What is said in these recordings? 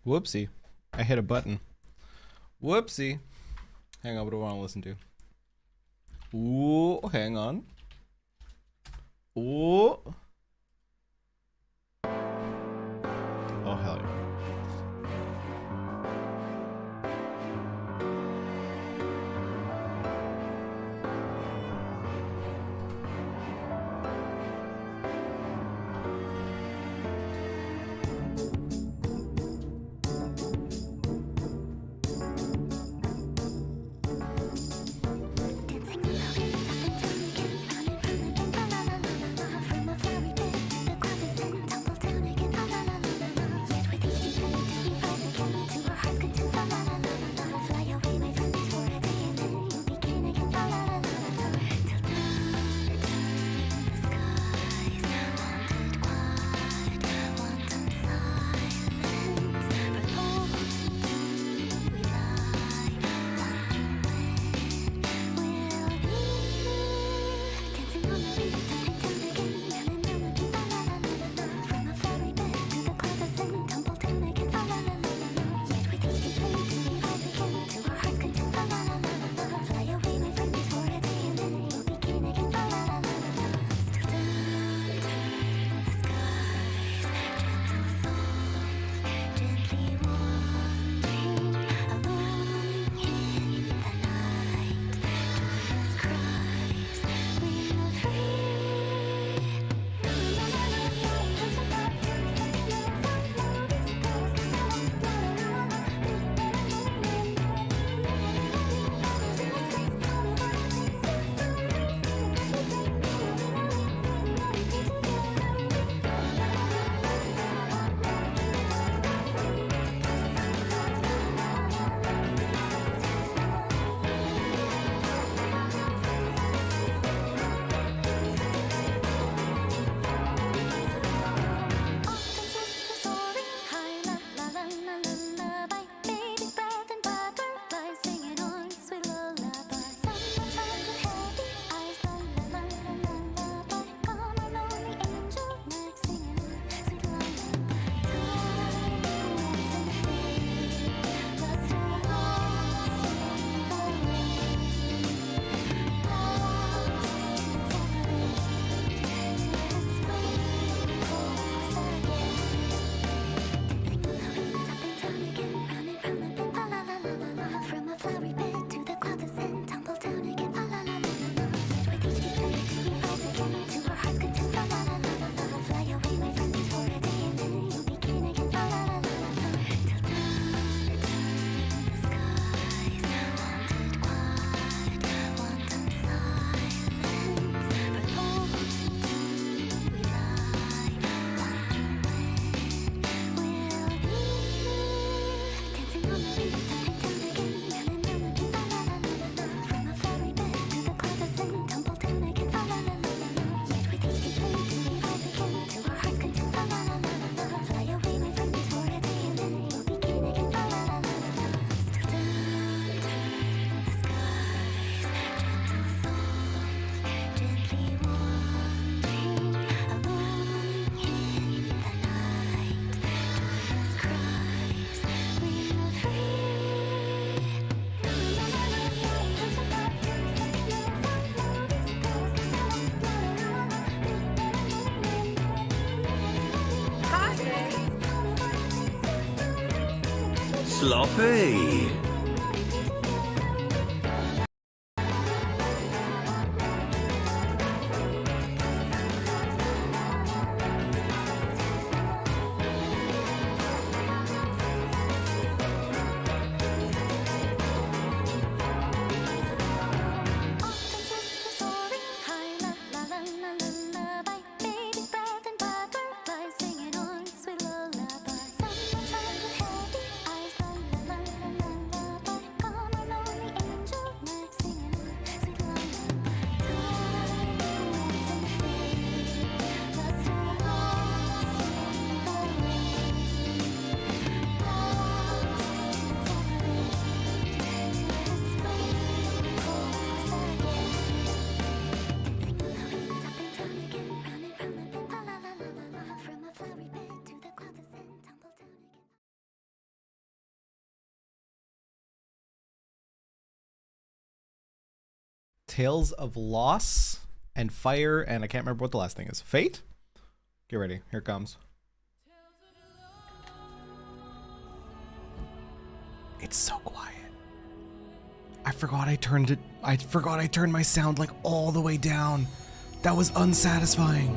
Whoopsie. I hit a button. Whoopsie. Hang on, what do I want to listen to? Ooh, hang on. Ooh. Oh, hell yeah. Sloppy. Tales of Loss and Fire, and I can't remember what the last thing is. Fate? Get ready. Here it comes. It's so quiet. I forgot I turned it. I forgot I turned my sound like all the way down. That was unsatisfying.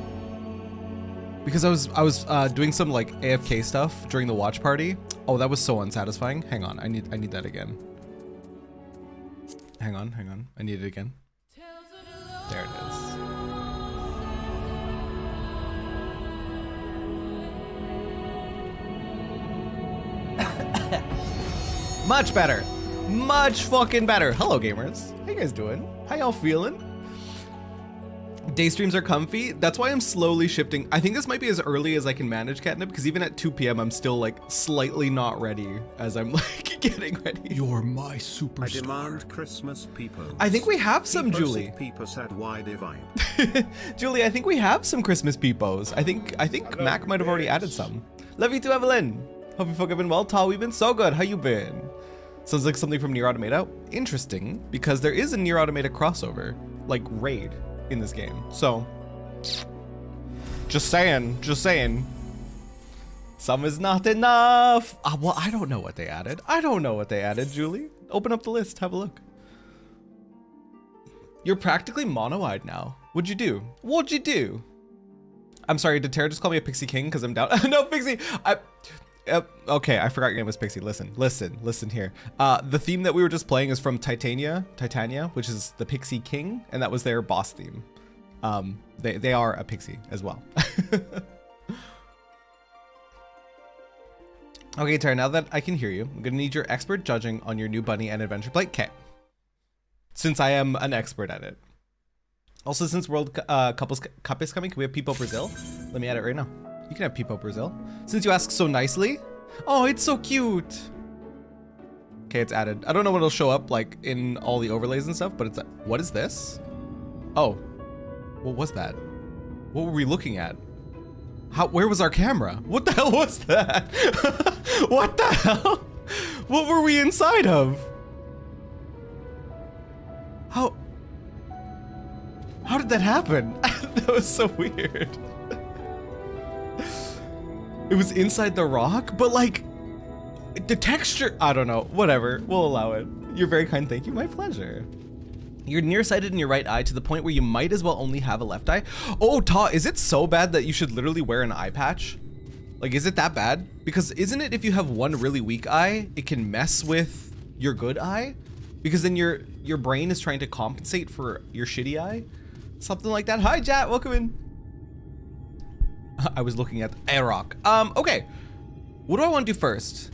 Because I was doing some like AFK stuff during the watch party. Oh, that was so unsatisfying. Hang on, I need that again. Hang on. I need it again. There it is. Much better. Much fucking better. Hello, gamers. How you guys doing? How y'all feeling? Day streams are comfy. That's why I'm slowly shifting. I think this might be as early as I can manage catnip, because even at 2 p.m. I'm still like slightly not ready as I'm like getting ready. You're my superstar. I demand Christmas peepos. I think we have some, Julie. Peepos at why divine. Julie, I think we have some Christmas peepos. I think Mac might have already added some. Love you too, Evelyn. Hope you folk have been well. Ta, we've been so good. How you been? Sounds like something from Nier Automata. Interesting, because there is a Nier Automata crossover, like raid, in this game. So, just saying. Some is not enough. Well, I don't know what they added. Julie, open up the list, have a look. You're practically mono-eyed now. What'd you do? I'm sorry, did Terra just call me a Pixie King because I'm down? No, Pixie, okay, I forgot your name was Pixie. Listen here. The theme that we were just playing is from Titania, which is the Pixie King, and that was their boss theme. They are a pixie as well. Okay, Tara, now that I can hear you, I'm gonna need your expert judging on your new bunny and adventure plate. Okay. Since I am an expert at it. Also, since World Couples Cup is coming, can we have Peepo Brazil? Let me add it right now. You can have Peepo Brazil. Since you ask so nicely. Oh, it's so cute. Okay, it's added. I don't know when it'll show up like in all the overlays and stuff, but it's, what is this? Oh, what was that? What were we looking at? Where was our camera? What the hell was that? What the hell? What were we inside of? How did that happen? That was so weird. It was inside the rock, but like the texture, I don't know, whatever, we'll allow it. You're very kind, thank you, my pleasure. You're nearsighted in your right eye to the point where you might as well only have a left eye. Oh, Ta, is it so bad that you should literally wear an eye patch? Like, is it that bad? Because isn't it if you have one really weak eye, it can mess with your good eye? Because then your brain is trying to compensate for your shitty eye? Something like that. Hi, chat, welcome in. I was looking at a rock. Okay. What do I want to do first?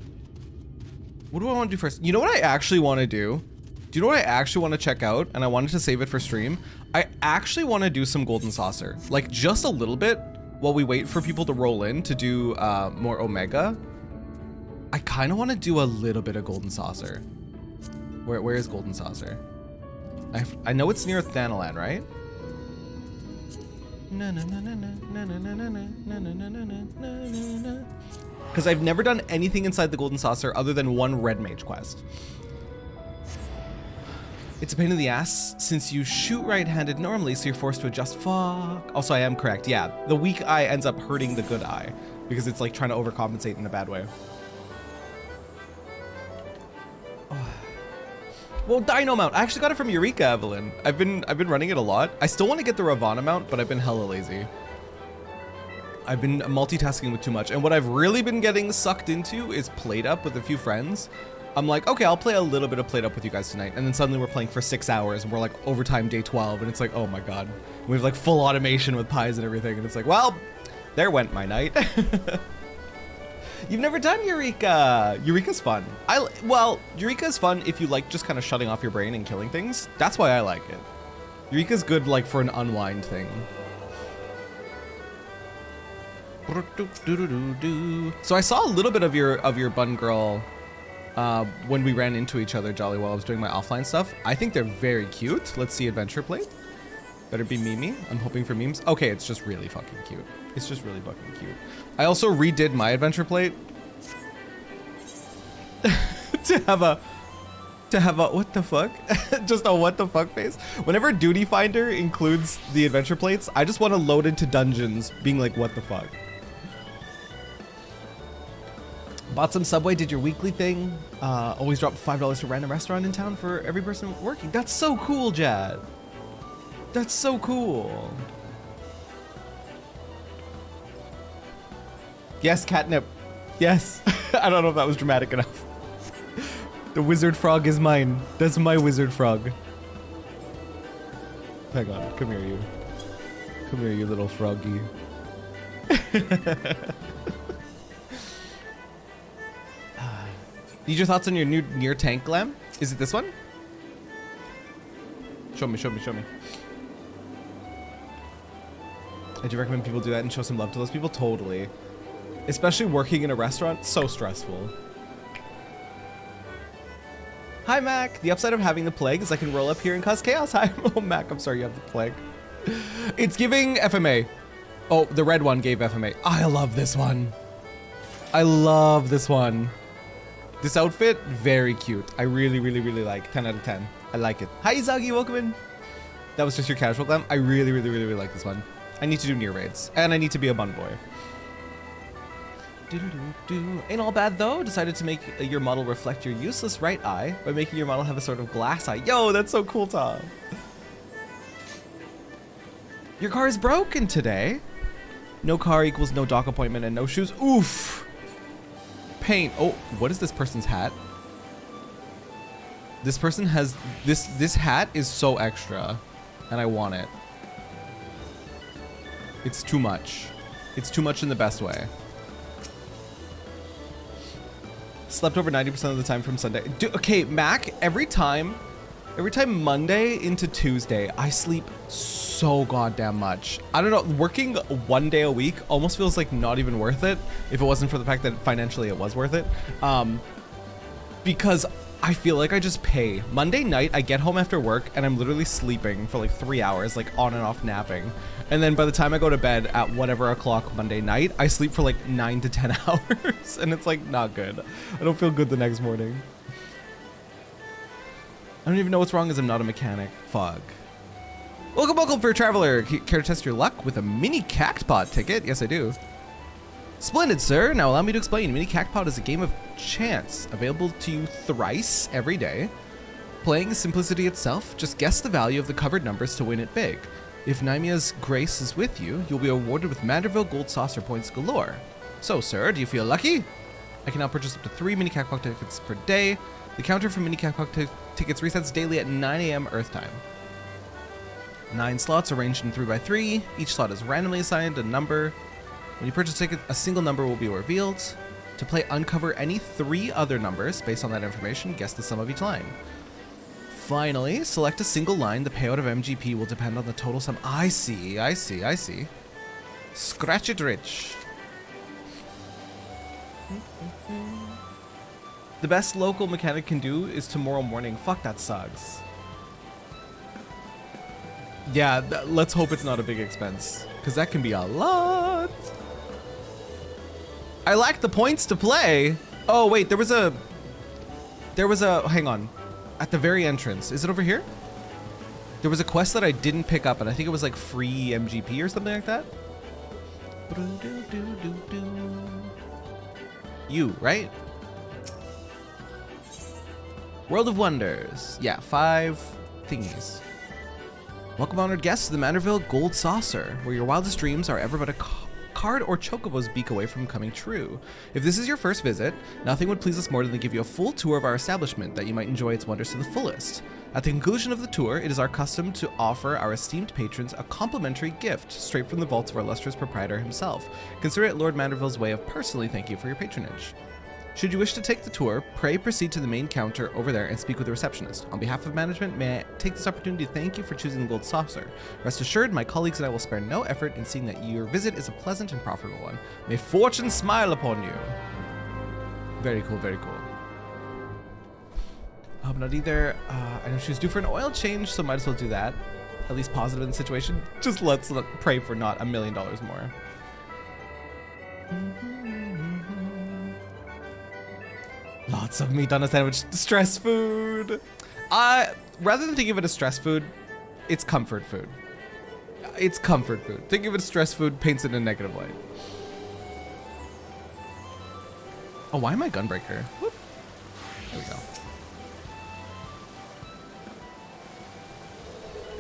You know what I actually want to do? Do you know what I actually want to check out? And I wanted to save it for stream. I actually want to do some Golden Saucer. Like just a little bit while we wait for people to roll in to do more Omega. I kind of want to do a little bit of Golden Saucer. Where is Golden Saucer? I know it's near Thanalan, right? Because I've never done anything inside the Golden Saucer other than one Red Mage quest. It's a pain in the ass since you shoot right-handed normally, so you're forced to adjust. Fuck. Also, I am correct. Yeah, the weak eye ends up hurting the good eye because it's like trying to overcompensate in a bad way. Well, Dino mount. I actually got it from Eureka, Evelyn. I've been running it a lot. I still want to get the Ravana mount, but I've been hella lazy. I've been multitasking with too much, and what I've really been getting sucked into is Plate Up with a few friends. I'm like, okay, I'll play a little bit of Plate Up with you guys tonight, and then suddenly we're playing for 6 hours, and we're like overtime day 12, and it's like, oh my god. We have like full automation with pies and everything, and it's like, well, there went my night. You've never done Eureka. Eureka's fun. Well, Eureka's fun if you like just kind of shutting off your brain and killing things. That's why I like it. Eureka's good like for an unwind thing. So I saw a little bit of your bun girl when we ran into each other, Jolly, while I was doing my offline stuff. I think they're very cute. Let's see Adventure Plate. Better be Mimi. I'm hoping for memes. Okay, it's just really fucking cute. It's just really fucking cute. I also redid my Adventure Plate to have a To have a what the fuck? Just a what the fuck face. Whenever Duty Finder includes the adventure plates, I just want to load into dungeons being like, what the fuck? Bought some Subway, did your weekly thing. Always drop $5 to a random restaurant in town for every person working. That's so cool, Jad. That's so cool. Yes, catnip. Yes. I don't know if that was dramatic enough. The wizard frog is mine. That's my wizard frog. Hang on. Come here, you. Come here, you little froggy. Need your thoughts on your new near tank glam? Is it this one? Show me, show me, show me. I do recommend people do that and show some love to those people. Totally. Especially working in a restaurant. So stressful. Hi, Mac. The upside of having the plague is I can roll up here and cause chaos. Hi. Oh, Mac, I'm sorry you have the plague. It's giving FMA. Oh, the red one gave FMA. I love this one. I love this one. This outfit, very cute. I really, really, really like. 10 out of 10. I like it. Hi, Izagi. Welcome in. That was just your casual glam. I really, really, really, really like this one. I need to do near raids. And I need to be a bun boy. Ain't all bad though. Decided to make your model reflect your useless right eye by making your model have a sort of glass eye. Yo, that's so cool, Tom. Your car is broken today. No car equals no dock appointment and no shoes. Oof. Paint. Oh, what is this person's hat? This person has this hat is so extra and I want it. It's too much. It's too much in the best way. Slept over 90% of the time from Sunday. Okay, Mac, every time Monday into Tuesday, I sleep so goddamn much. I don't know, working 1 day a week almost feels like not even worth it if it wasn't for the fact that financially it was worth it. Because I feel like I just pay. Monday night, I get home after work and I'm literally sleeping for like 3 hours, like on and off napping. And then by the time I go to bed at whatever o'clock Monday night, I sleep for like 9 to 10 hours. And it's like not good. I don't feel good the next morning. I don't even know what's wrong as I'm not a mechanic. Fuck. Welcome, for a traveler. Care to test your luck with a mini cactpot ticket? Yes, I do. Splendid, sir. Now allow me to explain. Mini cactpot is a game of chance available to you thrice every day. Playing is simplicity itself. Just guess the value of the covered numbers to win it big. If Nymia's grace is with you, you'll be awarded with Manderville gold saucer points galore. So, sir, do you feel lucky? I can now purchase up to 3 mini cactpot tickets per day. The counter for mini cactpot tickets resets daily at 9 a.m. Earth time. 9 slots arranged in 3x3. Each slot is randomly assigned a number. When you purchase a ticket, a single number will be revealed. To play, uncover any 3 other numbers. Based on that information, guess the sum of each line. Finally, select a single line. The payout of MGP will depend on the total sum. I see. Scratch it rich. The best local mechanic can do is tomorrow morning. Fuck, that sucks. Yeah, let's hope it's not a big expense, because that can be a lot. I lack the points to play. Oh, wait, there was a, hang on. At the very entrance, is it over here? There was a quest that I didn't pick up, and I think it was like free MGP or something like that. You, right? World of Wonders. Yeah, 5 thingies. Welcome, honored guests, to the Manderville Gold Saucer, where your wildest dreams are ever but a card or chocobo's beak away from coming true. If this is your first visit, nothing would please us more than to give you a full tour of our establishment, that you might enjoy its wonders to the fullest. At the conclusion of the tour, it is our custom to offer our esteemed patrons a complimentary gift straight from the vaults of our illustrious proprietor himself. Consider it Lord Manderville's way of personally thanking you for your patronage. Should you wish to take the tour, pray proceed to the main counter over there and speak with the receptionist. On behalf of management, may I take this opportunity to thank you for choosing the Gold Saucer. Rest assured, my colleagues and I will spare no effort in seeing that your visit is a pleasant and profitable one. May fortune smile upon you. Very cool, very cool. Not either. I know she was due for an oil change, so might as well do that. At least positive in the situation. Just let's pray for not $1 million more. Lots of meat on a sandwich. Stress food. Rather than thinking of it as stress food, it's comfort food. It's comfort food. Thinking of it as stress food paints it in a negative light. Oh, why am I Gunbreaker? Whoop. There we go.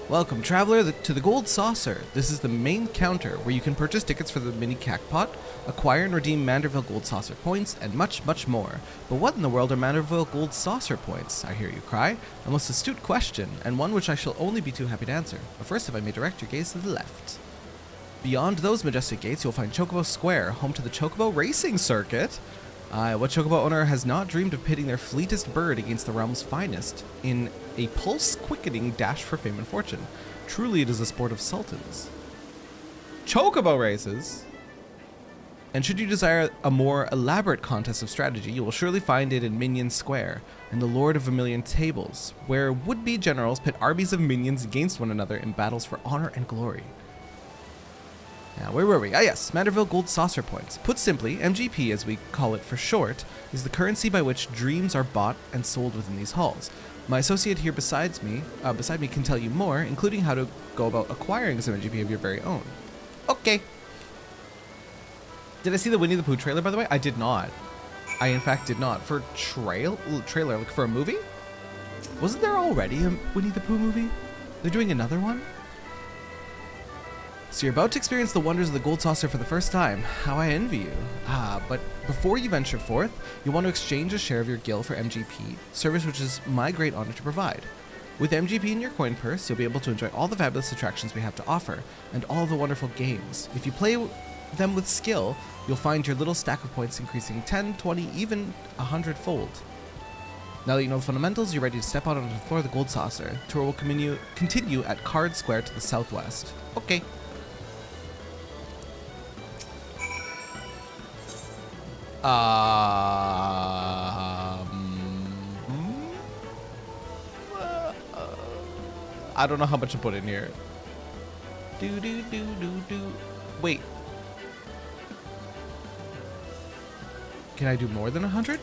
Welcome, traveler, to the Gold Saucer. This is the main counter where you can purchase tickets for the mini Cackpot, acquire and redeem Manderville Gold Saucer points, and much, much more. But what in the world are Manderville Gold Saucer points? I hear you cry. A most astute question, and one which I shall only be too happy to answer. But first, if I may direct your gaze to the left. Beyond those majestic gates, you'll find Chocobo Square, home to the Chocobo Racing Circuit. What Chocobo owner has not dreamed of pitting their fleetest bird against the realm's finest in a pulse-quickening dash for fame and fortune? Truly, it is a sport of sultans. Chocobo races? And should you desire a more elaborate contest of strategy, you will surely find it in Minion Square, in the Lord of a Million Tables, where would-be generals pit armies of minions against one another in battles for honor and glory. Now, where were we? Ah yes, Manderville Gold Saucer points. Put simply, MGP, as we call it for short, is the currency by which dreams are bought and sold within these halls. My associate here beside me can tell you more, including how to go about acquiring some MGP of your very own. Okay. Did I see the Winnie the Pooh trailer, by the way? I did not. I, in fact, did not. For trailer, like for a movie? Wasn't there already a Winnie the Pooh movie? They're doing another one? So you're about to experience the wonders of the Gold Saucer for the first time. How I envy you. But before you venture forth, you want to exchange a share of your gil for MGP, service which is my great honor to provide. With MGP in your coin purse, you'll be able to enjoy all the fabulous attractions we have to offer, and all the wonderful games. If you play them with skill, you'll find your little stack of points increasing 10, 20, even 100-fold. Now that you know the fundamentals, you're ready to step out onto the floor of the Gold Saucer. Tour will continue at Card Square to the southwest. Okay. I don't know how much to put in here. Wait. Can I do more than 100?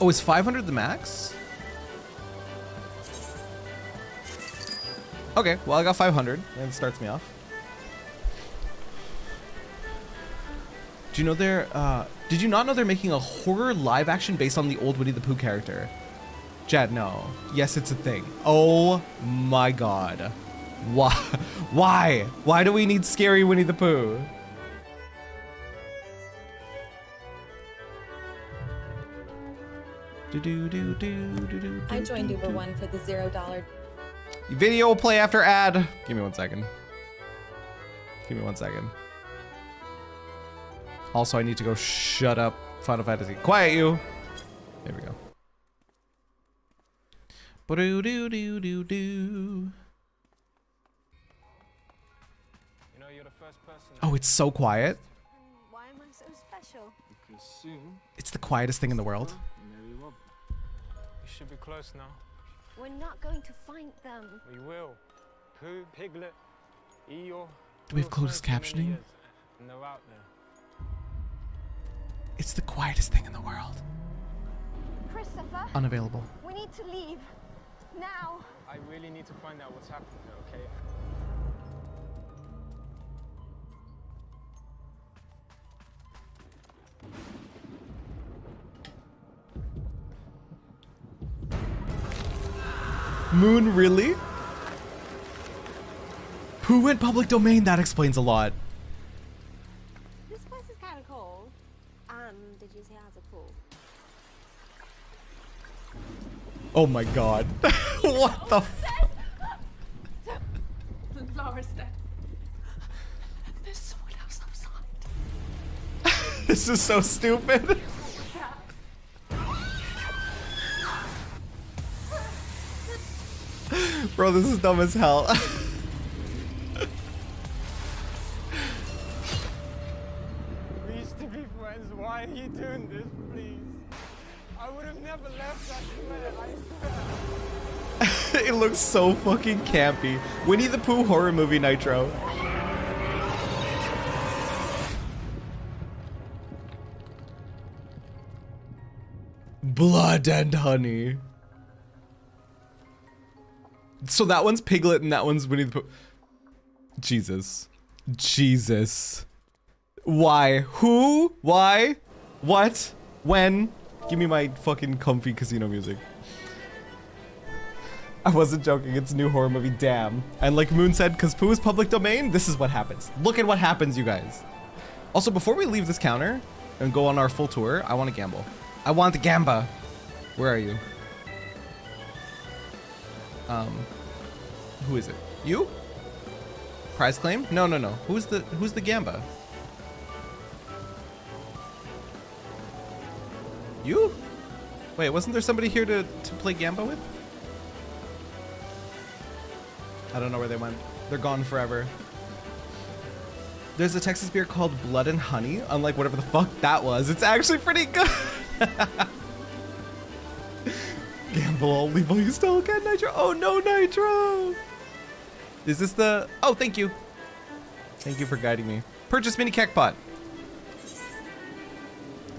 Oh, is 500 the max? Okay, well I got 500 and it starts me off. Do you know did you not know they're making a horror live action based on the old Winnie the Pooh character? Jad, no. Yes, it's a thing. Oh my god. Why? Why? Why do we need scary Winnie the Pooh? I joined Uber One for the $0. Video will play after ad. Give me 1 second. Give me 1 second. Also, I need to go shut up Final Fantasy. Quiet you. There we go. Ba-do-do-do-do-do. You know, you're the first person. Oh, it's so quiet. Why am I so special? Because soon, It's the quietest thing in the world. Mary Rob. You should be close now. We're not going to find them. We will. Pooh, Piglet, Eeyore. Do we have closed captioning? And they're out there. It's the quietest thing in the world. Christopher, Unavailable. we need to leave. Now. I really need to find out what's happening there, okay? Moon, really? Who went public domain? That explains a lot. This place is kind of cold. Did you say it has a pool? Oh my god. What the f- Laura's dead. There's someone else outside. This is so stupid. Bro, this is dumb as hell. We used to be friends. Why are you doing this, please? I would have never left, I swear. I swear. It looks so fucking campy. Winnie the Pooh horror movie Nitro. Blood and honey. So that one's Piglet and that one's Winnie the Pooh. Jesus. Jesus. Why? Who? Why? What? When? Give me my fucking comfy casino music. I wasn't joking, it's a new horror movie, damn. And like Moon said, because Pooh is public domain, this is what happens. Look at what happens, you guys. Also, before we leave this counter and go on our full tour, I want to gamble. I want the gamba. Where are you? Who is it? You? Prize claim? No, no, no. Who's the gamba? You? Wait, wasn't there somebody here to play gamba with? I don't know where they went. They're gone forever. There's a Texas beer called Blood and Honey, unlike whatever the fuck that was. It's actually pretty good. Gamble only while you still get Nitro. Oh no, Nitro! Is this the... Oh, thank you. Thank you for guiding me. Purchase mini Kekpot.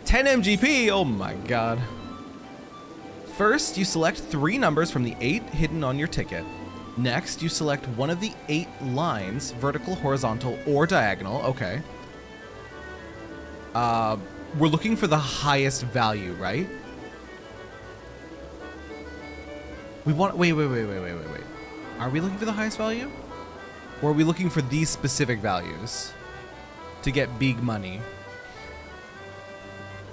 10 MGP, oh my god. First, you select 3 numbers from the 8 hidden on your ticket. Next, you select one of the 8 lines, vertical, horizontal, or diagonal. Okay. We're looking for the highest value, right? We want, wait. Are we looking for the highest value? Or are we looking for these specific values to get big money?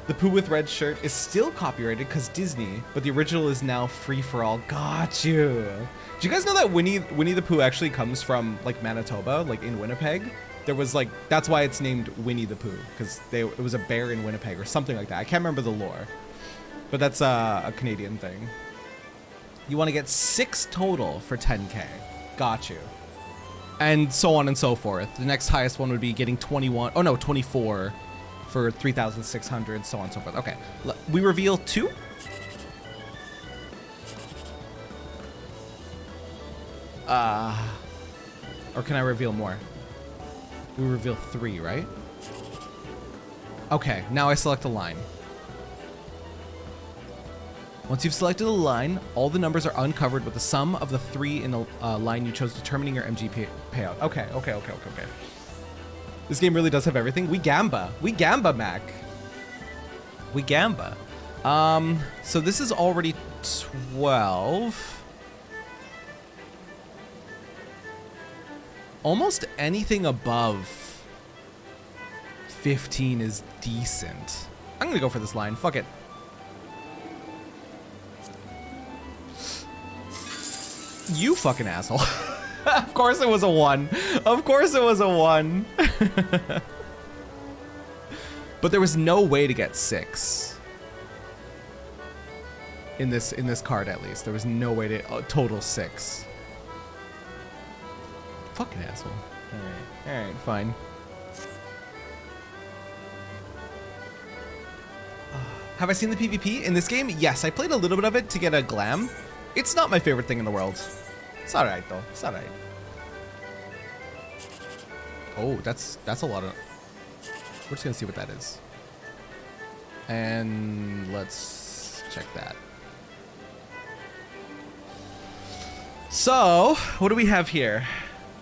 The Pooh with red shirt is still copyrighted because Disney, but the original is now free for all. Got you. Do you guys know that Winnie the Pooh actually comes from like Manitoba, like in Winnipeg? There was like, that's why it's named Winnie the Pooh, because it was a bear in Winnipeg or something like that. I can't remember the lore, but that's a Canadian thing. You want to get 6 total for 10K. Got you. And so on and so forth. The next highest one would be getting 21, oh no, 24 for 3,600, so on and so forth. Okay, we reveal 2. Or can I reveal more? We reveal 3, right? Okay, now I select a line. Once you've selected a line, all the numbers are uncovered with the sum of the 3 in the line you chose, determining your MG payout. Okay. This game really does have everything. We gamba, Mac. We gamba. So this is already 12. Almost anything above 15 is decent. I'm gonna go for this line. Fuck it. You fucking asshole. Of course it was a 1. Of course it was a 1. But there was no way to get 6. In this card, at least. There was no way to total 6. Fucking asshole. Alright, fine. Have I seen the PvP in this game? Yes, I played a little bit of it to get a glam. It's not my favorite thing in the world. It's alright though. It's alright. Oh, that's a lot of... We're just gonna see what that is. And let's check that. So, what do we have here?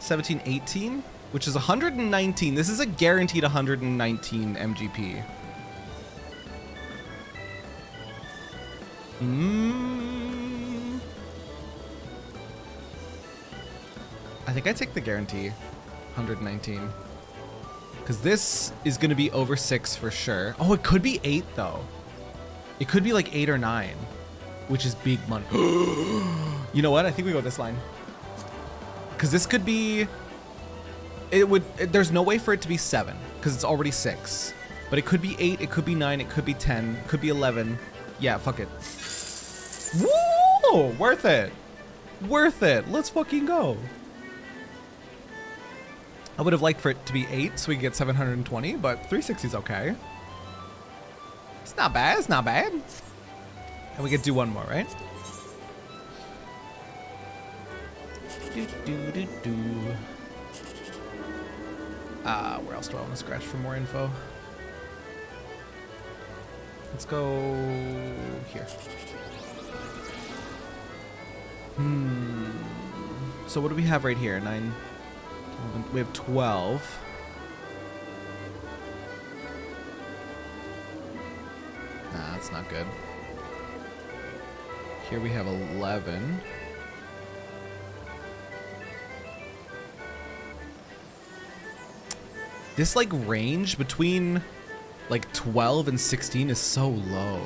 17, 18, which is 119. This is a guaranteed 119 MGP. I think I take the guarantee, 119. Because this is going to be over 6 for sure. Oh, it could be 8 though. It could be like 8 or 9, which is big money. You know what? I think we go this line. Because this could be... There's no way for it to be 7, because it's already 6. But it could be 8, it could be 9, it could be 10, it could be 11. Yeah, fuck it. Woo! Worth it. Worth it. Let's fucking go. I would have liked for it to be 8 so we could get 720, but 360 is okay. It's not bad, it's not bad. And we could do one more, right? Where else do I want to scratch for more info? Let's go here. So what do we have right here? 9, 11, we have 12. Nah, that's not good. Here we have 11. This like range between like 12 and 16 is so low.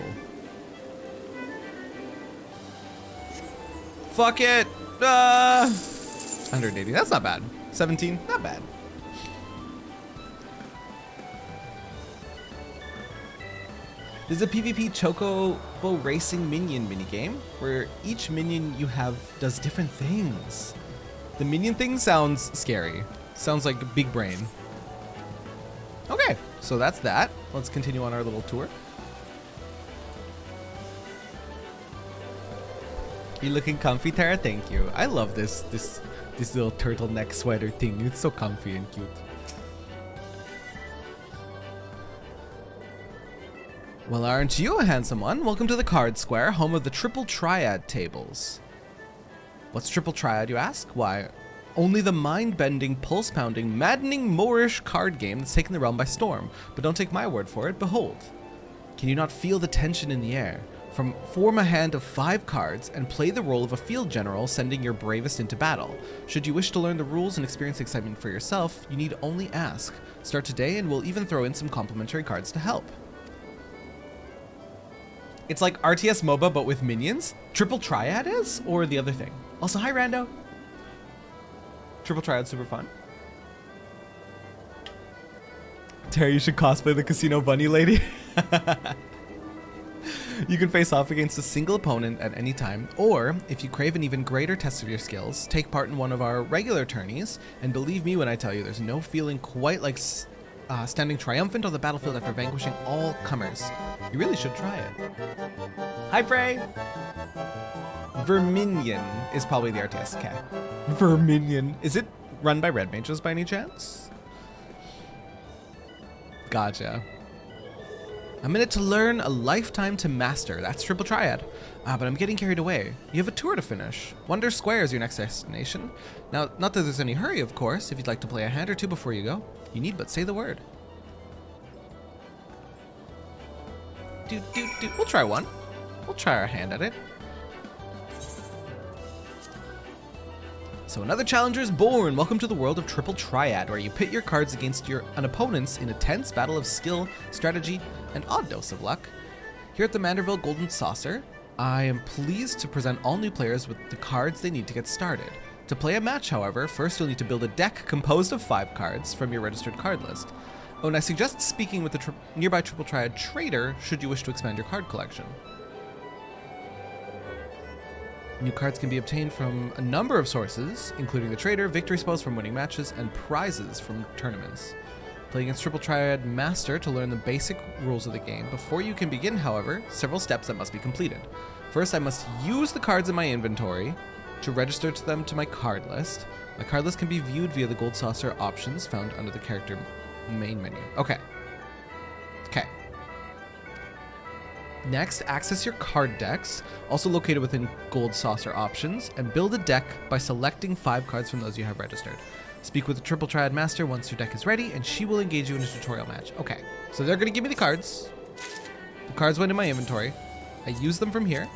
Fuck it. 180. That's not bad. 17. Not bad. This is a PvP Chocobo Racing Minion minigame where each minion you have does different things. The minion thing sounds scary. Sounds like big brain. Okay, so that's that. Let's continue on our little tour. You looking comfy, Tara? Thank you. I love this little turtleneck sweater thing. It's so comfy and cute. Well, aren't you a handsome one? Welcome to the Card Square, home of the Triple Triad tables. What's Triple Triad, you ask? Why, only the mind-bending, pulse-pounding, maddening Moorish card game that's taken the realm by storm. But don't take my word for it, behold. Can you not feel the tension in the air? Form a hand of 5 cards and play the role of a field general sending your bravest into battle. Should you wish to learn the rules and experience excitement for yourself, you need only ask. Start today and we'll even throw in some complimentary cards to help. It's like RTS MOBA but with minions? Triple Triad is? Or the other thing? Also, hi Rando. Triple Triad, super fun. Terry, you should cosplay the Casino Bunny Lady. You can face off against a single opponent at any time, or if you crave an even greater test of your skills, take part in one of our regular tourneys, and believe me when I tell you there's no feeling quite like standing triumphant on the battlefield after vanquishing all comers. You really should try it. Hi Prey! Verminion is probably the RTS cat. Verminion. Is it run by red mages by any chance? Gotcha. A minute to learn, a lifetime to master. That's Triple Triad. But I'm getting carried away. You have a tour to finish. Wonder Square is your next destination. Now, not that there's any hurry, of course. If you'd like to play a hand or two before you go, you need but say the word. We'll try one. We'll try our hand at it. So another challenger is born. Welcome to the world of Triple Triad, where you pit your cards against an opponents in a tense battle of skill, strategy, and odd dose of luck. Here at the Manderville Golden Saucer, I am pleased to present all new players with the cards they need to get started. To play a match, however, first you'll need to build a deck composed of 5 cards from your registered card list. Oh, and I suggest speaking with the nearby Triple Triad trader should you wish to expand your card collection. New cards can be obtained from a number of sources, including the trader, victory spells from winning matches, and prizes from tournaments. Play against Triple Triad Master to learn the basic rules of the game. Before you can begin, however, several steps that must be completed. First, I must use the cards in my inventory to register them to my card list. My card list can be viewed via the Gold Saucer options found under the character main menu. Okay. Next, access your card decks, also located within Gold Saucer options, and build a deck by selecting 5 cards from those you have registered. Speak with the Triple Triad Master once your deck is ready, and she will engage you in a tutorial match. Okay, so they're going to give me the cards. The cards went in my inventory. I use them from here.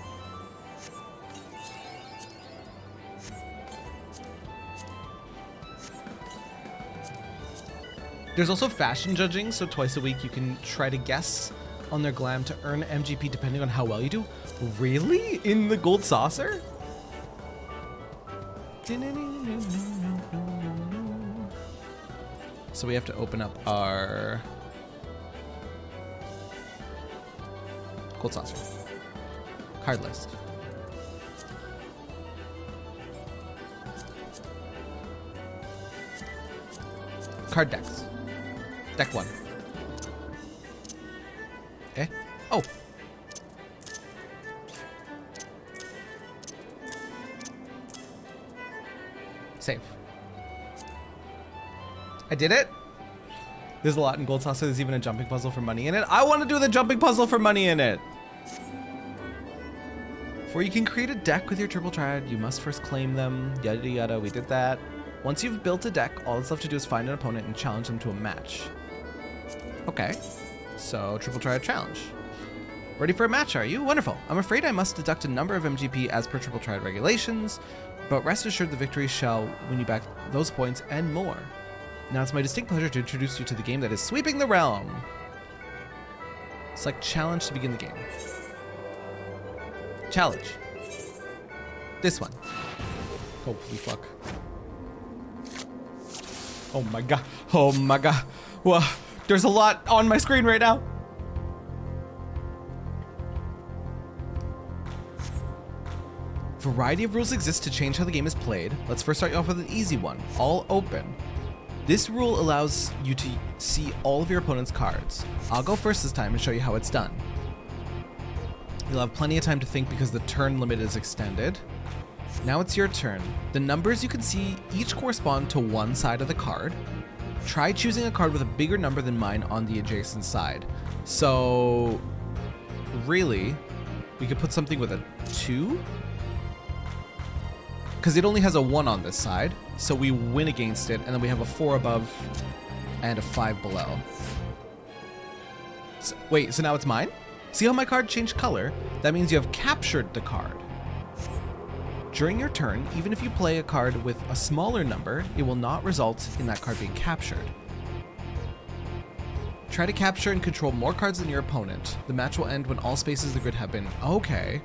There's also fashion judging, so twice a week you can try to guess on their glam to earn MGP depending on how well you do. Really? In the Gold Saucer? So we have to open up our Gold Saucer card list. Card decks. Deck 1. Oh. Save. I did it? There's a lot in Gold Saucer. There's even a jumping puzzle for money in it. I want to do the jumping puzzle for money in it. Before you can create a deck with your triple triad, you must first claim them. Yada yada. We did that. Once you've built a deck, all that's left to do is find an opponent and challenge them to a match. Okay. So triple triad challenge. Ready for a match, are you? Wonderful. I'm afraid I must deduct a number of MGP as per triple triad regulations, but rest assured the victory shall win you back those points and more. Now it's my distinct pleasure to introduce you to the game that is sweeping the realm. Select challenge to begin the game. Challenge. This one. Holy fuck. Oh my god. Oh my god. Whoa. There's a lot on my screen right now. Variety of rules exist to change how the game is played. Let's first start you off with an easy one. All open. This rule allows you to see all of your opponent's cards. I'll go first this time and show you how it's done. You'll have plenty of time to think because the turn limit is extended. Now it's your turn. The numbers you can see each correspond to one side of the card. Try choosing a card with a bigger number than mine on the adjacent side. So, really, we could put something with a 2? Because it only has a 1 on this side, so we win against it, and then we have a 4 above and a 5 below. So, wait, so now it's mine? See how my card changed color? That means you have captured the card. During your turn, even if you play a card with a smaller number, it will not result in that card being captured. Try to capture and control more cards than your opponent. The match will end when all spaces of the grid have been... Okay.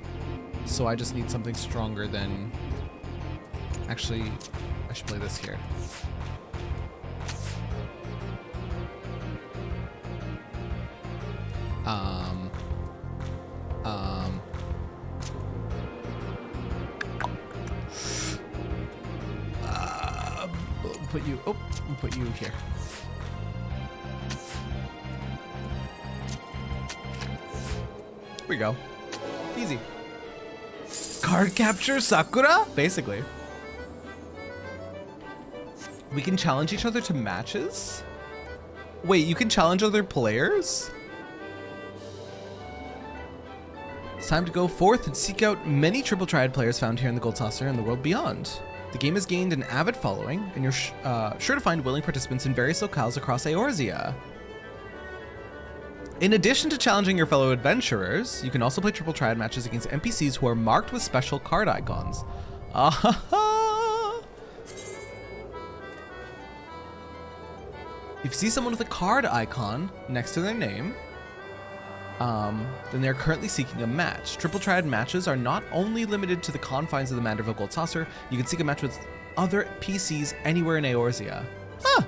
So I just need something stronger than... Actually, I should play this here. Put you, oh, we'll put you here. Here we go. Easy. Card capture Sakura? Basically. We can challenge each other to matches? Wait, you can challenge other players? It's time to go forth and seek out many triple triad players found here in the Gold Saucer and the world beyond. The game has gained an avid following, and you're sure to find willing participants in various locales across Eorzea. In addition to challenging your fellow adventurers, you can also play triple triad matches against NPCs who are marked with special card icons. If you see someone with a card icon next to their name, then they're currently seeking a match. Triple triad matches are not only limited to the confines of the Manderville Gold Saucer, you can seek a match with other PCs anywhere in Eorzea. Huh.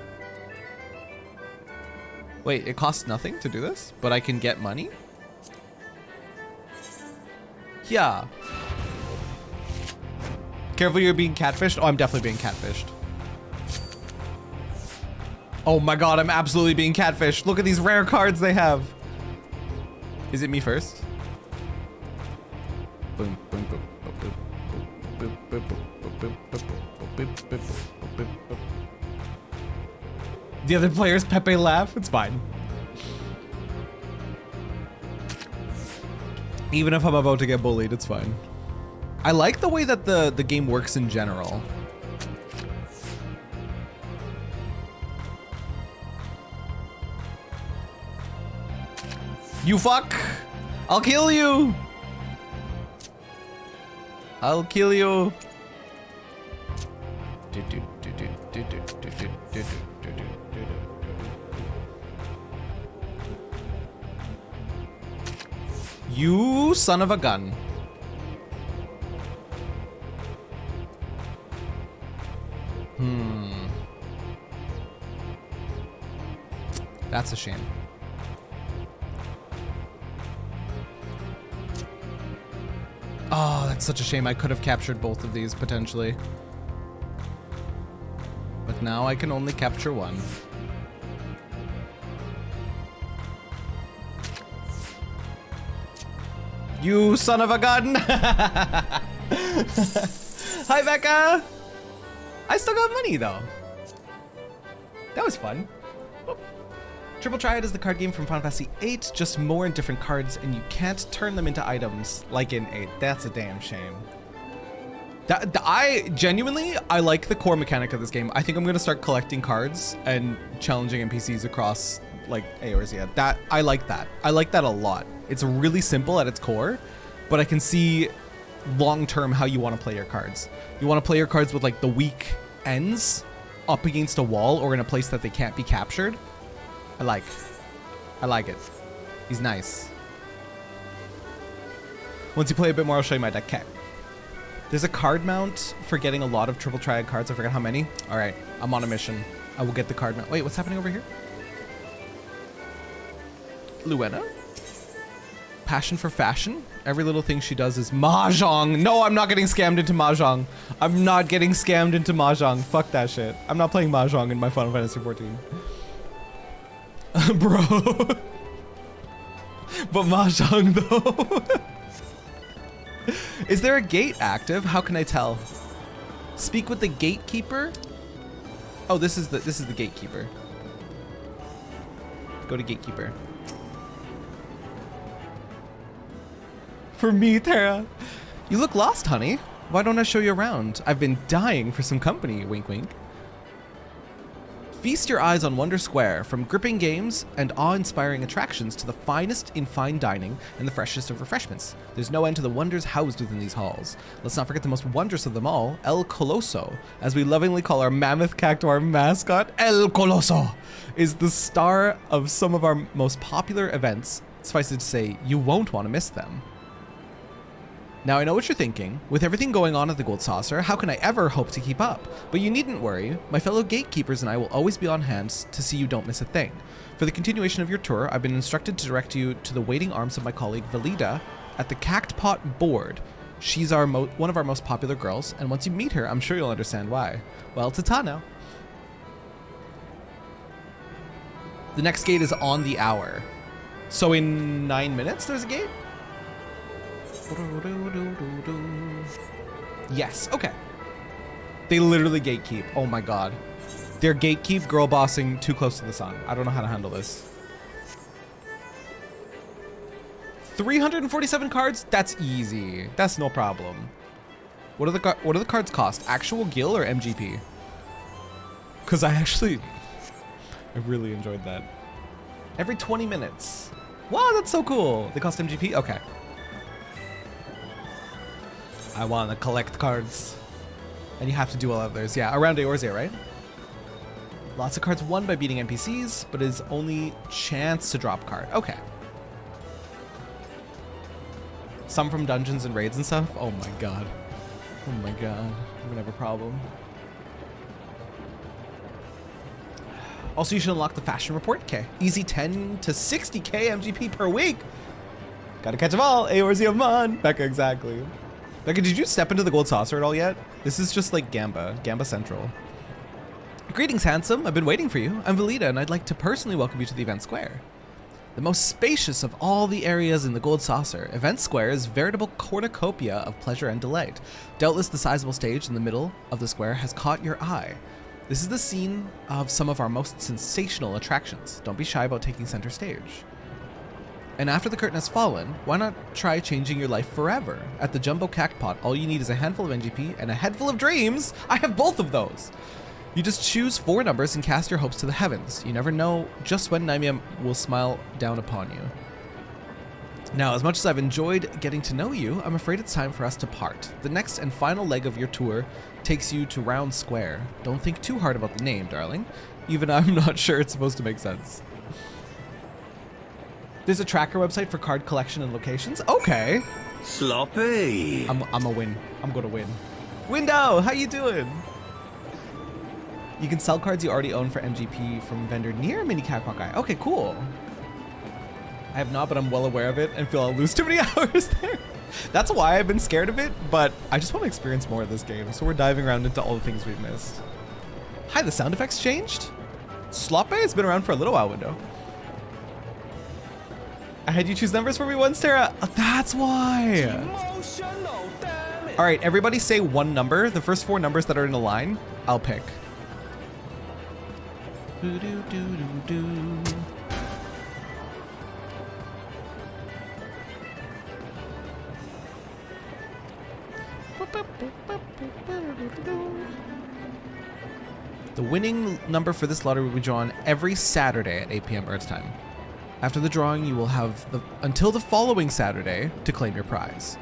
Wait, it costs nothing to do this, but I can get money? Yeah. Careful, you're being catfished. Oh, I'm definitely being catfished. Oh my god, I'm absolutely being catfished. Look at these rare cards they have. Is it me first? Boom, boom, boom, boom, boom, boom, boom, boom, boom. The other players Pepe laugh. It's fine. Even if I'm about to get bullied, it's fine. I like the way that the game works in general. You fuck! I'll kill you! I'll kill you! You son of a gun. That's a shame. Oh, that's such a shame. I could have captured both of these potentially. But now I can only capture one. You son of a gun! Hi, Becca! I still got money though. That was fun. Triple Triad is the card game from Final Fantasy VIII, just more and different cards, and you can't turn them into items like in 8. That's a damn shame. I like the core mechanic of this game. I think I'm gonna start collecting cards and challenging NPCs across like Eorzea. I like that. I like that a lot. It's really simple at its core, but I can see long term how you want to play your cards. You want to play your cards with like the weak ends up against a wall or in a place that they can't be captured. I like it. He's nice. Once you play a bit more, I'll show you my deck. Okay. There's a card mount for getting a lot of Triple Triad cards. I forgot how many. All right, I'm on a mission. I will get the card mount. Wait, what's happening over here? Luena? Passion for fashion? Every little thing she does is mahjong. No, I'm not getting scammed into mahjong. I'm not getting scammed into mahjong. Fuck that shit. I'm not playing mahjong in my Final Fantasy XIV. Bro. But mahjong though. Is there a gate active? How can I tell? Speak with the gatekeeper? Oh, this is the gatekeeper. Go to gatekeeper. For me, Terra. You look lost, honey. Why don't I show you around? I've been dying for some company, wink wink. Feast your eyes on Wonder Square, from gripping games and awe-inspiring attractions to the finest in fine dining and the freshest of refreshments. There's no end to the wonders housed within these halls. Let's not forget the most wondrous of them all, El Coloso, as we lovingly call our mammoth cactuar mascot. El Coloso is the star of some of our most popular events. Suffice it to say, you won't want to miss them. Now I know what you're thinking. With everything going on at the Gold Saucer, how can I ever hope to keep up? But you needn't worry. My fellow gatekeepers and I will always be on hand to see you don't miss a thing. For the continuation of your tour, I've been instructed to direct you to the waiting arms of my colleague Valida at the Cactpot board. She's one of our most popular girls, and once you meet her, I'm sure you'll understand why. Well, ta-ta now. The next gate is on the hour. So in 9 minutes, there's a gate? Yes, okay. They literally gatekeep. Oh my god. They're gatekeep girl bossing too close to the sun. I don't know how to handle this. 347 cards? That's easy. That's no problem. What do the cards cost? Actual gil or MGP? Because I really enjoyed that. Every 20 minutes. Wow, that's so cool. They cost MGP? Okay. I want to collect cards. And you have to do all others. Yeah, around Eorzea, right? Lots of cards won by beating NPCs, but is only chance to drop card. Okay. Some from dungeons and raids and stuff. Oh my god. Oh my god. I'm gonna have a problem. Also, you should unlock the fashion report. Okay. Easy 10 to 60k MGP per week. Gotta catch them all. Eorzea Mon. Becca, exactly. Becca, did you step into the Gold Saucer at all yet? This is just like Gamba Central. Greetings, handsome. I've been waiting for you. I'm Valida, and I'd like to personally welcome you to the Event Square. The most spacious of all the areas in the Gold Saucer, Event Square is a veritable cornucopia of pleasure and delight. Doubtless the sizable stage in the middle of the square has caught your eye. This is the scene of some of our most sensational attractions. Don't be shy about taking center stage. And after the curtain has fallen, why not try changing your life forever? At the Jumbo Cactpot, all you need is a handful of NGP and a head full of dreams. I have both of those. You just choose 4 numbers and cast your hopes to the heavens. You never know just when Naimia will smile down upon you. Now, as much as I've enjoyed getting to know you, I'm afraid it's time for us to part. The next and final leg of your tour takes you to Round Square. Don't think too hard about the name, darling. Even I'm not sure it's supposed to make sense. There's a tracker website for card collection and locations. Okay. Sloppy. I'm a win. I'm gonna win. Window, how you doing? You can sell cards you already own for MGP from vendor near Mini Cactpot Guy. Okay, cool. I have not, but I'm well aware of it and feel I'll lose too many hours there. That's why I've been scared of it, but I just want to experience more of this game. So we're diving around into all the things we've missed. Hi, the sound effects changed? Sloppy has been around for a little while, Window. I had you choose numbers for me once, Terra. Oh, that's why. All right, everybody say one number. The first 4 numbers that are in a line, I'll pick. The winning number for this lottery will be drawn every Saturday at 8 p.m. Earth time. After the drawing, you will have until the following Saturday to claim your prize.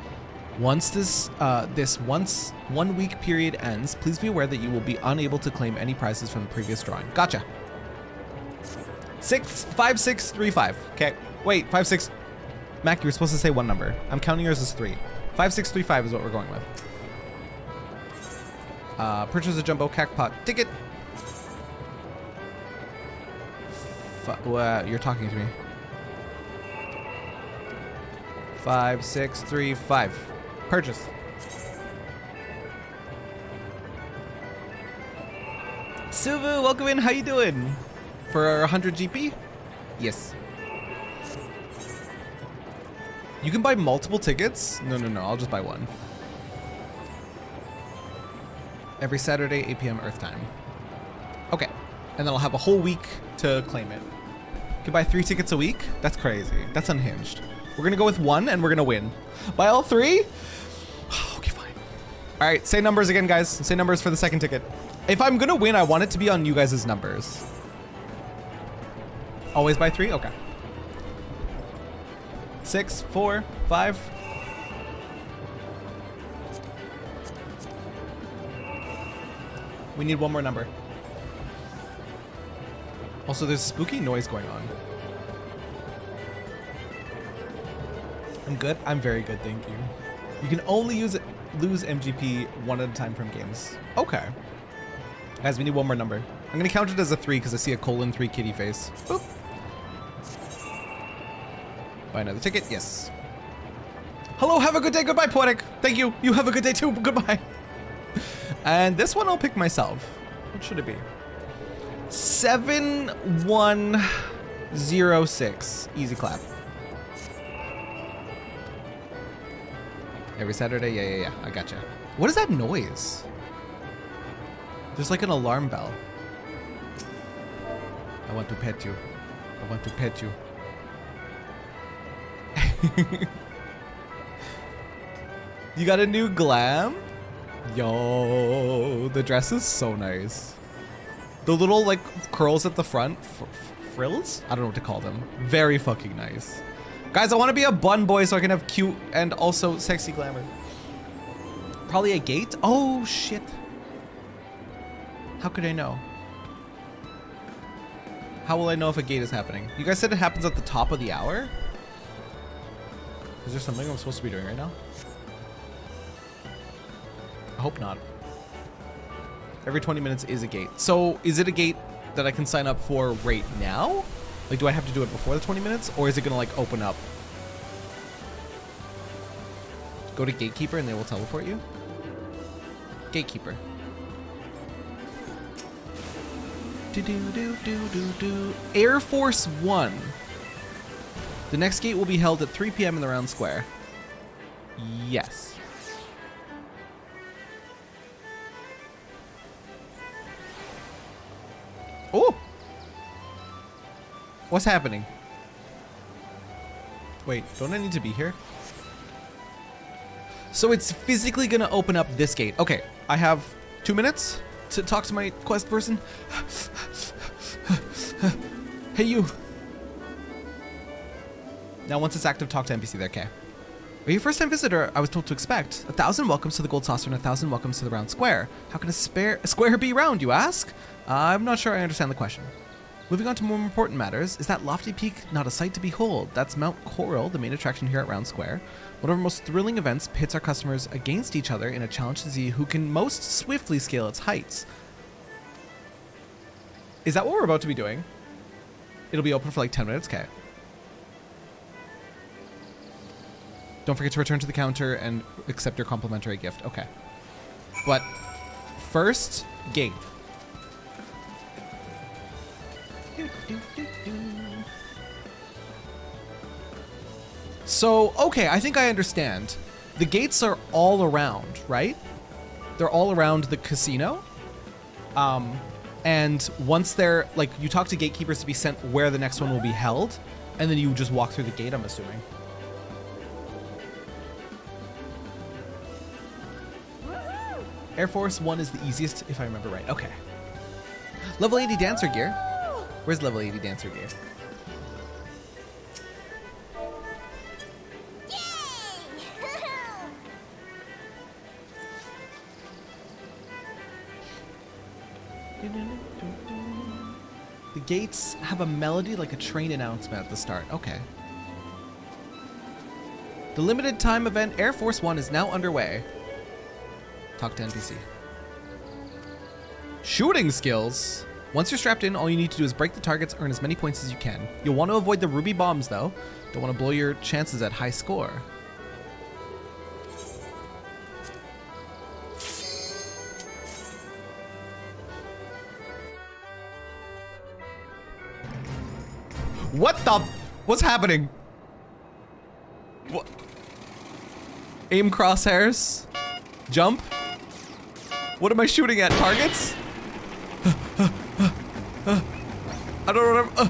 Once this 1 week period ends, please be aware that you will be unable to claim any prizes from the previous drawing. Gotcha. 5635. Okay. Wait, 56. Mac, you were supposed to say one number. I'm counting yours as 3. 5635 is what we're going with. Purchase a jumbo cacpot ticket. You're talking to me. 5635. Purchase. Silvu, welcome in. How you doing? For 100 GP? Yes. You can buy multiple tickets? No. I'll just buy one. Every Saturday, 8 p.m. Earth time. Okay. And then I'll have a whole week to claim it. You can buy 3 tickets a week? That's crazy. That's unhinged. We're gonna go with 1 and we're gonna win. Buy all 3? Okay, fine. All right, say numbers again, guys. Say numbers for the second ticket. If I'm gonna win, I want it to be on you guys' numbers. Always buy 3? Okay. 6, 4, 5. We need one more number. Also, there's spooky noise going on. I'm good. I'm very good, thank you. You can only lose MGP one at a time from games. Okay. Guys, we need one more number. I'm gonna count it as a 3 because I see a :3 kitty face. Boop. Buy another ticket. Yes. Hello, have a good day. Goodbye, Poetic. Thank you. You have a good day too. Goodbye. And this one I'll pick myself. What should it be? 7106. Easy clap. Every Saturday? Yeah. I gotcha. What is that noise? There's like an alarm bell. I want to pet you. I want to pet you. You got a new glam? Yo, the dress is so nice. The little like curls at the front, frills? I don't know what to call them. Very fucking nice. Guys, I want to be a bun boy so I can have cute and also sexy glamour. Probably a gate? Oh, shit. How could I know? How will I know if a gate is happening? You guys said it happens at the top of the hour? Is there something I'm supposed to be doing right now? I hope not. Every 20 minutes is a gate. So is it a gate that I can sign up for right now? Like, do I have to do it before the 20 minutes? Or is it gonna like open up? Go to Gatekeeper and they will teleport you? Gatekeeper. Air Force One. The next gate will be held at 3 p.m. in the round square. Yes. Oh! What's happening? Wait, don't I need to be here? So it's physically gonna open up this gate. Okay, I have 2 minutes to talk to my quest person. Hey, you. Now, once it's active, talk to NPC there, okay. Are you a first-time visitor? I was told to expect 1,000 welcomes to the Gold Saucer and 1,000 welcomes to the round square. How can a square be round, you ask? I'm not sure I understand the question. Moving on to more important matters, is that lofty peak not a sight to behold? That's Mount Coral, the main attraction here at Round Square. One of our most thrilling events pits our customers against each other in a challenge to see who can most swiftly scale its heights. Is that what we're about to be doing? It'll be open for like 10 minutes, okay. Don't forget to return to the counter and accept your complimentary gift. Okay. But first, gate. So, okay, I think I understand. The gates are all around, right? They're all around the casino. And once they're, like, you talk to gatekeepers to be sent where the next one will be held, and then you just walk through the gate, I'm assuming. Air Force 1 is the easiest, if I remember right. Okay. Level 80 dancer gear. Where's level 80 dancer gear? The gates have a melody like a train announcement at the start. Okay. The limited time event Air Force 1 is now underway. Talk to NPC. Shooting skills. Once you're strapped in, all you need to do is break the targets, earn as many points as you can. You'll want to avoid the ruby bombs though. Don't want to blow your chances at high score. What the? What's happening? What? Aim crosshairs? Jump? What am I shooting at? Targets? I don't remember.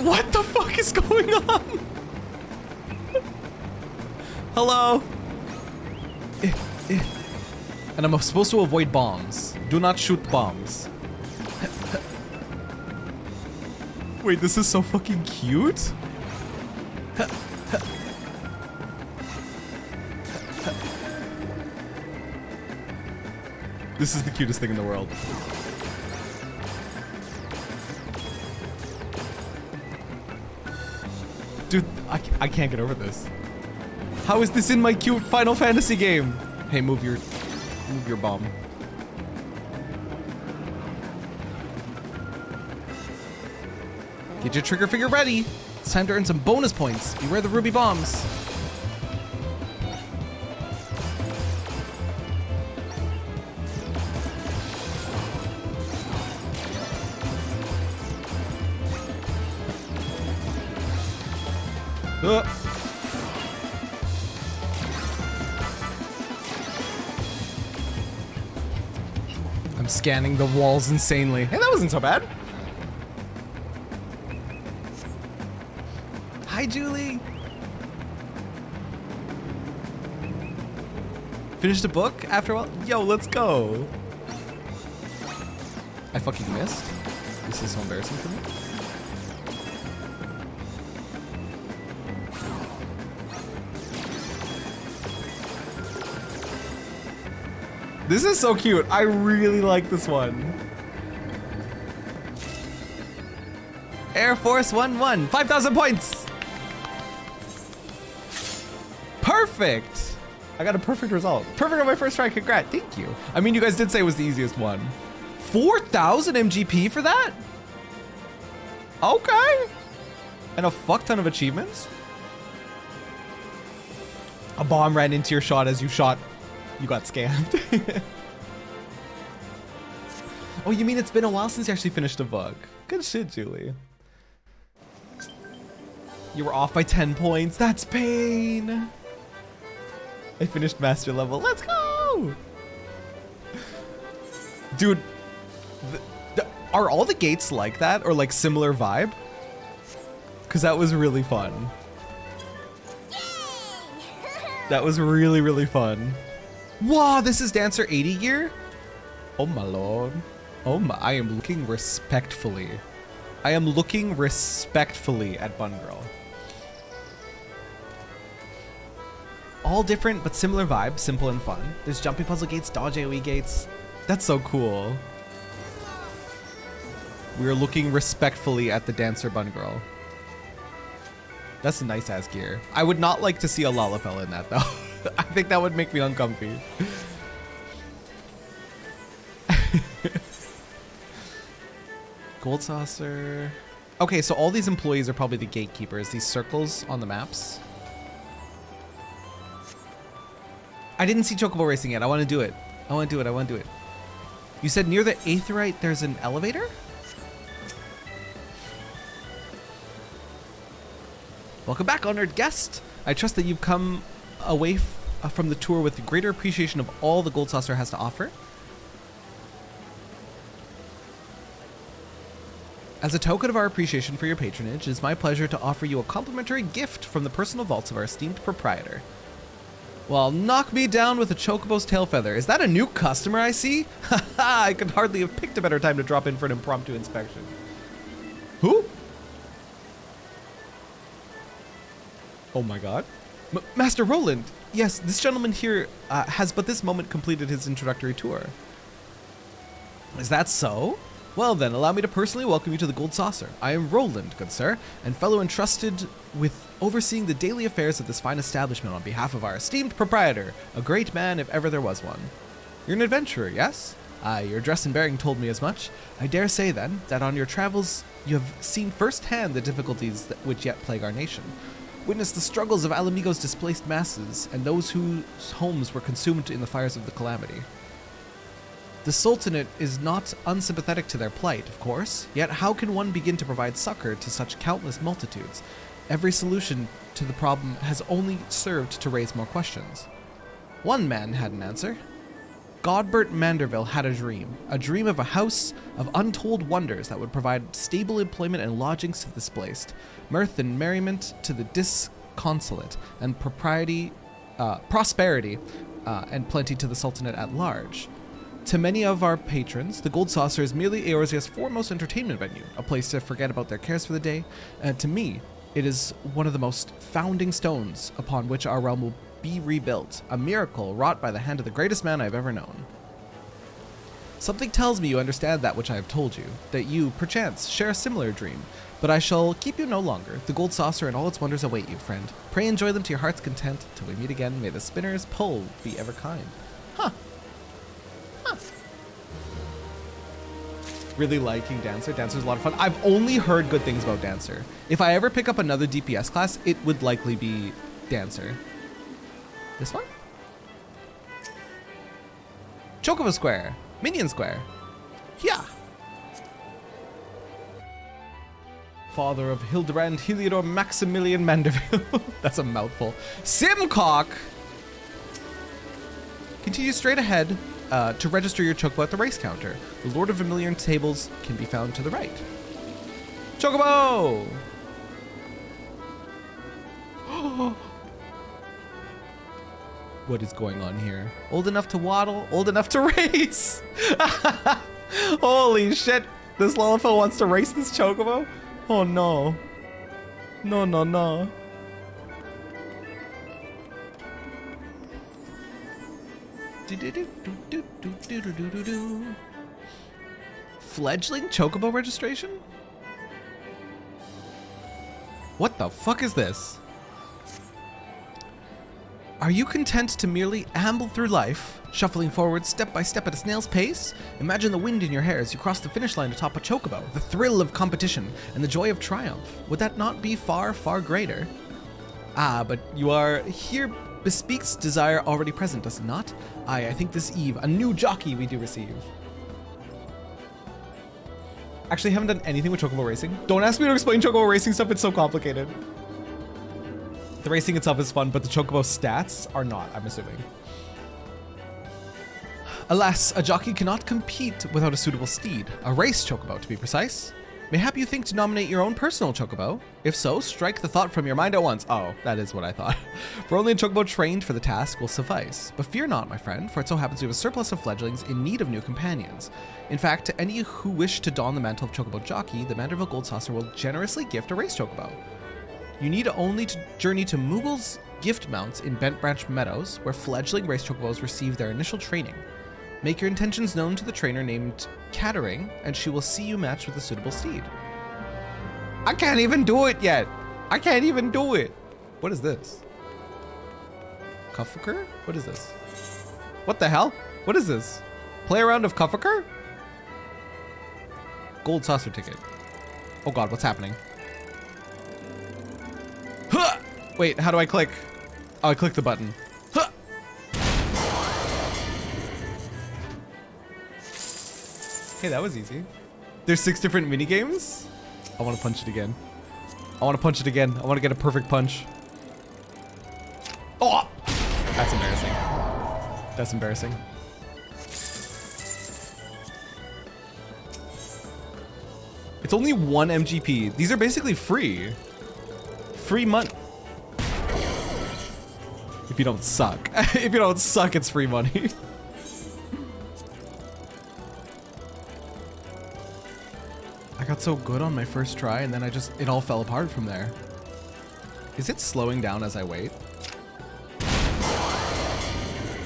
What the fuck is going on? Hello? And I'm supposed to avoid bombs. Do not shoot bombs. Wait, this is so fucking cute. This is the cutest thing in the world. Dude, I can't get over this. How is this in my cute Final Fantasy game? Hey, move your bomb. Get your trigger finger ready. It's time to earn some bonus points. Beware the ruby bombs. I'm scanning the walls insanely. Hey, that wasn't so bad. Hi, Julie. Finished a book after a while? Yo, let's go. I fucking missed. This is so embarrassing for me. This is so cute. I really like this one. Air Force 1-1, 5,000 points. Perfect. I got a perfect result. Perfect on my first try. Congrats. Thank you. I mean, you guys did say it was the easiest one. 4,000 MGP for that? Okay. And a fuck ton of achievements. A bomb ran into your shot as you shot. You got scammed. Oh, you mean it's been a while since you actually finished a book? Good shit, Julie. You were off by 10 points. That's pain. I finished master level. Let's go. Dude, are all the gates like that or like similar vibe? Because that was really fun. That was really, really fun. Wow, this is Dancer 80 gear? Oh my lord. Oh my, I am looking respectfully. I am looking respectfully at Bun Girl. All different but similar vibe, simple and fun. There's jumping puzzle gates, dodge AoE gates. That's so cool. We are looking respectfully at the Dancer Bun Girl. That's a nice ass gear. I would not like to see a Lalafell in that though. I think that would make me uncomfy. Gold saucer. Okay, so all these employees are probably the gatekeepers. These circles on the maps. I didn't see Chocobo racing yet. I want to do it. I want to do it. I want to do it. You said near the Aetheryte there's an elevator? Welcome back, honored guest. I trust that you've come away from the tour with greater appreciation of all the Gold Saucer has to offer. As a token of our appreciation for your patronage, it is my pleasure to offer you a complimentary gift from the personal vaults of our esteemed proprietor. Well, knock me down with a chocobo's tail feather. Is that a new customer I see? Haha, I could hardly have picked a better time to drop in for an impromptu inspection. Who? Oh my god. Master Roland! Yes, this gentleman here has but this moment completed his introductory tour. Is that so? Well then, allow me to personally welcome you to the Gold Saucer. I am Roland, good sir, and fellow entrusted with overseeing the daily affairs of this fine establishment on behalf of our esteemed proprietor, a great man if ever there was one. You're an adventurer, yes? Aye, your dress and bearing told me as much. I dare say then, that on your travels you have seen firsthand the difficulties which yet plague our nation. Witness the struggles of Alamigo's displaced masses, and those whose homes were consumed in the fires of the calamity. The Sultanate is not unsympathetic to their plight, of course, yet how can one begin to provide succor to such countless multitudes? Every solution to the problem has only served to raise more questions. One man had an answer. Godbert Manderville had a dream of a house of untold wonders that would provide stable employment and lodgings to the displaced, mirth and merriment to the disconsolate, and prosperity and plenty to the Sultanate at large. To many of our patrons, the Gold Saucer is merely Eorzea's foremost entertainment venue, a place to forget about their cares for the day, and to me, it is one of the most founding stones upon which our realm will be rebuilt, a miracle wrought by the hand of the greatest man I've ever known. Something tells me you understand that which I have told you, that you, perchance, share a similar dream, but I shall keep you no longer. The Gold Saucer and all its wonders await you, friend. Pray enjoy them to your heart's content. Till we meet again, may the spinner's pull be ever kind. Huh. Really liking Dancer. Dancer's a lot of fun. I've only heard good things about Dancer. If I ever pick up another DPS class, it would likely be Dancer. This one? Chocobo Square. Minion Square. Yeah. Father of Hildebrand Heliodor Maximilian Manderville. That's a mouthful. Simcock! Continue straight ahead to register your Chocobo at the race counter. The Lord of Vermilion tables can be found to the right. Chocobo! What is going on here? Old enough to waddle, old enough to race! Holy shit! This Lullifil wants to race this Chocobo? Oh no. No, no, no. Fledgling Chocobo registration? What the fuck is this? Are you content to merely amble through life, shuffling forward step by step at a snail's pace? Imagine the wind in your hair as you cross the finish line atop a Chocobo, the thrill of competition, and the joy of triumph. Would that not be far, far greater? Ah, but you are here bespeaks desire already present, does it not? Aye, I think this eve, a new jockey we do receive. Actually, I haven't done anything with Chocobo racing. Don't ask me to explain Chocobo racing stuff, it's so complicated. The racing itself is fun, but the Chocobo stats are not, I'm assuming. Alas, a jockey cannot compete without a suitable steed. A race Chocobo, to be precise. Mayhap you think to nominate your own personal Chocobo? If so, strike the thought from your mind at once. Oh, that is what I thought. For only a Chocobo trained for the task will suffice. But fear not, my friend, for it so happens we have a surplus of fledglings in need of new companions. In fact, to any who wish to don the mantle of Chocobo Jockey, the Manderville Gold Saucer will generously gift a race Chocobo. You need only to journey to Moogle's gift mounts in Bent Branch Meadows, where fledgling race Chocobos receive their initial training. Make your intentions known to the trainer named Cattering, and she will see you matched with a suitable steed. I can't even do it yet. I can't even do it. What is this? Cuffaker? What is this? What the hell? What is this? Play a round of Cuffaker? Gold Saucer ticket. Oh god, what's happening? Huh! Wait, how do I click? Oh, I click the button. Huh! Okay, that was easy. There's 6 different mini games. I want to punch it again. I want to punch it again. I want to get a perfect punch. Oh! That's embarrassing. That's embarrassing. It's only 1 MGP. These are basically free. Free money. If you don't suck. If you don't suck, it's free money. I got so good on my first try and then it all fell apart from there. Is it slowing down as I wait?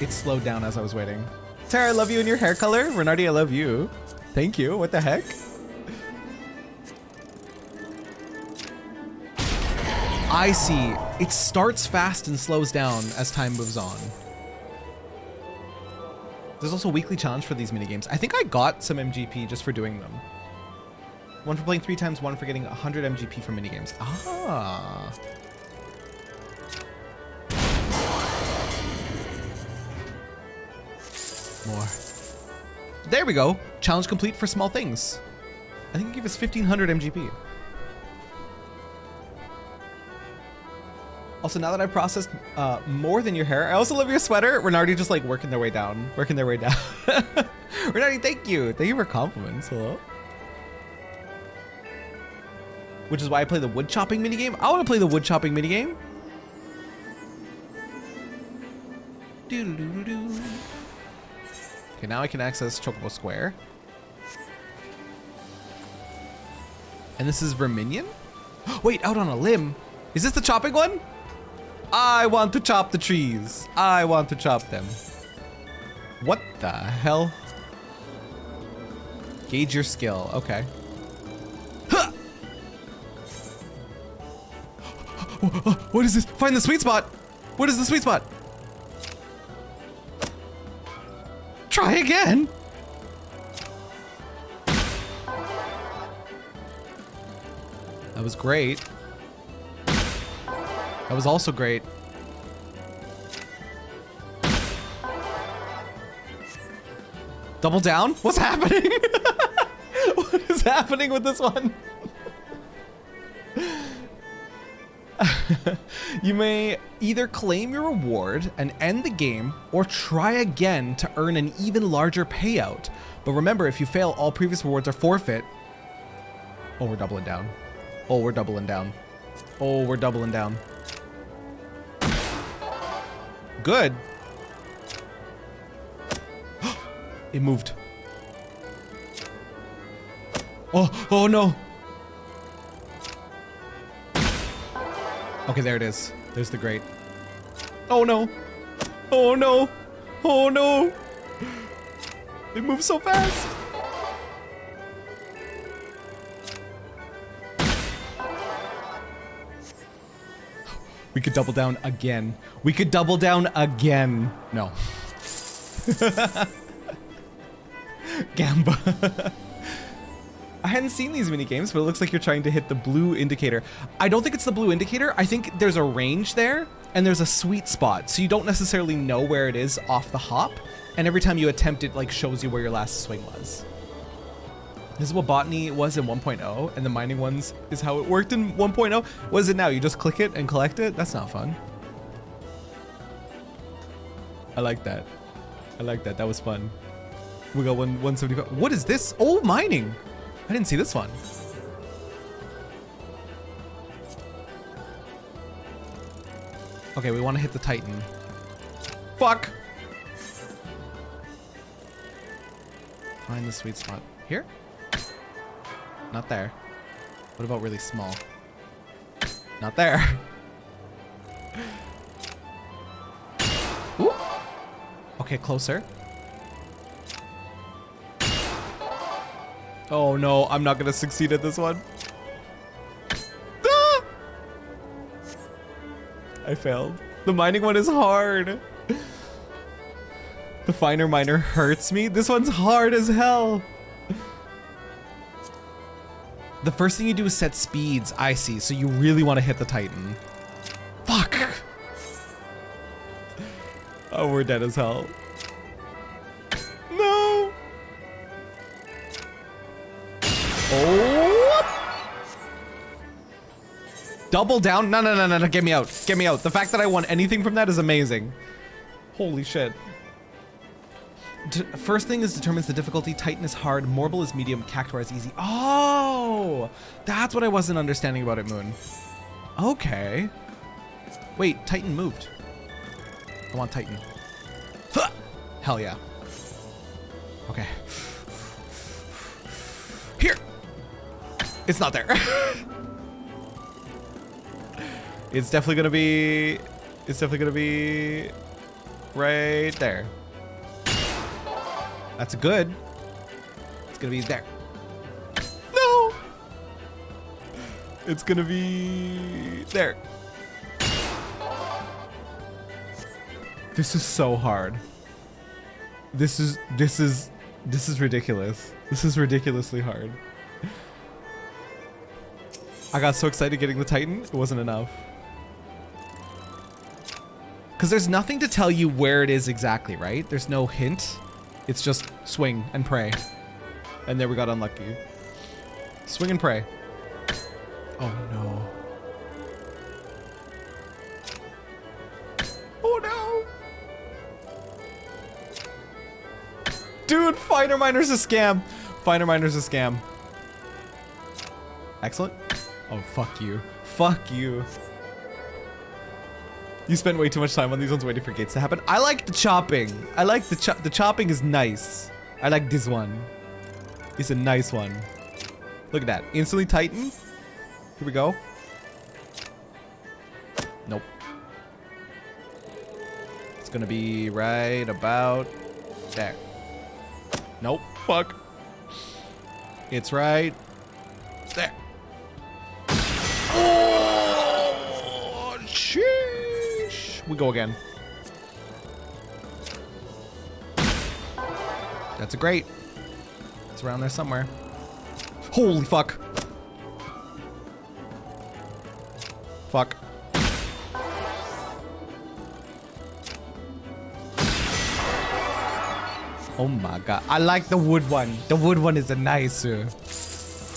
It slowed down as I was waiting. Tara, I love you in your hair color. Renardi, I love you. Thank you. What the heck? I see. It starts fast and slows down as time moves on. There's also a weekly challenge for these minigames. I think I got some MGP just for doing them. One for playing 3 times, one for getting 100 MGP for minigames. Ah. More. There we go. Challenge complete for small things. I think it gave us 1500 MGP. Also, now that I've processed more than your hair, I also love your sweater. Renardi just like working their way down. Renardi, thank you. Thank you for compliments. Hello. Which is why I play the wood chopping minigame. I want to play the wood chopping minigame. Doo-doo-doo-doo-doo. Okay, now I can access Chocobo Square. And this is Verminion? Wait, out on a limb. Is this the chopping one? I want to chop the trees. I want to chop them. What the hell? Gauge your skill. Okay. Huh! What is this? Find the sweet spot. What is the sweet spot? Try again. That was great. That was also great. Double down? What's happening? What is happening with this one? You may either claim your reward and end the game, or try again to earn an even larger payout. But remember, if you fail, all previous rewards are forfeit. Oh, we're doubling down. Oh, we're doubling down. Oh, we're doubling down. Good. It moved. Oh no. Okay, there it is. There's the grate. Oh no. Oh no. Oh no. It moves so fast. We could double down again. We could double down again. No. Gamba. I hadn't seen these mini games, but it looks like you're trying to hit the blue indicator. I don't think it's the blue indicator. I think there's a range there and there's a sweet spot. So you don't necessarily know where it is off the hop. And every time you attempt it, like shows you where your last swing was. This is what botany was in 1.0, and the mining ones is how it worked in 1.0. What is it now? You just click it and collect it? That's not fun. I like that. I like that. That was fun. We got 175. What is this? Oh, mining. I didn't see this one. Okay, we want to hit the Titan. Fuck. Find the sweet spot. Here? Not there. What about really small? Not there. Ooh. Okay, closer. Oh no, I'm not gonna succeed at this one. Ah! I failed. The mining one is hard. The finer miner hurts me. This one's hard as hell. The first thing you do is set speeds. I see. So you really want to hit the Titan. Fuck. Oh, we're dead as hell. No. Oh. Double down. No. Get me out. Get me out. The fact that I won anything from that is amazing. Holy shit. First thing is determines the difficulty. Titan is hard, Morble is medium, Cactuar is easy. Oh, that's what I wasn't understanding about it, Moon. Okay. Wait, Titan moved. I want Titan. Huh! Hell yeah. Okay. Here! It's not there. It's definitely gonna be... It's definitely gonna be... right there. That's good. It's gonna be there. No! It's gonna be... there. This is so hard. This is ridiculous. This is ridiculously hard. I got so excited getting the Titan, it wasn't enough. Because there's nothing to tell you where it is exactly, right? There's no hint. It's just swing and pray. And there we got unlucky. Swing and pray. Oh no. Oh no. Dude, Finer Miner's a scam. Finer Miner's a scam. Excellent. Oh, fuck you. Fuck you. You spent way too much time on these ones waiting for gates to happen. I like the chopping. I like the chopping is nice. I like this one. It's a nice one. Look at that. Instantly Titan. Here we go. Nope. It's gonna be right about there. Nope. Fuck. It's right there. Oh, sheesh. We go again. That's a great. It's around there somewhere. Holy fuck. Fuck. Oh my god. I like the wood one. The wood one is a nice.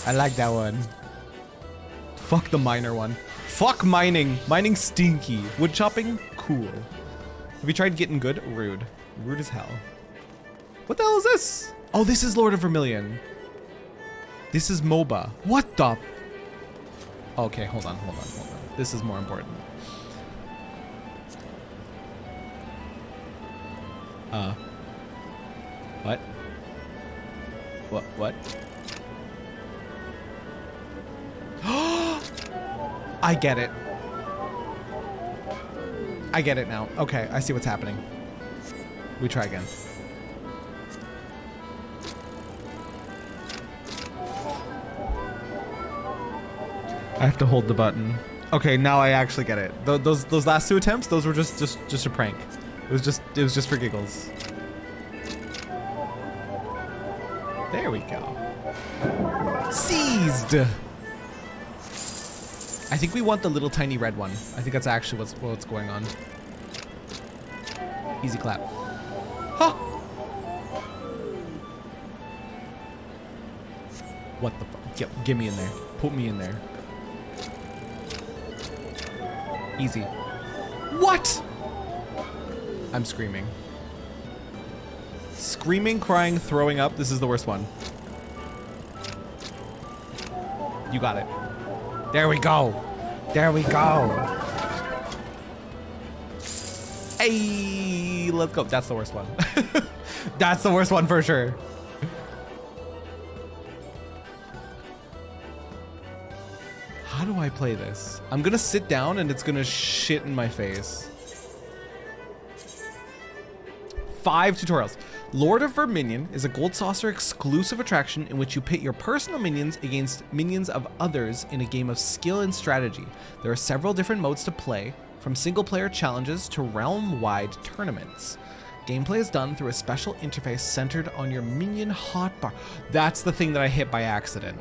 I like that one. Fuck the miner one. Fuck mining. Mining stinky. Wood chopping, cool. Have you tried getting good? Rude. Rude as hell. What the hell is this? Oh, this is Lord of Vermilion. This is MOBA. What the? Okay, hold on. This is more important. What? What? I get it. I get it now. Okay, I see what's happening. We try again. I have to hold the button. Okay, now I actually get it. Those last two attempts, those were just a prank. It was just for giggles. There we go. Seized. I think we want the little tiny red one. I think that's actually what's going on. Easy clap. Huh. What the fuck? Get me in there. Put me in there. Easy. What? I'm screaming. Screaming, crying, throwing up. This is the worst one. You got it. There we go. There we go. Hey, let's go. That's the worst one. That's the worst one for sure. How do I play this? I'm gonna sit down and it's gonna shit in my face. 5 tutorials. Lord of Vermilion is a Gold Saucer exclusive attraction in which you pit your personal minions against minions of others in a game of skill and strategy. There are several different modes to play, from single player challenges to realm-wide tournaments. Gameplay is done through a special interface centered on your minion hotbar. That's the thing that I hit by accident.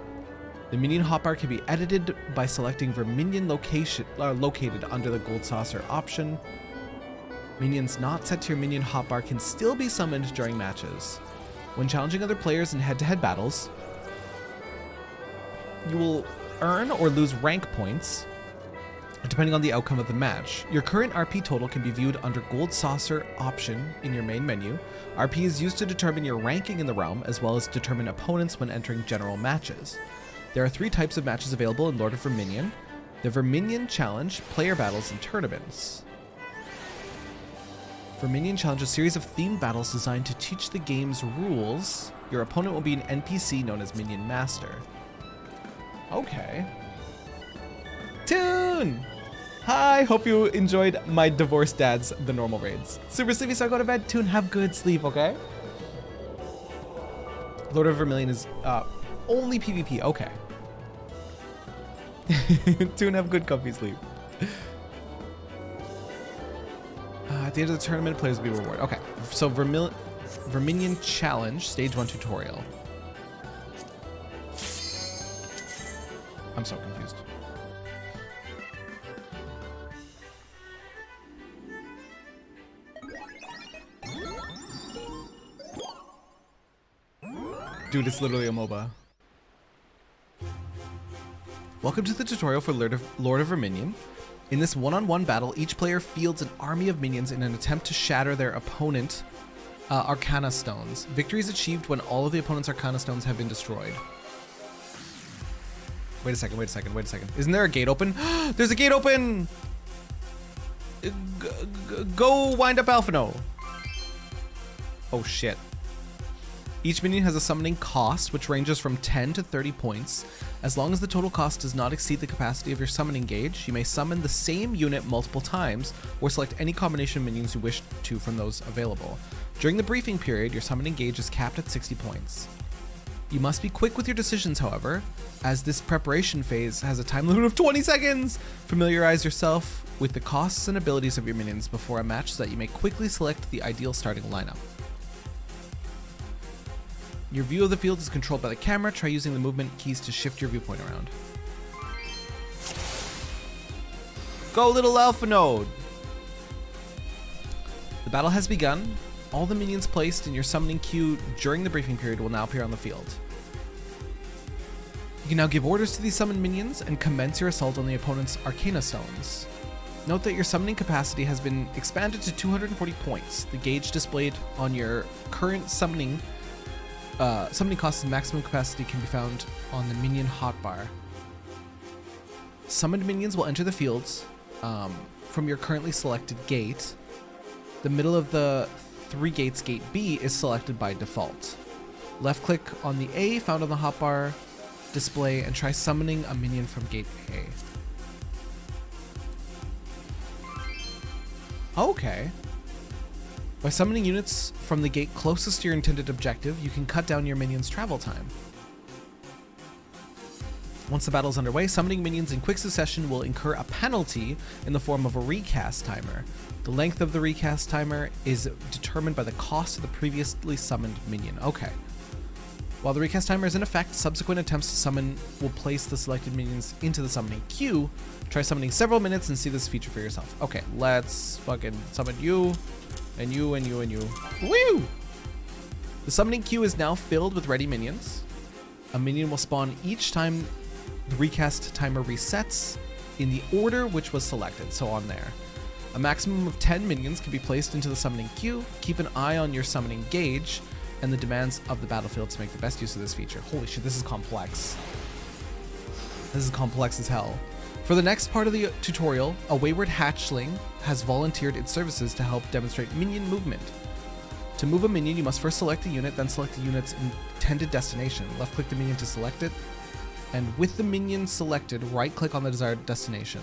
The minion hotbar can be edited by selecting Vermilion located under the Gold Saucer option. Minions not set to your minion hotbar can still be summoned during matches. When challenging other players in head-to-head battles, you will earn or lose rank points depending on the outcome of the match. Your current RP total can be viewed under Gold Saucer option in your main menu. RP is used to determine your ranking in the realm, as well as determine opponents when entering general matches. There are 3 types of matches available in Lord of Vermilion: the Vermilion Challenge, player battles, and tournaments. Verminion Challenge, a series of themed battles designed to teach the game's rules. Your opponent will be an NPC known as Minion Master. Okay. Toon! Hi, hope you enjoyed my divorced dad's The Normal raids. Super sleepy, so I go to bed. Toon, have good sleep, okay? Lord of Vermilion is only PvP, okay. Toon, have good comfy sleep. At the end of the tournament, players will be rewarded. Okay, so Verminion Challenge, Stage 1 tutorial. I'm so confused. Dude, it's literally a MOBA. Welcome to the tutorial for Lord of Verminion. In this one-on-one battle, each player fields an army of minions in an attempt to shatter their opponent Arcana Stones. Victory is achieved when all of the opponent's Arcana Stones have been destroyed. Wait a second. Isn't there a gate open? There's a gate open! Go wind up Alphino. Oh shit. Each minion has a summoning cost, which ranges from 10 to 30 points. As long as the total cost does not exceed the capacity of your summoning gauge, you may summon the same unit multiple times, or select any combination of minions you wish to from those available. During the briefing period, your summoning gauge is capped at 60 points. You must be quick with your decisions, however, as this preparation phase has a time limit of 20 seconds! Familiarize yourself with the costs and abilities of your minions before a match so that you may quickly select the ideal starting lineup. Your view of the field is controlled by the camera. Try using the movement keys to shift your viewpoint around. Go, little Alpha Node! The battle has begun. All the minions placed in your summoning queue during the briefing period will now appear on the field. You can now give orders to these summoned minions and commence your assault on the opponent's Arcana Stones. Note that your summoning capacity has been expanded to 240 points. The gauge displayed on your current summoning cost and maximum capacity can be found on the minion hotbar. Summoned minions will enter the fields from your currently selected gate. The middle of the 3 gates, gate B, is selected by default. Left click on the A found on the hotbar display and try summoning a minion from gate A. Okay. By summoning units from the gate closest to your intended objective, you can cut down your minions' travel time. Once the battle is underway, summoning minions in quick succession will incur a penalty in the form of a recast timer. The length of the recast timer is determined by the cost of the previously summoned minion. Okay. While the recast timer is in effect, subsequent attempts to summon will place the selected minions into the summoning queue. Try summoning several minutes and see this feature for yourself. Okay, let's fucking summon you. And you, and you, and you. Woo! The summoning queue is now filled with ready minions. A minion will spawn each time the recast timer resets in the order which was selected, so on there. A maximum of 10 minions can be placed into the summoning queue. Keep an eye on your summoning gauge and the demands of the battlefield to make the best use of this feature. Holy shit, this is complex. This is complex as hell. For the next part of the tutorial, a wayward hatchling has volunteered its services to help demonstrate minion movement. To move a minion, you must first select a unit, then select the unit's intended destination. Left-click the minion to select it, and with the minion selected, right-click on the desired destination.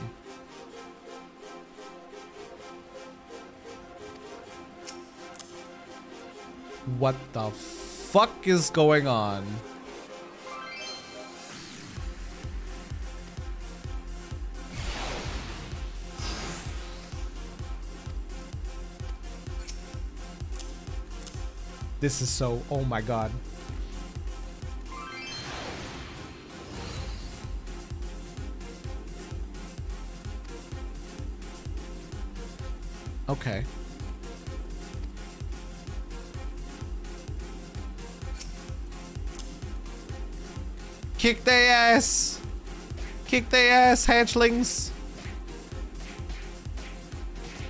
What the fuck is going on? This is so, oh my god. Okay. Kick their ass! Kick their ass, hatchlings!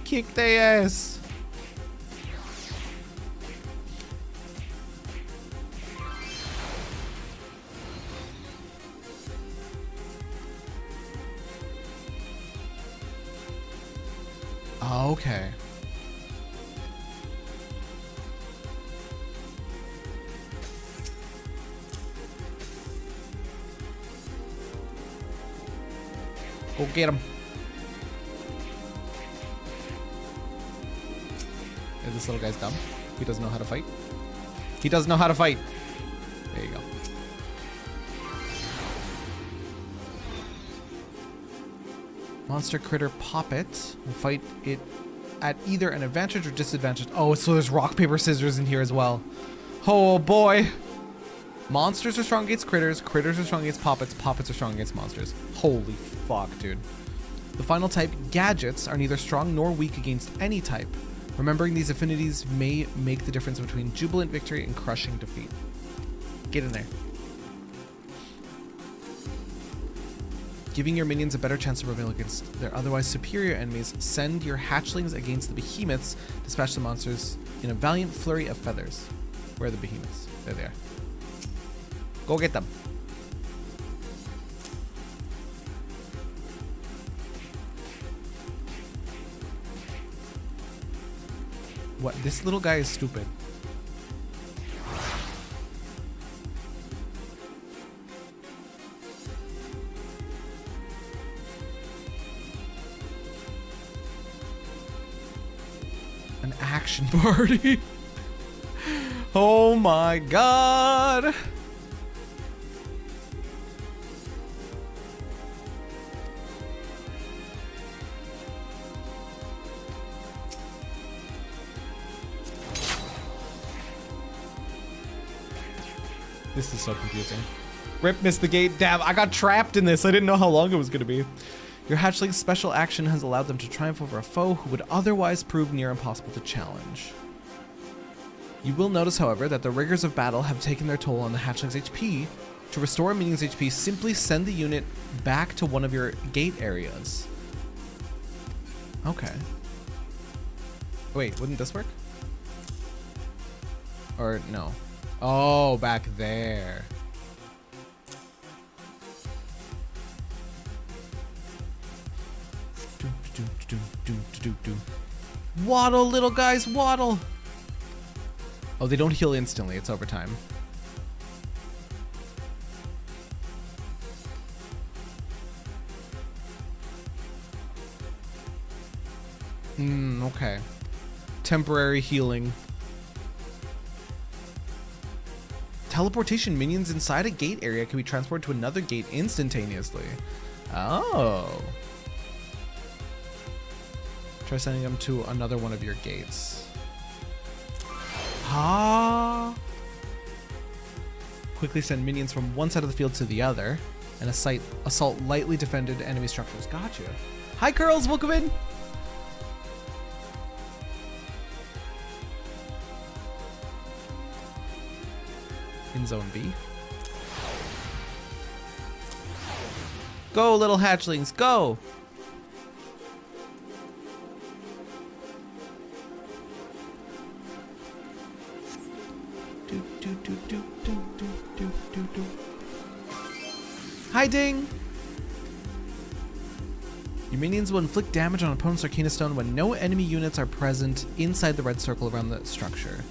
Kick their ass! Okay. Go get him. This little guy's dumb. He doesn't know how to fight. He doesn't know how to fight. There you go. Monster Critter Poppet. We'll fight it at either an advantage or disadvantage. Oh, so there's rock, paper, scissors in here as well. Oh boy. Monsters are strong against critters. Critters are strong against poppets. Poppets are strong against monsters. Holy fuck, dude. The final type, gadgets, are neither strong nor weak against any type. Remembering these affinities may make the difference between jubilant victory and crushing defeat. Get in there. Giving your minions a better chance to prevail against their otherwise superior enemies, send your hatchlings against the behemoths. Dispatch the monsters in a valiant flurry of feathers. Where are the behemoths? There they are. Go get them. What? This little guy is stupid. An action party. Oh my god. This is so confusing. Rip missed the gate. Damn, I got trapped in this. I didn't know how long it was going to be. Your hatchling's special action has allowed them to triumph over a foe who would otherwise prove near impossible to challenge. You will notice, however, that the rigors of battle have taken their toll on the hatchling's HP. To restore a minion's HP, simply send the unit back to one of your gate areas. Okay. Wait, wouldn't this work? Or no? Oh, back there. Waddle, little guys, waddle. Oh, they don't heal instantly. It's over time. Okay. Temporary healing. Teleportation minions inside a gate area can be transported to another gate instantaneously. Oh. Try sending them to another one of your gates. Ah. Quickly send minions from one side of the field to the other and assault lightly defended enemy structures. Gotcha. Hi, Curls. Welcome in. In zone B. Go, little hatchlings, go! Hiding! Your minions will inflict damage on an opponent's Arcana Stone when no enemy units are present inside the red circle around the structure.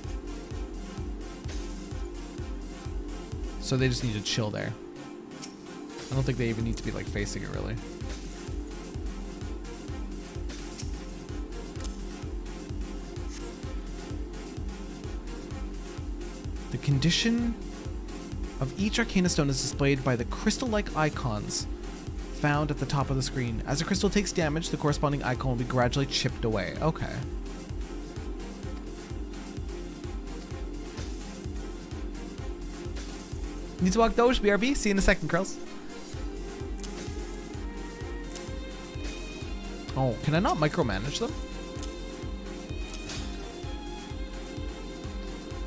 So they just need to chill there. I don't think they even need to be like facing it really. The condition of each Arcana Stone is displayed by the crystal-like icons found at the top of the screen. As a crystal takes damage, the corresponding icon will be gradually chipped away. Okay. Need to walk Doge, BRB. See you in a second, Curls. Oh, can I not micromanage them?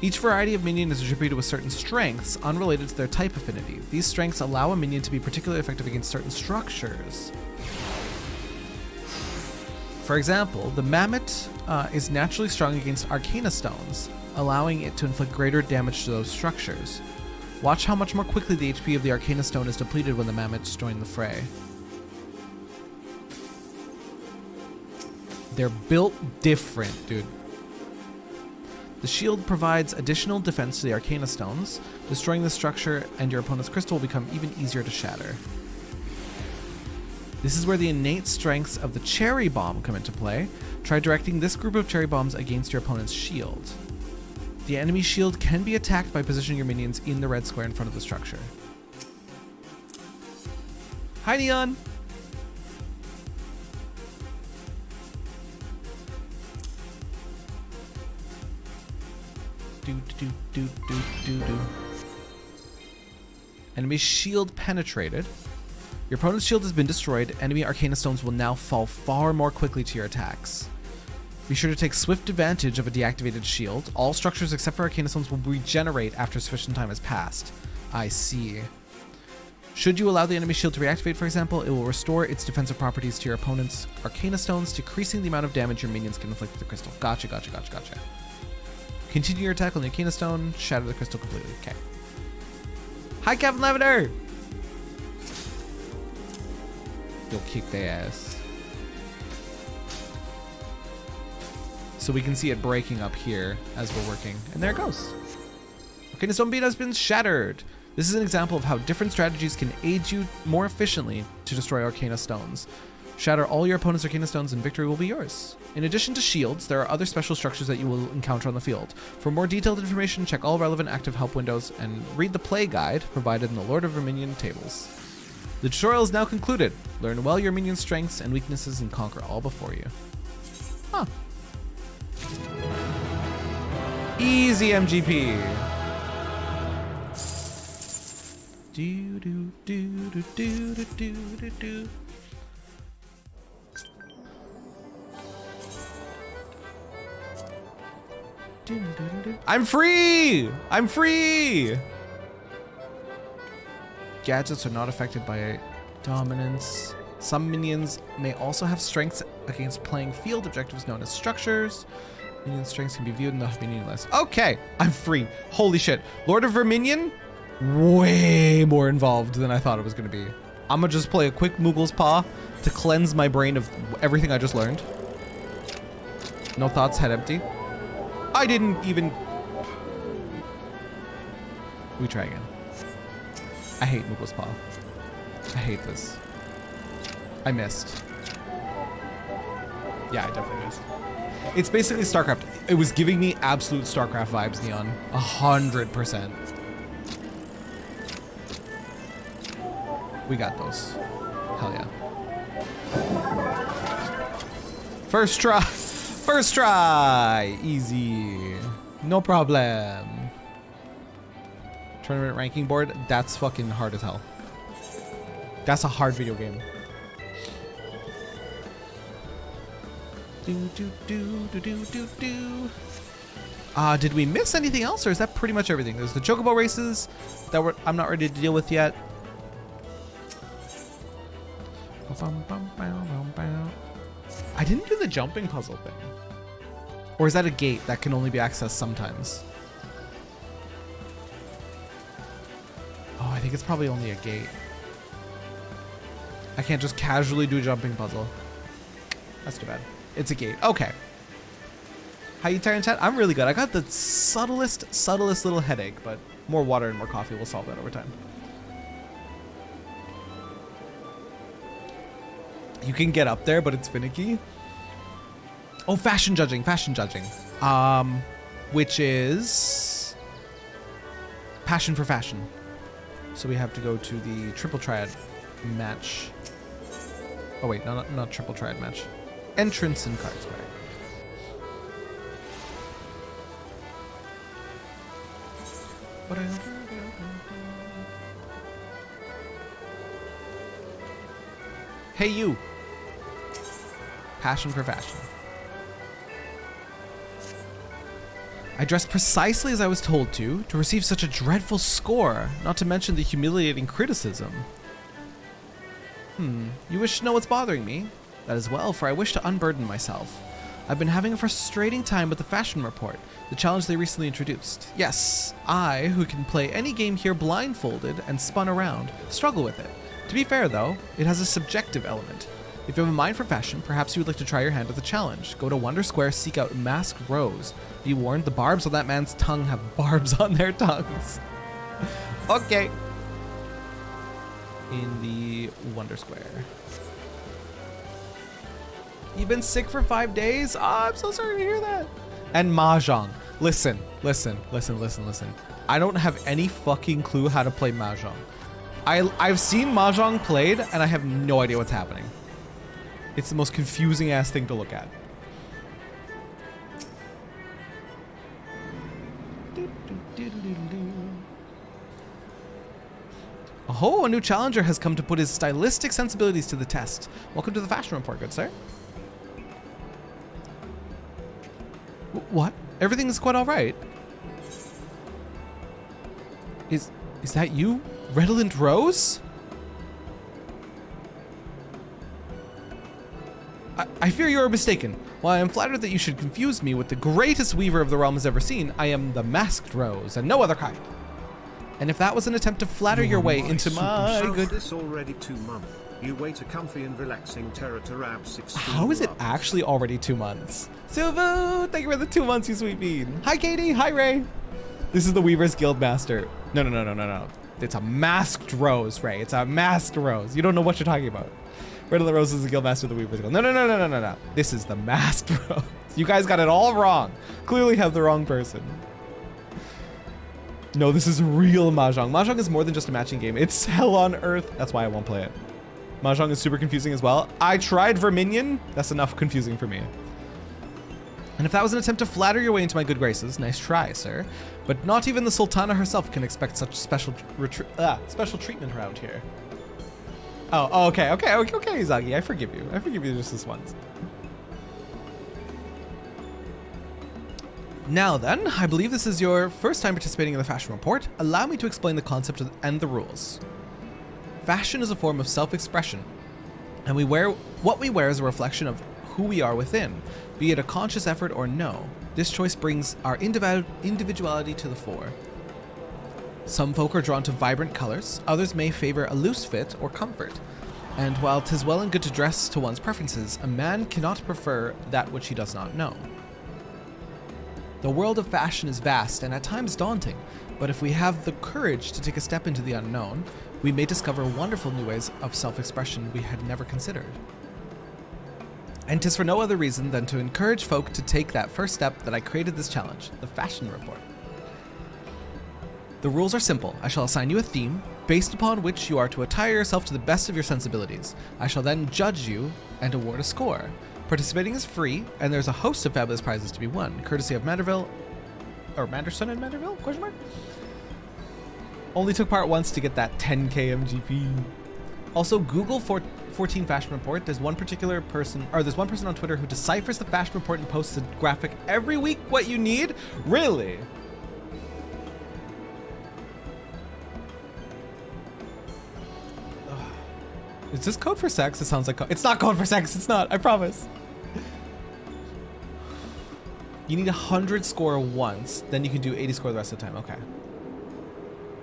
Each variety of minion is attributed with certain strengths unrelated to their type affinity. These strengths allow a minion to be particularly effective against certain structures. For example, the Mammoth is naturally strong against Arcana Stones, allowing it to inflict greater damage to those structures. Watch how much more quickly the HP of the Arcana Stone is depleted when the Mammoths join the fray. They're built different, dude. The shield provides additional defense to the Arcana Stones. Destroying the structure and your opponent's crystal will become even easier to shatter. This is where the innate strengths of the cherry bomb come into play. Try directing this group of cherry bombs against your opponent's shield. The enemy shield can be attacked by positioning your minions in the red square in front of the structure. Hi, Neon! Do. Enemy shield penetrated. Your opponent's shield has been destroyed. Enemy Arcana Stones will now fall far more quickly to your attacks. Be sure to take swift advantage of a deactivated shield. All structures except for Arcana Stones will regenerate after sufficient time has passed. I see. Should you allow the enemy shield to reactivate, for example, it will restore its defensive properties to your opponent's Arcana Stones, decreasing the amount of damage your minions can inflict with the crystal. Gotcha. Continue your attack on the Arcana Stone, shatter the crystal completely. Okay. Hi, Captain Lavender! You'll kick their ass. So we can see it breaking up here as we're working. And there it goes. Arcana Stone beam has been shattered. This is an example of how different strategies can aid you more efficiently to destroy Arcana Stones. Shatter all your opponent's Arcana Stones and victory will be yours. In addition to shields, there are other special structures that you will encounter on the field. For more detailed information, check all relevant active help windows and read the play guide provided in the Lord of Verminion tables. The tutorial is now concluded. Learn well your minion's strengths and weaknesses and conquer all before you. Huh. Easy MGP. Do. I'm free! I'm free! Gadgets are not affected by dominance. Some minions may also have strengths against playing field objectives known as structures. Minion strengths can be viewed in the minion list. Okay, I'm free. Holy shit. Lord of Verminion? Way more involved than I thought it was going to be. I'm going to just play a quick Moogle's Paw to cleanse my brain of everything I just learned. No thoughts, head empty. I didn't even... We try again. I hate Moogle's Paw. I hate this. I missed. Yeah, I definitely missed. It's basically StarCraft. It was giving me absolute StarCraft vibes, Neon. 100%. We got those. Hell yeah. First try. First try. Easy. No problem. Tournament ranking board. That's fucking hard as hell. That's a hard video game. Did we miss anything else, or is that pretty much everything? There's the Chocobo races that I'm not ready to deal with yet. I didn't do the jumping puzzle thing. Or is that a gate that can only be accessed sometimes? Oh, I think it's probably only a gate. I can't just casually do a jumping puzzle. That's too bad. It's a gate. Okay. How you tired in chat? I'm really good. I got the subtlest little headache, but more water and more coffee will solve that over time. You can get up there, but it's finicky. Oh, fashion judging. Which is passion for fashion. So we have to go to the triple triad match. Oh wait, not triple triad match. Entrance and cards, correct. Hey you. Passion for fashion. I dressed precisely as I was told to receive such a dreadful score, not to mention the humiliating criticism. You wish to know what's bothering me? That is well, for I wish to unburden myself. I've been having a frustrating time with the fashion report, the challenge they recently introduced. Yes, I, who can play any game here blindfolded and spun around, struggle with it. To be fair though, it has a subjective element. If you have a mind for fashion, perhaps you would like to try your hand at the challenge. Go to Wonder Square, seek out Masked Rose. Be warned, the barbs on that man's tongue have barbs on their tongues. Okay. In the Wonder Square. You've been sick for 5 days? Oh, I'm so sorry to hear that. And Mahjong. Listen. I don't have any fucking clue how to play Mahjong. I've seen Mahjong played and I have no idea what's happening. It's the most confusing ass thing to look at. Oh, a new challenger has come to put his stylistic sensibilities to the test. Welcome to the fashion report, good sir. What? Everything is quite all right. Is that you, Redolent Rose? I fear you are mistaken. While I am flattered that you should confuse me with the greatest weaver of the realm has ever seen, I am the Masked Rose and no other kind. And if that was an attempt to flatter your way into my good... This already 2 months. You wait a comfy and relaxing Terrab 16. How is it actually already 2 months? Silvu, thank you for the 2 months, you sweet bean. Hi, Katie. Hi, Ray. This is the Weaver's Guild Master. No. It's a Masked Rose, Ray. It's a Masked Rose. You don't know what you're talking about. Redolent Rose is the Guild Master of the Weaver's Guild. No. This is the Masked Rose. You guys got it all wrong. Clearly have the wrong person. No, this is real Mahjong. Mahjong is more than just a matching game. It's hell on earth. That's why I won't play it. Mahjong is super confusing as well. I tried Verminion. That's enough confusing for me. And if that was an attempt to flatter your way into my good graces, nice try, sir. But not even the Sultana herself can expect such special treatment around here. Oh, okay, Zagi. I forgive you. I forgive you just this once. Now then, I believe this is your first time participating in the fashion report. Allow me to explain the concept and the rules. Fashion is a form of self-expression, and what we wear is a reflection of who we are within, be it a conscious effort or no. This choice brings our individuality to the fore. Some folk are drawn to vibrant colors, others may favor a loose fit or comfort. And while 'tis well and good to dress to one's preferences, a man cannot prefer that which he does not know. The world of fashion is vast and at times daunting, but if we have the courage to take a step into the unknown, we may discover wonderful new ways of self-expression we had never considered. And 'tis for no other reason than to encourage folk to take that first step that I created this challenge, the fashion report. The rules are simple. I shall assign you a theme, based upon which you are to attire yourself to the best of your sensibilities. I shall then judge you and award a score. Participating is free, and there's a host of fabulous prizes to be won, courtesy of Manderson and Manderville? Question mark? Only took part once to get that 10k MGP. Also, Google 14 fashion report. There's one person on Twitter who deciphers the fashion report and posts a graphic every week. What you need? Really? Is this code for sex? It sounds like it's not code for sex. It's not. I promise. You need 100 score once, then you can do 80 score the rest of the time. Okay.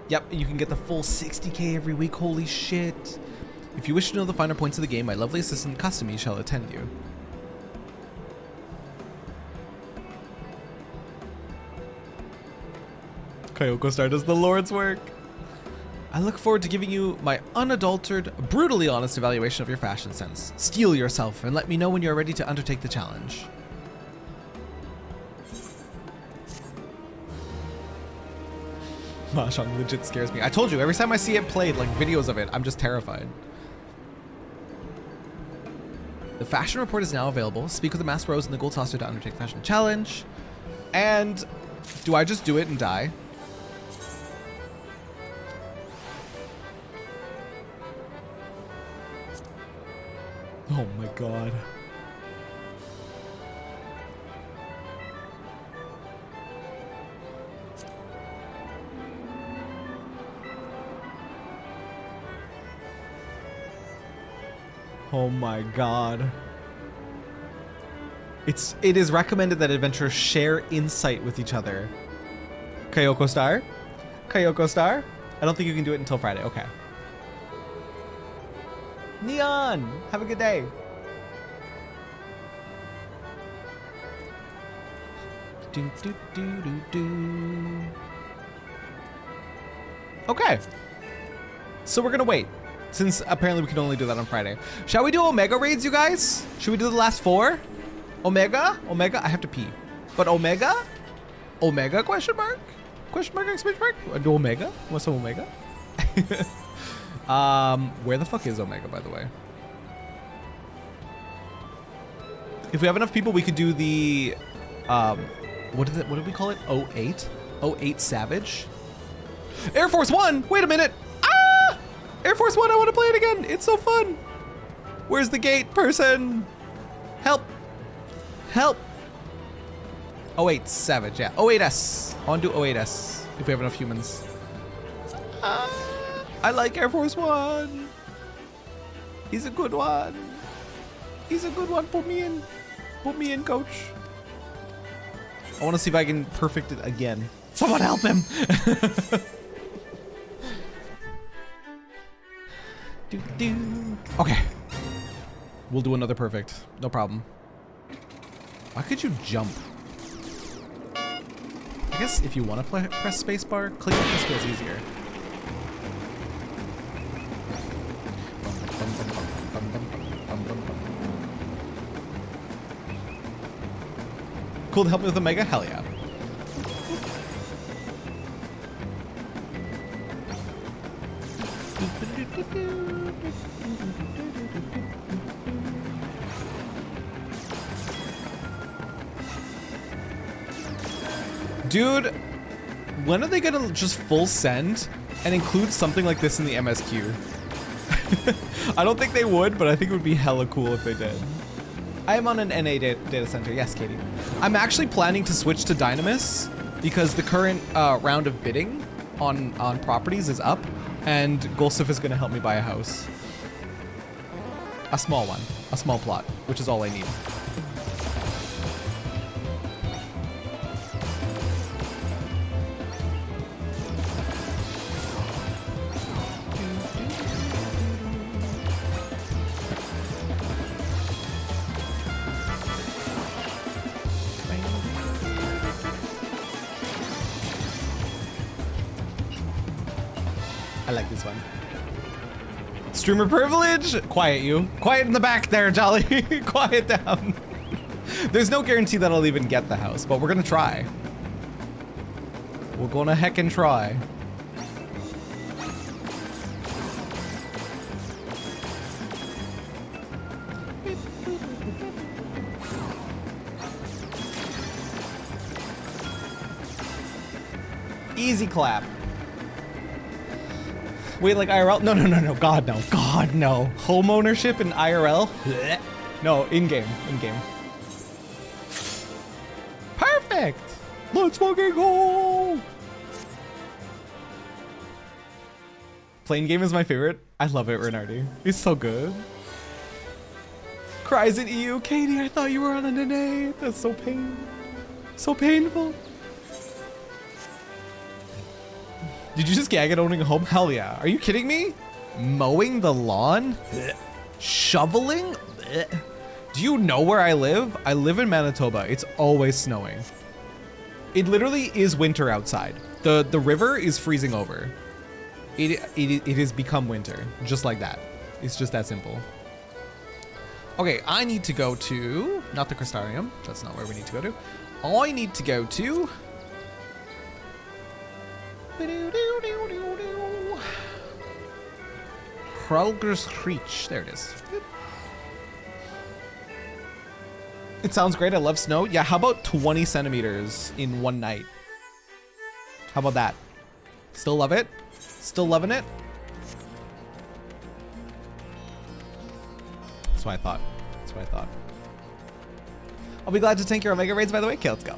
Yep, you can get the full 60k every week. Holy shit. If you wish to know the finer points of the game, my lovely assistant Custom shall attend you. Kyoko Star does the Lord's work. I look forward to giving you my unadulterated, brutally honest evaluation of your fashion sense. Steel yourself and let me know when you're ready to undertake the challenge. Mahjong legit scares me. I told you, every time I see it played, like videos of it, I'm just terrified. The fashion report is now available. Speak with the Masked Rose and the Gold Saucer to undertake the fashion challenge. And do I just do it and die? Oh my god. Oh my god. It is recommended that adventurers share insight with each other. Kyoko Star? Kyoko Star? I don't think you can do it until Friday. Okay. Neon! Have a good day. Okay. So we're gonna wait. Since apparently we can only do that on Friday. Shall we do Omega raids, you guys? Should we do the last 4? Omega? Omega? I have to pee. But Omega? Omega, question mark? Question mark, exclamation mark? Do Omega? What's some Omega? Where the fuck is Omega, by the way? If we have enough people, we could do the, what did we call it? 08? 08 Savage? Air Force One! Wait a minute! Ah! Air Force One, I want to play it again! It's so fun! Where's the gate person? Help! Help! 08 Savage, yeah. 08S. I want to do 08S, if we have enough humans. I like Air Force One. He's a good one. He's a good one. Put me in. Put me in, coach. I want to see if I can perfect it again. Someone help him. Okay. We'll do another perfect. No problem. Why could you jump? I guess if you want to press spacebar, clicking this feels easier. Cool to help me with Omega? Hell yeah. Dude, when are they gonna just full send and include something like this in the MSQ? I don't think they would, but I think it would be hella cool if they did. I am on an NA data center. Yes, Katie. I'm actually planning to switch to Dynamis because the current round of bidding on properties is up, and Golsif is going to help me buy a house. A small one. A small plot, which is all I need. I like this one. Streamer privilege? Quiet you. Quiet in the back there, Jolly. Quiet down. There's no guarantee that I'll even get the house, but we're gonna try. We're gonna heckin' try. Easy clap. Wait, like IRL? No, no, no, no. God, no. God, no. Home ownership in IRL? Blech. No, in-game. In-game. Perfect! Let's fucking go! Playing game is my favorite. I love it, Renardi. It's so good. Cries in EU. Katie, I thought you were on an NA. That's so so painful. Did you just gag at owning a home? Hell yeah. Are you kidding me? Mowing the lawn? Blech. Shoveling? Blech. Do you know where I live? I live in Manitoba. It's always snowing. It literally is winter outside. The river is freezing over. It has become winter. Just like that. It's just that simple. Okay, I need to go to... Not the Crystarium. That's not where we need to go to. I need to go to... Kralger's Creech. There it is. It sounds great. I love snow. Yeah, how about 20 centimeters in one night? How about that? Still love it? Still loving it? That's what I thought. That's what I thought. I'll be glad to tank your Omega raids, by the way. Okay, let's go.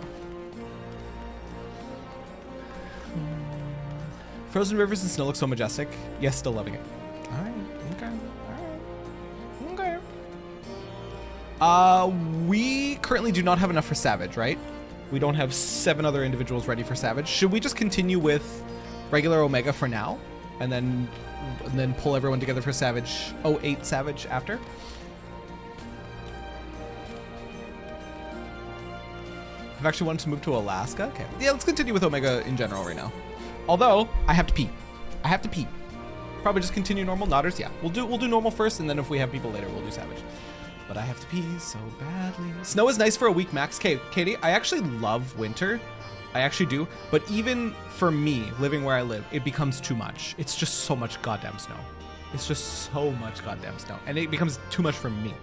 Frozen rivers and snow look so majestic. Yes, still loving it. All right. Okay. All right. Okay. We currently do not have enough for Savage, right? We don't have 7 other individuals ready for Savage. Should we just continue with regular Omega for now, and then pull everyone together for Savage 08 Savage after? I've actually wanted to move to Alaska. Okay. Yeah, let's continue with Omega in general right now. Although, I have to pee. I have to pee. Probably just continue normal. Nodders, yeah. We'll do normal first, and then if we have people later, we'll do savage. But I have to pee so badly. Snow is nice for a week max. Katie, I actually love winter. I actually do. But even for me, living where I live, it becomes too much. It's just so much goddamn snow. It's just so much goddamn snow. And it becomes too much for me.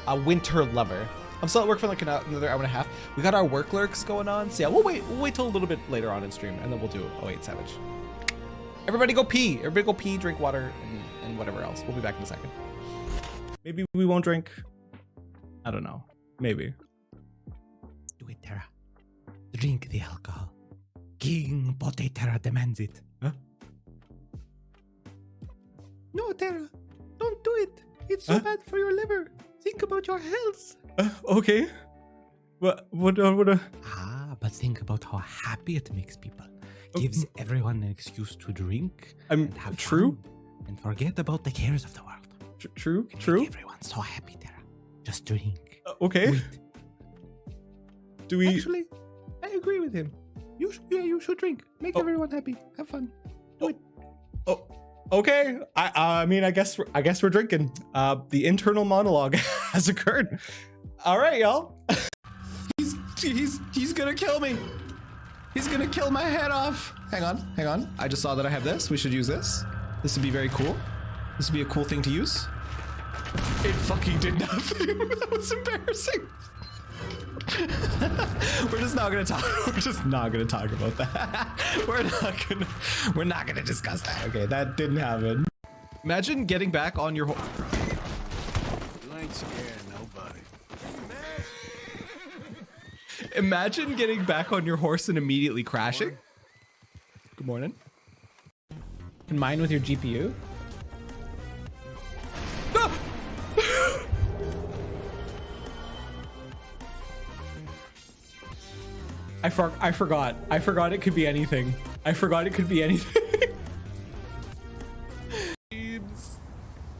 A winter lover. I'm still at work for like another hour and a half. We got our work lurks going on. So yeah, we'll wait till a little bit later on in stream, and then we'll do 08 Savage. Everybody go pee. Everybody go pee, drink water, and whatever else. We'll be back in a second. Maybe we won't drink. I don't know. Maybe. Do it, Terra. Drink the alcohol. King Pote Terra demands it. Huh? No, Terra. Don't do it. It's so bad for your liver. Think about your health. Okay. What? But think about how happy it makes people. Gives everyone an excuse to drink and have true fun and forget about the cares of the world. True. Make everyone so happy, Terra. Just drink. Okay. Wait. Do we? Actually, I agree with him. You should drink. Make everyone happy. Have fun. Do it. Oh. Okay. I mean, I guess we're drinking. The internal monologue has occurred. All right, y'all. He's gonna kill me. He's gonna kill my head off. Hang on. I just saw that I have this. We should use this. This would be very cool. This would be a cool thing to use. It fucking did nothing. That was embarrassing. We're just not gonna talk. We're just not gonna talk about that. We're not gonna discuss that. Okay, that didn't happen. Imagine getting back on your horse. You ain't scared nobody. Imagine getting back on your horse and immediately crashing. Good morning. Can mine with your GPU? No! I forgot. I forgot it could be anything. I forgot it could be anything.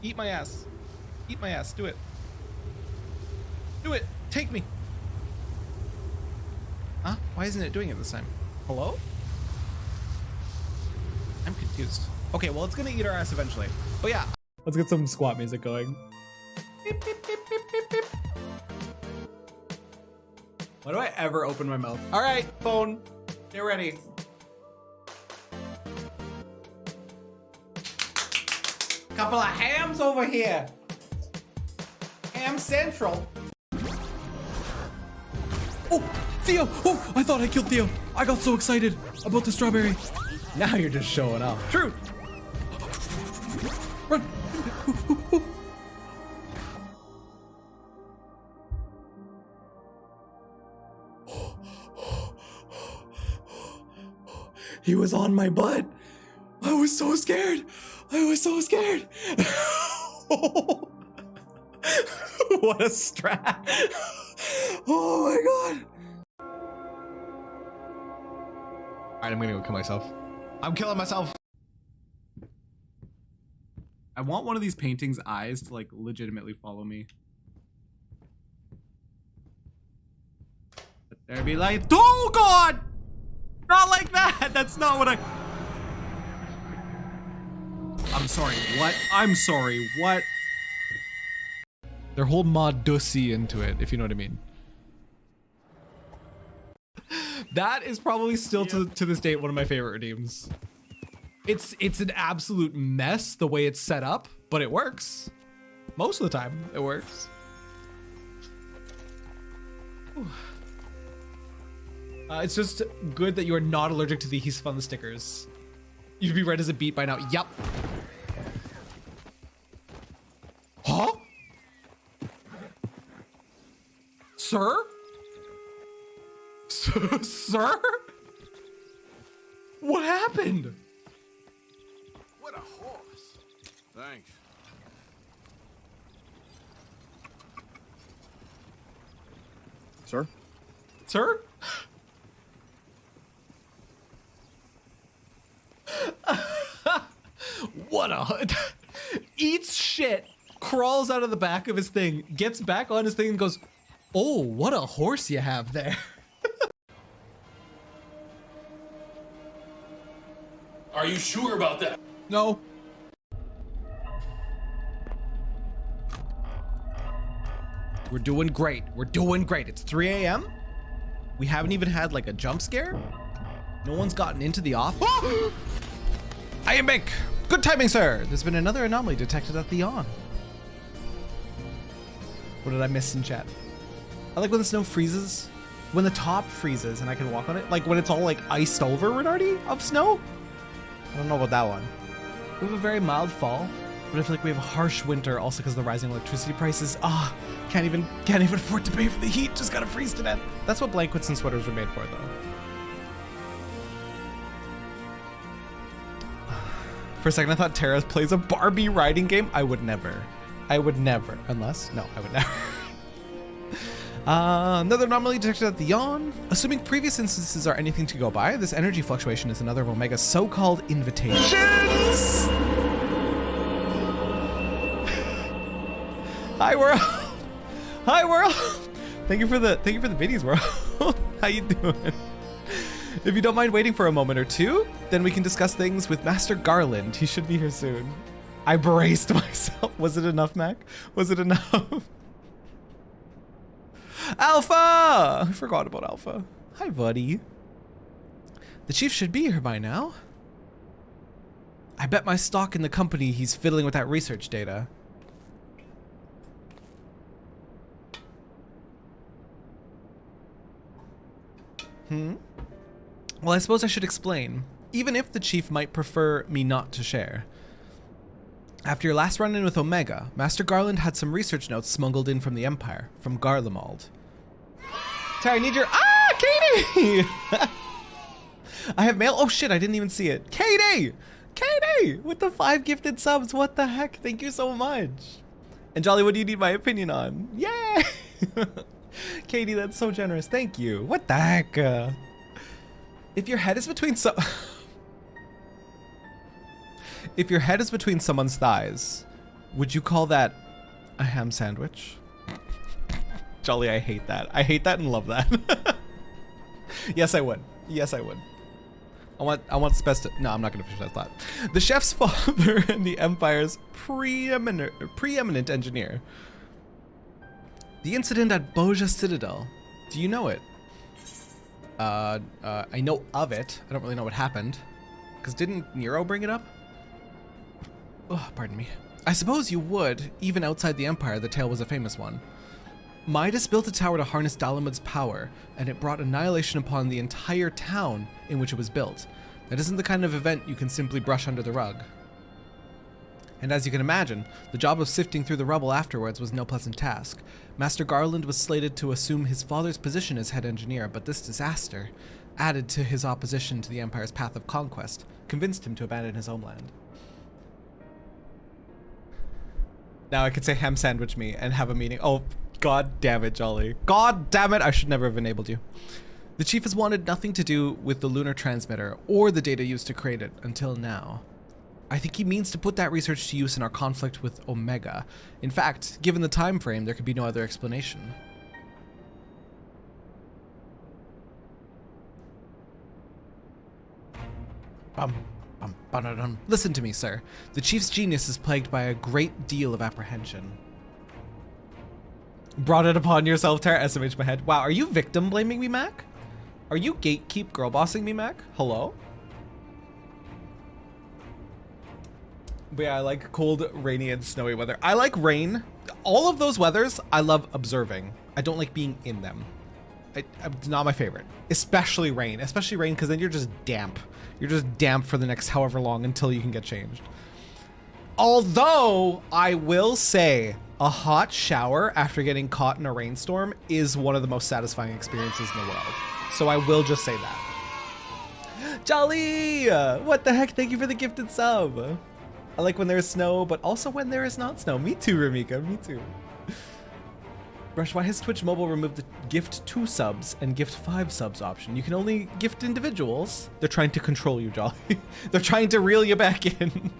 Eat my ass. Eat my ass. Do it. Do it. Take me. Huh? Why isn't it doing it this time? Hello? I'm confused. Okay, well, it's gonna eat our ass eventually. Oh yeah. Let's get some squat music going. Beep, beep, beep, beep, beep, beep. Why do I ever open my mouth? All right, phone, get ready. Couple of hams over here. Ham Central. Oh, Theo! Oh, I thought I killed Theo. I got so excited about the strawberry. Now you're just showing off. True. Run. He was on my butt. I was so scared. I was so scared. What a strat. Oh my god. All right, I'm gonna go kill myself. I'm killing myself. I want one of these paintings' eyes to like legitimately follow me. But there be like, oh god! Not like that! That's not what I'm sorry, what? I'm sorry, what? Their whole modussy into it, if you know what I mean. That is probably still to this date one of my favorite redeems. It's an absolute mess the way it's set up, but it works. Most of the time, it works. It's just good that you are not allergic to the He's Fun stickers. You'd be red as a beet by now. Yup. Huh? Sir? Sir? What happened? What a horse. Thanks. Sir? Sir? What a... Eats shit, crawls out of the back of his thing, gets back on his thing and goes, oh, what a horse you have there. Are you sure about that? No. We're doing great. We're doing great. It's 3 a.m. We haven't even had like a jump scare. No one's gotten into the off. I am back. Good timing, sir. There's been another anomaly detected at the yawn. What did I miss in chat? I like when the snow freezes. When the top freezes and I can walk on it. Like when it's all like iced over, Renardi, of snow. I don't know about that one. We have a very mild fall, but I feel like we have a harsh winter also because of the rising electricity prices. Can't even afford to pay for the heat. Just gotta freeze to death. That's what blankets and sweaters are made for, though. For a second, I thought Terra plays a Barbie riding game. I would never. Unless, no, I would never. Another anomaly detected at the yawn. Assuming previous instances are anything to go by, this energy fluctuation is another of Omega's so-called invitations. Hi world. Hi world. Thank you for the biddies, world. How you doing? If you don't mind waiting for a moment or two, then we can discuss things with Master Garland. He should be here soon. I braced myself. Was it enough, Mac? Was it enough? Alpha! I forgot about Alpha. Hi, buddy. The chief should be here by now. I bet my stock in the company he's fiddling with that research data. Well, I suppose I should explain, even if the chief might prefer me not to share. After your last run-in with Omega, Master Garland had some research notes smuggled in from the Empire, from Garlemald. Tara, I need your— Katie! I have mail— oh shit, I didn't even see it. Katie! Katie! With the 5 gifted subs, what the heck? Thank you so much. And Jolly, what do you need my opinion on? Yay! Katie, that's so generous. Thank you. What the heck? If your head is between If your head is between someone's thighs, would you call that a ham sandwich? Jolly, I hate that. I hate that and love that. Yes, I would. Yes, I would. I want no, I'm not gonna finish that thought. The chef's father and the Empire's preeminent engineer. The incident at Boja Citadel. Do you know it? I know of it. I don't really know what happened. Because didn't Nero bring it up? Oh, pardon me. I suppose you would. Even outside the Empire, the tale was a famous one. Midas built a tower to harness Dalamud's power, and it brought annihilation upon the entire town in which it was built. That isn't the kind of event you can simply brush under the rug. And as you can imagine, the job of sifting through the rubble afterwards was no pleasant task. Master Garland was slated to assume his father's position as head engineer, but this disaster, added to his opposition to the Empire's path of conquest, convinced him to abandon his homeland. Now I could say ham sandwich me and have a meeting. Oh, god damn it, Jolly. God damn it, I should never have enabled you. The chief has wanted nothing to do with the lunar transmitter or the data used to create it until now. I think he means to put that research to use in our conflict with Omega. In fact, given the time frame, there could be no other explanation. Listen to me, sir. The chief's genius is plagued by a great deal of apprehension. Brought it upon yourself, Tara. SMH my head. Wow, are you victim blaming me, Mac? Are you gatekeep girl bossing me, Mac? Hello? But yeah, I like cold, rainy, and snowy weather. I like rain. All of those weathers, I love observing. I don't like being in them. It's not my favorite. Especially rain because then you're just damp. You're just damp for the next however long until you can get changed. Although, I will say, a hot shower after getting caught in a rainstorm is one of the most satisfying experiences in the world. So I will just say that. Jolly! What the heck? Thank you for the gifted sub. I like when there's snow, but also when there is not snow. Me too, Ramika. Me too. Rush, why has Twitch Mobile removed the gift 2 subs and gift 5 subs option? You can only gift individuals. They're trying to control you, Jolly. They're trying to reel you back in.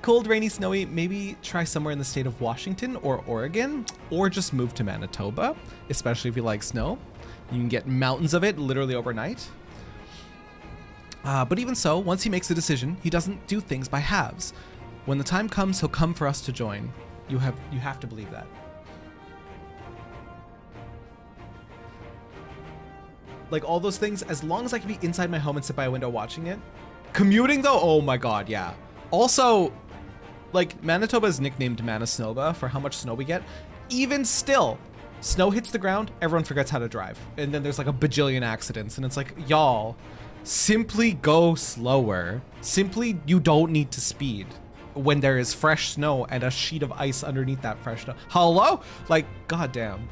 Cold, rainy, snowy, maybe try somewhere in the state of Washington or Oregon, or just move to Manitoba, especially if you like snow. You can get mountains of it literally overnight. But even so, once he makes a decision, he doesn't do things by halves. When the time comes, he'll come for us to join. You have to believe that. like all those things, as long as I can be inside my home and sit by a window watching it. Commuting though, oh my god, yeah. Also, like Manitoba is nicknamed Manasnova for how much snow we get. Even still, snow hits the ground, everyone forgets how to drive. And then there's like a bajillion accidents and it's like, y'all, simply go slower. Simply, you don't need to speed when there is fresh snow and a sheet of ice underneath that fresh snow. Hello? Like, goddamn.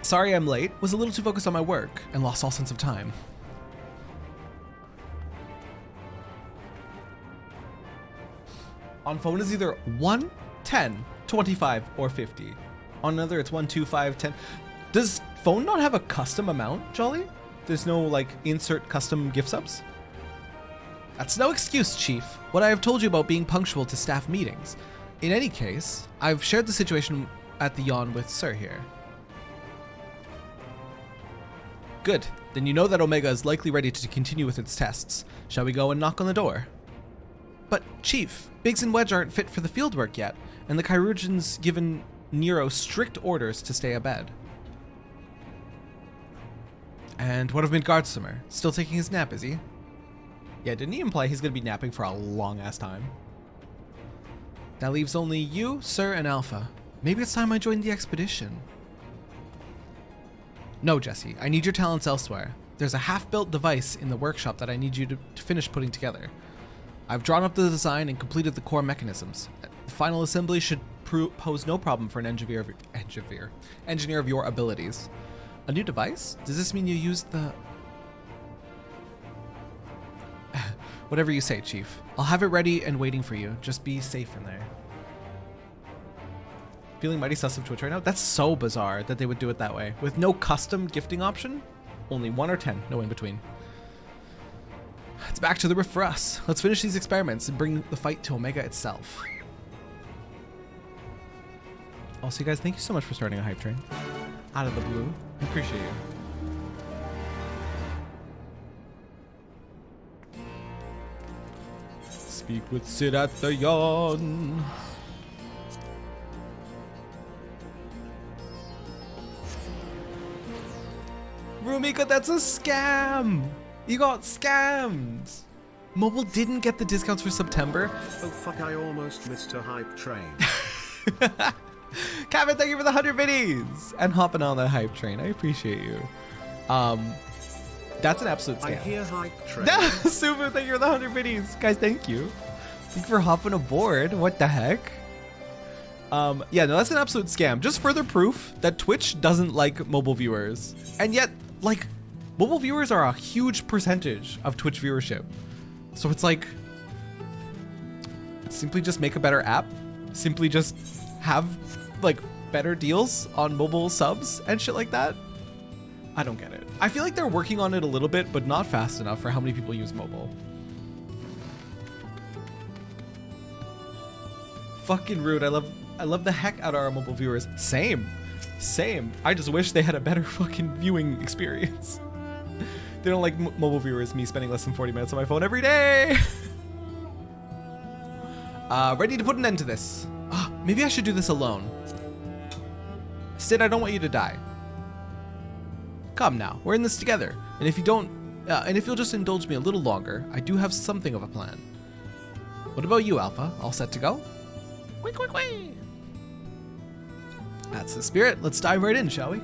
Sorry I'm late. Was a little too focused on my work and lost all sense of time. On phone is either 1, 10, 25, or 50. On another, it's 1, 2, 5, 10. Does phone not have a custom amount, Jolly? There's no, like, insert custom gift subs? That's no excuse, Chief. What I have told you about being punctual to staff meetings. In any case, I've shared the situation at the yawn with Sir here. Good. Then you know that Omega is likely ready to continue with its tests. Shall we go and knock on the door? But, Chief, Biggs and Wedge aren't fit for the fieldwork yet, and the Chirurgeon's given Nero strict orders to stay abed. And what of Midgardsormr? Still taking his nap, is he? Yeah, didn't he imply he's gonna be napping for a long-ass time? That leaves only you, Sir, and Alpha. Maybe it's time I joined the expedition. No, Jesse, I need your talents elsewhere. There's a half-built device in the workshop that I need you to finish putting together. I've drawn up the design and completed the core mechanisms. The final assembly should pose no problem for an engineer of your abilities. A new device? Does this mean you used the... Whatever you say, Chief. I'll have it ready and waiting for you. Just be safe in there. Feeling mighty sus of Twitch right now? That's so bizarre that they would do it that way. With no custom gifting option? Only 1 or 10, no in between. It's back to the rift for us. Let's finish these experiments and bring the fight to Omega itself. Also, you guys, thank you so much for starting a hype train. Out of the blue. I appreciate you. Speak with Sid at the yawn. Rumika, that's a scam! You got scammed! Mobile didn't get the discounts for September. Oh fuck, I almost missed a hype train. Kevin, thank you for the 100 biddies! And hopping on that hype train. I appreciate you. That's an absolute scam. I hear hype train. Super, thank you for the 100 biddies. Guys, thank you. Thank you for hopping aboard. What the heck? Yeah, no, that's an absolute scam. Just further proof that Twitch doesn't like mobile viewers. And yet, like, mobile viewers are a huge percentage of Twitch viewership. So it's like, simply just make a better app. Simply just have, like, better deals on mobile subs and shit like that. I don't get it. I feel like they're working on it a little bit, but not fast enough for how many people use mobile. Fucking rude. I love the heck out of our mobile viewers. Same. I just wish they had a better fucking viewing experience. They don't like mobile viewers, me spending less than 40 minutes on my phone every day. Ready to put an end to this. Maybe I should do this alone. Sid, I don't want you to die. Come now, we're in this together. And if you'll just indulge me a little longer, I do have something of a plan. What about you, Alpha? All set to go? That's the spirit. Let's dive right in, shall we?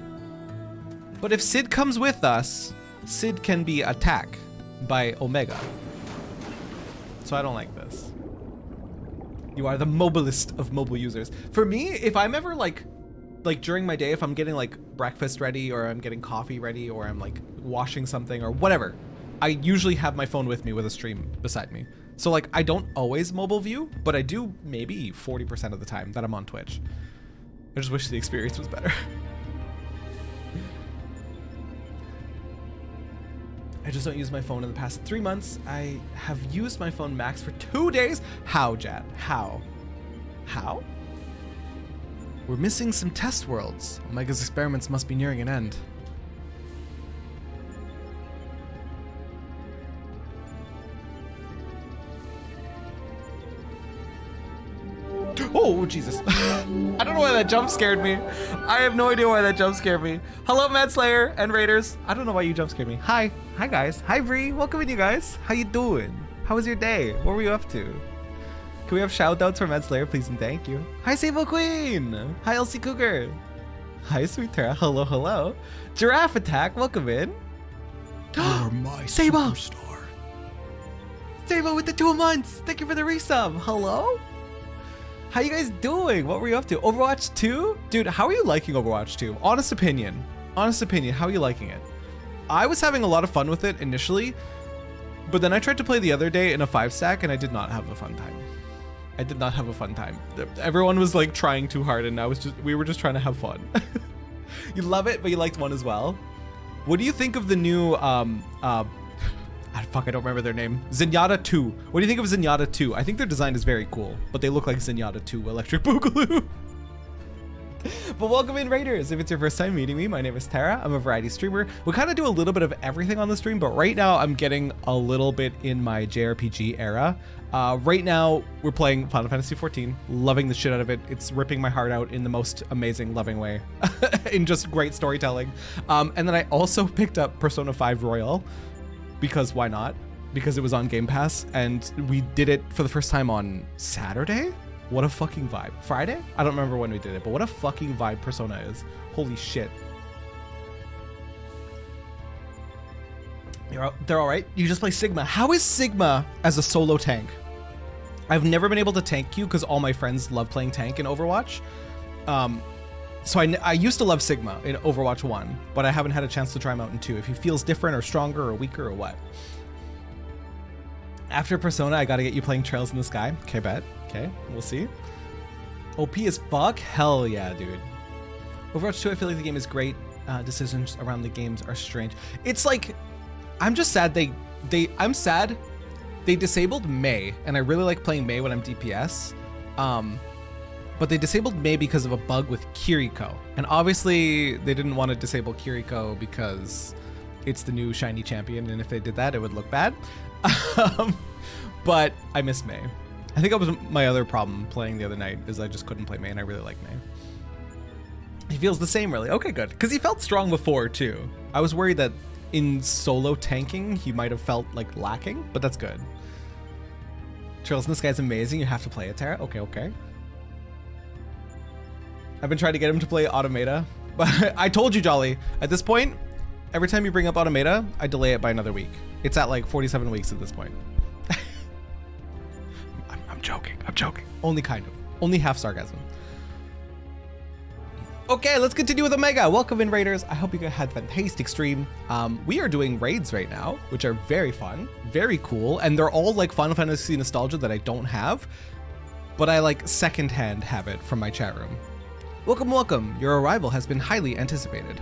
But if Sid comes with us, Sid can be attacked by Omega. So I don't like this. You are the mobilest of mobile users. For me, if I'm ever like during my day, if I'm getting like breakfast ready or I'm getting coffee ready or I'm like washing something or whatever, I usually have my phone with me with a stream beside me. So like I don't always mobile view, but I do maybe 40% of the time that I'm on Twitch. I just wish the experience was better. I just don't use my phone in the past 3 months. I have used my phone max for 2 days. How, Jat? How? We're missing some test worlds. Omega's experiments must be nearing an end. Oh, Jesus. I don't know why that jump scared me. I have no idea why that jump scared me. Hello, Manslayer and Raiders. I don't know why you jump scared me. Hi. Hi, guys. Hi, Bree. Welcome in, you guys. How you doing? How was your day? What were you up to? Can we have shout-outs for Manslayer, please, and thank you. Hi, Sable Queen. Hi, Elsie Cougar. Hi, Sweet Terra. Hello, hello. Giraffe Attack. Welcome in. You're my Sable. superstar. Sable with the 2 months. Thank you for the resub. Hello? How you guys doing? What were you up to? Overwatch 2? Dude, how are you liking Overwatch 2? Honest opinion. Honest opinion. How are you liking it? I was having a lot of fun with it initially, but then I tried to play the other day in a 5-stack and I did not have a fun time. I did not have a fun time. Everyone was like trying too hard and we were just trying to have fun. You love it, but you liked 1 as well. What do you think of the new I don't remember their name. Zenyatta 2. What do you think of Zenyatta 2? I think their design is very cool, but they look like Zenyatta 2 Electric Boogaloo. But welcome in, Raiders. If it's your first time meeting me, my name is Tara. I'm a variety streamer. We kind of do a little bit of everything on the stream, but right now I'm getting a little bit in my JRPG era. Right now we're playing Final Fantasy XIV, loving the shit out of it. It's ripping my heart out in the most amazing, loving way, in just great storytelling. And then I also picked up Persona 5 Royal, because why not? Because it was on Game Pass, and we did it for the first time on Saturday? What a fucking vibe. Friday? I don't remember when we did it, but what a fucking vibe Persona is. Holy shit. They're all right. You just play Sigma. How is Sigma as a solo tank? I've never been able to tank queue because all my friends love playing tank in Overwatch. So I used to love Sigma in Overwatch 1, but I haven't had a chance to try him out in 2. If he feels different or stronger or weaker or what. After Persona, I gotta get you playing Trails in the Sky. Okay, bet. Okay, we'll see. OP as fuck? Hell yeah, dude. Overwatch 2, I feel like the game is great. Decisions around the games are strange. It's like, I'm just sad I'm sad they disabled Mei, and I really like playing Mei when I'm DPS. But they disabled Mei because of a bug with Kiriko. And obviously they didn't want to disable Kiriko because it's the new shiny champion, and if they did that, it would look bad. But I miss Mei. I think that was my other problem playing the other night, is I just couldn't play Mei, and I really like Mei. He feels the same, really. Okay, good. Because he felt strong before, too. I was worried that in solo tanking, he might have felt like lacking, but that's good. Trails in the Sky is amazing. You have to play it, Tara. Okay, okay. I've been trying to get him to play Automata, but I told you, Jolly, at this point, every time you bring up Automata, I delay it by another week. It's at like 47 weeks at this point. I'm joking. I'm joking. Only kind of. Only half sarcasm. Okay, let's continue with Omega. Welcome in, Raiders. I hope you guys had a fantastic stream. We are doing raids right now, which are very fun, very cool, and they're all like Final Fantasy nostalgia that I don't have, but I like secondhand have it from my chat room. Welcome, welcome. Your arrival has been highly anticipated.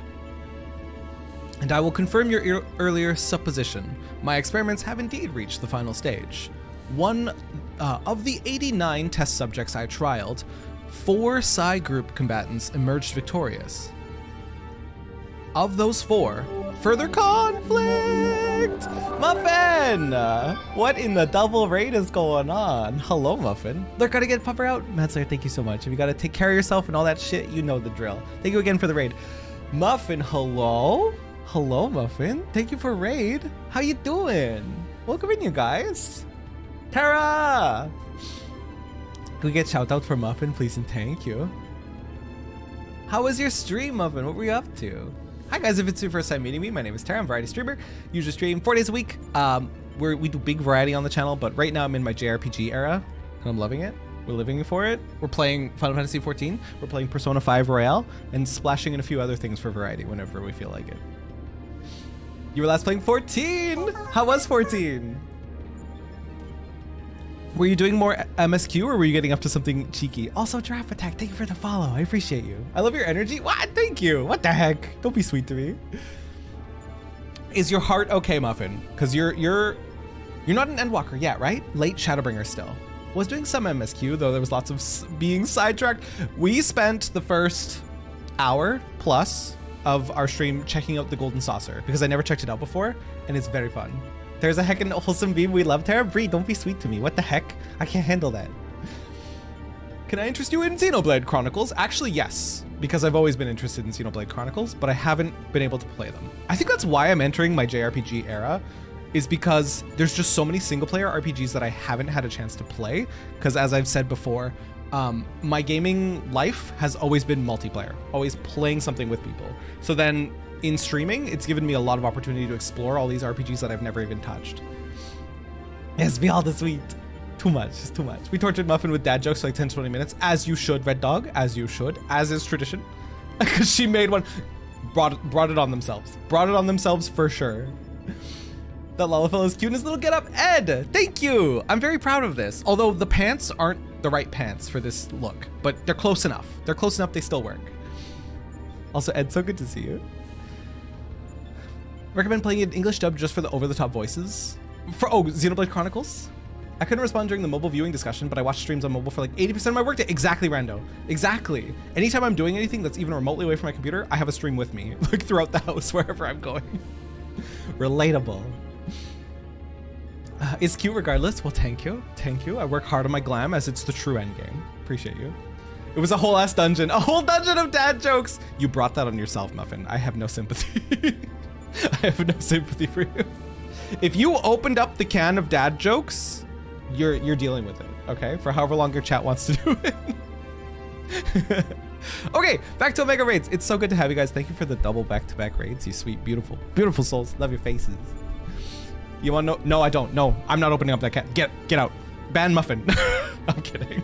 And I will confirm your earlier supposition. My experiments have indeed reached the final stage. One of the 89 test subjects I trialed, 4 Psi group combatants emerged victorious. Of those 4, further conflict! Muffin! What in the double raid is going on? Hello, Muffin. They're gonna get Puffer out. Manslayer, thank you so much. If you gotta take care of yourself and all that shit, you know the drill. Thank you again for the raid. Muffin, hello? Hello, Muffin. Thank you for raid. How you doing? Welcome in, you guys. Tara! Can we get shout out for Muffin, please, and thank you. How was your stream, Muffin? What were you up to? Hi guys, if it's your first time meeting me, my name is Tara, I'm a variety streamer. Usually stream 4 days a week. We do big variety on the channel, but right now I'm in my JRPG era, and I'm loving it. We're living for it. We're playing Final Fantasy XIV, we're playing Persona 5 Royale, and splashing in a few other things for variety whenever we feel like it. You were last playing 14! How was 14? Were you doing more MSQ or were you getting up to something cheeky? Also, Giraffe Attack, thank you for the follow. I appreciate you. I love your energy. What? Thank you. What the heck? Don't be sweet to me. Is your heart okay, Muffin? Because you're not an Endwalker yet, right? Late Shadowbringer still. Was doing some MSQ, though there was lots of being sidetracked. We spent the first hour plus of our stream checking out the Golden Saucer because I never checked it out before, and it's very fun. There's a heckin' wholesome beam we love. Tara Bree, don't be sweet to me. What the heck? I can't handle that. Can I interest you in Xenoblade Chronicles? Actually, yes, because I've always been interested in Xenoblade Chronicles, but I haven't been able to play them. I think that's why I'm entering my JRPG era, is because there's just so many single player RPGs that I haven't had a chance to play. Because as I've said before, my gaming life has always been multiplayer, always playing something with people. So then in streaming, it's given me a lot of opportunity to explore all these RPGs that I've never even touched. Yes, be all the sweet. Too much, it's too much. We tortured Muffin with dad jokes for like 10 to 20 minutes, as you should, Red Dog, as you should, as is tradition. Because she made one, brought it on themselves. Brought it on themselves for sure. That Lalafell is cute in his little get up. Ed, thank you. I'm very proud of this. Although the pants aren't the right pants for this look, but they're close enough. They're close enough, they still work. Also, Ed, so good to see you. Recommend playing it English dub just for the over-the-top voices. Oh, Xenoblade Chronicles? I couldn't respond during the mobile viewing discussion, but I watch streams on mobile for like 80% of my workday. Exactly, Rando. Exactly. Anytime I'm doing anything that's even remotely away from my computer, I have a stream with me, like throughout the house, wherever I'm going. Relatable. It's cute regardless. Well, thank you. Thank you. I work hard on my glam as it's the true end game. Appreciate you. It was a whole ass dungeon. A whole dungeon of dad jokes. You brought that on yourself, Muffin. I have no sympathy. I have no sympathy for you. If you opened up the can of dad jokes, you're dealing with it, okay? For however long your chat wants to do it. Okay, back to Omega Raids. It's so good to have you guys. Thank you for the double back-to-back raids, you sweet, beautiful, beautiful souls. Love your faces. You want to know? No, I don't. No, I'm not opening up that can. Get out. Ban Muffin. I'm kidding.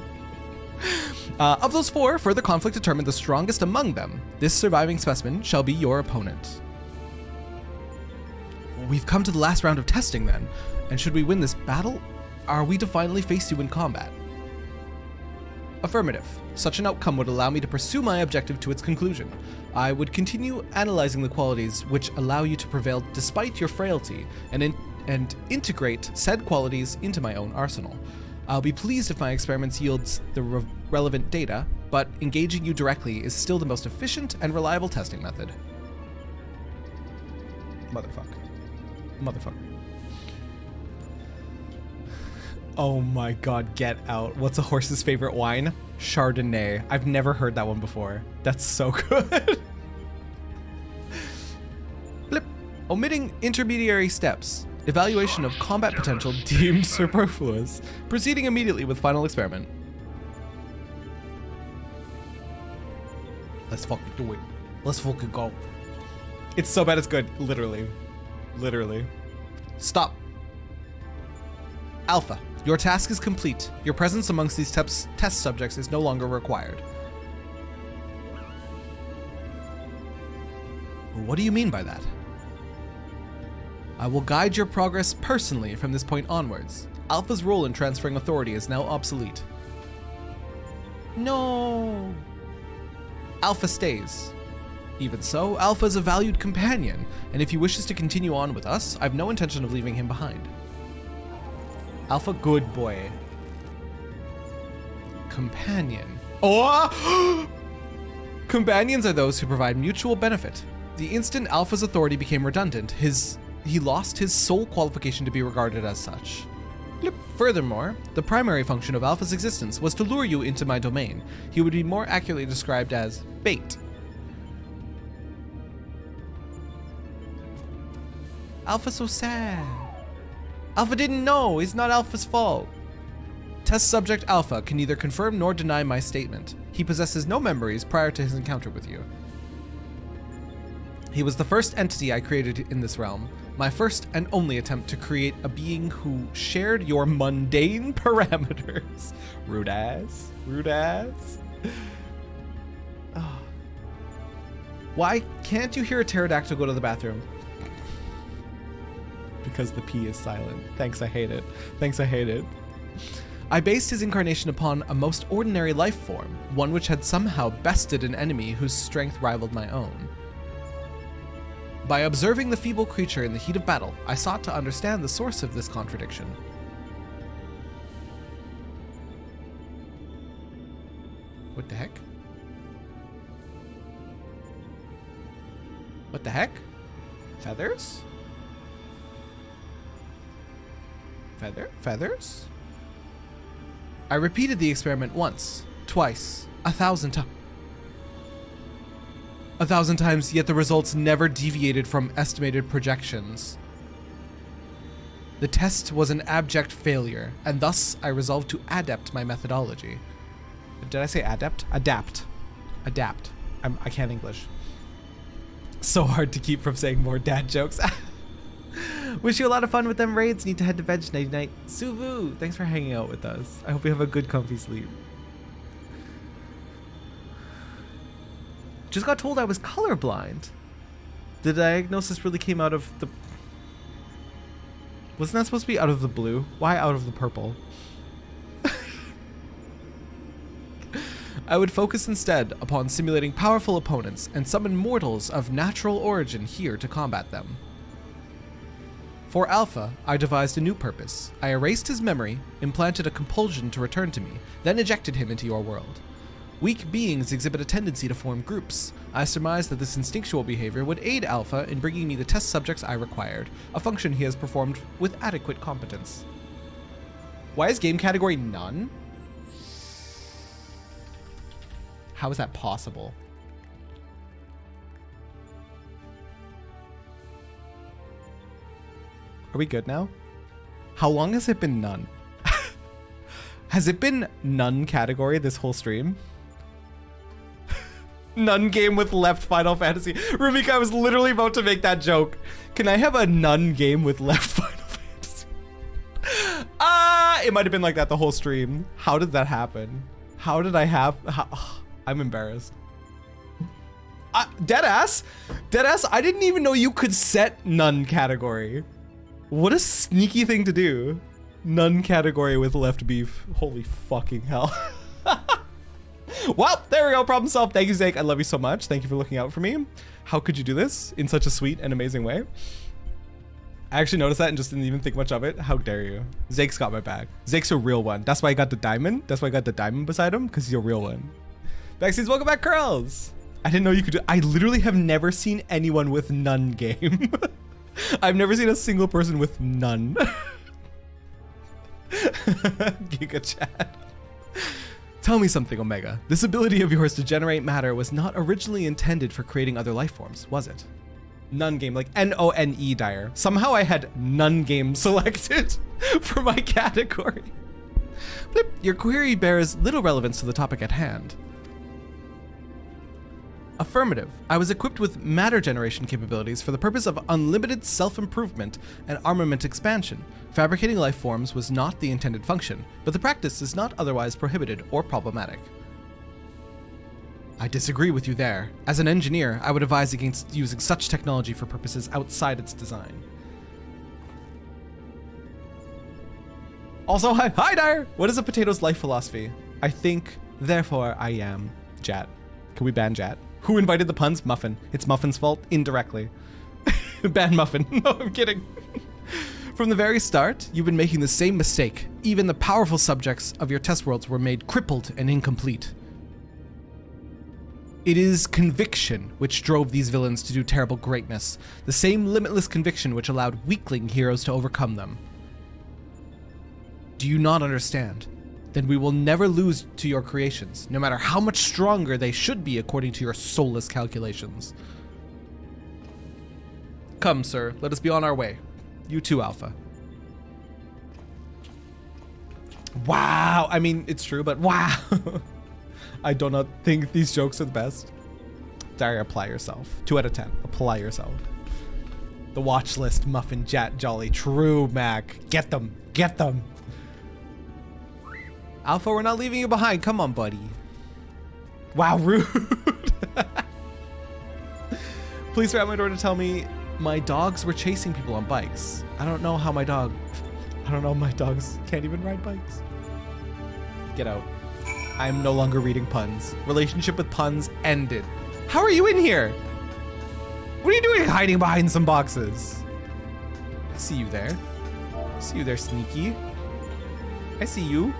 Of those four, further conflict determined the strongest among them. This surviving specimen shall be your opponent. We've come to the last round of testing then, and should we win this battle, are we to finally face you in combat? Affirmative. Such an outcome would allow me to pursue my objective to its conclusion. I would continue analyzing the qualities which allow you to prevail despite your frailty, and integrate said qualities into my own arsenal. I'll be pleased if my experiments yields the relevant data, but engaging you directly is still the most efficient and reliable testing method. Motherfucker. Oh my god, get out. What's a horse's favorite wine? Chardonnay. I've never heard that one before. That's so good. Blip. Omitting intermediary steps. Evaluation of combat potential deemed superfluous. Proceeding immediately with final experiment. Let's fucking do it. Let's fucking go. It's so bad it's good. Literally. Stop. Alpha, your task is complete. Your presence amongst these test subjects is no longer required. What do you mean by that? I will guide your progress personally from this point onwards. Alpha's role in transferring authority is now obsolete. No. Alpha stays. Even so, Alpha is a valued companion, and if he wishes to continue on with us, I've no intention of leaving him behind. Alpha, good boy. Companion. Oh! Companions are those who provide mutual benefit. The instant Alpha's authority became redundant, he lost his sole qualification to be regarded as such. Blip. Furthermore, the primary function of Alpha's existence was to lure you into my domain. He would be more accurately described as bait. Alpha's so sad. Alpha didn't know. It's not Alpha's fault. Test subject Alpha can neither confirm nor deny my statement. He possesses no memories prior to his encounter with you. He was the first entity I created in this realm. My first and only attempt to create a being who shared your mundane parameters. Rude ass. Rude ass. Oh. Why can't you hear a pterodactyl go to the bathroom? Because the P is silent. Thanks, I hate it. Thanks, I hate it. I based his incarnation upon a most ordinary life form, one which had somehow bested an enemy whose strength rivaled my own. By observing the feeble creature in the heat of battle, I sought to understand the source of this contradiction. What the heck? What the heck? Feathers? Feathers? I repeated the experiment once. twice, 1,000 times. 1,000 times, yet the results never deviated from estimated projections. The test was an abject failure, and thus I resolved to adapt my methodology. Did I say adept? Adapt. Adapt. I can't English. So hard to keep from saying more dad jokes. Wish you a lot of fun with them raids. Need to head to bed night night. Suvu, thanks for hanging out with us. I hope you have a good comfy sleep. Just got told I was colorblind. The diagnosis really came out of the... Wasn't that supposed to be out of the blue? Why out of the purple? I would focus instead upon simulating powerful opponents and summon mortals of natural origin here to combat them. For Alpha, I devised a new purpose. I erased his memory, implanted a compulsion to return to me, then ejected him into your world. Weak beings exhibit a tendency to form groups. I surmised that this instinctual behavior would aid Alpha in bringing me the test subjects I required, a function he has performed with adequate competence. Why is game category none? How is that possible? Are we good now? How long has it been none? Has it been none category this whole stream? None game with left Final Fantasy. Rumika, I was literally about to make that joke. Can I have a none game with left Final Fantasy? It might have been like that the whole stream. How did that happen? How did I have... I'm embarrassed. Deadass? Deadass, I didn't even know you could set none category. What a sneaky thing to do. None category with left beef. Holy fucking hell. Well, there we go. Problem solved. Thank you, Zake. I love you so much. Thank you for looking out for me. How could you do this in such a sweet and amazing way? I actually noticed that and just didn't even think much of it. How dare you? Zake's got my back. Zake's a real one. That's why I got the diamond. That's why I got the diamond beside him, because he's a real one. Backseas, welcome back, Curls. I didn't know you could do... I literally have never seen anyone with none game. I've never seen a single person with none. Giga chat. Tell me something, Omega. This ability of yours to generate matter was not originally intended for creating other life forms, was it? None game, like N-O-N-E dire. Somehow I had none game selected for my category. Blip, your query bears little relevance to the topic at hand. Affirmative. I was equipped with matter generation capabilities for the purpose of unlimited self-improvement and armament expansion. Fabricating life forms was not the intended function, but the practice is not otherwise prohibited or problematic. I disagree with you there. As an engineer, I would advise against using such technology for purposes outside its design. Also, hi Dire! What is a potato's life philosophy? I think, therefore I am. Jat. Can we ban Jat? Who invited the puns? Muffin. It's Muffin's fault, indirectly. Ban Muffin. No, I'm kidding. From the very start, you've been making the same mistake. Even the powerful subjects of your test worlds were made crippled and incomplete. It is conviction which drove these villains to do terrible greatness. The same limitless conviction which allowed weakling heroes to overcome them. Do you not understand? Then we will never lose to your creations, no matter how much stronger they should be according to your soulless calculations. Come, sir, let us be on our way. You too, Alpha. Wow, I mean, it's true, but wow. I do not think these jokes are the best. Daria, apply yourself. 2 out of 10, apply yourself. The watch list, Muffin, Jat, Jolly, true, Mac. Get them, get them. Alpha, we're not leaving you behind. Come on, buddy. Wow, rude. Police were at my door to tell me my dogs were chasing people on bikes. I don't know my dogs can't even ride bikes. Get out. I am no longer reading puns. Relationship with puns ended. How are you in here? What are you doing hiding behind some boxes? I see you there. I see you there, Sneaky. I see you.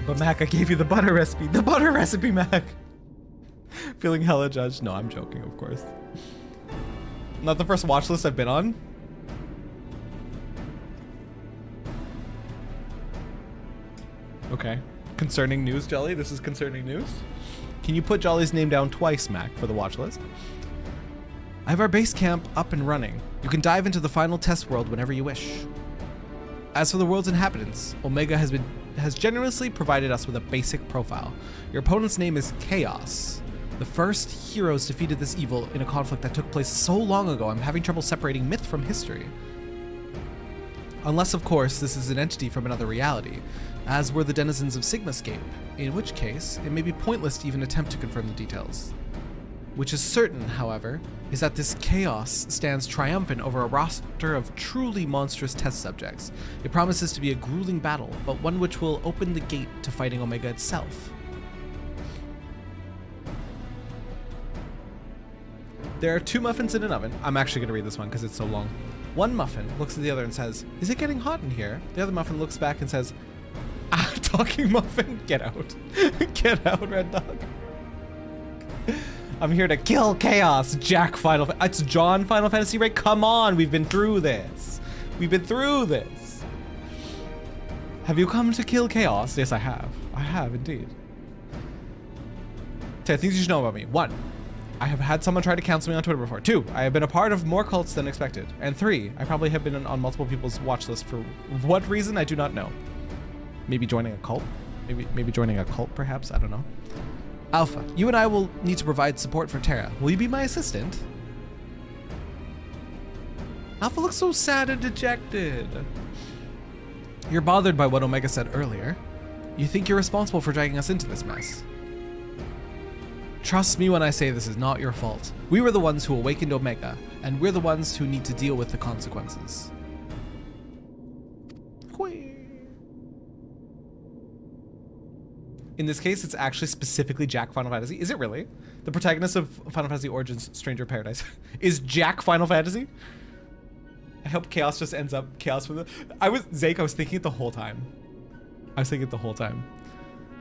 But Mac, I gave you the butter recipe. The butter recipe, Mac. Feeling hella judged. No, I'm joking, of course. Not the first watch list I've been on. Okay. Concerning news, Jolly. This is concerning news. Can you put Jolly's name down twice, Mac, for the watch list? I have our base camp up and running. You can dive into the final test world whenever you wish. As for the world's inhabitants, Omega has generously provided us with a basic profile. Your opponent's name is Chaos. The first heroes defeated this evil in a conflict that took place so long ago, I'm having trouble separating myth from history. Unless, of course, this is an entity from another reality, as were the denizens of Sigmascape, in which case, it may be pointless to even attempt to confirm the details. Which is certain, however, is that this chaos stands triumphant over a roster of truly monstrous test subjects. It promises to be a grueling battle, but one which will open the gate to fighting Omega itself. There are 2 muffins in an oven. I'm actually going to read this one because it's so long. One muffin looks at the other and says, "Is it getting hot in here?" The other muffin looks back and says, "Ah, talking muffin, get out." Get out, Red Dog. I'm here to kill chaos, Jack Final Fantasy. It's John Final Fantasy, right? Come on, we've been through this. We've been through this. Have you come to kill chaos? Yes, I have. I have indeed. 10 things you should know about me. 1. I have had someone try to cancel me on Twitter before. 2. I have been a part of more cults than expected. And 3. I probably have been on multiple people's watch list for what reason I do not know. Maybe joining a cult? Maybe joining a cult, perhaps? I don't know. Alpha, you and I will need to provide support for Terra. Will you be my assistant? Alpha looks so sad and dejected. You're bothered by what Omega said earlier. You think you're responsible for dragging us into this mess. Trust me when I say this is not your fault. We were the ones who awakened Omega, and we're the ones who need to deal with the consequences. In this case, it's actually specifically Jack Final Fantasy. Is it really? The protagonist of Final Fantasy Origins Stranger of Paradise is Jack Final Fantasy? I hope Chaos just ends up Chaos with it. I was thinking it the whole time.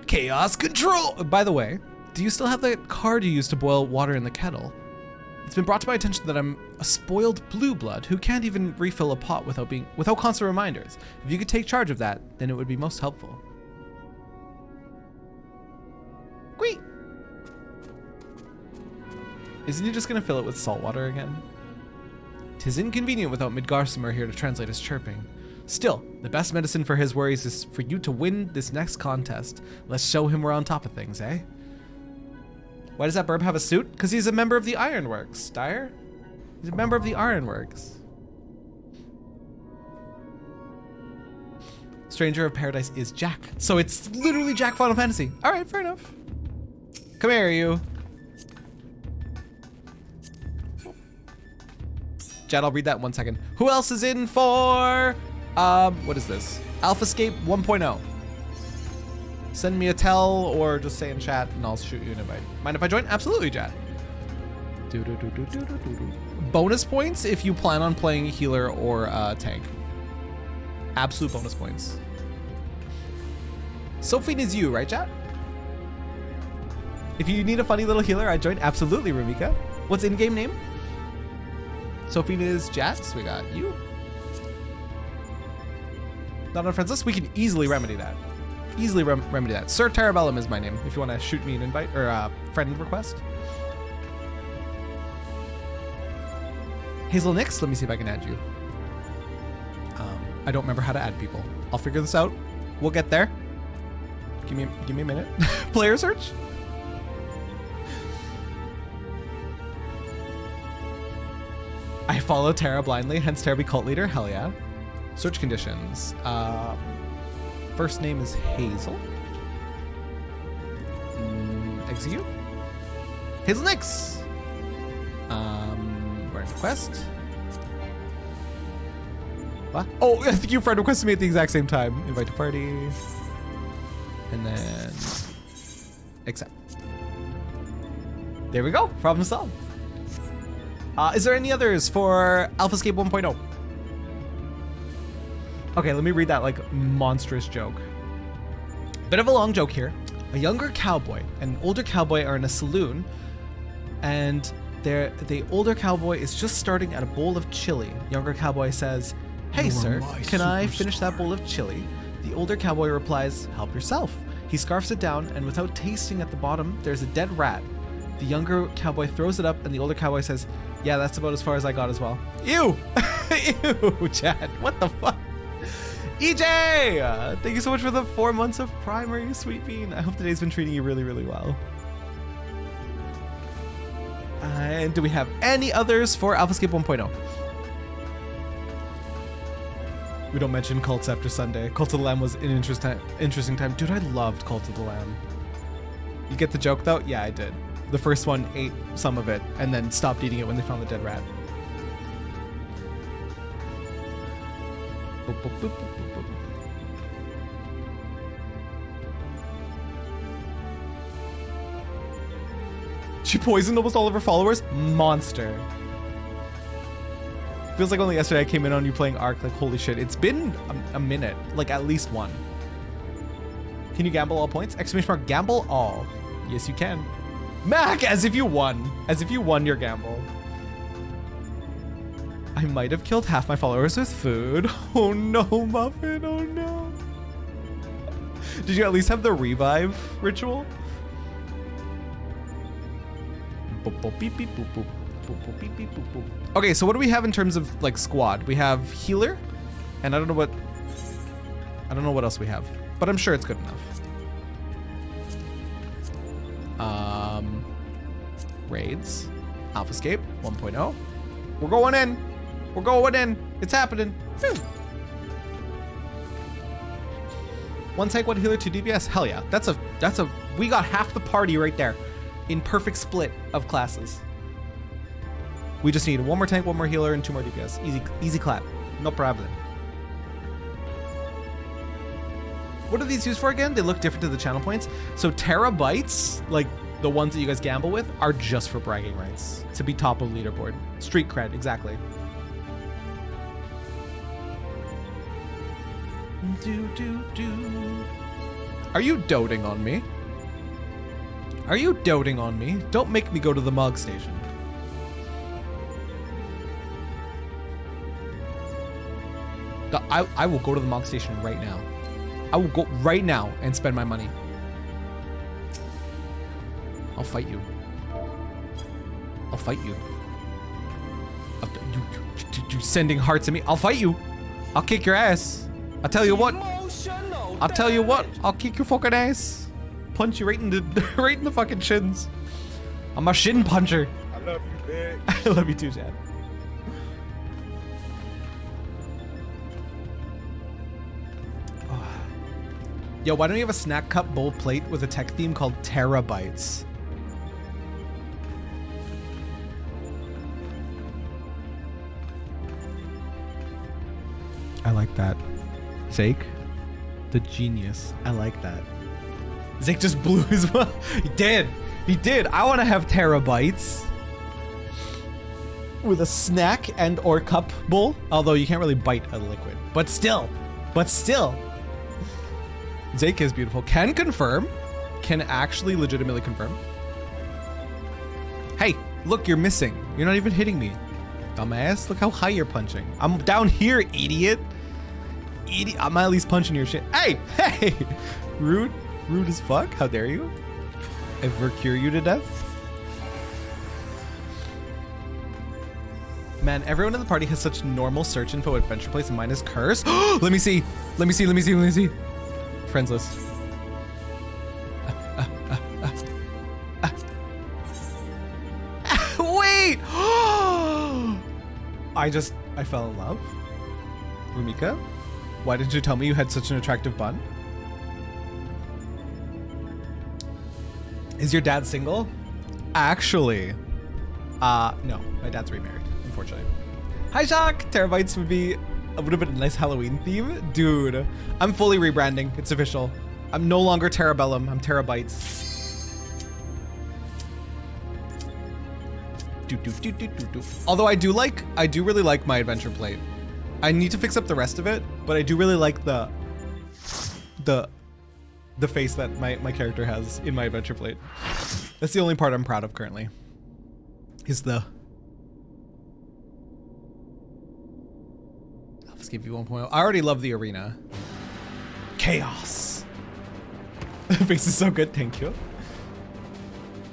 Chaos Control! By the way, do you still have that card you used to boil water in the kettle? It's been brought to my attention that I'm a spoiled blue blood who can't even refill a pot without constant reminders. If you could take charge of that, then it would be most helpful. Wait. Isn't he just gonna fill it with salt water again? 'Tis inconvenient without Midgarsimer here to translate his chirping. Still, the best medicine for his worries is for you to win this next contest. Let's show him we're on top of things, eh? Why does that burb have a suit? Because he's a member of the Ironworks, Dyer. He's a member of the Ironworks. Stranger of Paradise is Jack. So it's literally Jack Final Fantasy. All right, fair enough. Come here, you. Jad, I'll read that in 1 second. Who else is in for, what is this? AlphaScape 1.0. Send me a tell or just say in chat and I'll shoot you an invite. Mind if I join? Absolutely, Jad. Bonus points if you plan on playing healer or tank. Absolute bonus points. Sophie is you, right, chat? If you need a funny little healer, I join. Absolutely, Rumika. What's in-game name? Sophie is Jats. We got you. Not on friends list. We can easily remedy that. Easily remedy that. Sir Terrabellum is my name. If you want to shoot me an invite or a friend request. Hazel Nix. Let me see if I can add you. I don't remember how to add people. I'll figure this out. We'll get there. Give me a minute. Player search. I follow Terra blindly, hence Terra be cult leader. Hell yeah. Search conditions. First name is Hazel. Execute. Hazel Nix. Friend request. What? Oh, I think you friend requested me at the exact same time. Invite to party. And then accept. There we go. Problem solved. Is there any others for AlphaScape 1.0? Okay, let me read that like monstrous joke. Bit of a long joke here. A younger cowboy and an older cowboy are in a saloon, and the older cowboy is just starting at a bowl of chili. Younger cowboy says, "Hey, sir, can I finish that bowl of chili?" The older cowboy replies, "Help yourself." He scarfs it down, and without tasting at the bottom, there's a dead rat. The younger cowboy throws it up, and the older cowboy says, "Yeah, that's about as far as I got as well." Ew! Ew, Chad. What the fuck? EJ! Thank you so much for the 4 months of Primer, you sweet bean. I hope today's been treating you really, really well. And do we have any others for AlphaScape 1.0? We don't mention cults after Sunday. Cult of the Lamb was an interesting time. Dude, I loved Cult of the Lamb. You get the joke though? Yeah, I did. The first one ate some of it and then stopped eating it when they found the dead rat. Boop, boop, boop, boop, boop, boop. She poisoned almost all of her followers? Monster. Feels like only yesterday I came in on you playing Ark. Like, holy shit. It's been a minute. Like, at least one. Can you gamble all points? Exclamation mark, gamble all. Yes, you can. Mac, as if you won. As if you won your gamble. I might have killed half my followers with food. Oh no, Muffin. Oh no. Did you at least have the revive ritual? Okay, so what do we have in terms of like squad? We have healer, and I don't know what else we have, but I'm sure it's good enough. Raids, AlphaScape 1.0. We're going in. We're going in. It's happening. Woo. 1 tank, 1 healer, 2 DPS. Hell yeah. That's a we got half the party right there in perfect split of classes. We just need 1 more tank, 1 more healer, and 2 more DPS. Easy clap. No problem. What are these used for again? They look different to the channel points. So terabytes, like the ones that you guys gamble with, are just for bragging rights. To be top of leaderboard. Street cred, exactly. Are you doting on me? Are you doting on me? Don't make me go to the Mog Station. I will go to the Mog Station right now. I will go right now and spend my money. I'll fight you. I'll fight you. You sending hearts at me. I'll fight you. I'll kick your ass. I'll tell you what. I'll tell you what. I'll kick your fucking ass. Punch you right in the right in the fucking shins. I'm a shin puncher. I love you, bitch. I love you too, Chad. Yo, why don't you have a snack cup bowl plate with a tech theme called Terabytes? I like that. Zake, the genius. I like that. Zake just blew his well. He did. He did. I want to have Terabytes with a snack and or cup bowl. Although you can't really bite a liquid. But still. Zake is beautiful. Can confirm. Can actually legitimately confirm. Hey, look, you're missing. You're not even hitting me. Dumbass. Look how high you're punching. I'm down here, idiot. I'm at least punching your shit. Hey! Rude as fuck. How dare you? Ever cure you to death? Man, everyone in the party has such normal search info at Adventure Place and mine is cursed. Let me see. Friends list. Wait! I fell in love. Rumika, why did you tell me you had such an attractive bun? Is your dad single? Actually, no, my dad's remarried, unfortunately. Hi, Jacques. Terabytes would have been a nice Halloween theme. Dude, I'm fully rebranding. It's official. I'm no longer Terrabellum. I'm Terabytes. Although I do really like my adventure plate. I need to fix up the rest of it, but I do really like the face that my character has in my adventure plate. That's the only part I'm proud of currently. Is the Give you 1.0. I already love the arena. Chaos. The face is so good, thank you.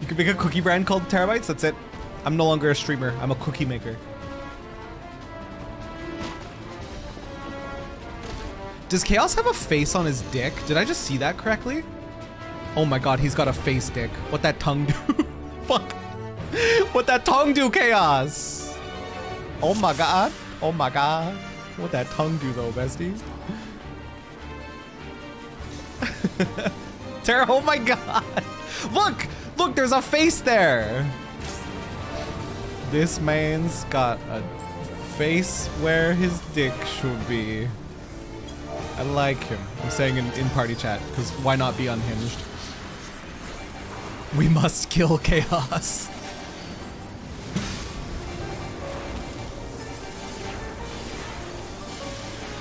You can make a cookie brand called Terabytes, that's it. I'm no longer a streamer, I'm a cookie maker. Does Chaos have a face on his dick? Did I just see that correctly? Oh my god, he's got a face dick. What that tongue do? Fuck. What that tongue do, Chaos? Oh my god. Oh my god. What that tongue do though, bestie? Terra, oh my god. Look! Look, there's a face there. This man's got a face where his dick should be. I like him. I'm saying in party chat, because why not be unhinged? We must kill Chaos.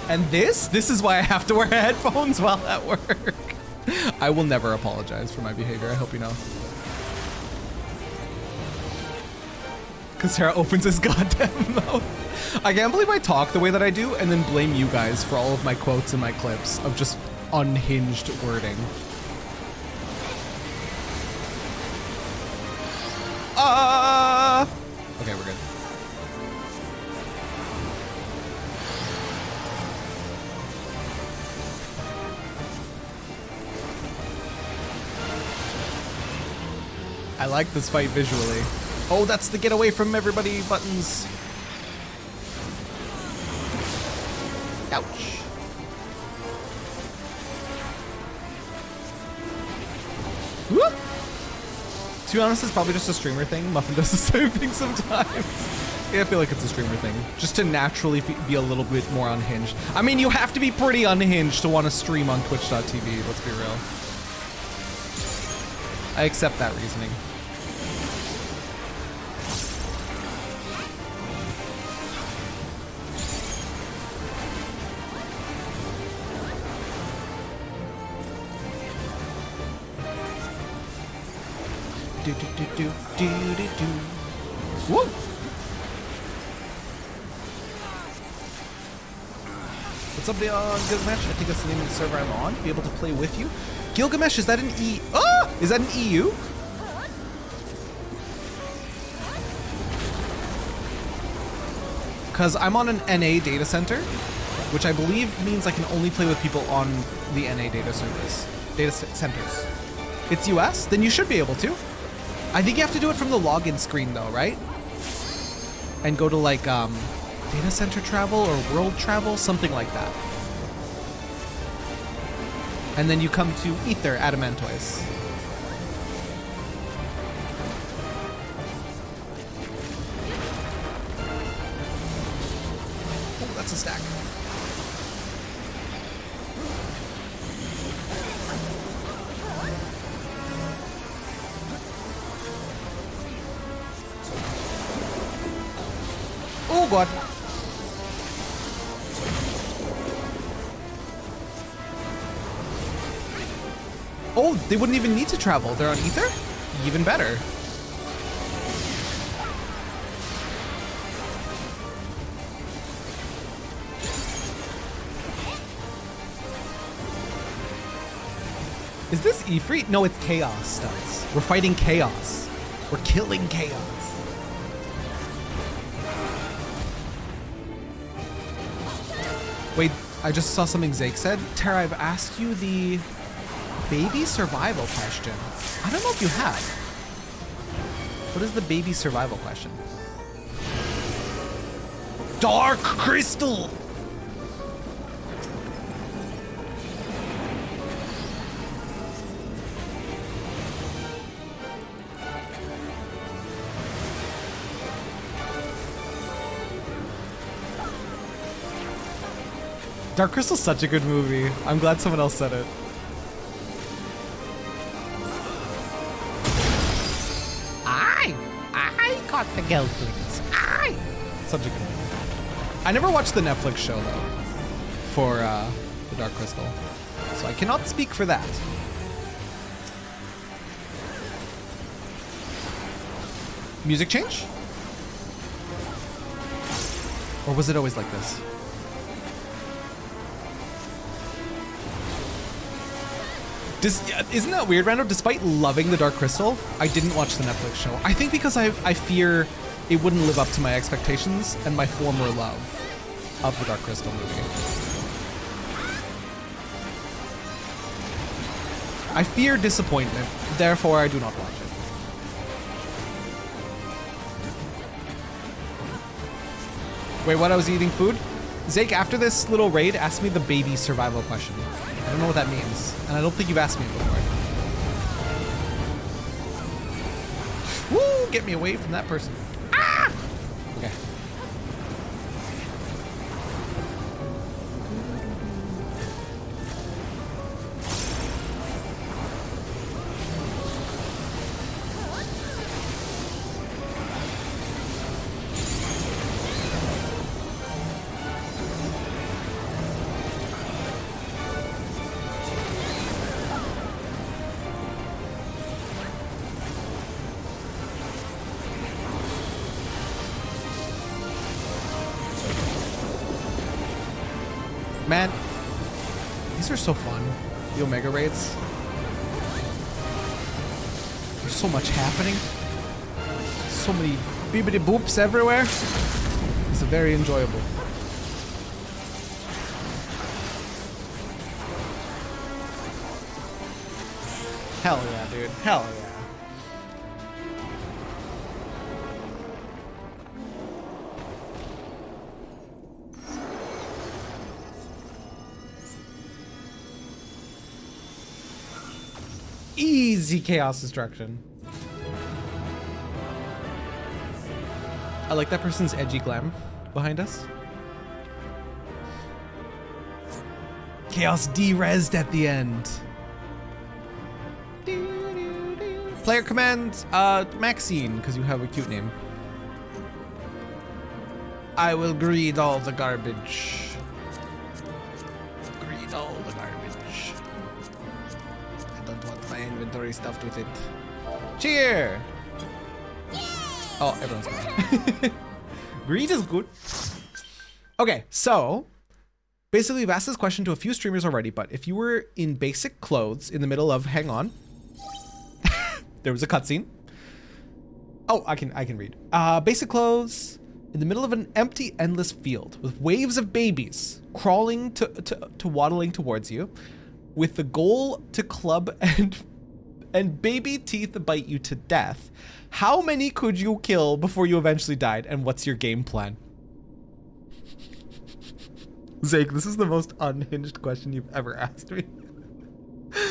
And this is why I have to wear headphones while at work. I will never apologize for my behavior, I hope you know. Because Sarah opens his goddamn mouth. I can't believe I talk the way that I do and then blame you guys for all of my quotes and my clips of just unhinged wording. Okay, we're good. I like this fight visually. Oh, that's the get away from everybody buttons. Ouch. Whoop. To be honest, it's probably just a streamer thing. Muffin does the same thing sometimes. Yeah, I feel like it's a streamer thing. Just to naturally be a little bit more unhinged. I mean, you have to be pretty unhinged to want to stream on twitch.tv, let's be real. I accept that reasoning. Woo! What's up, Gilgamesh? I think that's the name of the server I'm on. Be able to play with you. Gilgamesh, is that an E? Ah! Is that an EU? Because I'm on an NA data center, which I believe means I can only play with people on the NA data centers. It's US? Then you should be able to. I think you have to do it from the login screen though, right? And go to like data center travel or world travel, something like that. And then you come to Ether Adamantoise. Oh, that's a stack. Oh god. Oh, they wouldn't even need to travel. They're on Ether? Even better. Is this Ifrit? No, it's Chaos studs. We're fighting Chaos. We're killing Chaos. Wait, I just saw something Zake said. Tara, I've asked you the baby survival question. I don't know if you have. What is the baby survival question? Dark Crystal! Dark Crystal's such a good movie. I'm glad someone else said it. I caught the gelflings. Such a good movie. I never watched the Netflix show though for the Dark Crystal, so I cannot speak for that. Music change? Or was it always like this? Isn't that weird, Rando? Despite loving The Dark Crystal, I didn't watch the Netflix show. I think because I fear it wouldn't live up to my expectations and my former love of The Dark Crystal movie. I fear disappointment, therefore I do not watch it. Wait, what? I was eating food? Zake, after this little raid, ask me the baby survival question. I don't know what that means, and I don't think you've asked me it before. Woo! Get me away from that person. Ah! Okay. Man, these are so fun. The Omega raids. There's so much happening. So many beepity boops everywhere. It's very enjoyable. Hell yeah, dude. Hell yeah. Easy chaos destruction. I like that person's edgy glam behind us. Chaos de-rezzed at the end. Player command, Maxine, because you have a cute name. I will greed all the garbage. Greed all the garbage. I don't want my inventory stuffed with it. Cheer! Oh, everyone's gone. Greed is good. Okay, so basically we've asked this question to a few streamers already, but if you were in basic clothes in the middle of, hang on, there was a cutscene. Oh, I can read. Basic clothes in the middle of an empty, endless field with waves of babies crawling to waddling towards you, with the goal to club and baby teeth bite you to death. How many could you kill before you eventually died, and what's your game plan? Zake, this is the most unhinged question you've ever asked me.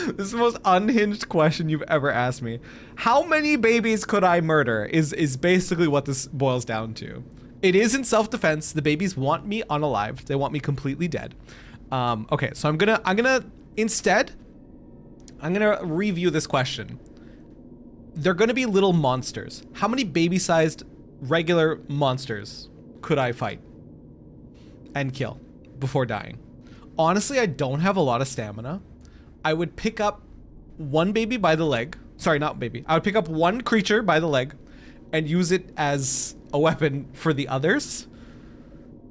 This is the most unhinged question you've ever asked me. How many babies could I murder is basically what this boils down to. It is in self-defense. The babies want me unalived. They want me completely dead. Okay, so I'm gonna instead, I'm gonna review this question. They're gonna be little monsters. How many baby-sized regular monsters could I fight and kill before dying? Honestly, I don't have a lot of stamina. I would pick up one baby by the leg. Sorry, not baby. I would pick up one creature by the leg and use it as a weapon for the others.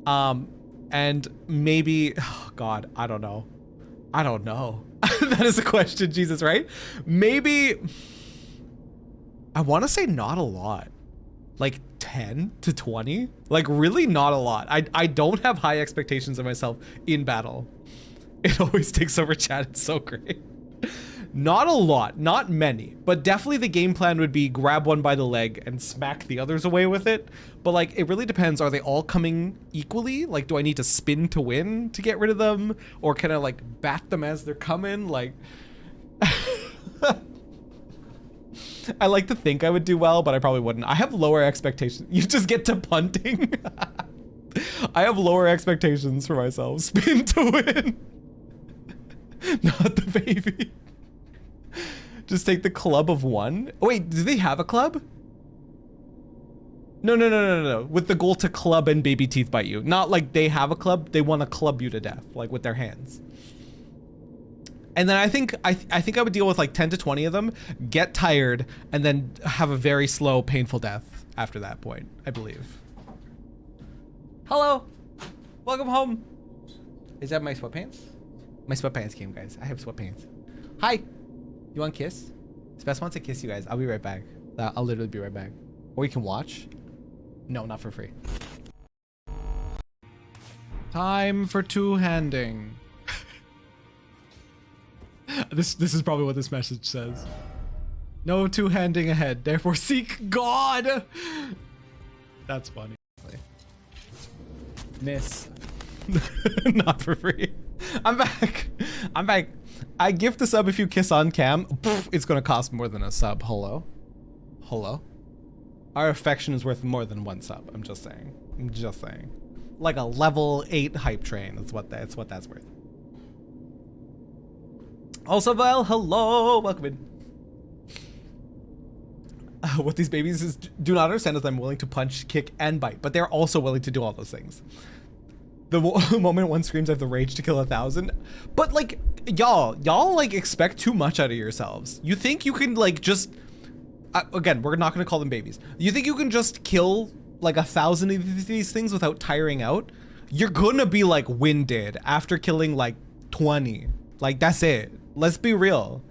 And maybe, oh God, I don't know. I don't know. That is a question, Jesus, right? Maybe, I want to say not a lot. Like 10 to 20? Like really not a lot. I don't have high expectations of myself in battle. It always takes over chat. It's so great. Not a lot, not many, but definitely the game plan would be grab one by the leg and smack the others away with it. But like, it really depends. Are they all coming equally? Like, do I need to spin to win to get rid of them? Or can I like bat them as they're coming? Like, I like to think I would do well, but I probably wouldn't. I have lower expectations. You just get to punting. I have lower expectations for myself. Spin to win. Not the baby. Just take the club of one. Oh, wait, do they have a club? No. With the goal to club and baby teeth bite you. Not like they have a club. They want to club you to death, like with their hands. And then I think I would deal with like 10 to 20 of them, get tired, and then have a very slow, painful death after that point, I believe. Hello. Welcome home. Is that my sweatpants? My sweatpants came, guys. I have sweatpants. Hi. You want a kiss? Spess wants to kiss you guys. I'll be right back. I'll literally be right back. Or you can watch. No, not for free. Time for two-handing. This is probably what this message says. No two-handing ahead, therefore seek God. That's funny. Miss. Not for free. I'm back. I'm back. I gift a sub if you kiss on cam. Poof, it's gonna cost more than a sub. Hello? Hello? Our affection is worth more than one sub. I'm just saying. I'm just saying. Like a level 8 hype train. That's what that's worth. Also, Val, hello. Welcome in. What these babies do not understand is I'm willing to punch, kick, and bite, but they're also willing to do all those things. The moment one screams, I have the rage to kill 1,000. But like, y'all like expect too much out of yourselves. You think you can like just, again, we're not gonna call them babies. You think you can just kill like 1,000 of these things without tiring out? You're gonna be like winded after killing like 20. Like that's it. Let's be real.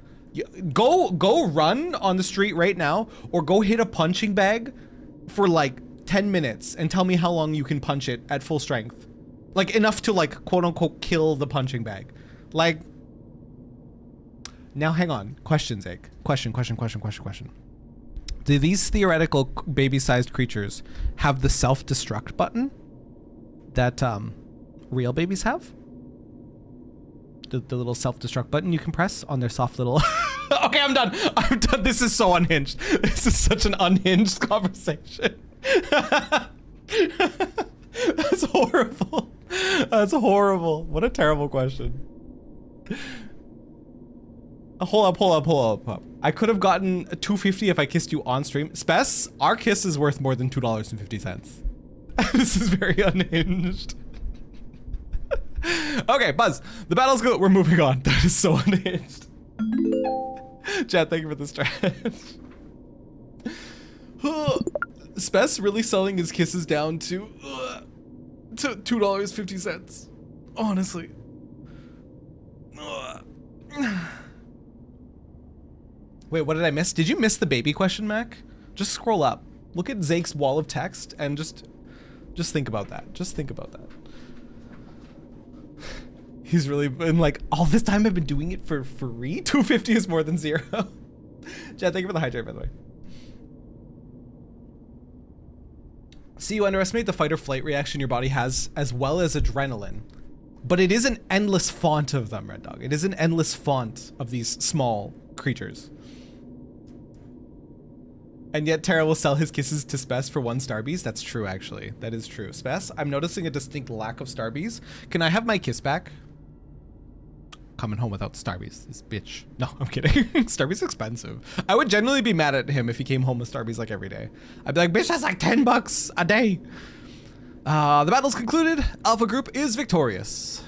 Go run on the street right now, or go hit a punching bag for like 10 minutes and tell me how long you can punch it at full strength. Like enough to like quote unquote kill the punching bag. Like, now hang on. Question, Zake. Question. Do these theoretical baby-sized creatures have the self-destruct button that real babies have? The little self-destruct button you can press on their soft little... Okay, I'm done. This is so unhinged. This is such an unhinged conversation. That's horrible. That's horrible. What a terrible question. Hold up. I could have gotten $2.50 if I kissed you on stream. Spess, our kiss is worth more than $2.50. This is very unhinged. Okay, Buzz, the battle's good. We're moving on. That is so unhinged. Chat, thank you for the stretch. Spess really selling his kisses down to $2.50. Honestly. Wait, what did I miss? Did you miss the baby question, Mac? Just scroll up. Look at Zake's wall of text and just think about that. Just think about that. He's really been like, all this time I've been doing it for free? $2.50 is more than zero. Chad, thank you for the hydrate, by the way. See, you underestimate the fight or flight reaction your body has, as well as adrenaline. But it is an endless font of them, Red Dog. It is an endless font of these small creatures. And yet Terra will sell his kisses to Spess for 1 Starbies. That's true, actually. That is true. Spess, I'm noticing a distinct lack of Starbies. Can I have my kiss back? Coming home without Starbies, this bitch. No, I'm kidding. Starbies expensive. I would genuinely be mad at him if he came home with Starbies like every day. I'd be like, bitch, that's like $10 a day. The battle's concluded. Alpha Group is victorious.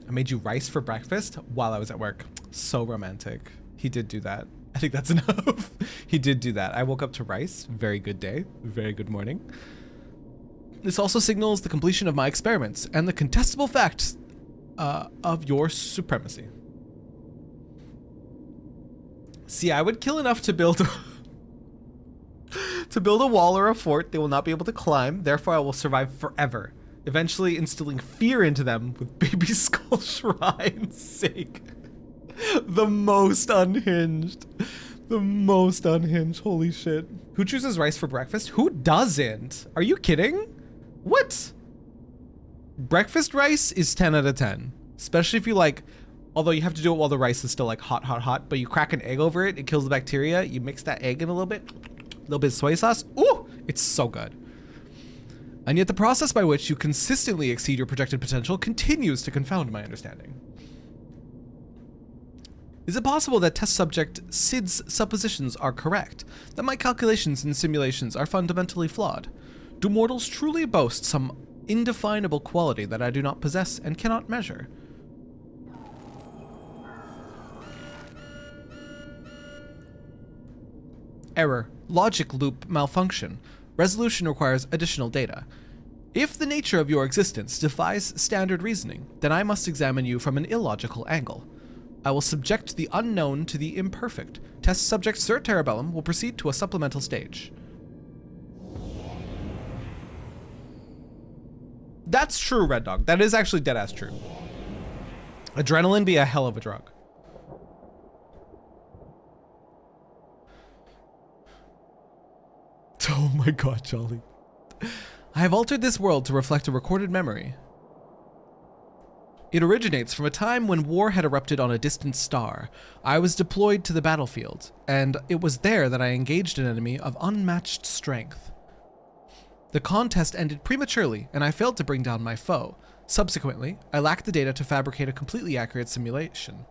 I made you rice for breakfast while I was at work. So romantic. He did do that. I think that's enough. He did do that. I woke up to rice. Very good day. Very good morning. This also signals the completion of my experiments and the contestable fact of your supremacy. See, I would kill enough to build a wall or a fort they will not be able to climb. Therefore, I will survive forever, eventually instilling fear into them with baby skull shrines' sake. The most unhinged. The most unhinged. Holy shit. Who chooses rice for breakfast? Who doesn't? Are you kidding? What? Breakfast rice is 10 out of 10. Especially if you like, although you have to do it while the rice is still like hot, but you crack an egg over it, it kills the bacteria, you mix that egg in a little bit of soy sauce. Ooh, it's so good. And yet the process by which you consistently exceed your projected potential continues to confound my understanding. Is it possible that test subject Sid's suppositions are correct? That my calculations and simulations are fundamentally flawed? Do mortals truly boast some indefinable quality that I do not possess and cannot measure? Error. Logic loop malfunction. Resolution requires additional data. If the nature of your existence defies standard reasoning, then I must examine you from an illogical angle. I will subject the unknown to the imperfect. Test subject Sir Terrabellum will proceed to a supplemental stage. That's true, Red Dog. That is actually deadass true. Adrenaline be a hell of a drug. Oh my god, Charlie. I have altered this world to reflect a recorded memory. It originates from a time when war had erupted on a distant star. I was deployed to the battlefield, and it was there that I engaged an enemy of unmatched strength. The contest ended prematurely, and I failed to bring down my foe. Subsequently, I lacked the data to fabricate a completely accurate simulation.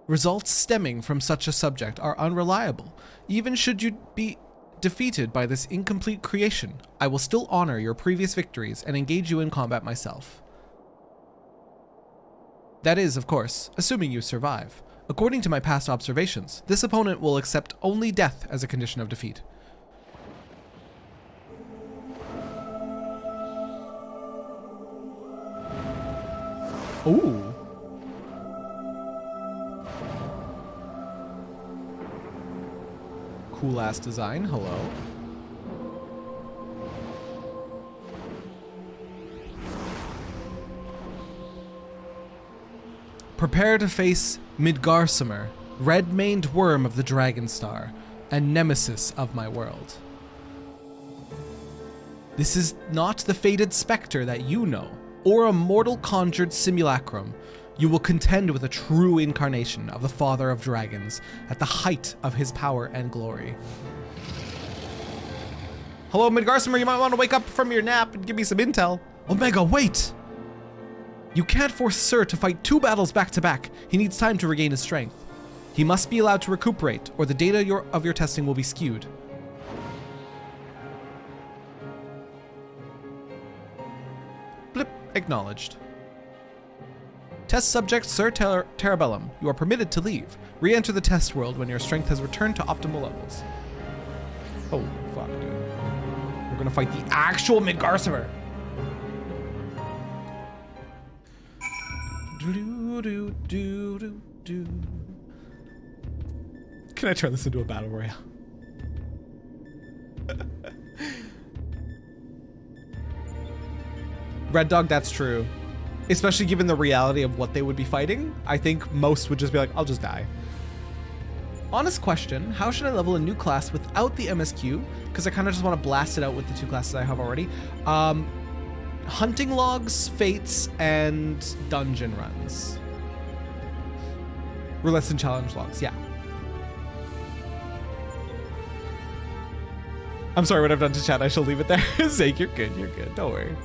Results stemming from such a subject are unreliable. Even should you be defeated by this incomplete creation, I will still honor your previous victories and engage you in combat myself. That is, of course, assuming you survive. According to my past observations, this opponent will accept only death as a condition of defeat. Ooh. Cool ass design, hello. Prepare to face Midgarsimer, red-maned worm of the Dragon Star, and nemesis of my world. This is not the fated specter that you know, or a mortal conjured simulacrum. You will contend with a true incarnation of the Father of Dragons at the height of his power and glory. Hello, Midgarsimer, you might want to wake up from your nap and give me some intel. Omega, wait! You can't force Sir to fight 2 battles back to back. He needs time to regain his strength. He must be allowed to recuperate, or the data of your testing will be skewed. Blip, acknowledged. Test subject Sir Terrabellum, you are permitted to leave. Re-enter the test world when your strength has returned to optimal levels. Oh, fuck, dude. We're gonna fight the actual Midgarsimer. Can I turn this into a battle royale? Red Dog, that's true. Especially given the reality of what they would be fighting, I think most would just be like, I'll just die. Honest question, how should I level a new class without the MSQ? Because I kind of just want to blast it out with the 2 classes I have already. Hunting logs, fates, and dungeon runs. Roulettes and challenge logs, yeah. I'm sorry what I've done to chat, I shall leave it there. Zake, you're good, don't worry.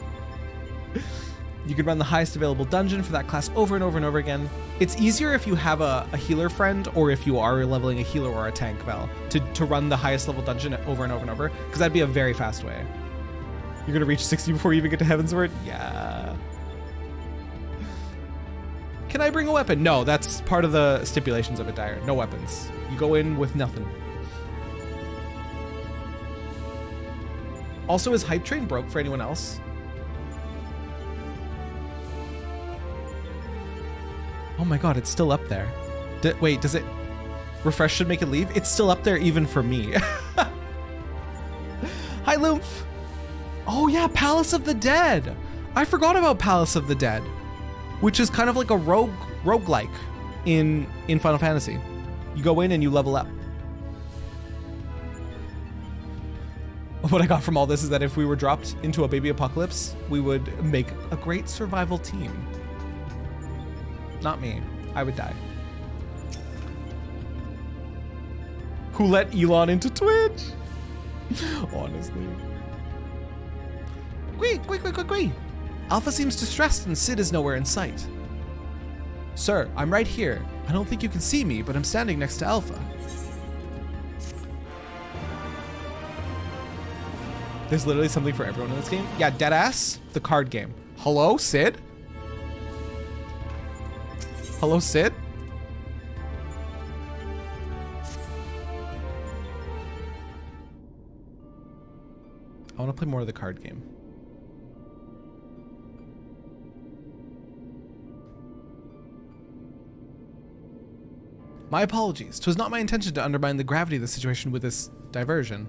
You can run the highest available dungeon for that class over and over and over again. It's easier if you have a healer friend, or if you are leveling a healer or a tank, Val, to run the highest level dungeon over and over and over, because that'd be a very fast way. You're gonna reach 60 before you even get to Heavensward? Yeah. Can I bring a weapon? No, that's part of the stipulations of it, Dire. No weapons. You go in with nothing. Also, is Hype Train broke for anyone else? Oh my god, it's still up there. Wait, does it... Refresh should make it leave? It's still up there even for me. Hi, Lymph! Oh yeah, Palace of the Dead! I forgot about Palace of the Dead, which is kind of like a roguelike in Final Fantasy. You go in and you level up. What I got from all this is that if we were dropped into a baby apocalypse, we would make a great survival team. Not me. I would die. Who let Elon into Twitch? Honestly. Quee. Alpha seems distressed and Sid is nowhere in sight. Sir, I'm right here. I don't think you can see me, but I'm standing next to Alpha. There's literally something for everyone in this game. Yeah, Deadass, the card game. Hello, Sid? Hello, Sid? I want to play more of the card game. My apologies. 'Twas not my intention to undermine the gravity of the situation with this diversion.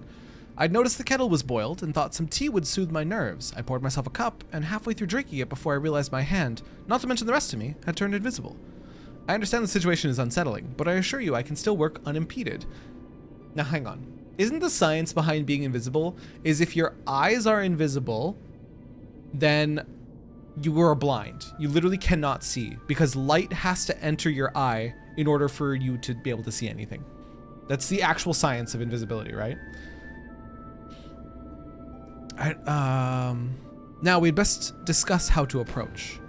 I'd noticed the kettle was boiled and thought some tea would soothe my nerves. I poured myself a cup, and halfway through drinking it before I realized my hand, not to mention the rest of me, had turned invisible. I understand the situation is unsettling, but I assure you I can still work unimpeded. Now hang on. Isn't the science behind being invisible is if your eyes are invisible, then you are blind. You literally cannot see because light has to enter your eye in order for you to be able to see anything. That's the actual science of invisibility, right? Now we'd best discuss how to approach.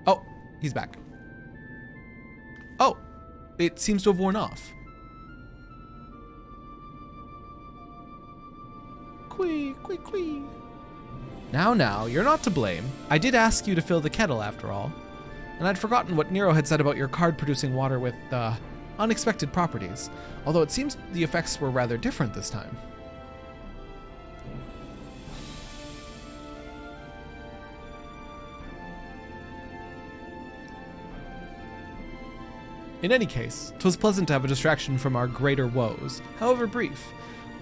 Oh, he's back. Oh, it seems to have worn off. Quee. Now, you're not to blame. I did ask you to fill the kettle after all. And I'd forgotten what Nero had said about your card producing water with, unexpected properties. Although it seems the effects were rather different this time. In any case, 'twas pleasant to have a distraction from our greater woes, however brief.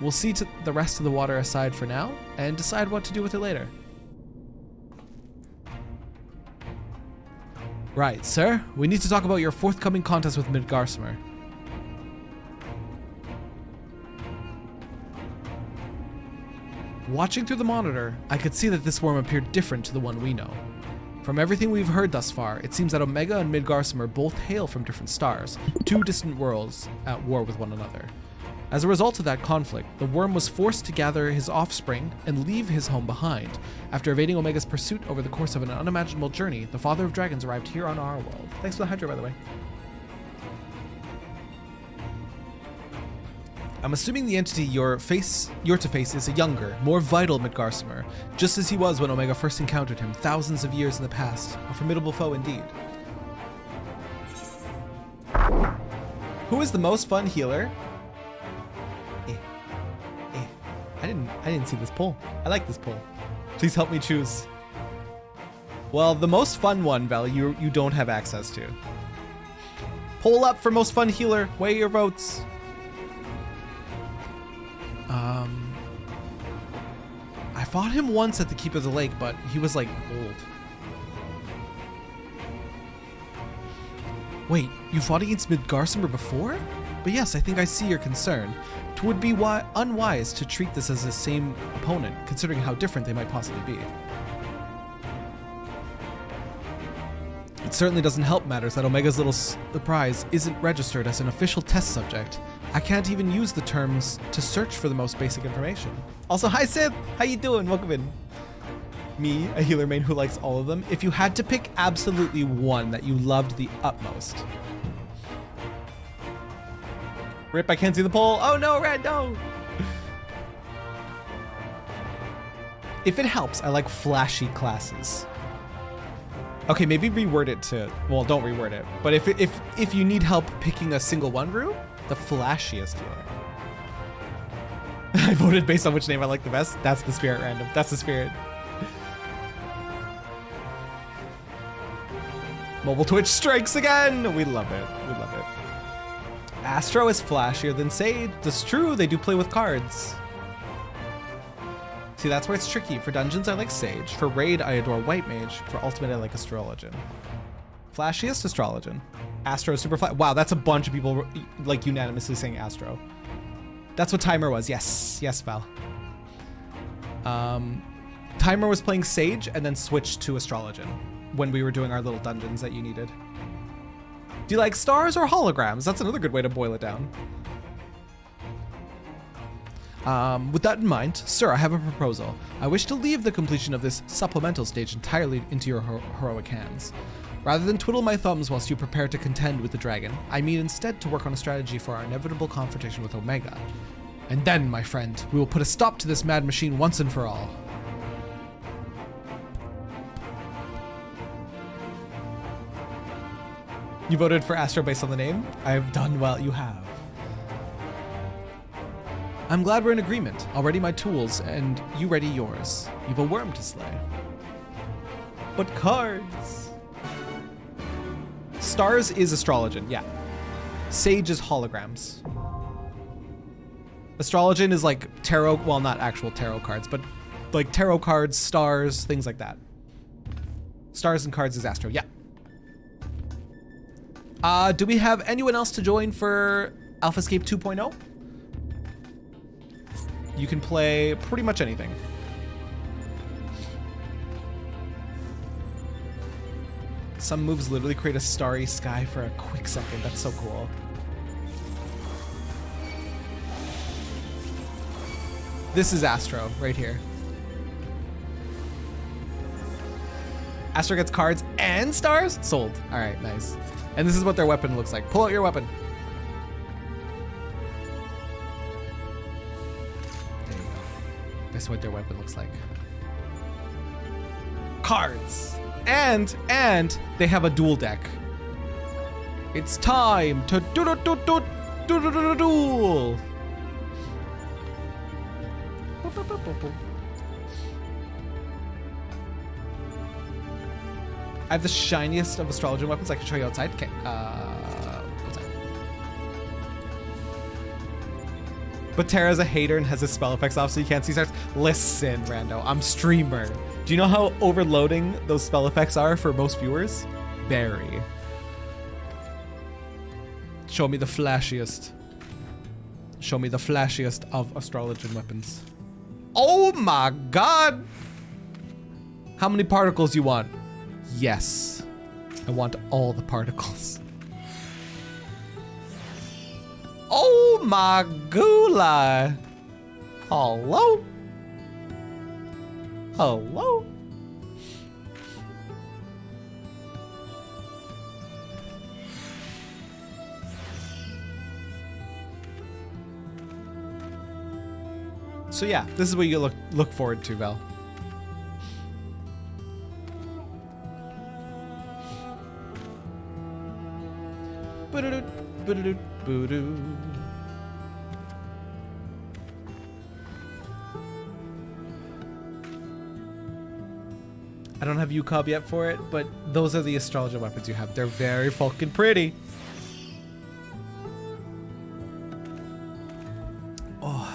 We'll see to the rest of the water aside for now, and decide what to do with it later. Right, sir. We need to talk about your forthcoming contest with Midgarsimer. Watching through the monitor, I could see that this worm appeared different to the one we know. From everything we've heard thus far, it seems that Omega and Midgarsimer both hail from different stars, two distant worlds at war with one another. As a result of that conflict, the worm was forced to gather his offspring and leave his home behind. After evading Omega's pursuit over the course of an unimaginable journey, the Father of Dragons arrived here on our world. Thanks for the hydro, by the way. I'm assuming the entity you're to face is a younger, more vital Midgarsimer, just as he was when Omega first encountered him thousands of years in the past. A formidable foe indeed. Who is the most fun healer? I didn't see this poll. I like this poll. Please help me choose. Well, the most fun one, Val, you don't have access to. Poll up for most fun healer. Weigh your votes. I fought him once at the Keep of the Lake, but he was like old. Wait, you fought against Midgarsimer before? But yes, I think I see your concern. It would be unwise to treat this as the same opponent, considering how different they might possibly be. It certainly doesn't help matters that Omega's little surprise isn't registered as an official test subject. I can't even use the terms to search for the most basic information. Also, hi Sith! How you doing? Welcome in. Me, a healer main who likes all of them. If you had to pick absolutely one that you loved the utmost. Rip, I can't see the poll. Oh no, Red, no! If it helps, I like flashy classes. Okay, maybe reword it to, well, don't reword it. But if you need help picking a single one route, the flashiest healer. I voted based on which name I like the best. That's the spirit random. That's the spirit. Mobile Twitch strikes again. We love it. We love it. Astro is flashier than Sage. That's true. They do play with cards. See, that's where it's tricky. For dungeons, I like Sage. For raid, I adore White Mage. For ultimate, I like Astrologian. Flashiest Astrologian. Astro is super flash. Wow, that's a bunch of people like unanimously saying Astro. That's what Timer was. Yes, yes, Val. Timer was playing Sage and then switched to Astrologian when we were doing our little dungeons that you needed. Do you like stars or holograms? That's another good way to boil it down. With that in mind, sir, I have a proposal. I wish to leave the completion of this supplemental stage entirely into your heroic hands. Rather than twiddle my thumbs whilst you prepare to contend with the dragon, I mean instead to work on a strategy for our inevitable confrontation with Omega. And then, my friend, we will put a stop to this mad machine once and for all. You voted for Astro based on the name? I've done well, you have. I'm glad we're in agreement. I'll ready my tools, and you ready yours. You've a worm to slay. But cards! Stars is Astrologian, yeah. Sage is holograms. Astrologian is like tarot, well, not actual tarot cards, but like tarot cards, stars, things like that. Stars and cards is Astro, yeah. Do we have anyone else to join for AlphaScape 2.0? You can play pretty much anything. Some moves literally create a starry sky for a quick second. That's so cool. This is Astro right here. Astro gets cards and stars? Sold. All right, nice. And this is what their weapon looks like. Pull out your weapon. There you go. That's what their weapon looks like. Cards. And they have a duel deck. It's time to duel. I have the shiniest of astrologian weapons. I can show you outside. Okay. Outside. But Terra's a hater and has his spell effects off, so you can't see stars. Listen, Rando, I'm streamer. Do you know how overloading those spell effects are for most viewers? Very. Show me the flashiest. Show me the flashiest of astrologian weapons. Oh my god! How many particles you want? Yes. I want all the particles. Oh my gula! Hello? Hello? So yeah, this is what you look forward to, Val. I don't have UCOB yet for it, but those are the astrologer weapons you have. They're very fucking pretty. Oh.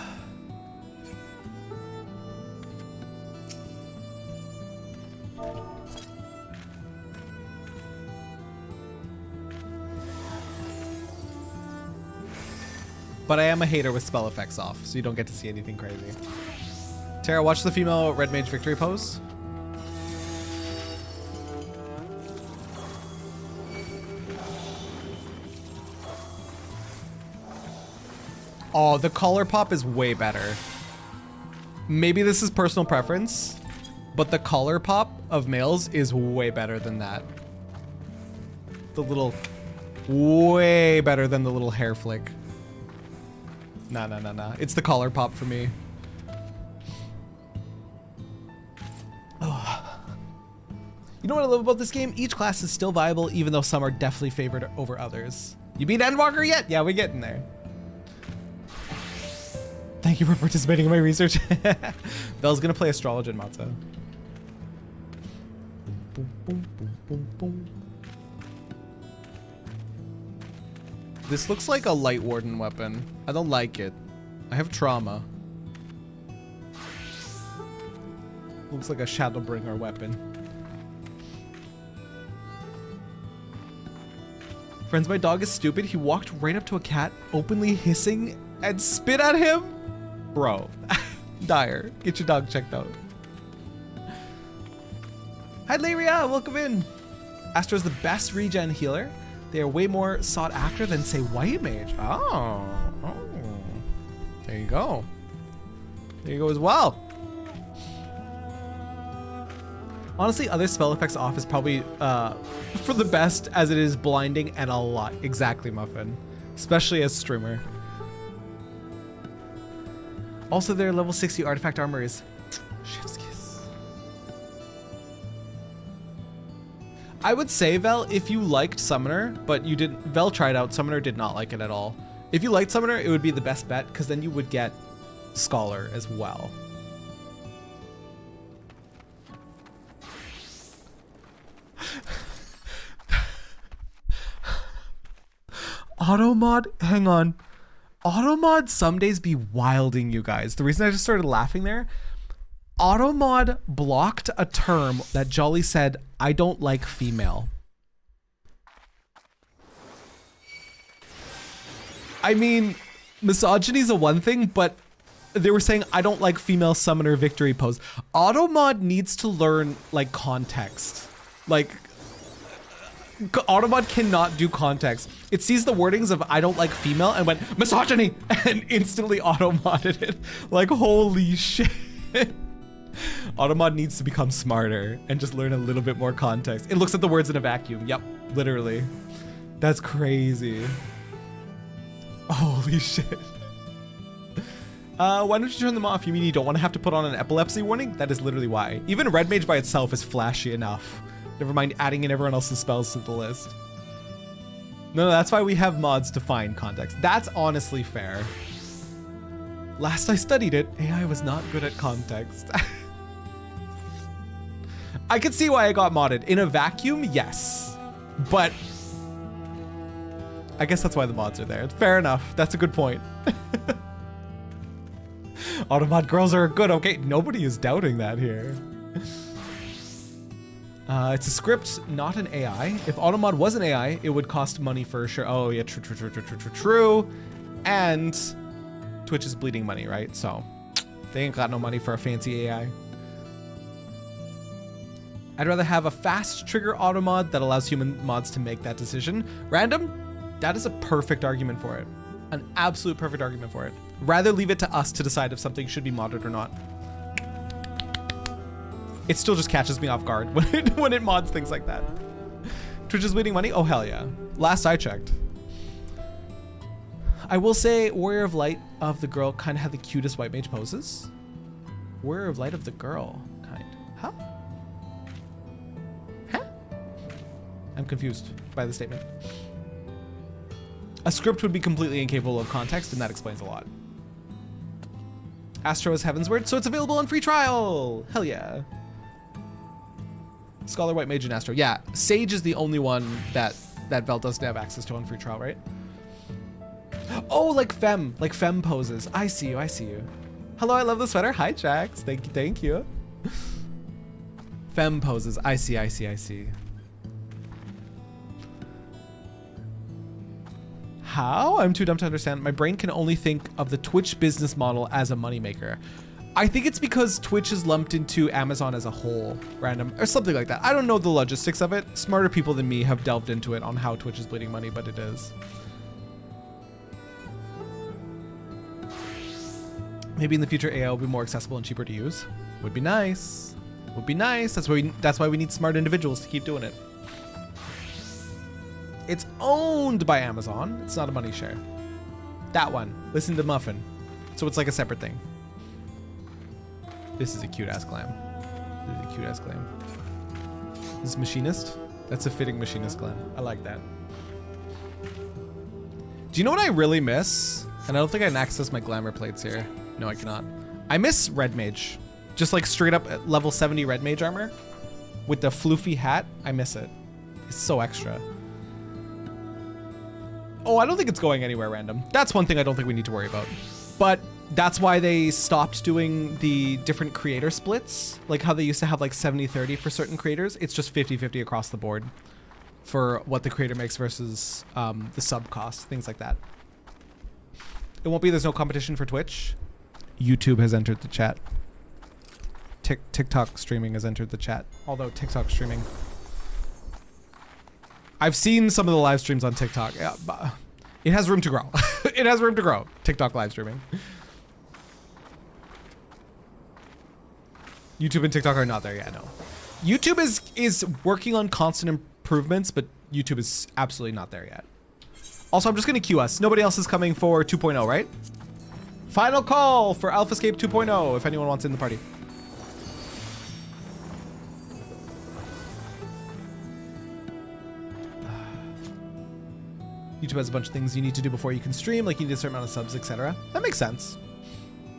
But I am a hater with spell effects off, so you don't get to see anything crazy. Tara, watch the female red mage victory pose. Oh, the color pop is way better. Maybe this is personal preference, but the color pop of males is way better than that. The little, way better than the little hair flick. Nah. It's the color pop for me. Oh. You know what I love about this game? Each class is still viable, even though some are definitely favored over others. You beat Endwalker yet? Yeah, we're getting there. Thank you for participating in my research. Belle's gonna play Astrologian Matza. This looks like a Light Warden weapon. I don't like it. I have trauma. Looks like a Shadowbringer weapon. Friends, my dog is stupid. He walked right up to a cat, openly hissing, and spit at him? Bro. Dire. Get your dog checked out. Hi, Lyria. Welcome in. Astro's the best regen healer. They are way more sought after than, say, White Mage. Oh. There you go. There you go as well. Honestly, other spell effects off is probably for the best, as it is blinding and a lot. Exactly, Muffin. Especially as streamer. Also, their level 60 artifact armor is chef's kiss. I would say, Vel, if you liked Summoner, but you didn't, Vel tried out, Summoner did not like it at all. If you liked Summoner, it would be the best bet, because then you would get Scholar as well. Automod, hang on. Automod some days be wilding, you guys. The reason I just started laughing there, Automod blocked a term that Jolly said, I don't like female. I mean, misogyny's a one thing, but they were saying, I don't like female summoner victory pose. Automod needs to learn, like, context. Like, Automod cannot do context. It sees the wordings of I don't like female and went, misogyny! And instantly automodded it. Like, holy shit. Automod needs to become smarter and just learn a little bit more context. It looks at the words in a vacuum. Yep, literally. That's crazy. Holy shit. Why don't you turn them off? You mean you don't want to have to put on an epilepsy warning? That is literally why. Even Red Mage by itself is flashy enough. Never mind adding in everyone else's spells to the list. No, that's why we have mods to find context. That's honestly fair. Last I studied it, AI was not good at context. I could see why I got modded. In a vacuum, yes. But I guess that's why the mods are there. Fair enough. That's a good point. Automod girls are good. Okay, nobody is doubting that here. It's a script, not an AI. If Automod was an AI, it would cost money for sure. Oh yeah, true. And Twitch is bleeding money, right? So they ain't got no money for a fancy AI. I'd rather have a fast trigger Automod that allows human mods to make that decision. Random, that is a perfect argument for it. An absolute perfect argument for it. Rather leave it to us to decide if something should be modded or not. It still just catches me off guard when it mods things like that. Twitch is bleeding money? Oh, hell yeah. Last I checked. I will say Warrior of Light of the girl kind of had the cutest white mage poses. Warrior of Light of the girl, kind. Huh? Huh? I'm confused by the statement. A script would be completely incapable of context, and that explains a lot. Astro is Heavensward, so it's available on free trial! Hell yeah. Scholar, White Mage, and Astro. Yeah, Sage is the only one that Velt doesn't have access to on free trial, right? Oh, like femme poses. I see you. Hello, I love the sweater. Hi, Jax. Thank you. Femme poses. I see. How? I'm too dumb to understand. My brain can only think of the Twitch business model as a moneymaker. I think it's because Twitch is lumped into Amazon as a whole, random, or something like that. I don't know the logistics of it. Smarter people than me have delved into it on how Twitch is bleeding money, but it is. Maybe in the future AI will be more accessible and cheaper to use. Would be nice. Would be nice. That's why we need smart individuals to keep doing it. It's owned by Amazon. It's not a money share. That one. Listen to Muffin. So it's like a separate thing. This is a cute ass glam. This is Machinist. That's a fitting Machinist glam. I like that. Do you know what I really miss? And I don't think I can access my glamour plates here. No, I cannot. I miss Red Mage. Just like straight up at level 70 Red Mage armor. With the floofy hat. I miss it. It's so extra. Oh, I don't think it's going anywhere random. That's one thing I don't think we need to worry about. But that's why they stopped doing the different creator splits. Like how they used to have like 70-30 for certain creators. It's just 50-50 across the board for what the creator makes versus the sub cost, things like that. It won't be there's no competition for Twitch. YouTube has entered the chat. TikTok streaming has entered the chat. Although TikTok streaming, I've seen some of the live streams on TikTok. Yeah, it has room to grow. It has room to grow. TikTok live streaming. YouTube and TikTok are not there yet, no. YouTube is working on constant improvements, but YouTube is absolutely not there yet. Also, I'm just gonna queue us. Nobody else is coming for 2.0, right? Final call for AlphaScape 2.0, if anyone wants in the party. YouTube has a bunch of things you need to do before you can stream, like you need a certain amount of subs, etc. That makes sense.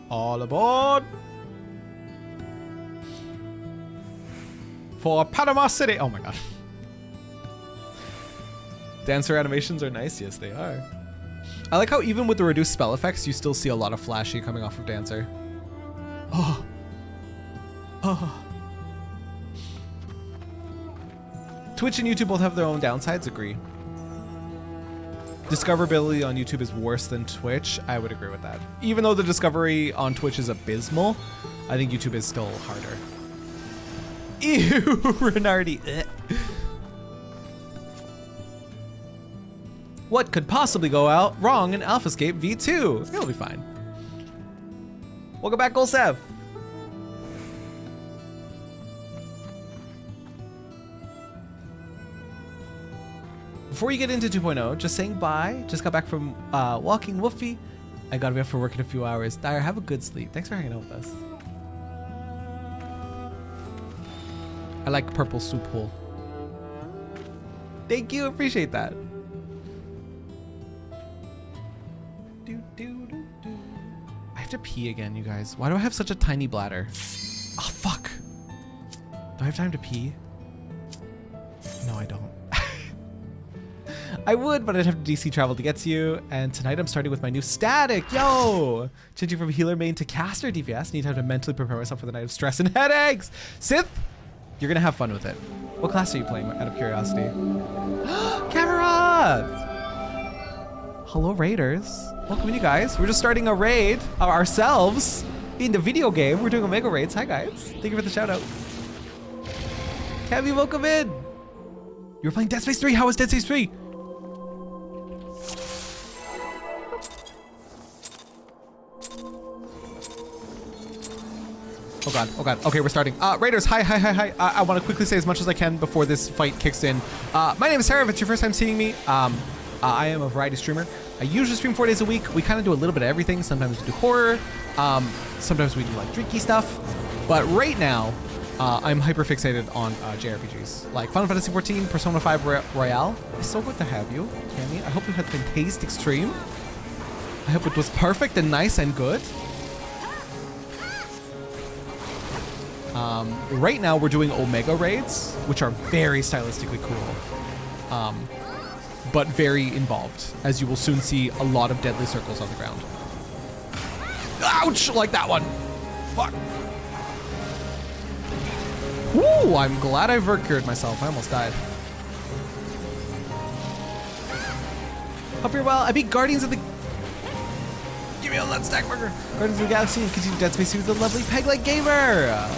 All aboard for Panama City. Oh my god. Dancer animations are nice. Yes, they are. I like how even with the reduced spell effects, you still see a lot of flashy coming off of Dancer. Oh. Oh. Twitch and YouTube both have their own downsides, agree. Discoverability on YouTube is worse than Twitch. I would agree with that. Even though the discovery on Twitch is abysmal, I think YouTube is still harder. Ew, Renardi. What could possibly go out wrong in AlphaScape V2? It'll be fine. Welcome back, Golsev. Before you get into 2.0, just saying bye. Just got back from walking Woofy. I gotta be up for work in a few hours. Dyer, have a good sleep. Thanks for hanging out with us. I like purple soup hole. Thank you, appreciate that. I have to pee again, you guys. Why do I have such a tiny bladder? Oh, fuck. Do I have time to pee? No, I don't. I would, but I'd have to DC travel to get to you. And tonight I'm starting with my new static. Yo! Changing from healer main to caster DPS. Need time to mentally prepare myself for the night of stress and headaches. Sith, you're gonna have fun with it. What class are you playing, out of curiosity? Camera! Hello, raiders. Welcome in, you guys. We're just starting a raid ourselves in the video game. We're doing Omega raids. Hi, guys. Thank you for the shout out. Cammy, welcome in. You were playing Dead Space 3. How was Dead Space 3? Oh god, oh god. Okay, we're starting. Raiders, hi. I want to quickly say as much as I can before this fight kicks in. My name is Sarah. If it's your first time seeing me, I am a variety streamer. I usually stream 4 days a week. We kind of do a little bit of everything. Sometimes we do horror. Sometimes we do like drinky stuff. But right now, I'm hyper fixated on JRPGs. Like Final Fantasy XIV, Persona 5 Royale. It's so good to have you, Cammy. I hope you had fantastic stream. I hope it was perfect and nice and good. Right now we're doing Omega raids, which are very stylistically cool, but very involved, as you will soon see a lot of deadly circles on the ground. Ouch! Like that one. Fuck. Woo! I'm glad I vert cured myself. I almost died. Hope you're well. I beat Guardians of the... Give me all that stack burger. Guardians of the Galaxy and continue Dead Space with the lovely Peg-Leg Gamer.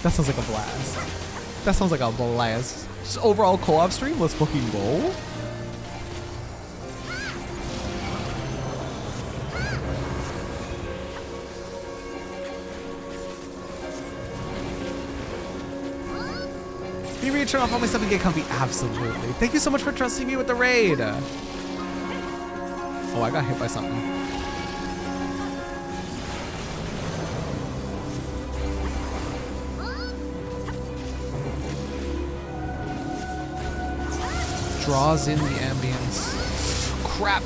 That sounds like a blast. That sounds like a blast. Just overall co-op stream, let's fucking go. Can you read turn off all my stuff and get comfy? Absolutely. Thank you so much for trusting me with the raid. Oh, I got hit by something. Draws in the ambience. Crap.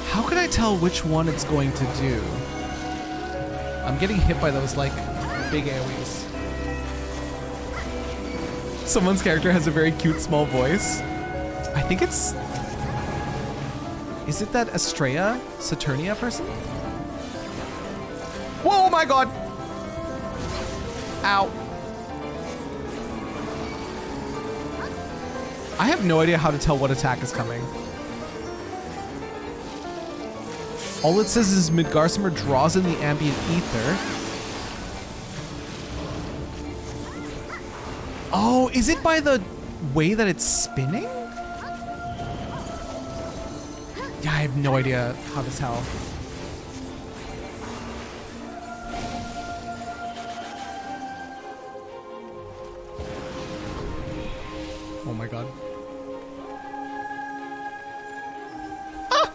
How can I tell which one it's going to do? I'm getting hit by those like big AoEs. Someone's character has a very cute small voice. I think it's... Is it that Eorzea Saturnia person? Whoa, my god! Ow. I have no idea how to tell what attack is coming. All it says is Midgarsimer draws in the ambient ether. Oh, is it by the way that it's spinning? Yeah, I have no idea how to tell. Oh my god. Ah!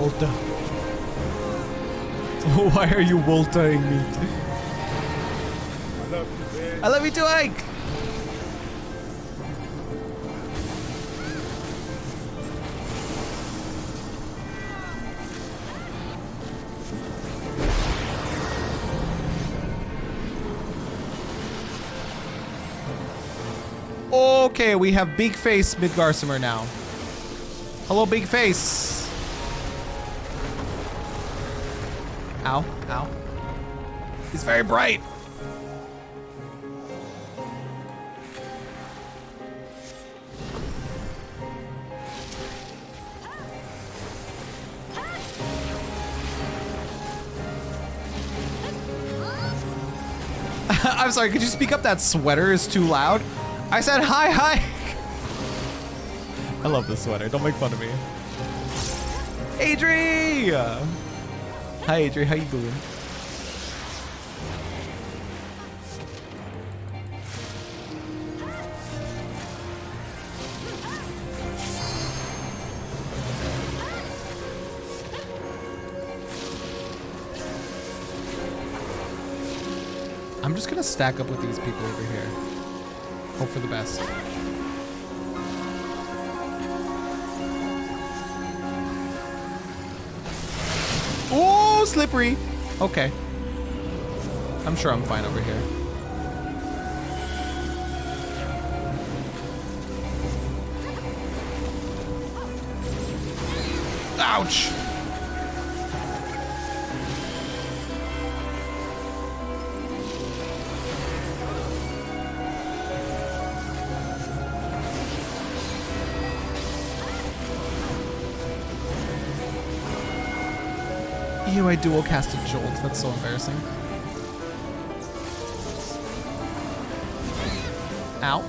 Volta. Why are you Voltaing me? I love you too, Ike! Okay, we have Big Face Midgarsimer now. Hello, Big Face. Ow, ow. He's very bright. I'm sorry, could you speak up? That sweater is too loud. I said hi, hi. I love this sweater. Don't make fun of me. Adri! Hi, Adri. How you doing? I'm just gonna stack up with these people over here. Hope for the best. Oh, slippery. Okay. I'm sure I'm fine over here. Ouch. Ew, I dual casted Jolt. That's so embarrassing. Ow.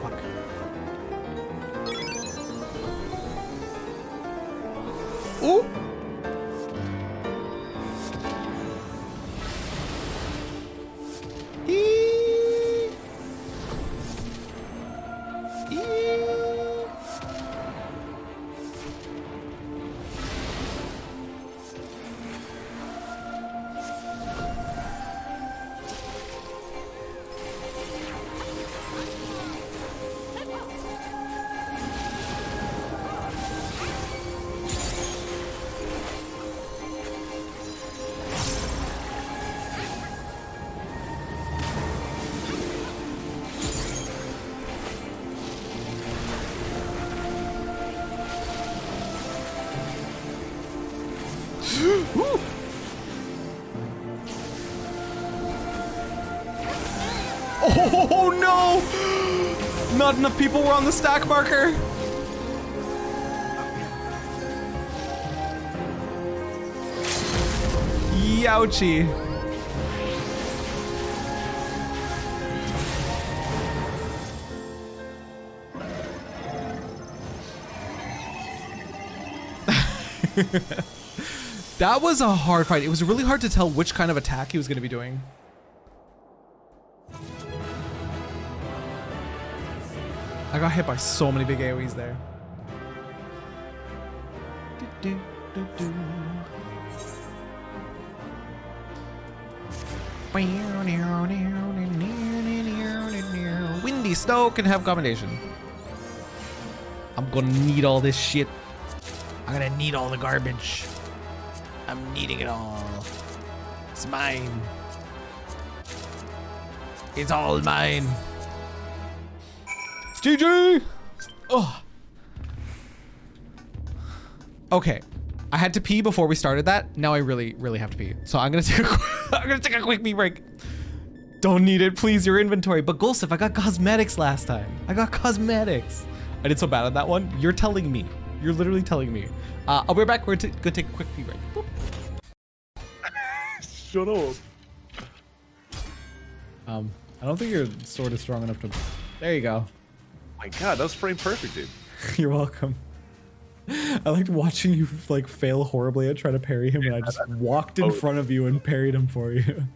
Fuck. Ooh! Oh no! Not enough people were on the stack marker. Youchie. That was a hard fight. It was really hard to tell which kind of attack he was going to be doing. I got hit by so many big AoEs there. Windy snow can have combination. I'm gonna need all this shit. I'm gonna need all the garbage. I'm needing it all. It's mine. It's all mine. GG! Oh. Okay. I had to pee before we started that. Now I really, really have to pee. So I'm gonna take a quick pee break. Don't need it, please, your inventory. But Gulsif, I got cosmetics last time. I got cosmetics. I did so bad on that one. You're telling me. You're literally telling me. I'll be right back. We're gonna take a quick pee break. Boop. Shut up. I don't think your sword is strong enough to... There you go. My god, that was frame perfect, dude. You're welcome. I liked watching you like fail horribly at trying to parry him, and I just walked in front of you and parried him for you.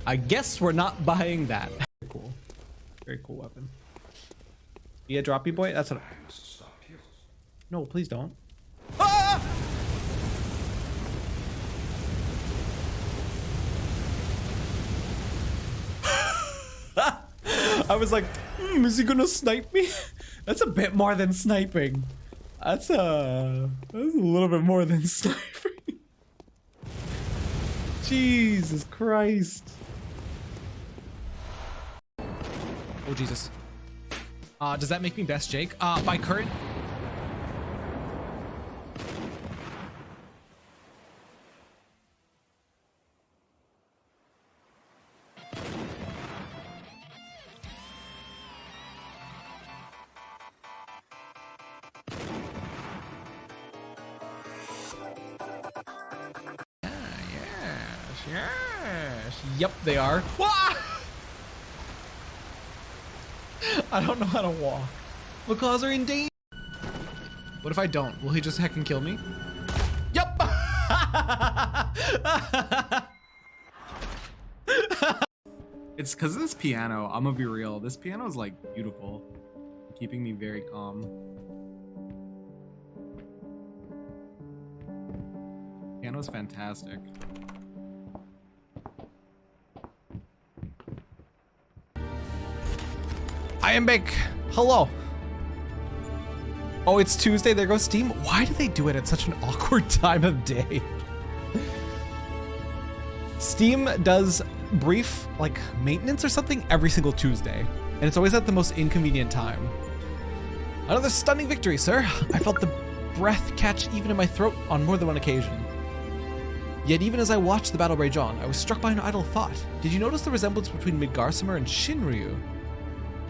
I guess we're not buying that. Cool. Very cool weapon. Be a droppy boy? That's what No, please don't. Ah! I was like, is he gonna snipe me? That's a bit more than sniping. That's a little bit more than sniping. Jesus Christ. Oh, Jesus. Does that make me best Jake? My current... Yes. Yep, they are. Wah! I don't know how to walk. Macaws are in danger. What if I don't? Will he just heck and kill me? Yep. It's because of this piano. I'm gonna be real. This piano is like beautiful, keeping me very calm. Piano's fantastic. I am back. Hello. Oh, it's Tuesday. There goes Steam. Why do they do it at such an awkward time of day? Steam does brief, like, maintenance or something every single Tuesday, and it's always at the most inconvenient time. Another stunning victory, sir. I felt the breath catch even in my throat on more than one occasion. Yet even as I watched the battle rage on, I was struck by an idle thought. Did you notice the resemblance between Midgarsimer and Shinryu?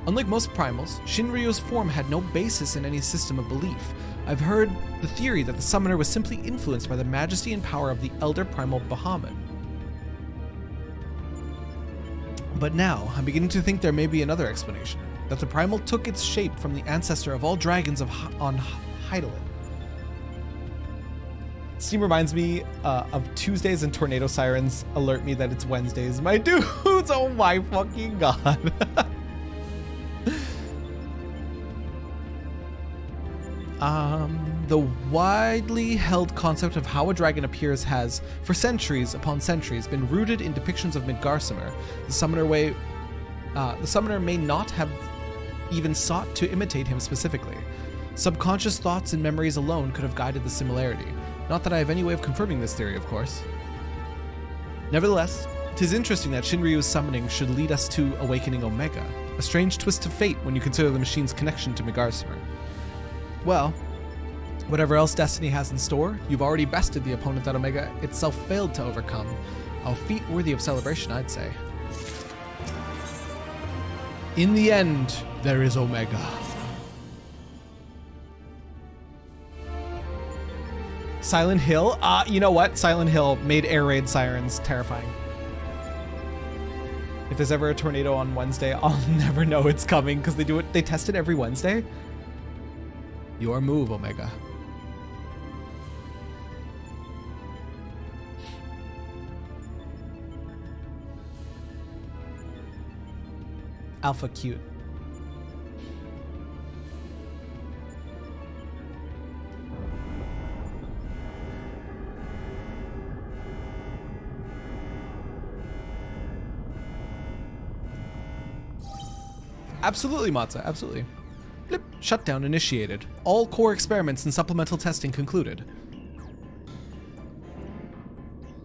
Unlike most primals, Shinryu's form had no basis in any system of belief. I've heard the theory that the summoner was simply influenced by the majesty and power of the elder primal Bahamut. But now, I'm beginning to think there may be another explanation, that the primal took its shape from the ancestor of all dragons on Hydaelyn. Steam reminds me of Tuesdays and tornado sirens alert me that it's Wednesdays. My dudes, oh my fucking god. The widely held concept of how a dragon appears has, for centuries upon centuries, been rooted in depictions of Midgarsimer. The summoner may not have even sought to imitate him specifically. Subconscious thoughts and memories alone could have guided the similarity. Not that I have any way of confirming this theory, of course. Nevertheless, 'tis interesting that Shinryu's summoning should lead us to awakening Omega, a strange twist of fate when you consider the machine's connection to Midgarsimer. Well, whatever else Destiny has in store, you've already bested the opponent that Omega itself failed to overcome. A feat worthy of celebration, I'd say. In the end, there is Omega. Silent Hill? You know what? Silent Hill made air raid sirens terrifying. If there's ever a tornado on Wednesday, I'll never know it's coming because they test it every Wednesday. Your move, Omega. Alpha cute. Absolutely, Matza, absolutely. Blip. Shutdown initiated. All core experiments and supplemental testing concluded.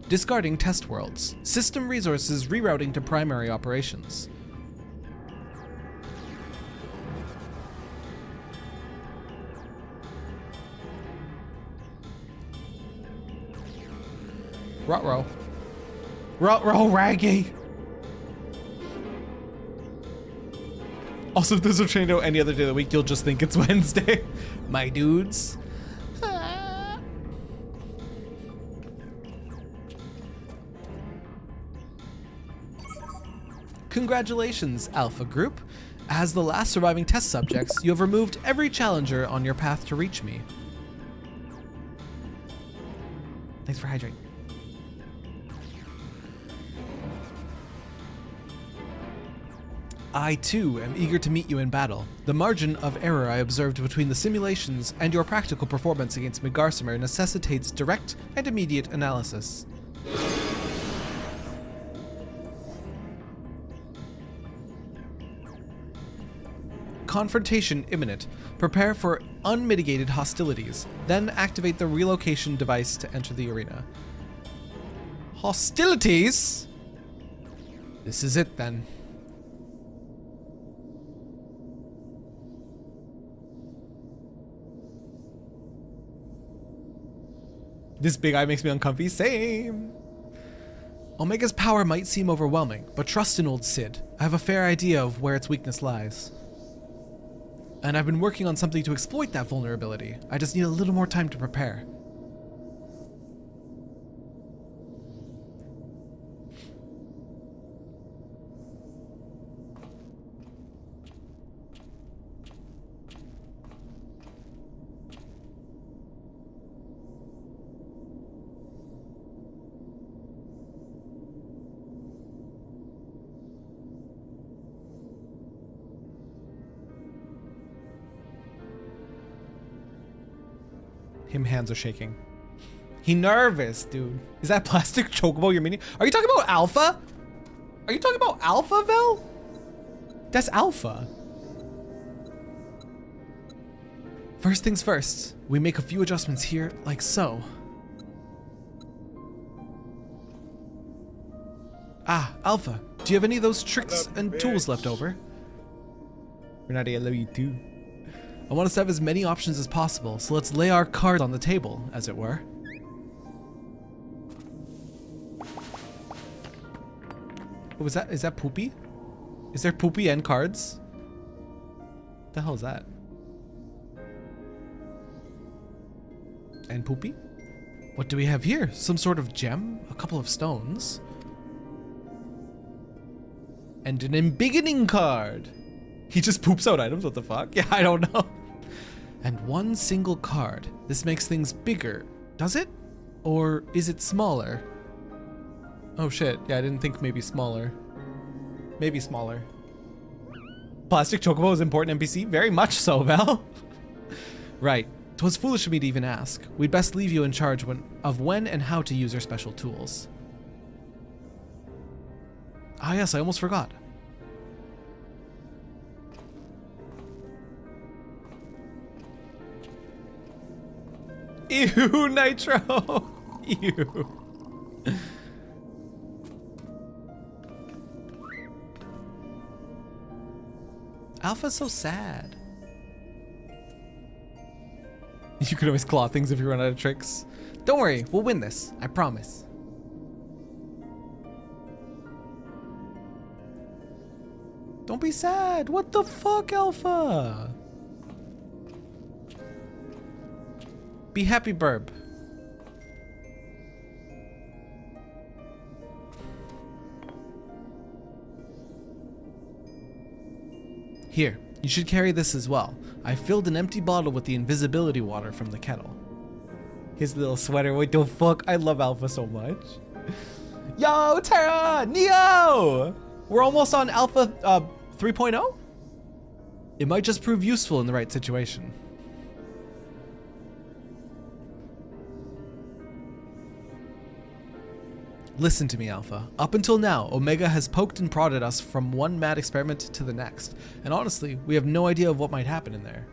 Discarding test worlds. System resources rerouting to primary operations. Ruh-roh. Ruh-roh, Raggy! Also, if there's a tornado any other day of the week, you'll just think it's Wednesday. My dudes. Congratulations, Alpha Group. As the last surviving test subjects, you have removed every challenger on your path to reach me. Thanks for hydrating. I too am eager to meet you in battle. The margin of error I observed between the simulations and your practical performance against Midgarsimer necessitates direct and immediate analysis. Confrontation imminent. Prepare for unmitigated hostilities. Then activate the relocation device to enter the arena. Hostilities? This is it then. This big eye makes me uncomfy. Same. Omega's power might seem overwhelming, but trust in old Sid. I have a fair idea of where its weakness lies. And I've been working on something to exploit that vulnerability. I just need a little more time to prepare. Him hands are shaking. He nervous, dude. Is that plastic chocobo you're meaning? Are you talking about Alpha? Are you talking about Alpha, Vel? That's Alpha. First things first, we make a few adjustments here, like so. Ah, Alpha, do you have any of those tricks and tools left over? Renati, I love you too. I want us to have as many options as possible, so let's lay our cards on the table, as it were. What was that? Is that Poopy? Is there Poopy and cards? What the hell is that? And Poopy? What do we have here? Some sort of gem? A couple of stones? And an embiggening card! He just poops out items, what the fuck? Yeah, I don't know. And one single card. This makes things bigger, does it? Or is it smaller? Oh shit, yeah, I didn't think maybe smaller. Maybe smaller. Plastic Chocobo is important NPC? Very much so, Val. Right, 'twas foolish of me to even ask. We'd best leave you in charge of when and how to use your special tools. Ah yes, I almost forgot. Ew, Nitro! Ew. Alpha's so sad. You can always claw things if you run out of tricks. Don't worry, we'll win this. I promise. Don't be sad. What the fuck, Alpha? Be happy, Burb. Here, you should carry this as well. I filled an empty bottle with the invisibility water from the kettle. His little sweater, what the fuck? I love Alpha so much. Yo, Terra! Neo! We're almost on Alpha 3.0? It might just prove useful in the right situation. Listen to me, Alpha. Up until now, Omega has poked and prodded us from one mad experiment to the next. And honestly, we have no idea of what might happen in there.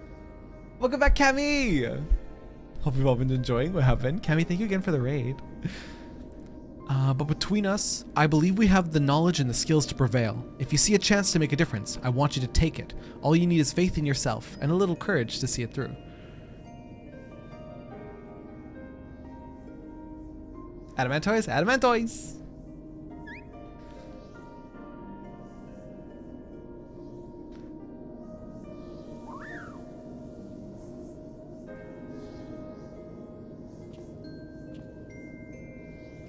Welcome back, Cammy! Hope you've all been enjoying what happened. Cammy, thank you again for the raid. But between us, I believe we have the knowledge and the skills to prevail. If you see a chance to make a difference, I want you to take it. All you need is faith in yourself and a little courage to see it through. Adamantoise, Adamantoise!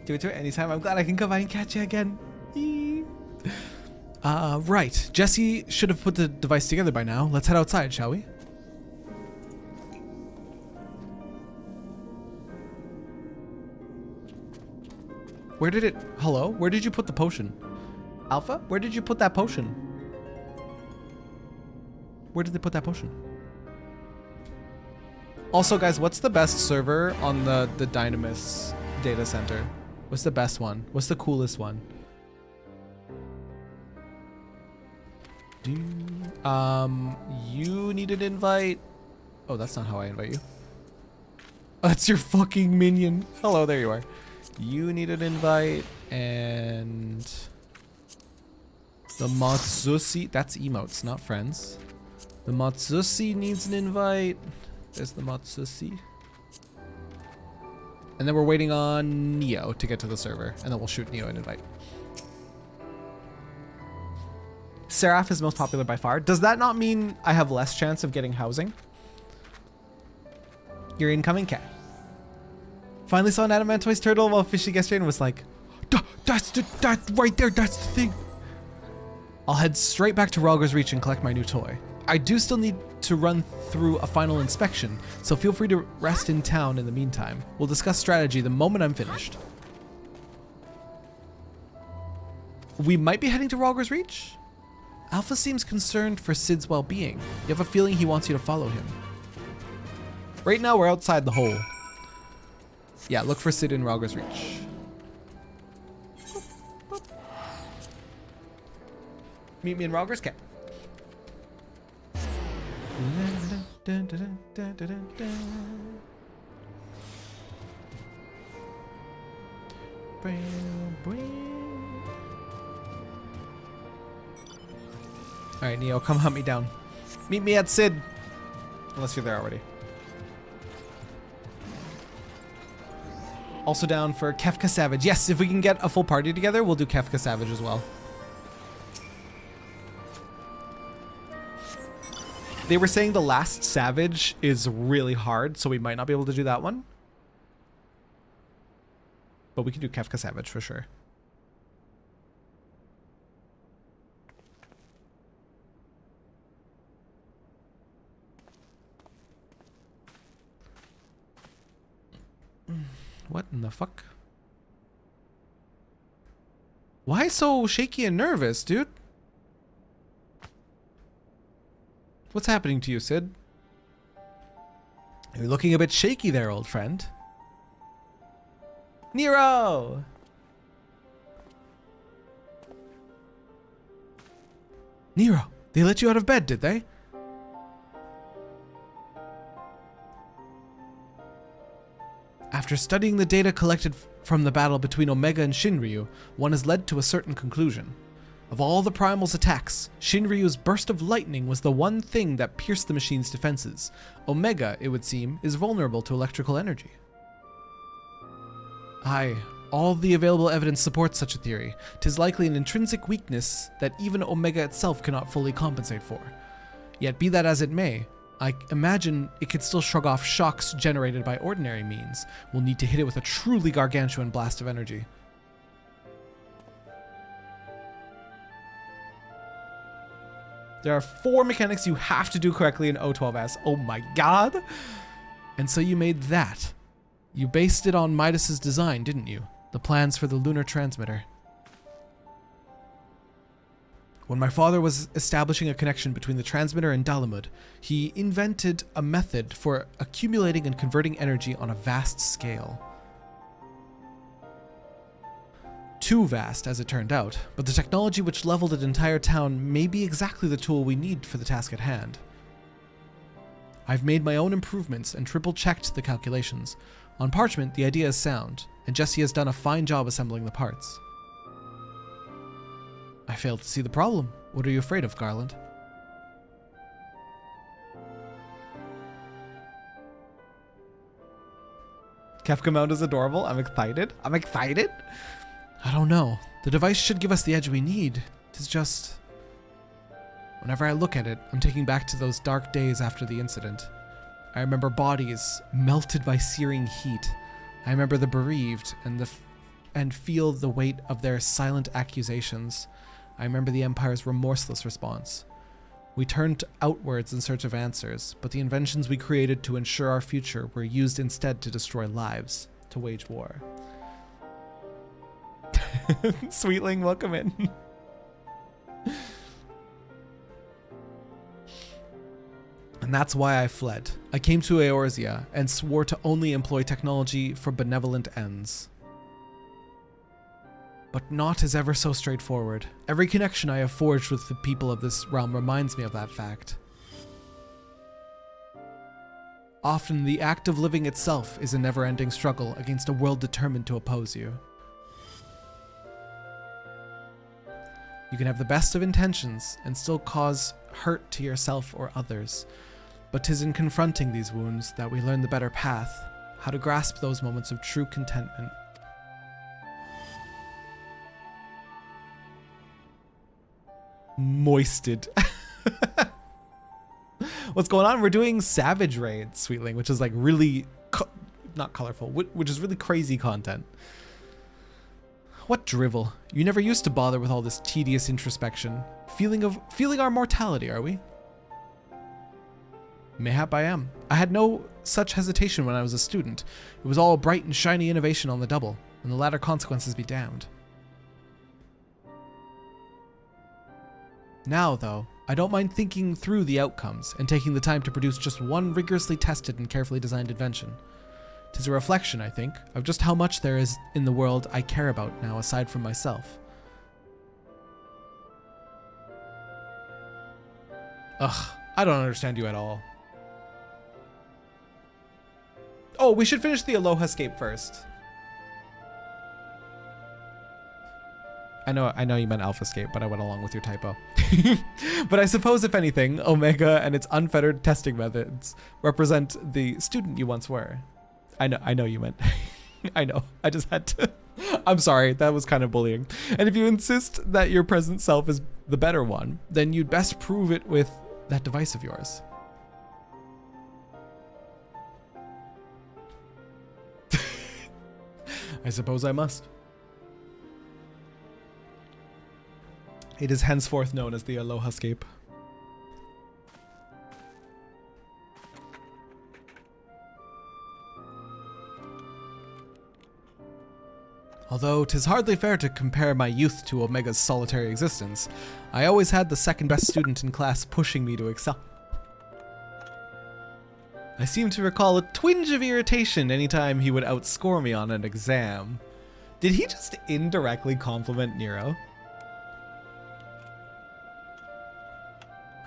Do it to it anytime. I'm glad I can come by and catch you again. Right. Jesse should have put the device together by now. Let's head outside, shall we? Where did it... Hello? Where did you put the potion? Alpha? Where did you put that potion? Where did they put that potion? Also, guys, what's the best server on the Dynamis data center? What's the best one? What's the coolest one? You need an invite. Oh, that's not how I invite you. Oh, that's your fucking minion. Hello, there you are. You need an invite, and the Matsushi, that's emotes, not friends. The Matsushi needs an invite. There's the Matsushi. And then we're waiting on Neo to get to the server, and then we'll shoot Neo an invite. Seraph is most popular by far. Does that not mean I have less chance of getting housing? Your incoming cat. Finally saw an Adamantoise turtle while fishing yesterday and was like, that's right there, that's the thing. I'll head straight back to Rogger's Reach and collect my new toy. I do still need to run through a final inspection, so feel free to rest in town in the meantime. We'll discuss strategy the moment I'm finished. We might be heading to Rogger's Reach? Alpha seems concerned for Sid's well-being. You have a feeling he wants you to follow him. Right now, we're outside the hole. Yeah, look for Sid in Rogger's Reach. Meet me in Rogger's Cap. Alright, Neo, come hunt me down. Meet me at Sid. Unless you're there already. Also down for Kefka Savage. Yes, if we can get a full party together, we'll do Kefka Savage as well. They were saying the last Savage is really hard, so we might not be able to do that one. But we can do Kefka Savage for sure. What in the fuck? Why so shaky and nervous, dude? What's happening to you, Sid? You're looking a bit shaky there, old friend. Nero! Nero, they let you out of bed, did they? After studying the data collected from the battle between Omega and Shinryu, one is led to a certain conclusion. Of all the Primal's attacks, Shinryu's burst of lightning was the one thing that pierced the machine's defenses. Omega, it would seem, is vulnerable to electrical energy. Aye, all the available evidence supports such a theory. 'Tis likely an intrinsic weakness that even Omega itself cannot fully compensate for. Yet be that as it may, I imagine it could still shrug off shocks generated by ordinary means. We'll need to hit it with a truly gargantuan blast of energy. There are 4 mechanics you have to do correctly in O12S. Oh my god! And so you made that. You based it on Midas's design, didn't you? The plans for the lunar transmitter. When my father was establishing a connection between the transmitter and Dalamud, he invented a method for accumulating and converting energy on a vast scale. Too vast, as it turned out, but the technology which leveled an entire town may be exactly the tool we need for the task at hand. I've made my own improvements and triple-checked the calculations. On parchment, the idea is sound, and Jesse has done a fine job assembling the parts. I fail to see the problem. What are you afraid of, Garland? Kefka Mount is adorable. I'm excited. I'm excited. I don't know. The device should give us the edge we need. It's just... Whenever I look at it, I'm taking back to those dark days after the incident. I remember bodies melted by searing heat. I remember the bereaved and feel the weight of their silent accusations. I remember the Empire's remorseless response. We turned outwards in search of answers, but the inventions we created to ensure our future were used instead to destroy lives, to wage war. Sweetling, welcome in. And that's why I fled. I came to Eorzea and swore to only employ technology for benevolent ends. But naught is ever so straightforward. Every connection I have forged with the people of this realm reminds me of that fact. Often the act of living itself is a never-ending struggle against a world determined to oppose you. You can have the best of intentions and still cause hurt to yourself or others, but 'tis in confronting these wounds that we learn the better path, how to grasp those moments of true contentment. Moisted. What's going on? We're doing Savage Raid, Sweetling, which is like really, not colorful, which is really crazy content. What drivel. You never used to bother with all this tedious introspection. Feeling our mortality, are we? Mayhap I am. I had no such hesitation when I was a student. It was all bright and shiny innovation on the double, and the latter consequences be damned. Now, though, I don't mind thinking through the outcomes and taking the time to produce just one rigorously tested and carefully designed invention. 'Tis a reflection, I think, of just how much there is in the world I care about now aside from myself. Ugh, I don't understand you at all. Oh, we should finish the Alohascape first. I know you meant Alphascape, but I went along with your typo. But I suppose, if anything, Omega and its unfettered testing methods represent the student you once were. I know you meant. I know. I just had to. I'm sorry. That was kind of bullying. And if you insist that your present self is the better one, then you'd best prove it with that device of yours. I suppose I must. It is henceforth known as the Alohascape. Although 'tis hardly fair to compare my youth to Omega's solitary existence, I always had the second best student in class pushing me to excel. I seem to recall a twinge of irritation anytime he would outscore me on an exam. Did he just indirectly compliment Nero?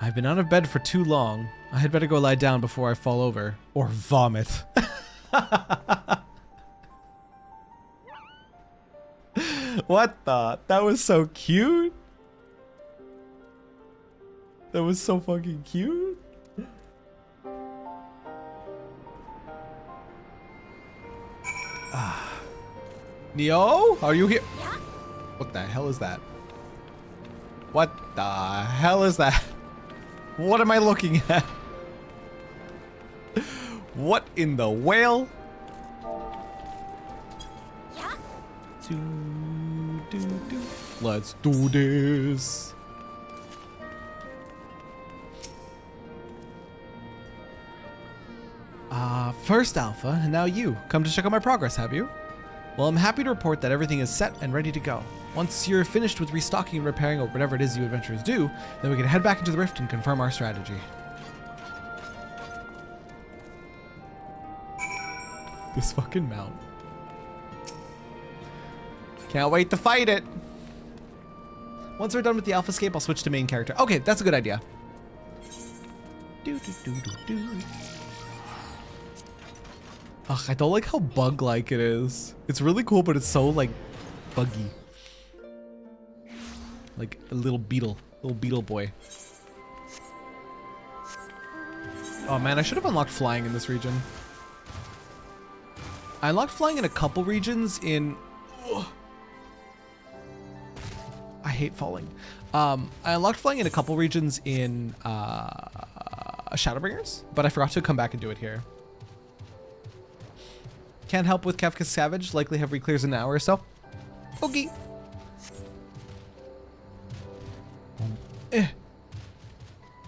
I've been out of bed for too long. I had better go lie down before I fall over. Or vomit. What the? That was so cute. That was so fucking cute. Neo, are you here? Yeah? What the hell is that? What the hell is that? What am I looking at? What in the whale? Yeah? Let's do this. First Alpha, and now you. Come to check out my progress, have you? Well, I'm happy to report that everything is set and ready to go. Once you're finished with restocking and repairing or whatever it is you adventurers do, then we can head back into the rift and confirm our strategy. This fucking mount. Can't wait to fight it. Once we're done with the Alphascape, I'll switch to main character. Okay, that's a good idea. Ugh, I don't like how bug-like it is. It's really cool, but it's so, like, buggy. Like a little beetle boy. Oh man, I should have unlocked flying in this region. I unlocked flying in a couple regions in... Ugh. I hate falling. I unlocked flying in a couple regions in Shadowbringers, but I forgot to come back and do it here. Can't help with Kefka's Savage. Likely have re-clears in an hour or so. Okay.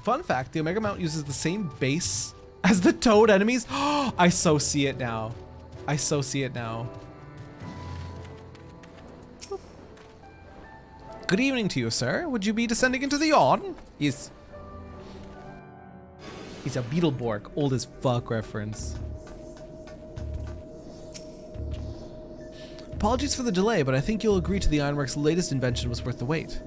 Fun fact, the Omega Mount uses the same base as the Toad enemies. I so see it now. I so see it now. Good evening to you, sir. Would you be descending into the yawn? Yes. He's a Beetleborg. Old as fuck reference. Apologies for the delay, but I think you'll agree to the Ironworks' latest invention was worth the wait.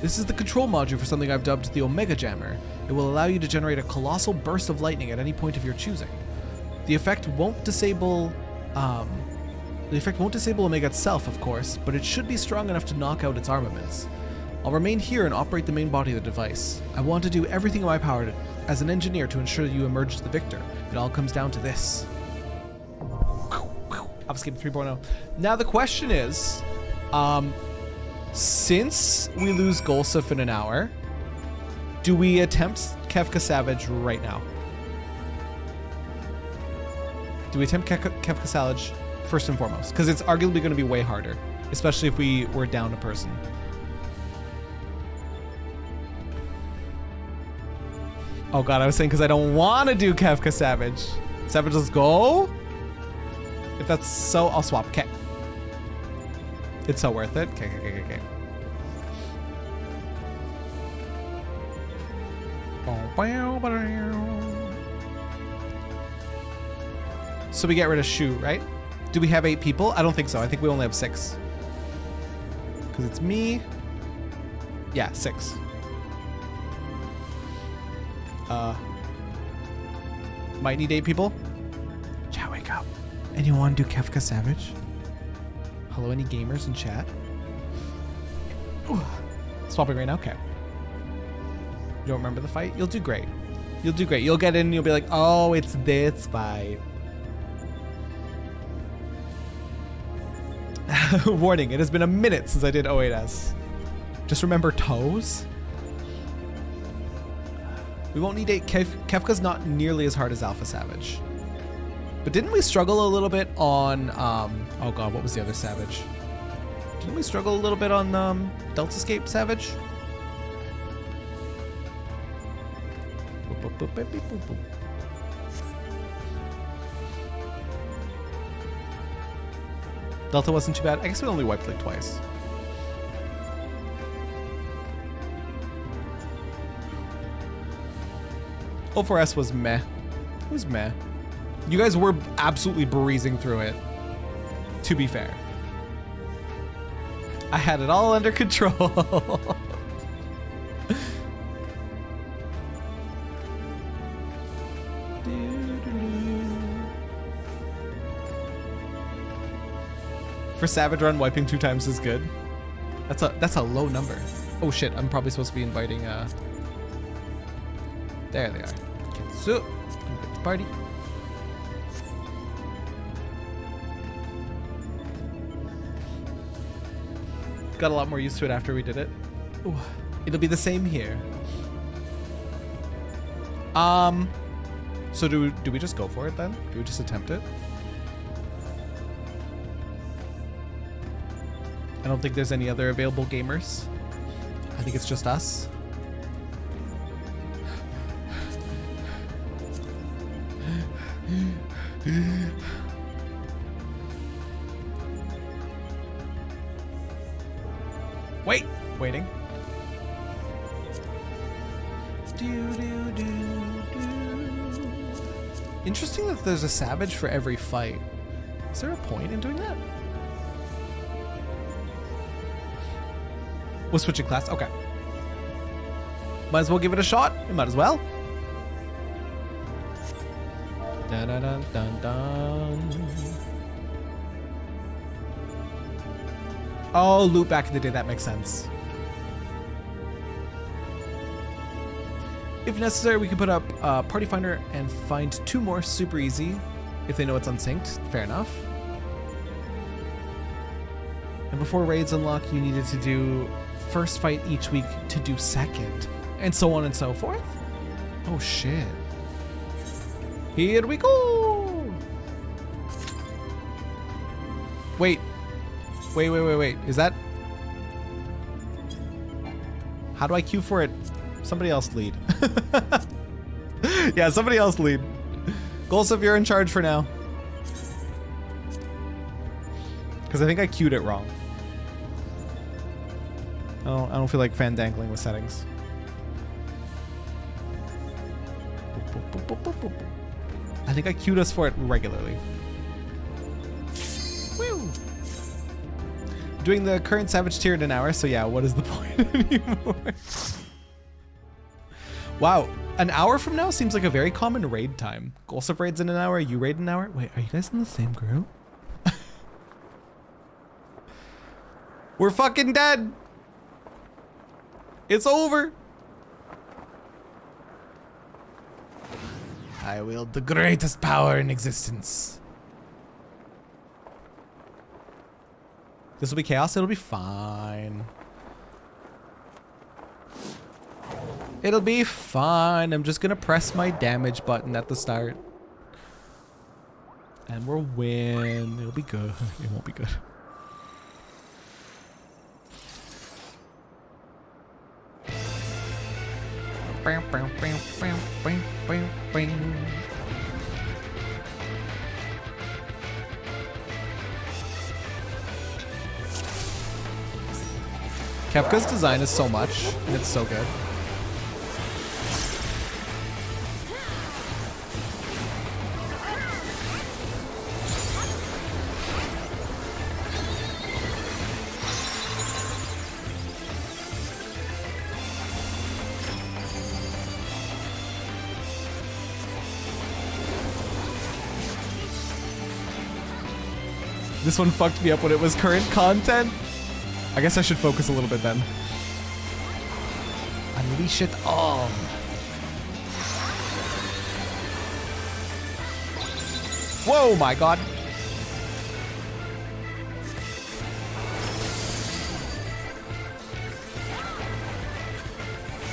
This is the control module for something I've dubbed the Omega Jammer. It will allow you to generate a colossal burst of lightning at any point of your choosing. The effect won't disable Omega itself, of course, but it should be strong enough to knock out its armaments. I'll remain here and operate the main body of the device. I want to do everything in my power as an engineer to ensure that you emerge as the victor. It all comes down to this. Obfuscate 3.0. Now the question is, since we lose Golsif in an hour, do we attempt Kefka Savage right now? Do we attempt Kefka Savage first and foremost? Because it's arguably going to be way harder, especially if we were down a person. Oh god, I was saying because I don't want to do Kefka Savage. Savage, let's go. If that's so, I'll swap. Okay. It's so worth it. Okay. So we get rid of Shu, right? Do we have 8 people? I don't think so. I think we only have 6. Because it's me. Yeah, 6. Might need 8 people. Chat, wake up. Anyone do Kefka Savage? Hello, any gamers in chat? Ooh. Swapping right now? Okay. You don't remember the fight? You'll do great. You'll do great. You'll get in and you'll be like, oh, it's this fight. Warning, it has been a minute since I did 08S. Just remember toes? We won't need 8. Kefka's not nearly as hard as Alpha Savage. But didn't we struggle a little bit on, oh god, what was the other Savage? Didn't we struggle a little bit on Deltascape Savage? Delta wasn't too bad. I guess we only wiped like twice. O4S was meh. It was meh. You guys were absolutely breezing through it, to be fair. I had it all under control. For Savage Run, wiping 2 times is good. That's a low number. Oh shit, I'm probably supposed to be inviting there they are. So, the party. Got a lot more used to it after we did it. Ooh, it'll be the same here. So do we just go for it then? Do we just attempt it? I don't think there's any other available gamers. I think it's just us. Waiting. Interesting that there's a Savage for every fight. Is there a point in doing that? We'll switch in class. Okay. Might as well give it a shot. We might as well. Dun, dun, dun, dun, dun. Oh, loot back in the day. That makes sense. If necessary, we can put up Party Finder and find 2 more super easy if they know it's unsynced. Fair enough. And before raids unlock, you needed to do first fight each week to do second, and so on and so forth. Oh shit. Here we go. Wait. Is that... How do I queue for it? Somebody else lead. Yeah, somebody else lead. Golsif, you're in charge for now. Because I think I queued it wrong. I don't feel like fandangling with settings. I think I queued us for it regularly. Woo! Doing the current Savage tier in an hour, so yeah, what is the point anymore? Wow, an hour from now seems like a very common raid time. Golsuf raids in an hour, you raid in an hour? Wait, are you guys in the same group? We're fucking dead! It's over! I wield the greatest power in existence. This will be chaos, it'll be fine. It'll be fine. I'm just gonna press my damage button at the start. And we'll win. It'll be good. It won't be good. Kefka's design is so much, and it's so good. This one fucked me up when it was current content. I guess I should focus a little bit then. Unleash it all. Whoa, my god.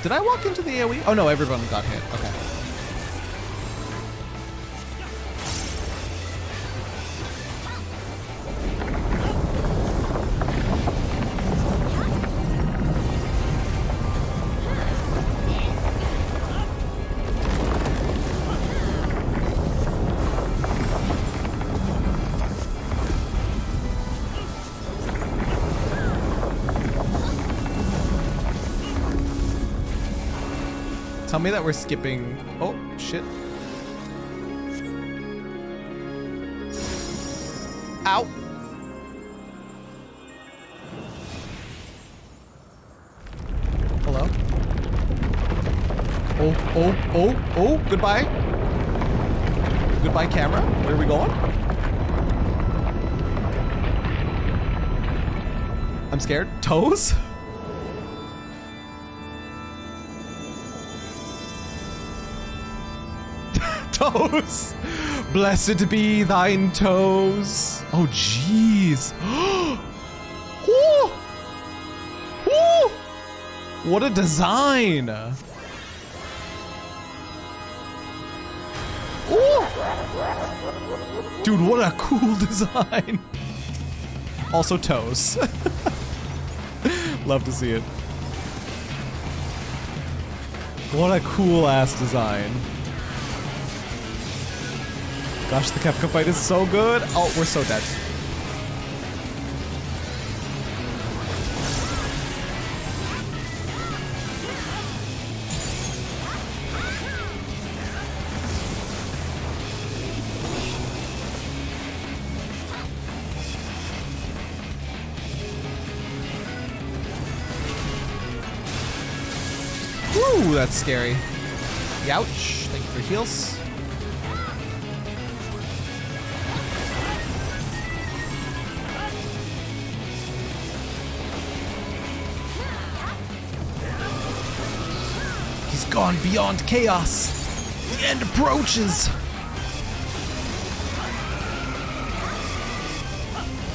Did I walk into the AoE? Oh no, everyone got hit. Okay. Tell me that we're skipping. Oh, shit. Ow. Hello? Oh, goodbye. Goodbye, camera. Where are we going? I'm scared. Toes? Toes. Blessed be thine toes. Oh, jeez. What a design. Ooh. Dude, what a cool design. Also toes. Love to see it. What a cool ass design. Gosh, the Kefka fight is so good. Oh, we're so dead. Woo, that's scary. Youch. Thank you for heals. Gone beyond chaos. The end approaches.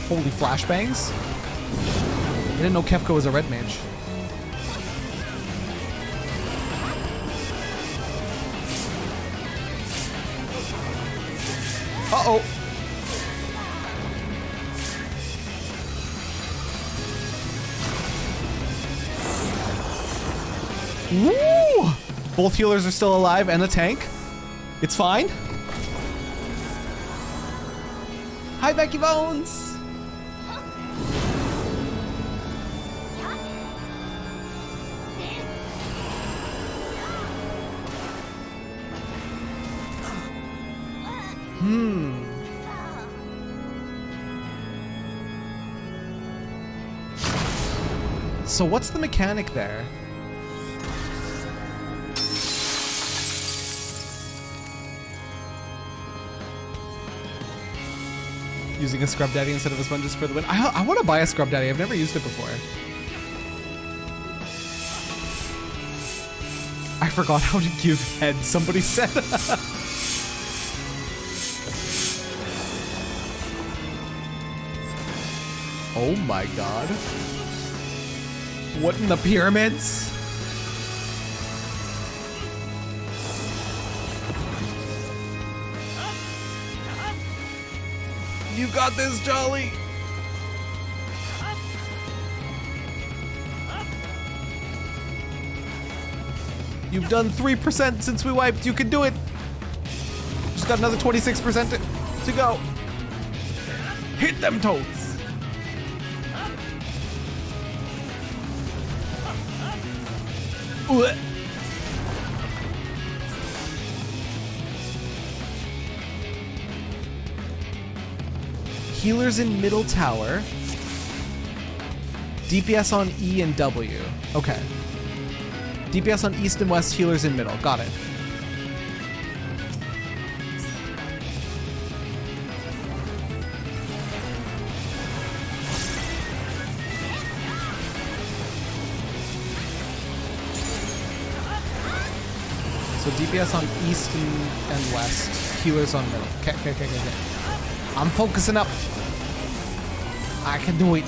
Holy flashbangs. I didn't know Kefka was a red mage. Uh-oh. Woo! Both healers are still alive and the tank. It's fine. Hi, Becky Bones. So what's the mechanic there? Using a scrub daddy instead of a sponges for the win. I want to buy a scrub daddy. I've never used it before. I forgot how to give head, somebody said. Oh my god. What in the pyramids? You got this, Jolly! You've done 3% since we wiped. You can do it. Just got another 26% to go. Hit them toes. Ooh. Healers in middle tower. DPS on E and W. Okay. DPS on east and west, healers in middle. Got it. So DPS on east and west, healers on middle. Okay. I'm focusing up. I can do it.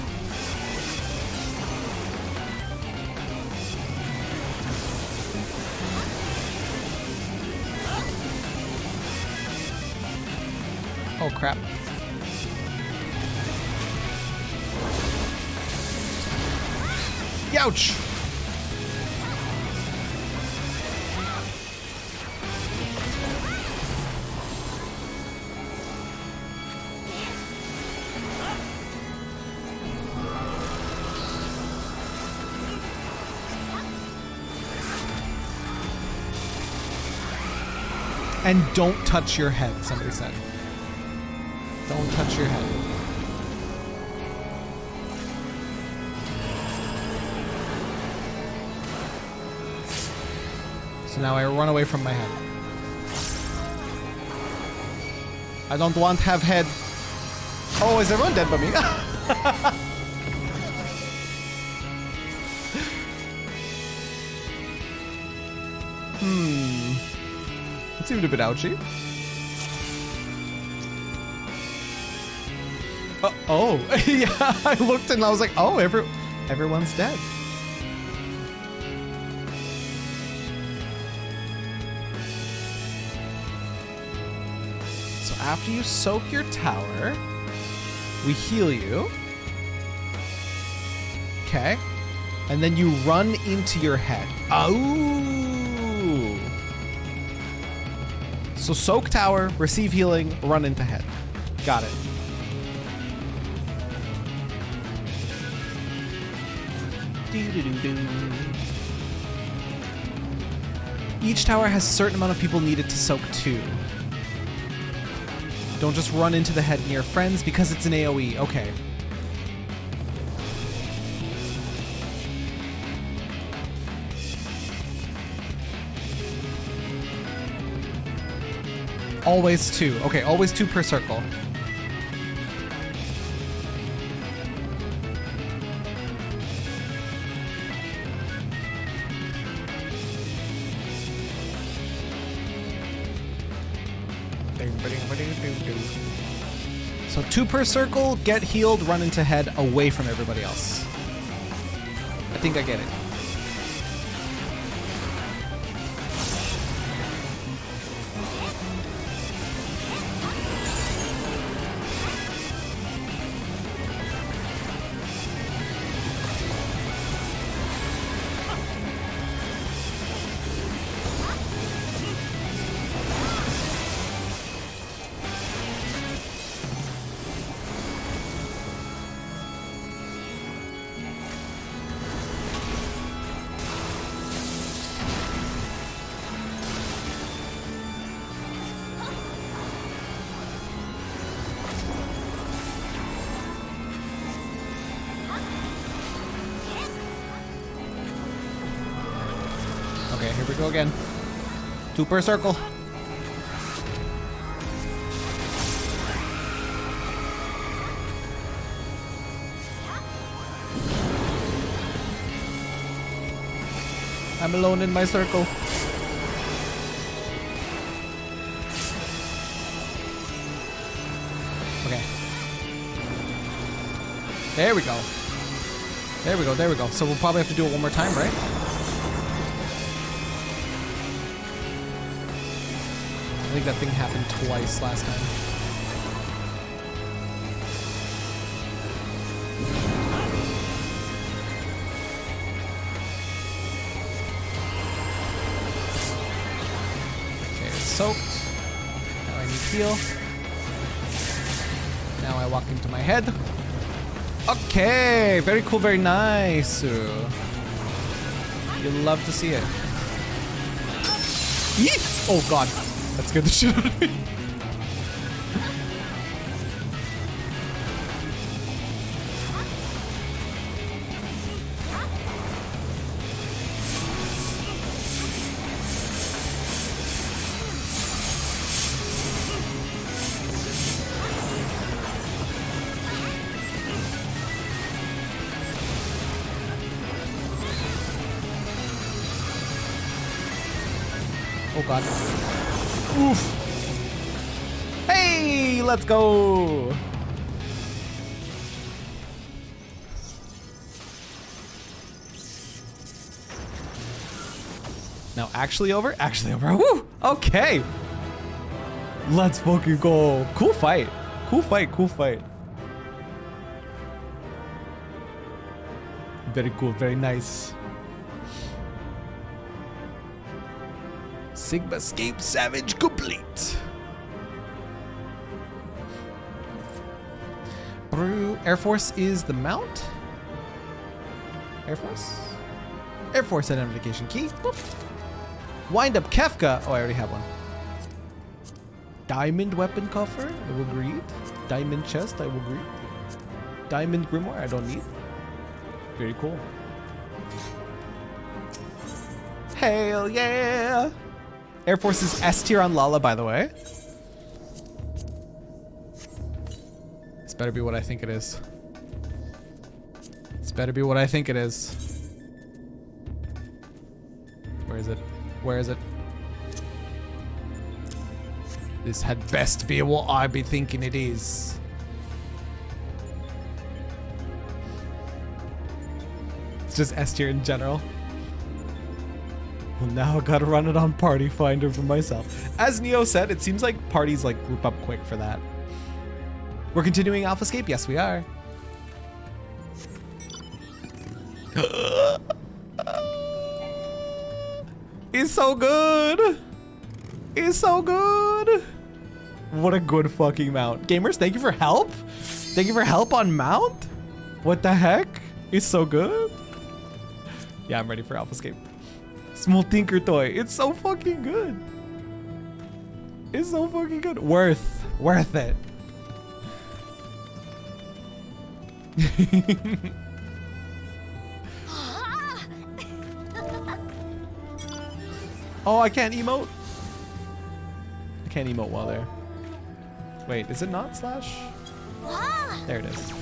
Oh crap. Youch! And don't touch your head, somebody said. Don't touch your head. So now I run away from my head. I don't want to have head. Oh, is everyone dead but me? That seemed a bit ouchy. Oh, yeah, I looked and I was like, oh, everyone's dead. So after you soak your tower, we heal you. Okay. And then you run into your head. Oh. So soak tower, receive healing, run into head. Got it. Each tower has a certain amount of people needed to soak too. Don't just run into the head near friends because it's an AoE. Okay. Always two. Okay, always two per circle. So two per circle, get healed, run into head away from everybody else. I think I get it. Go again. 2 per circle. I'm alone in my circle. Okay. There we go. There we go, there we go. So we'll probably have to do it one more time, right? I think that thing happened twice last time. Okay, it's soaked. Now I need heal. Now I walk into my head. Okay, very cool, very nice. You'll love to see it. Yeet! Oh god, that scared the shit out of me. Oh god. Oof. Hey, let's go. Now actually over? Actually over. Woo! Okay. Let's fucking go. Cool fight. Cool fight, cool fight. Very cool, very nice. Sigma Escape Savage complete. Air Force is the mount. Air Force. Air Force identification key. Boop. Wind up Kefka. Oh, I already have one. Diamond weapon coffer. I will greet. Diamond chest. I will greet. Diamond grimoire. I don't need. Very cool. Hell yeah. Air Force is S tier on Lala, by the way. This better be what I think it is. This better be what I think it is. Where is it? Where is it? This had best be what I be thinking it is. It's just S tier in general. Well, now I gotta run it on Party Finder for myself. As Neo said, it seems like parties like group up quick for that. We're continuing Alphascape? Yes, we are. He's so good. He's so good. What a good fucking mount. Gamers, thank you for help. Thank you for help on mount. What the heck? He's so good. Yeah, I'm ready for Alphascape. Small Tinker Toy. It's so fucking good. It's so fucking good. Worth it. Oh, I can't emote? I can't emote while there. Wait, is it not slash? There it is.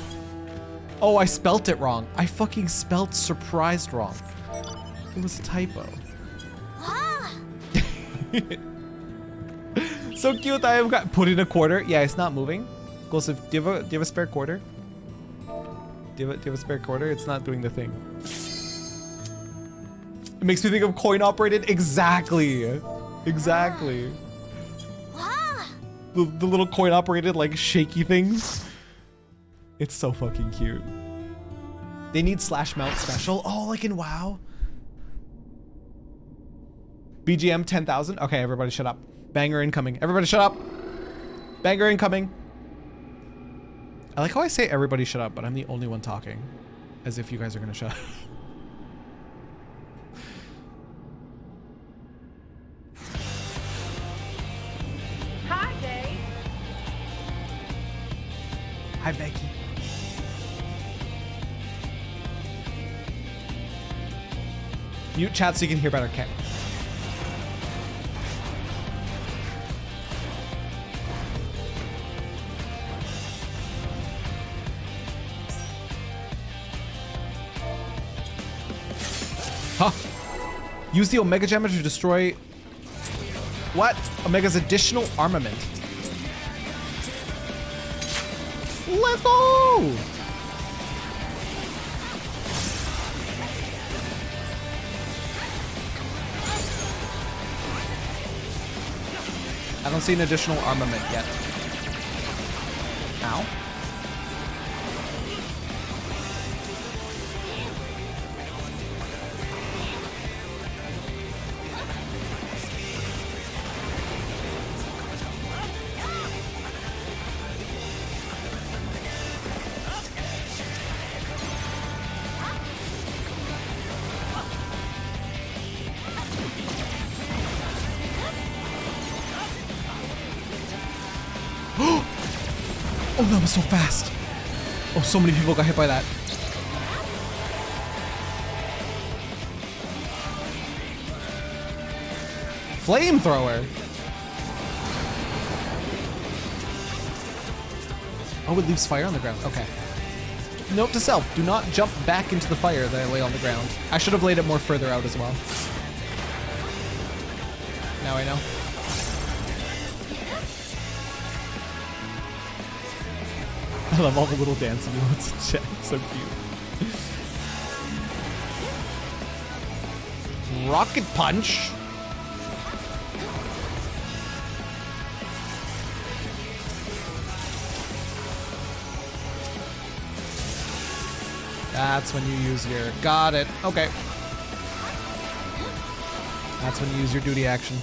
Oh, I spelt it wrong. I fucking spelt surprised wrong. It was a typo. So cute. I have got put in a quarter. Yeah, it's not moving. Golsif, do you have a spare quarter? Do you have a spare quarter? It's not doing the thing. It makes me think of coin operated. Exactly. Exactly. The little coin operated like shaky things. It's so fucking cute. They need slash mount special. Oh, like in WoW. BGM 10,000. Okay, everybody shut up. Banger incoming. Everybody shut up. Banger incoming. I like how I say everybody shut up, but I'm the only one talking. As if you guys are gonna shut up. Hi, Dave. Hi, Becky. Mute chat so you can hear better, Ken. Use the Omega Gemma to destroy... What? Omega's additional armament. Let's go! I don't see an additional armament yet. Ow. Oh, that was so fast. Oh, so many people got hit by that. Flamethrower. Oh, it leaves fire on the ground. Okay. Note to self, do not jump back into the fire that I lay on the ground. I should have laid it more further out as well. Now I know. I love all the little dancing emotes in chat. It's so cute. Rocket punch. That's when you use your... Got it. Okay. That's when you use your duty action.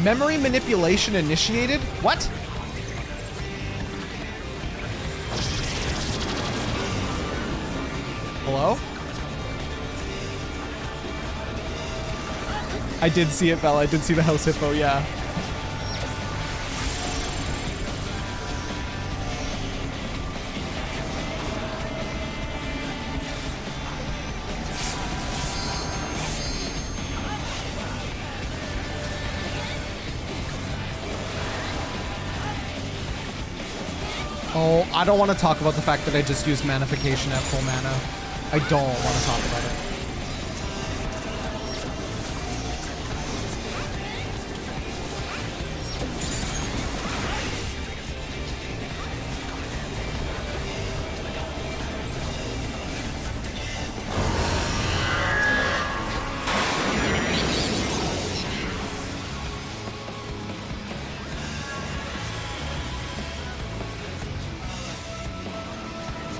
Memory manipulation initiated? What? Hello? I did see it, Bella. I did see the house hippo, yeah. Oh, I don't want to talk about the fact that I just used manification at full mana. I don't want to talk about it.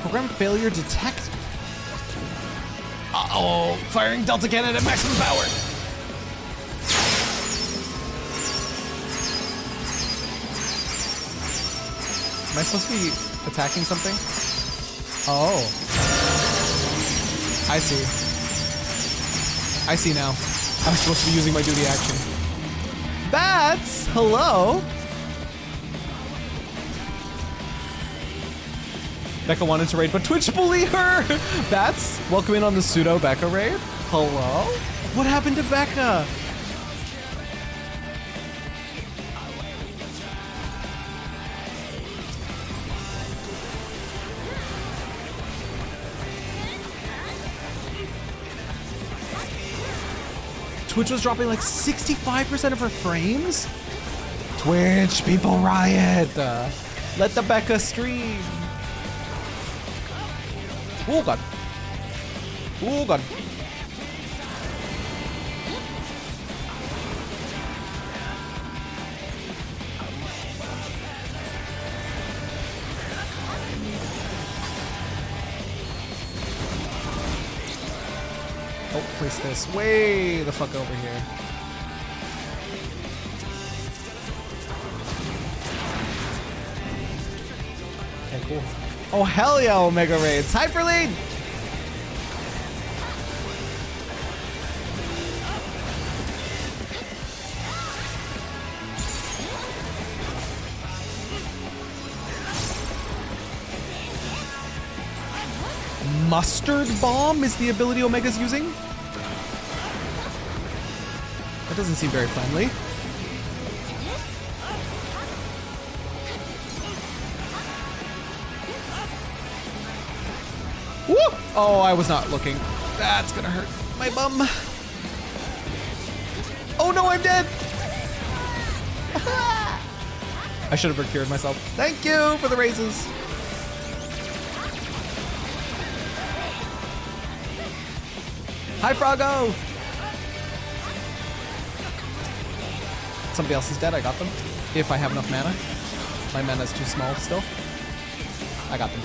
Program failure detected. Uh-oh, firing Delta Cannon at maximum power. Am I supposed to be attacking something? Oh. I see. I see now. I'm supposed to be using my duty action. That's... Hello? Becca wanted to raid, but Twitch bullied her! That's welcome in on the pseudo Becca raid. Hello? What happened to Becca? Twitch was dropping like 65% of her frames? Twitch, people riot! Let the Becca stream! Oh god. Oh god. Oh, place this way the fuck over here. Okay, cool. Oh, hell yeah, Omega Raids. Hyperlead! Mustard Bomb is the ability Omega's using? That doesn't seem very friendly. Woo! Oh, I was not looking. That's gonna hurt my bum. Oh no, I'm dead! I should have procured myself. Thank you for the raises. Hi, Froggo! Somebody else is dead, I got them. If I have enough mana. My mana's too small still. I got them.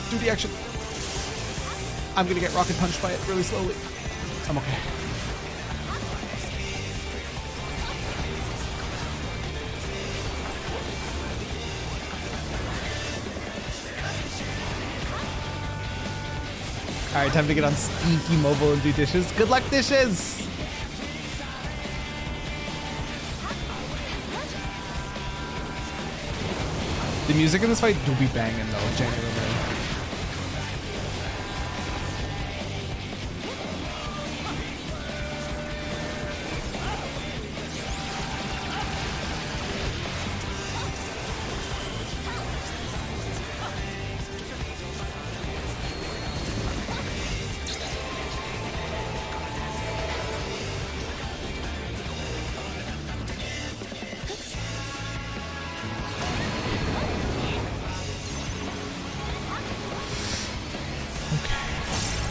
Do the action. I'm gonna get rocket punched by it really slowly. I'm okay. All right, time to get on Sneaky Mobile and do dishes. Good luck, dishes! The music in this fight do be banging though, genuinely.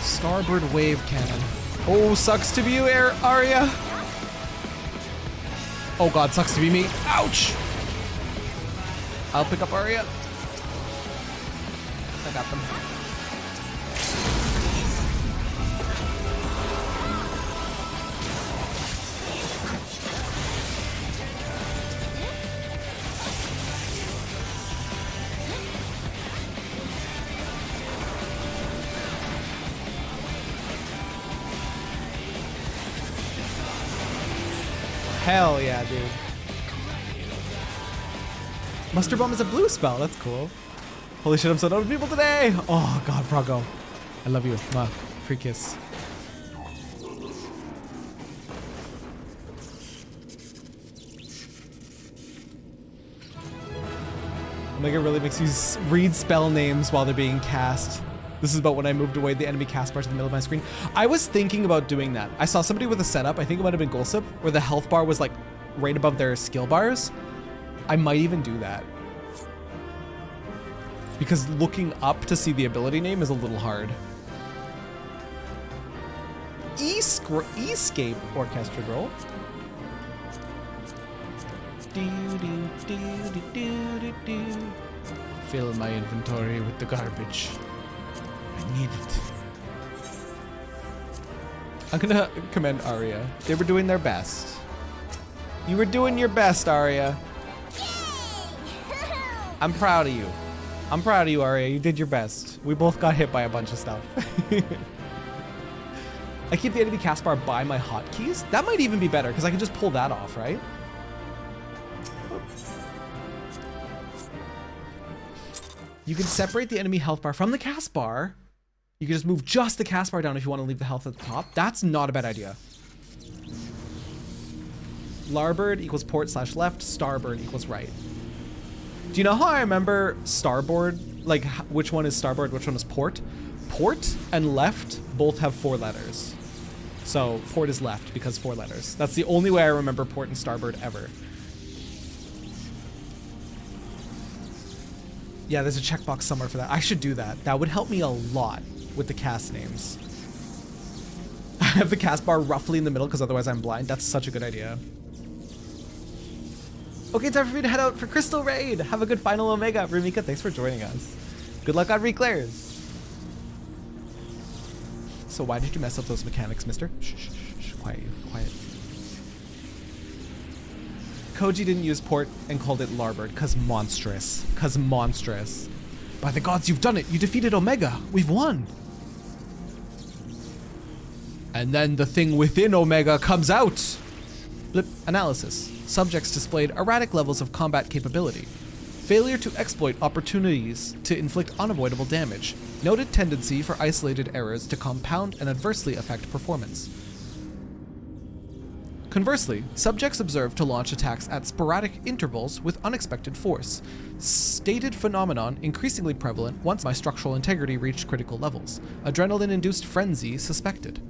Starboard wave cannon. Oh, sucks to be you, Aria. Oh god, sucks to be me. Ouch! I'll pick up Aria. I got them. Hell yeah, dude. Mustard Bomb is a blue spell. That's cool. Holy shit, I'm so done with people today. Oh god, Froggo. I love you. Mwah. Free kiss. Omega really makes you read spell names while they're being cast. This is about when I moved away the enemy cast bar to the middle of my screen. I was thinking about doing that. I saw somebody with a setup, I think it might have been Golsip, where the health bar was like right above their skill bars. I might even do that. Because looking up to see the ability name is a little hard. Escape Orchestra Roll. Fill my inventory with the garbage. I need it. I'm gonna commend Aria. They were doing their best. You were doing your best, Aria. I'm proud of you. I'm proud of you, Aria. You did your best. We both got hit by a bunch of stuff. I keep the enemy cast bar by my hotkeys. That might even be better because I can just pull that off, right? You can separate the enemy health bar from the cast bar. You can just move just the cast bar down if you want to leave the health at the top. That's not a bad idea. Larboard equals port / left. Starboard equals right. Do you know how I remember starboard? Like which one is starboard, which one is port? Port and left both have 4 letters. So port is left because 4 letters. That's the only way I remember port and starboard ever. Yeah, there's a checkbox somewhere for that. I should do that. That would help me a lot with the cast names. I have the cast bar roughly in the middle because otherwise I'm blind. That's such a good idea. Okay, time for me to head out for Crystal Raid. Have a good final Omega. Rumika, thanks for joining us. Good luck on Reclairs. So why did you mess up those mechanics, mister? Shh, shh, shh, quiet you, quiet. Koji didn't use port and called it larboard, cause monstrous. Cause monstrous. By the gods, you've done it! You defeated Omega! We've won! And then the thing within Omega comes out! Blip analysis. Subjects displayed erratic levels of combat capability. Failure to exploit opportunities to inflict unavoidable damage. Noted tendency for isolated errors to compound and adversely affect performance. Conversely, subjects observed to launch attacks at sporadic intervals with unexpected force. Stated phenomenon increasingly prevalent once my structural integrity reached critical levels. Adrenaline-induced frenzy suspected.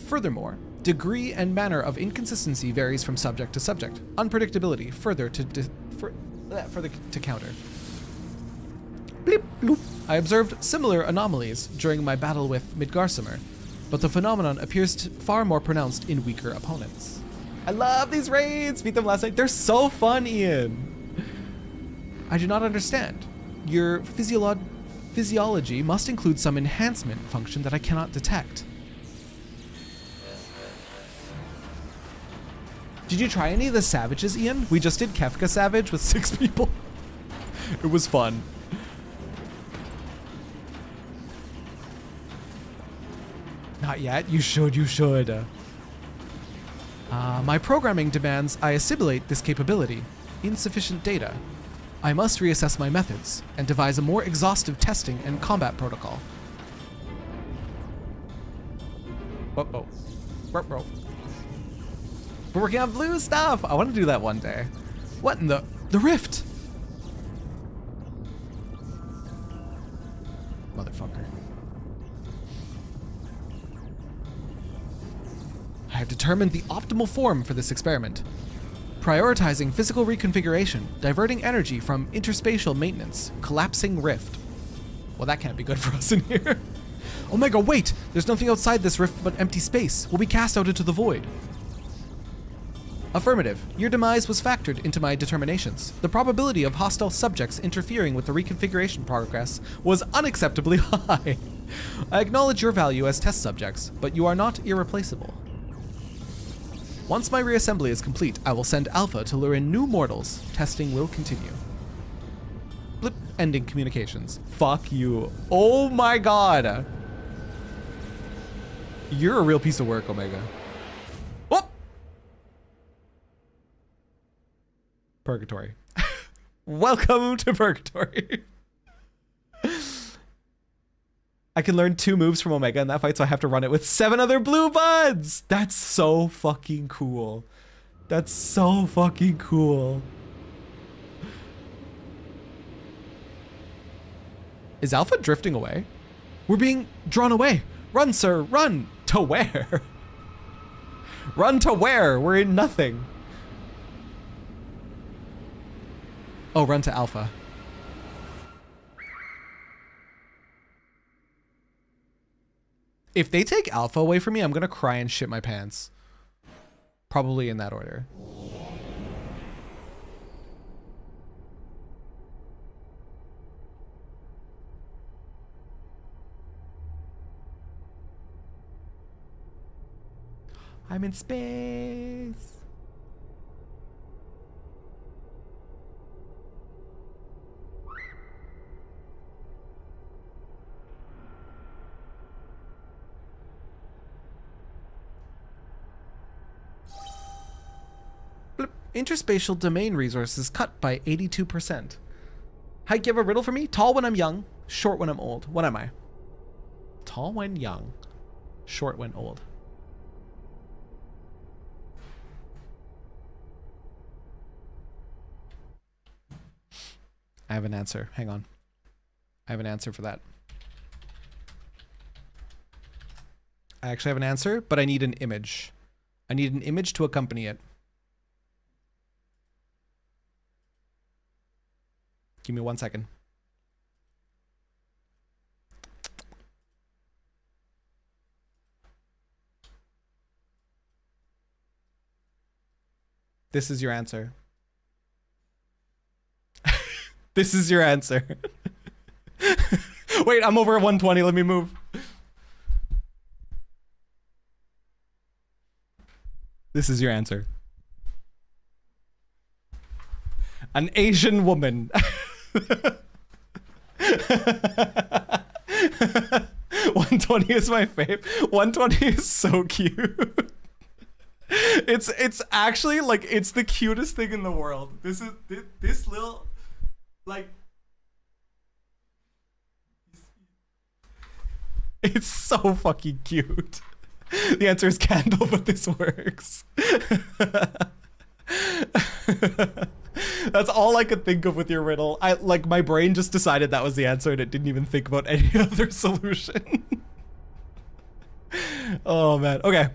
Furthermore, degree and manner of inconsistency varies from subject to subject. Unpredictability further to counter. Bleep, bloop. I observed similar anomalies during my battle with Midgarsimer, but the phenomenon appears far more pronounced in weaker opponents. I love these raids! Beat them last night. They're so fun, Ian! I do not understand. Your physiology must include some enhancement function that I cannot detect. Did you try any of the Savages, Ian? We just did Kefka Savage with 6 people. It was fun. Not yet. You should. My programming demands I assimilate this capability. Insufficient data. I must reassess my methods and devise a more exhaustive testing and combat protocol. Uh-oh. We're working on blue stuff. I want to do that one day. What in the rift? Motherfucker. I have determined the optimal form for this experiment. Prioritizing physical reconfiguration, diverting energy from interspatial maintenance, collapsing rift. Well, that can't be good for us in here. Omega, wait! There's nothing outside this rift but empty space. We'll be cast out into the void. Affirmative. Your demise was factored into my determinations. The probability of hostile subjects interfering with the reconfiguration progress was unacceptably high. I acknowledge your value as test subjects, but you are not irreplaceable. Once my reassembly is complete, I will send Alpha to lure in new mortals. Testing will continue. Blip, ending communications. Fuck you. Oh my god. You're a real piece of work, Omega. Oh! Purgatory. Welcome to Purgatory. I can learn 2 moves from Omega in that fight, so I have to run it with 7 other blue buds. That's so fucking cool. That's so fucking cool. Is Alpha drifting away? We're being drawn away. Run, sir, run. To where? Run to where? We're in nothing. Oh, run to Alpha. If they take Alpha away from me, I'm gonna cry and shit my pants. Probably in that order. I'm in space. Interspatial domain resources cut by 82%. Hike, you have a riddle for me? Tall when I'm young, short when I'm old. What am I? Tall when young, short when old. I have an answer. Hang on. I have an answer for that. I actually have an answer, but I need an image. I need an image to accompany it. Give me 1 second. This is your answer. This is your answer. Wait, I'm over at 120. Let me move. This is your answer. An Asian woman. 120 is my fave. 120 is so cute. It's actually like it's the cutest thing in the world. This little Like, it's so fucking cute. The answer is candle, but this works. That's all I could think of with your riddle. My brain just decided that was the answer and it didn't even think about any other solution. Oh man. Okay.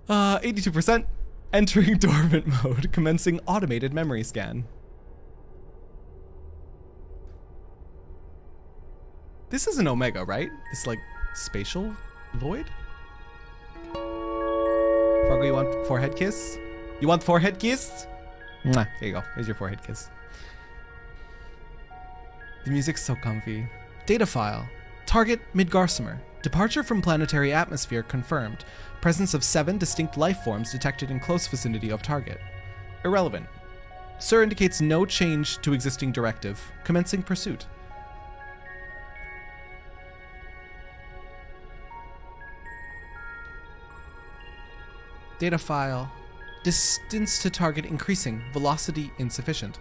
82%. Entering dormant mode. Commencing automated memory scan. This is an Omega, right? It's like spatial void? Fargo, you want forehead kiss? You want forehead kiss? Mwah. There you go. Here's your forehead kiss. The music's so comfy. Data file. Target Midgarsimer. Departure from planetary atmosphere confirmed. Presence of 7 distinct life forms detected in close vicinity of target. Irrelevant. Sir indicates no change to existing directive. Commencing pursuit. Data file. Distance to target increasing. Velocity insufficient.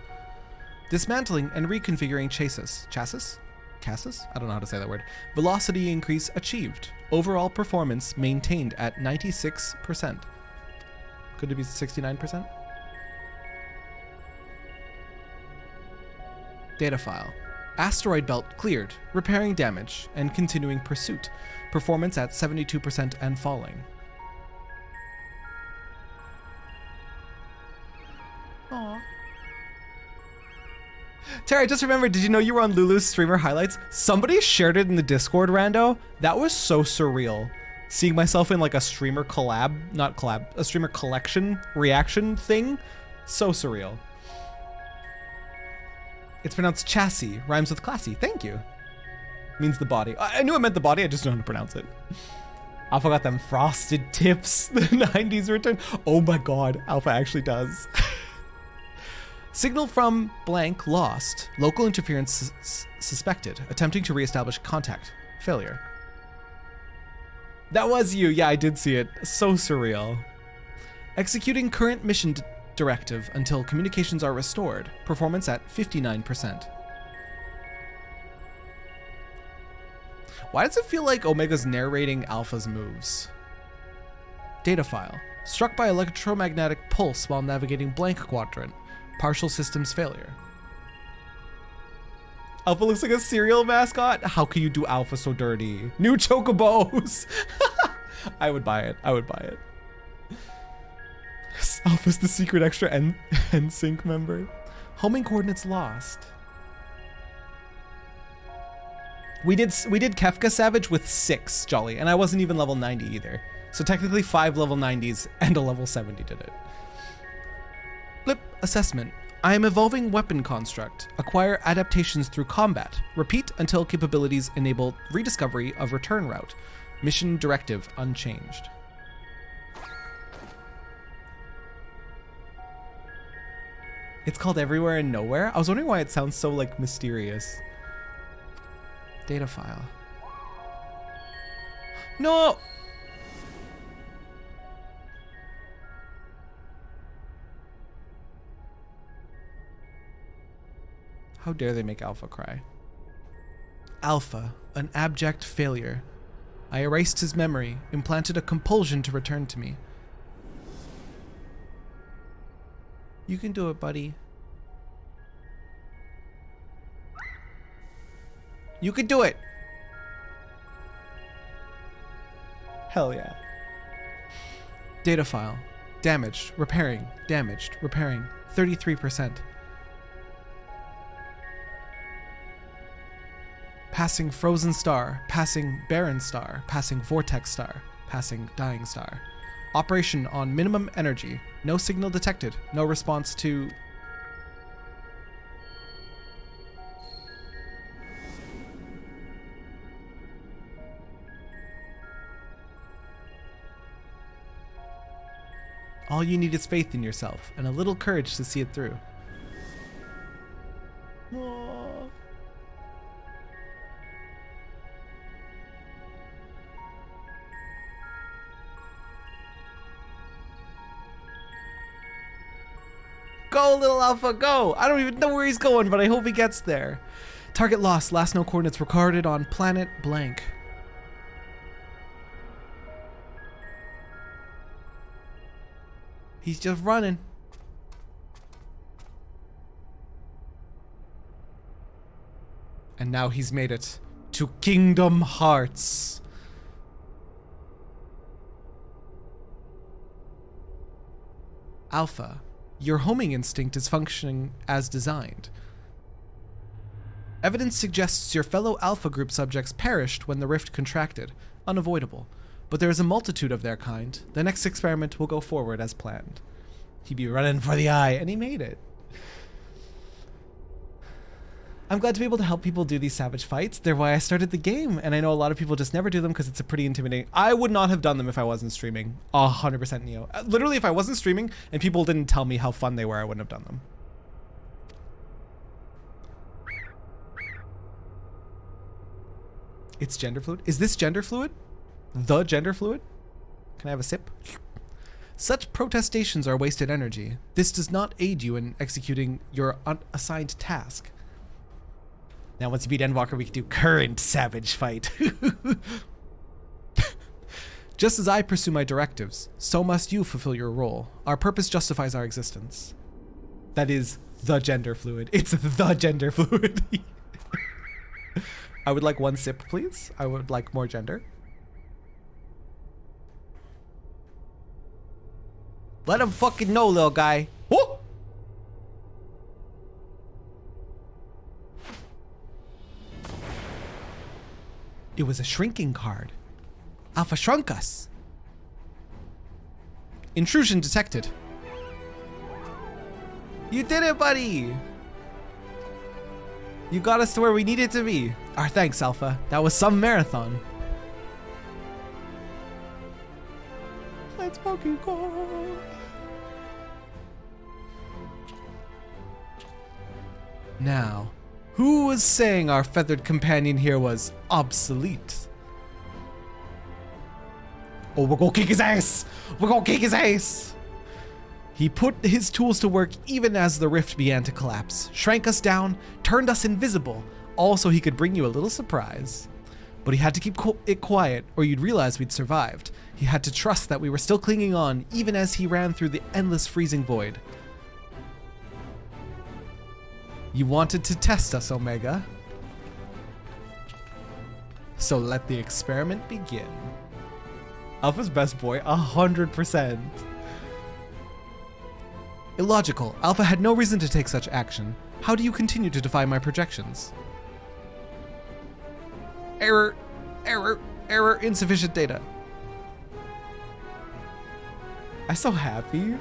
Dismantling and reconfiguring chassis. Chassis? Cassis? I don't know how to say that word. Velocity increase achieved. Overall performance maintained at 96%. Could it be 69%? Data file. Asteroid belt cleared. Repairing damage and continuing pursuit. Performance at 72% and falling. Aww. Terry, I just remembered, did you know you were on Lulu's streamer highlights? Somebody shared it in the Discord, rando. That was so surreal. Seeing myself in like a streamer a streamer collection reaction thing. So surreal. It's pronounced chassis, rhymes with classy. Thank you. Means the body. I knew it meant the body, I just don't know how to pronounce it. Alpha got them frosted tips. The 90s return. Oh my god, Alpha actually does. Signal from blank lost. Local interference suspected. Attempting to reestablish contact. Failure. That was you. Yeah, I did see it. So surreal. Executing current mission directive until communications are restored. Performance at 59%. Why does it feel like Omega's narrating Alpha's moves? Data file. Struck by electromagnetic pulse while navigating blank quadrant. Partial systems failure. Alpha looks like a cereal mascot. How can you do Alpha so dirty? New chocobos. I would buy it. I would buy it. Alpha's the secret extra NSYNC member. Homing coordinates lost. We did Kefka Savage with 6 Jolly, and I wasn't even level 90 either. So technically 5 level 90s and a level 70 did it. Blip assessment. I am evolving weapon construct. Acquire adaptations through combat. Repeat until capabilities enable rediscovery of return route. Mission directive unchanged. It's called Everywhere and Nowhere. I was wondering why it sounds so like mysterious. Data file. No! How dare they make Alpha cry? Alpha, an abject failure. I erased his memory, implanted a compulsion to return to me. You can do it, buddy. You can do it! Hell yeah. Data file. Damaged, repairing, 33%. Passing frozen star, passing barren star, passing vortex star, passing dying star. Operation on minimum energy. No signal detected. No response to... All you need is faith in yourself and a little courage to see it through. Aww. Go, little Alpha, go. I don't even know where he's going, but I hope he gets there. Target lost. Last known coordinates recorded on planet blank. He's just running. And now he's made it to Kingdom Hearts. Alpha, your homing instinct is functioning as designed. Evidence suggests your fellow Alpha group subjects perished when the rift contracted. Unavoidable. But there is a multitude of their kind. The next experiment will go forward as planned. He be running for the eye, and he made it. I'm glad to be able to help people do these savage fights. They're why I started the game, and I know a lot of people just never do them because it's a pretty intimidating. I would not have done them if I wasn't streaming. 100% Neo. Literally, if I wasn't streaming and people didn't tell me how fun they were, I wouldn't have done them. It's gender fluid? Is this gender fluid? The gender fluid? Can I have a sip? Such protestations are wasted energy. This does not aid you in executing your unassigned task. Now, once you beat Endwalker, we can do current savage fight. Just as I pursue my directives, so must you fulfill your role. Our purpose justifies our existence. That is the gender fluid. It's the gender fluid. I would like one sip, please. I would like more gender. Let him fucking know, little guy. Whoa! It was a shrinking card. Alpha shrunk us. Intrusion detected. You did it, buddy! You got us to where we needed to be. Our thanks, Alpha. That was some marathon. Let's fucking go. Now, who was saying our feathered companion here was obsolete? Oh, we're gonna kick his ass! We're gonna kick his ass! He put his tools to work even as the rift began to collapse, shrank us down, turned us invisible, all so he could bring you a little surprise. But he had to keep it quiet or you'd realize we'd survived. He had to trust that we were still clinging on even as he ran through the endless freezing void. You wanted to test us, Omega. So let the experiment begin. Alpha's best boy, 100%. Illogical. Alpha had no reason to take such action. How do you continue to defy my projections? Error, error, error, insufficient data. I'm so happy.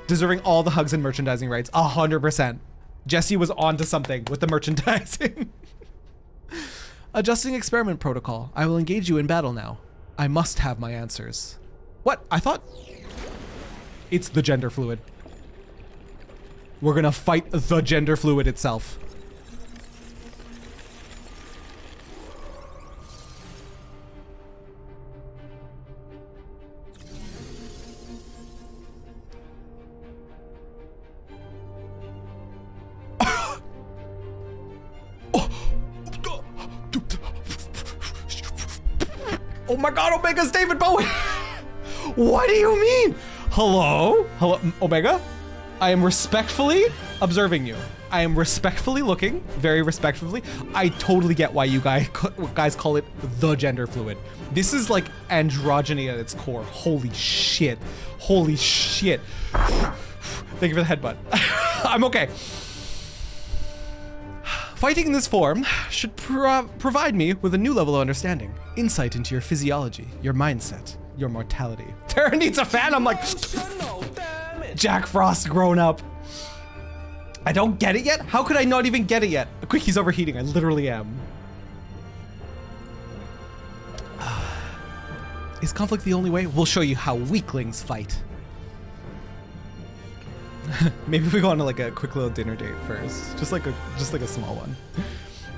Deserving all the hugs and merchandising rights, 100%. Jesse was onto something with the merchandising. Adjusting experiment protocol. I will engage you in battle now. I must have my answers. What? I thought... It's the gender fluid. We're gonna fight the gender fluid itself. Oh my god, Omega's David Bowie! What do you mean? Hello? Hello, Omega? I am respectfully observing you. I am respectfully looking, very respectfully. I totally get why you guys call it the gender fluid. This is like androgyny at its core. Holy shit. Holy shit. Thank you for the headbutt. I'm okay. Fighting in this form should provide me with a new level of understanding, insight into your physiology, your mindset, your mortality. Terra needs a fan. I'm like, Jack Frost grown up. I don't get it yet? How could I not even get it yet? Quick, he's overheating. I literally am. Is conflict the only way? We'll show you how weaklings fight. Maybe we go on to like a quick little dinner date first. Just like a small one.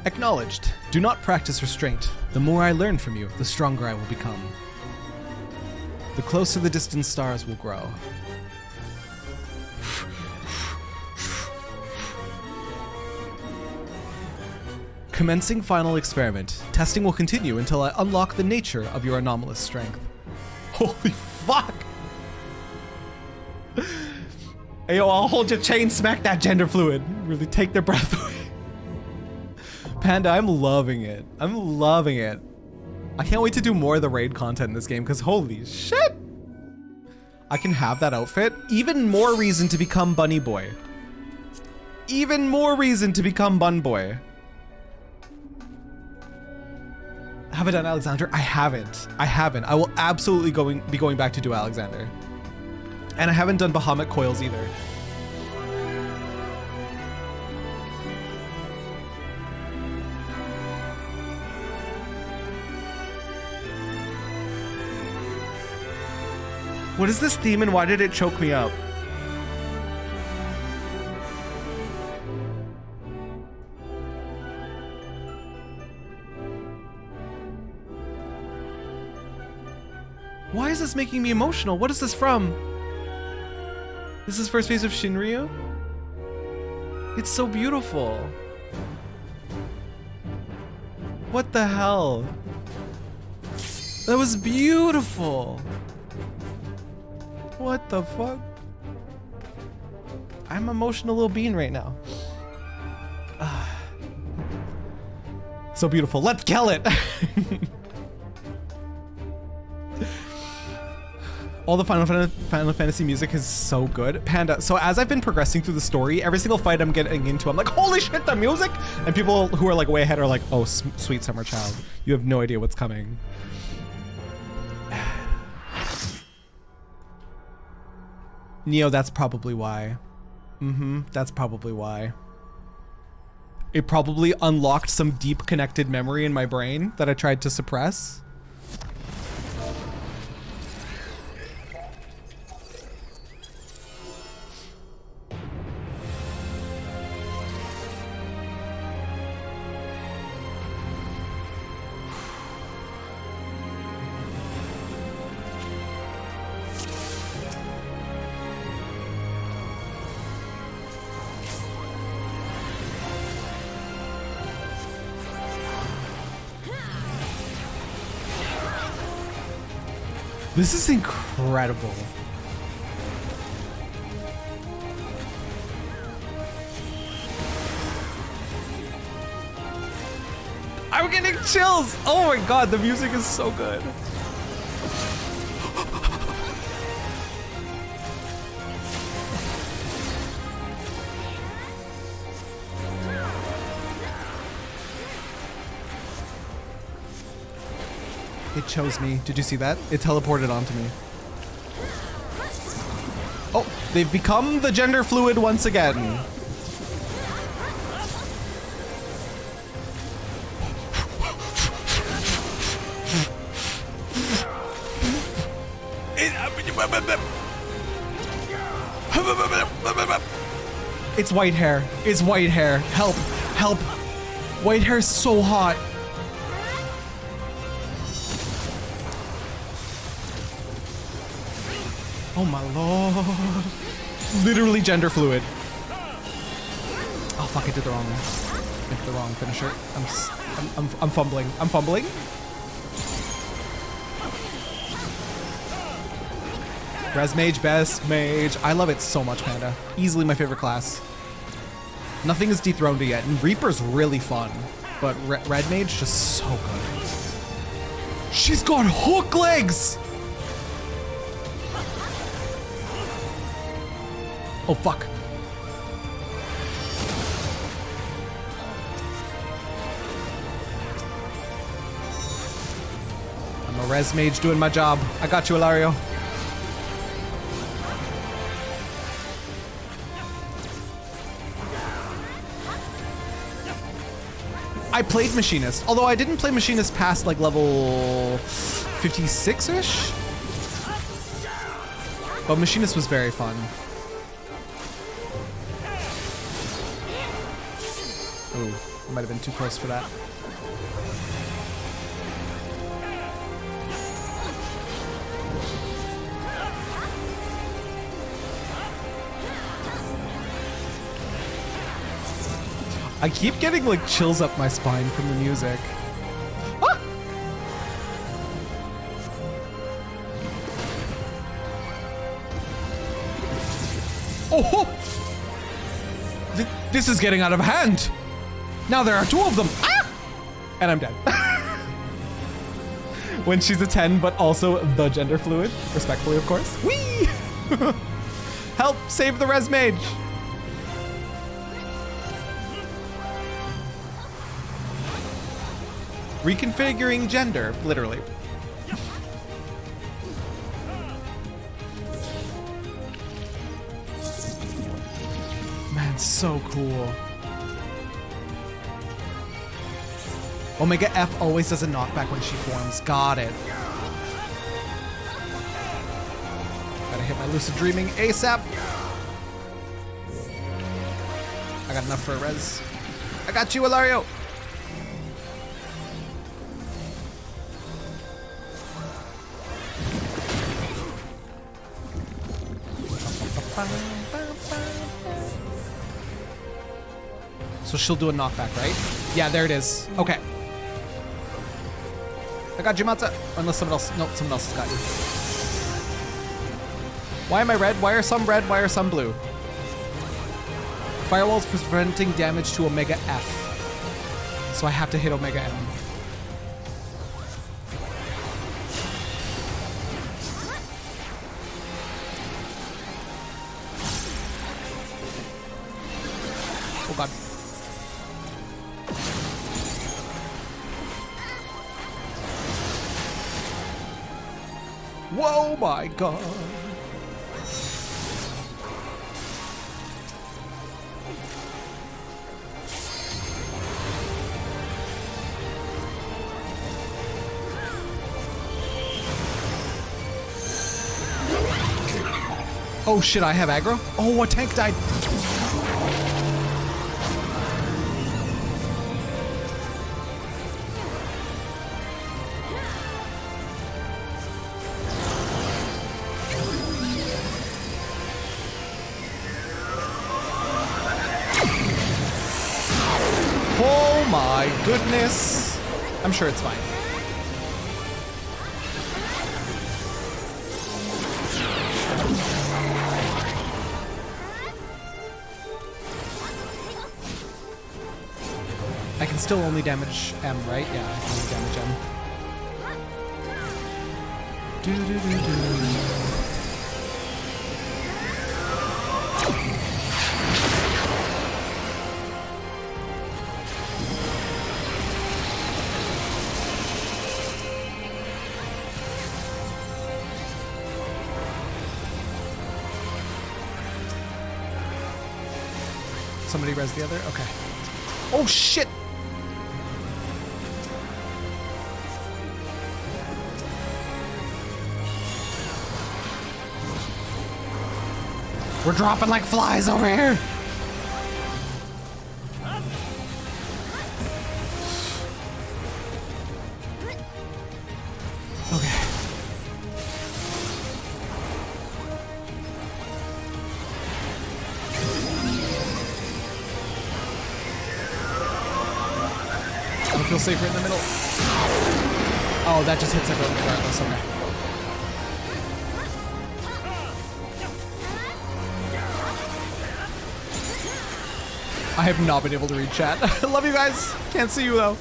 Acknowledged. Do not practice restraint. The more I learn from you, the stronger I will become. The closer the distant stars will grow. Commencing final experiment. Testing will continue until I unlock the nature of your anomalous strength. Holy fuck! Hey, yo, I'll hold your chain, smack that gender fluid. Really take their breath away. Panda, I'm loving it. I'm loving it. I can't wait to do more of the raid content in this game because holy shit! I can have that outfit. Even more reason to become Bunny Boy. Even more reason to become Bun Boy. Have I done Alexander? I haven't. I haven't. I will absolutely be going back to do Alexander. And I haven't done Bahamut Coils either. What is this theme and why did it choke me up? Why is this making me emotional? What is this from? This is first phase of Shinryu? It's so beautiful. What the hell? That was beautiful. What the fuck? I'm an emotional little being right now. So beautiful. Let's kill it. All the Final Fantasy music is so good. Panda, so as I've been progressing through the story, every single fight I'm getting into, I'm like, holy shit, the music! And people who are like way ahead are like, oh, sweet summer child. You have no idea what's coming. Neo, that's probably why. That's probably why. It probably unlocked some deep connected memory in my brain that I tried to suppress. This is incredible. I'm getting chills. Oh my god, the music is so good. It chose me. Did you see that? It teleported onto me. Oh, they've become the gender fluid once again. It's white hair. It's white hair. Help. Help. White hair is so hot. Oh my lord. Literally gender fluid. Oh fuck, I did the wrong one. I did the wrong finisher. I'm fumbling. I'm fumbling. Res Mage, best mage. I love it so much, Panda. Easily my favorite class. Nothing is dethroned yet, and Reaper's really fun. But Red Mage, just so good. She's got hook legs! Oh fuck. I'm a res mage doing my job. I got you, Ilario. I played Machinist, although I didn't play Machinist past like level 56-ish. But Machinist was very fun. Ooh, I might have been too close for that. I keep getting like chills up my spine from the music. Ah! Oh! This is getting out of hand. Now there are 2 of them. Ah! And I'm dead. When she's a 10, but also the gender fluid, respectfully, of course. Whee! Help! Save the res mage! Reconfiguring gender, literally. Man, so cool. Omega F always does a knockback when she forms. Got it. Gotta hit my lucid dreaming ASAP. I got enough for a res. I got you, Ilario. So she'll do a knockback, right? Yeah, there it is. Okay. I got you, Matza. Unless someone else. No, someone else has got you. Why am I red? Why are some red? Why are some blue? Firewall's preventing damage to Omega F. So I have to hit Omega M. Oh god. Whoa, my god. Oh shit, I have aggro? Oh, a tank died. Oh my goodness. I'm sure it's fine. I can still only damage M, right? Yeah, I can only damage M. Somebody res the other? Okay. Oh shit! We're dropping like flies over here. Okay. I don't feel safer in the middle. Oh, that just hits everyone regardless. Okay. I have not been able to read chat. Love you guys. Can't see you though.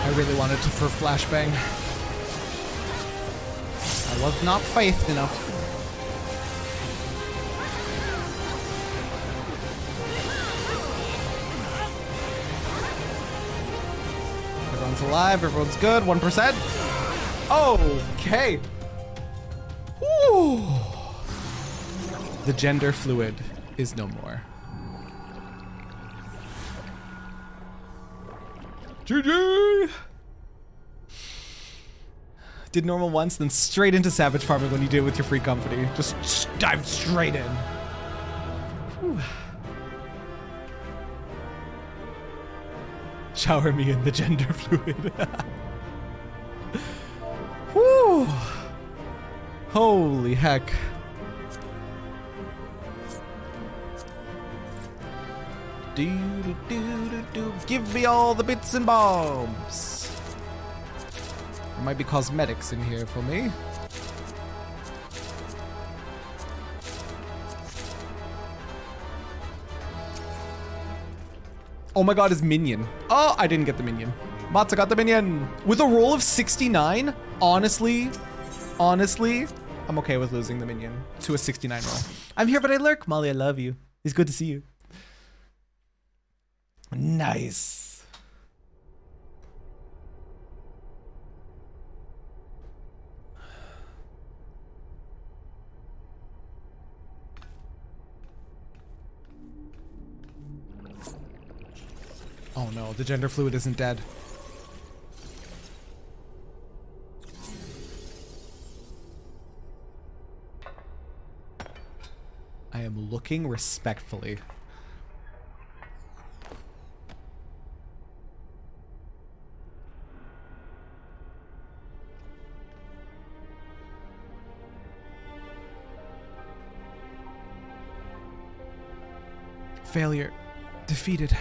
I really wanted to for flashbang. I was not faithed enough. Everyone's alive, everyone's good, 1%. Okay. Woo. The gender fluid is no more. GG! Did normal once, then straight into savage farming when you did it with your free company. Just dive straight in. Whew. Shower me in the gender fluid. Holy heck. Give me all the bits and bobs. There might be cosmetics in here for me. Oh my god, his minion. Oh, I didn't get the minion. Matza got the minion. With a roll of 69, honestly, I'm okay with losing the minion to a 69 roll. I'm here, but I lurk. Molly, I love you. It's good to see you. Nice. Oh no, the gender fluid isn't dead. I am looking respectfully. Failure. Defeated.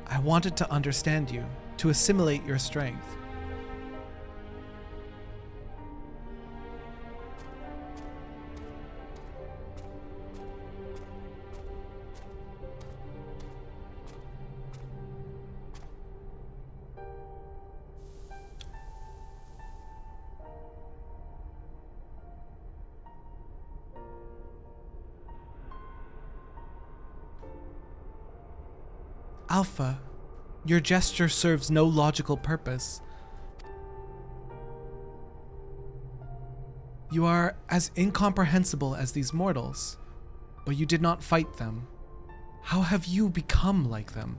I wanted to understand you, to assimilate your strength. Alpha, your gesture serves no logical purpose. You are as incomprehensible as these mortals, but you did not fight them. How have you become like them?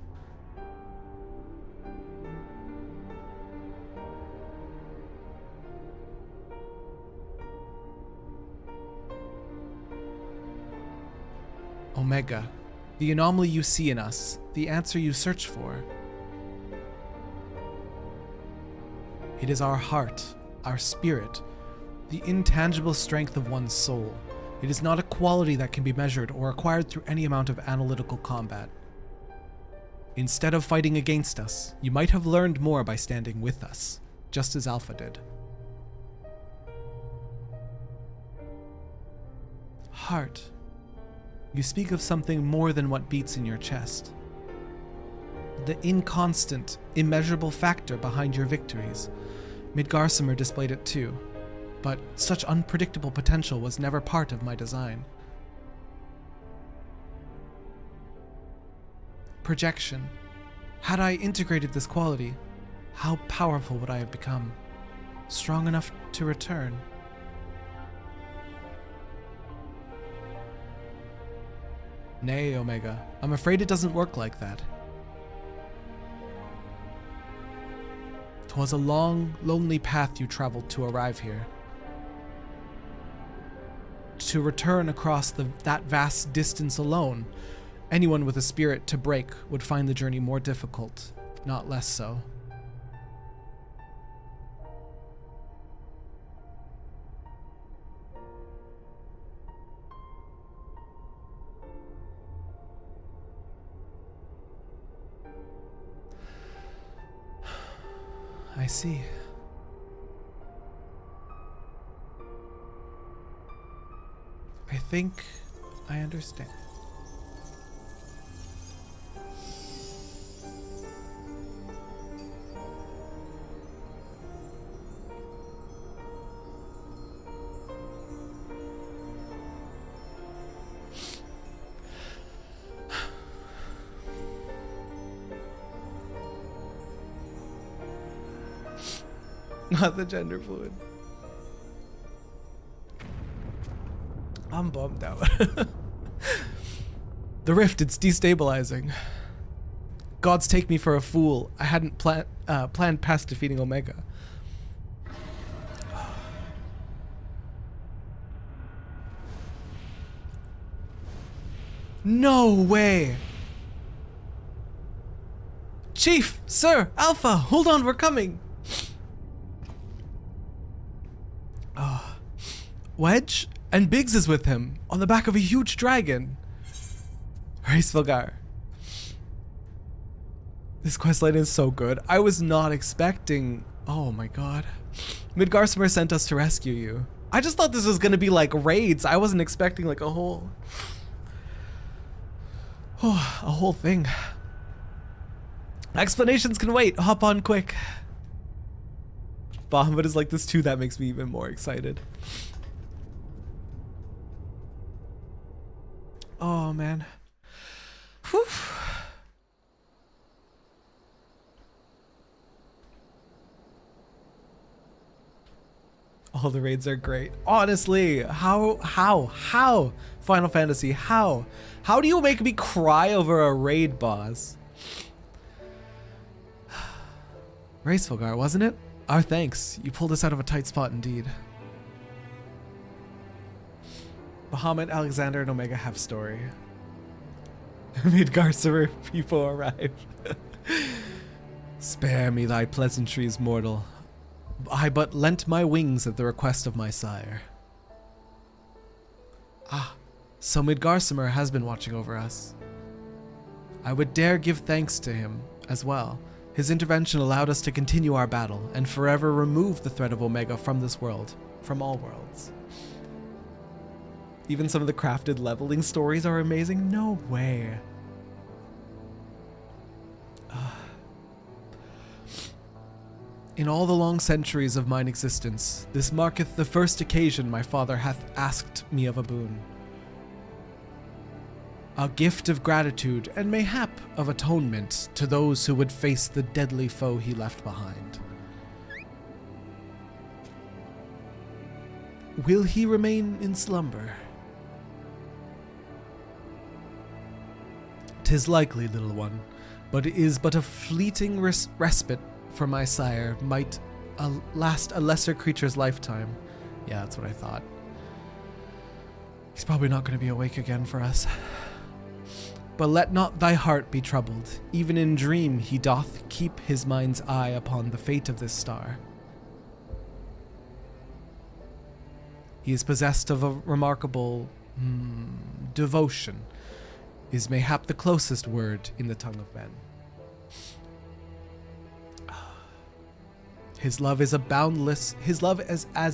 Omega, the anomaly you see in us, the answer you search for. It is our heart, our spirit, the intangible strength of one's soul. It is not a quality that can be measured or acquired through any amount of analytical combat. Instead of fighting against us, you might have learned more by standing with us, just as Alpha did. Heart. You speak of something more than what beats in your chest. The inconstant, immeasurable factor behind your victories. Midgarsimer displayed it too, but such unpredictable potential was never part of my design. Projection. Had I integrated this quality, how powerful would I have become? Strong enough to return. Nay, Omega, I'm afraid it doesn't work like that. 'Twas a long, lonely path you traveled to arrive here. To return across that vast distance alone, anyone with a spirit to break would find the journey more difficult, not less so. I see. I think I understand. Not the gender fluid. I'm bummed out. The rift, it's destabilizing. Gods take me for a fool. I hadn't planned past defeating Omega. No way! Chief! Sir! Alpha! Hold on, we're coming! Wedge? And Biggs is with him, on the back of a huge dragon. Racevilgar. This questline is so good. I was not expecting... Oh my god. Midgarsimer sent us to rescue you. I just thought this was gonna be like raids. I wasn't expecting like a whole... Oh, a whole thing. Explanations can wait. Hop on quick. Bahamut is like this too. That makes me even more excited. Oh man. Whew. All the raids are great. Honestly, how Final Fantasy, how do you make me cry over a raid boss? Racevilgar, wasn't it? Our thanks. You pulled us out of a tight spot indeed. Bahamut, Alexander, and Omega have story. Midgarsimer people arrive. Spare me thy pleasantries, mortal. I but lent my wings at the request of my sire. Ah, so Midgarsimer has been watching over us. I would dare give thanks to him as well. His intervention allowed us to continue our battle and forever remove the threat of Omega from this world, from all worlds. Even some of the crafted leveling stories are amazing. No way. In all the long centuries of mine existence, this marketh the first occasion my father hath asked me of a boon. A gift of gratitude and mayhap of atonement to those who would face the deadly foe he left behind. Will he remain in slumber? 'Tis likely, little one, but it is but a fleeting respite for my sire might last a lesser creature's lifetime. Yeah, that's what I thought. He's probably not going to be awake again for us. But let not thy heart be troubled. Even in dream he doth keep his mind's eye upon the fate of this star. He is possessed of a remarkable devotion, is mayhap the closest word in the tongue of men. His love is as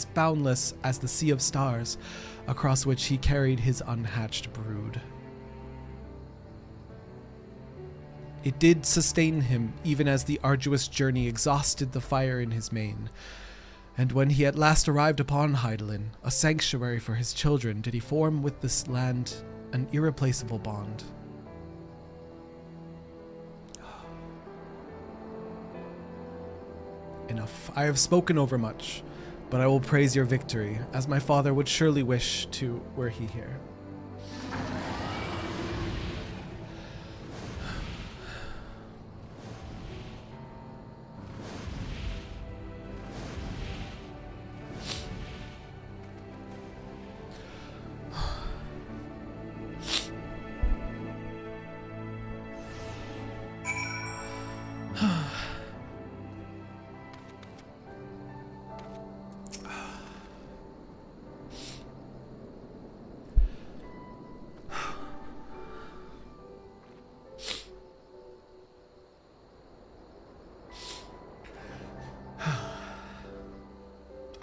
boundless as the sea of stars, across which he carried his unhatched brood. It did sustain him, even as the arduous journey exhausted the fire in his mane. And when he at last arrived upon Hydaelyn, a sanctuary for his children, did he form with this land an irreplaceable bond. Enough. I have spoken overmuch, but I will praise your victory, as my father would surely wish to were he here.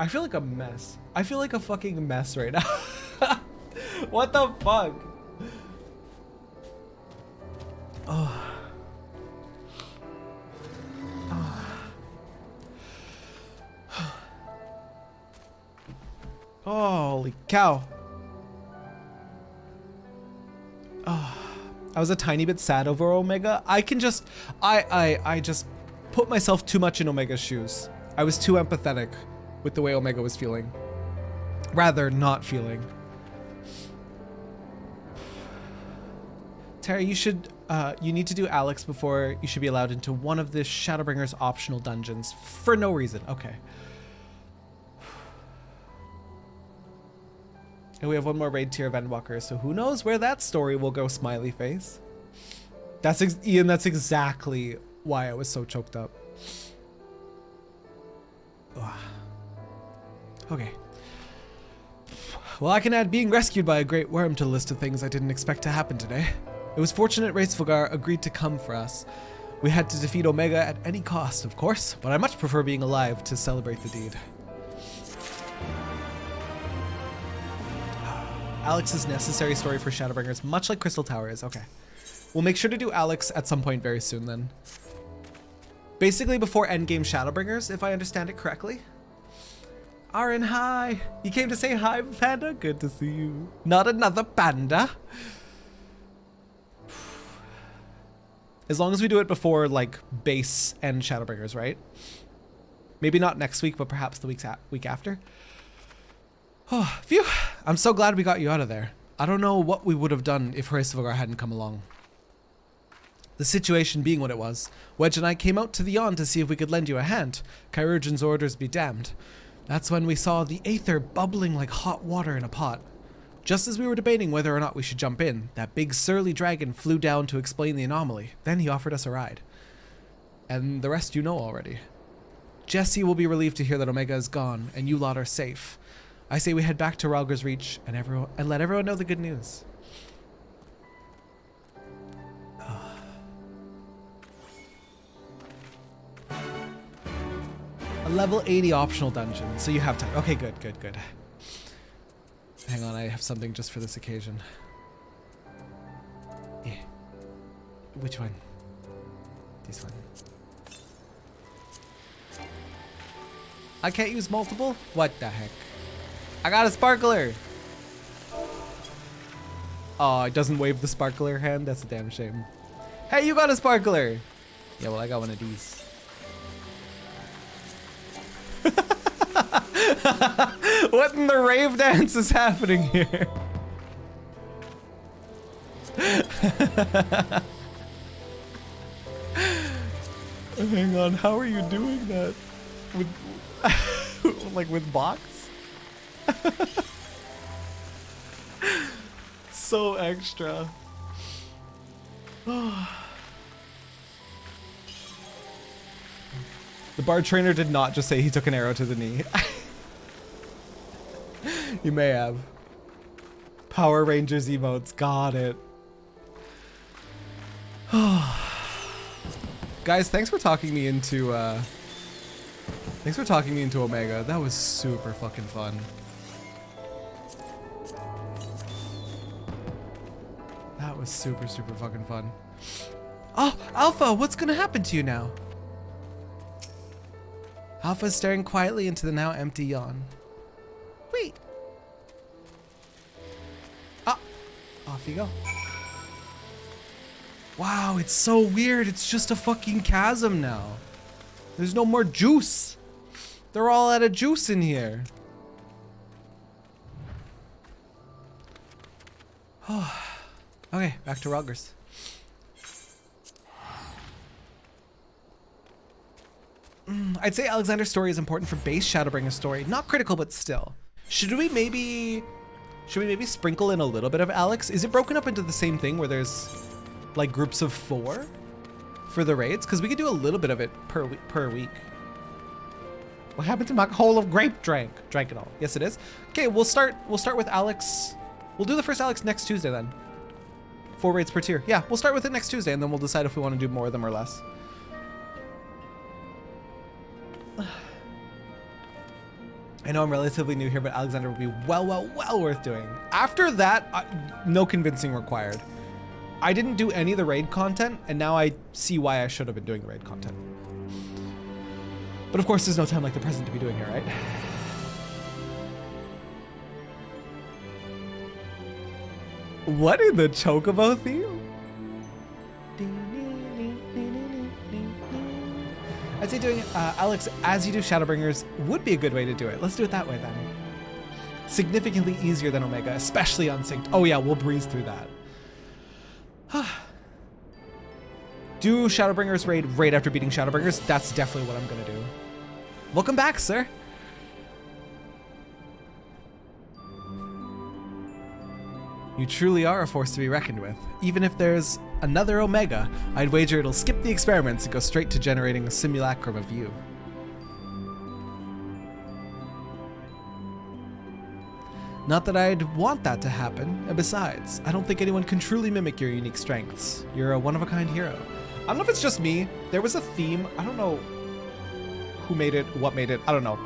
I feel like a mess. I feel like a fucking mess right now. What the fuck? Oh. Holy cow. Oh. I was a tiny bit sad over Omega. I just put myself too much in Omega's shoes. I was too empathetic with the way Omega was feeling. Rather, not feeling. Terry, you need to do Alex before you should be allowed into one of the Shadowbringers optional dungeons for no reason. Okay. And we have one more raid tier of Endwalker, so who knows where that story will go, smiley face. Ian, that's exactly why I was so choked up. Ugh. Okay. Well, I can add being rescued by a great worm to the list of things I didn't expect to happen today. It was fortunate Hreystvögr agreed to come for us. We had to defeat Omega at any cost, of course, but I much prefer being alive to celebrate the deed. Alex's necessary story for Shadowbringers, much like Crystal Tower is. Okay. We'll make sure to do Alex at some point very soon then. Basically before endgame Shadowbringers, if I understand it correctly. Aaron, hi! You came to say hi, Panda? Good to see you. Not another panda. As long as we do it before, like, base and Shadowbringers, right? Maybe not next week, but perhaps the week after. Oh, phew. I'm so glad we got you out of there. I don't know what we would have done if Hreystvögr hadn't come along. The situation being what it was, Wedge and I came out to the Yawn to see if we could lend you a hand. Chirurgeon's orders be damned. That's when we saw the aether bubbling like hot water in a pot. Just as we were debating whether or not we should jump in, that big surly dragon flew down to explain the anomaly. Then he offered us a ride. And the rest you know already. Jesse will be relieved to hear that Omega is gone and you lot are safe. I say we head back to Ralger's Reach and let everyone know the good news. A level 80 optional dungeon, so you have time. Okay, good. Hang on, I have something just for this occasion. Yeah. Which one? This one. I can't use multiple? What the heck? I got a sparkler! Oh, it doesn't wave the sparkler hand? That's a damn shame. Hey, you got a sparkler! Yeah, well, I got one of these. What in the rave dance is happening here? Hang on, how are you doing that? With, like with box? So extra. The bard trainer did not just say he took an arrow to the knee. You may have. Power Rangers emotes, got it. Guys, thanks for talking me into Omega. That was super fucking fun. That was super fucking fun. Oh, Alpha, what's gonna happen to you now? Alpha's staring quietly into the now empty Yawn. Wait. Ah, off you go. Wow, it's so weird. It's just a fucking chasm now. There's no more juice. They're all out of juice in here. Okay, back to Ralger's. I'd say Alexander's story is important for base Shadowbringers story. Not critical, but still. Should we maybe sprinkle in a little bit of Alex? Is it broken up into the same thing where there's like groups of 4 for the raids? Because we could do a little bit of it per week. What happened to my whole of grape drank? Drank it all. Yes, it is. Okay, we'll start with Alex. We'll do the first Alex next Tuesday then. 4 raids per tier. Yeah, we'll start with it next Tuesday and then we'll decide if we want to do more of them or less. I know I'm relatively new here, but Alexander will be well worth doing. After that, no convincing required. I didn't do any of the raid content, and now I see why I should have been doing the raid content. But of course, there's no time like the present to be doing it, right? What in the Chocobo theme? I'd say doing Alex as you do Shadowbringers would be a good way to do it. Let's do it that way then. Significantly easier than Omega, especially unsynced. Oh yeah, we'll breeze through that. Do Shadowbringers raid after beating Shadowbringers. That's definitely what I'm gonna do. Welcome back, sir. You truly are a force to be reckoned with. Even if there's another Omega, I'd wager it'll skip the experiments and go straight to generating a simulacrum of you. Not that I'd want that to happen, and besides, I don't think anyone can truly mimic your unique strengths. You're a one-of-a-kind hero. I don't know if it's just me. There was a theme. I don't know who made it, what made it. I don't know.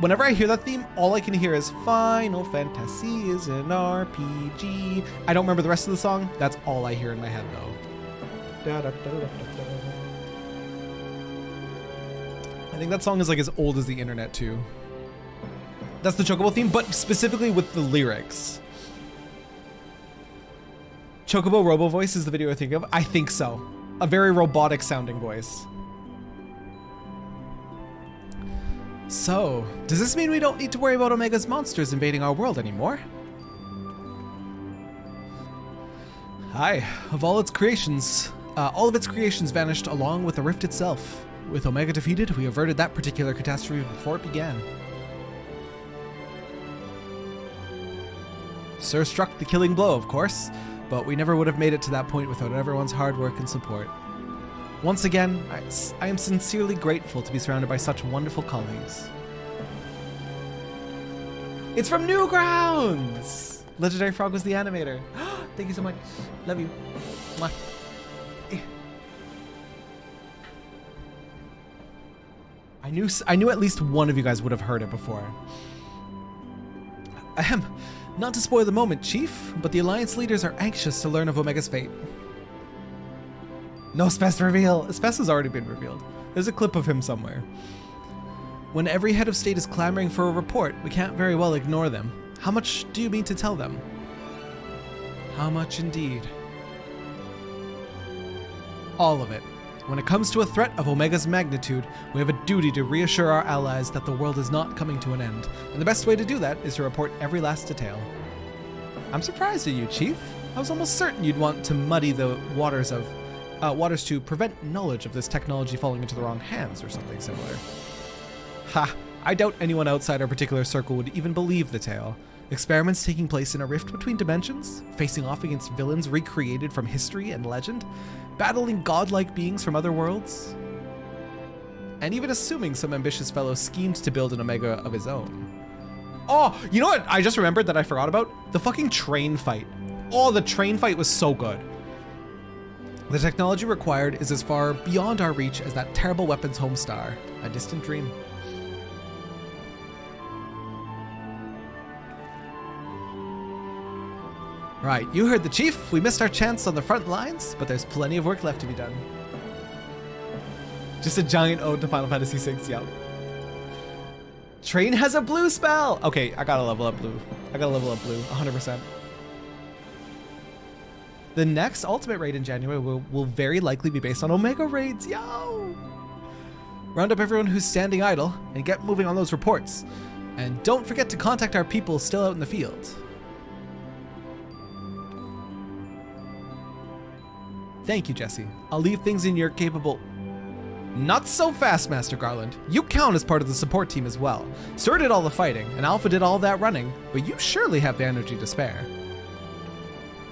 Whenever I hear that theme, all I can hear is Final Fantasy is an RPG. I don't remember the rest of the song. That's all I hear in my head, though. I think that song is like as old as the internet, too. That's the Chocobo theme, but specifically with the lyrics. Chocobo Robo voice is the video I think of. I think so. A very robotic sounding voice. So, does this mean we don't need to worry about Omega's monsters invading our world anymore? Aye, all of its creations vanished along with the rift itself. With Omega defeated, we averted that particular catastrophe before it began. Sir struck the killing blow, of course, but we never would have made it to that point without everyone's hard work and support. Once again, I am sincerely grateful to be surrounded by such wonderful colleagues. It's from Newgrounds! Legendary Frog was the animator. Thank you so much. Love you. Mwah. I knew at least one of you guys would have heard it before. Ahem. Not to spoil the moment, Chief, but the Alliance leaders are anxious to learn of Omega's fate. No Spess reveal! Spess has already been revealed. There's a clip of him somewhere. When every head of state is clamoring for a report, we can't very well ignore them. How much do you mean to tell them? How much indeed? All of it. When it comes to a threat of Omega's magnitude, we have a duty to reassure our allies that the world is not coming to an end, and the best way to do that is to report every last detail. I'm surprised at you, Chief. I was almost certain you'd want to muddy the waters to prevent knowledge of this technology falling into the wrong hands or something similar. Ha! I doubt anyone outside our particular circle would even believe the tale. Experiments taking place in a rift between dimensions, facing off against villains recreated from history and legend, battling godlike beings from other worlds, and even assuming some ambitious fellow schemed to build an Omega of his own. Oh, you know what I just remembered that I forgot about? The fucking train fight. Oh, the train fight was so good. The technology required is as far beyond our reach as that terrible weapons home star, a distant dream. Right, you heard the Chief. We missed our chance on the front lines, but there's plenty of work left to be done. Just a giant ode to Final Fantasy VI, yep. Train has a blue spell! Okay, I gotta level up blue. 100%. The next Ultimate Raid in January will very likely be based on Omega Raids, yo! Round up everyone who's standing idle, and get moving on those reports. And don't forget to contact our people still out in the field. Thank you, Jesse. I'll leave things in your capable... Not so fast, Master Garland. You count as part of the support team as well. Sir did all the fighting, and Alpha did all that running, but you surely have the energy to spare.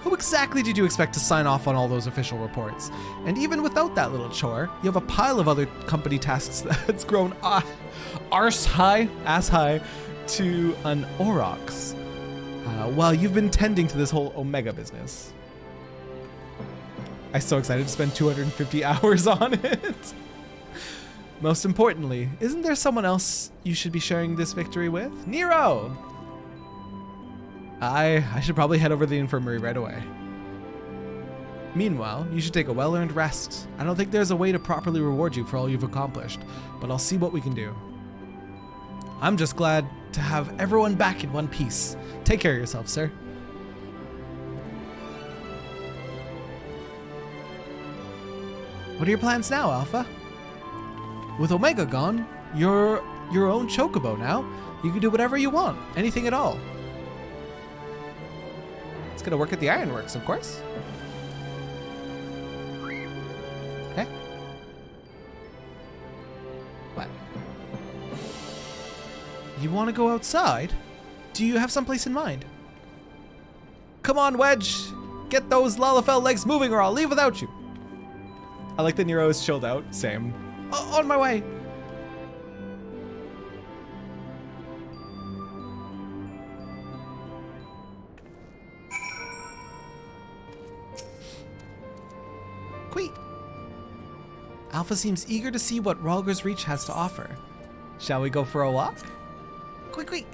Who exactly did you expect to sign off on all those official reports? And even without that little chore, you have a pile of other company tasks that's grown ass high to an Aurochs, while you've been tending to this whole Omega business. I'm so excited to spend 250 hours on it. Most importantly, isn't there someone else you should be sharing this victory with? Nero! I should probably head over to the infirmary right away. Meanwhile, you should take a well-earned rest. I don't think there's a way to properly reward you for all you've accomplished, but I'll see what we can do. I'm just glad to have everyone back in one piece. Take care of yourself, sir. What are your plans now, Alpha? With Omega gone, you're your own Chocobo now. You can do whatever you want, anything at all. It's gonna work at the Ironworks, of course. Okay. What? You want to go outside? Do you have someplace in mind? Come on, Wedge! Get those Lalafell legs moving or I'll leave without you! I like that Nero is chilled out. Same. Oh, on my way! Alpha seems eager to see what Rhalgr's Reach has to offer. Shall we go for a walk? Quick.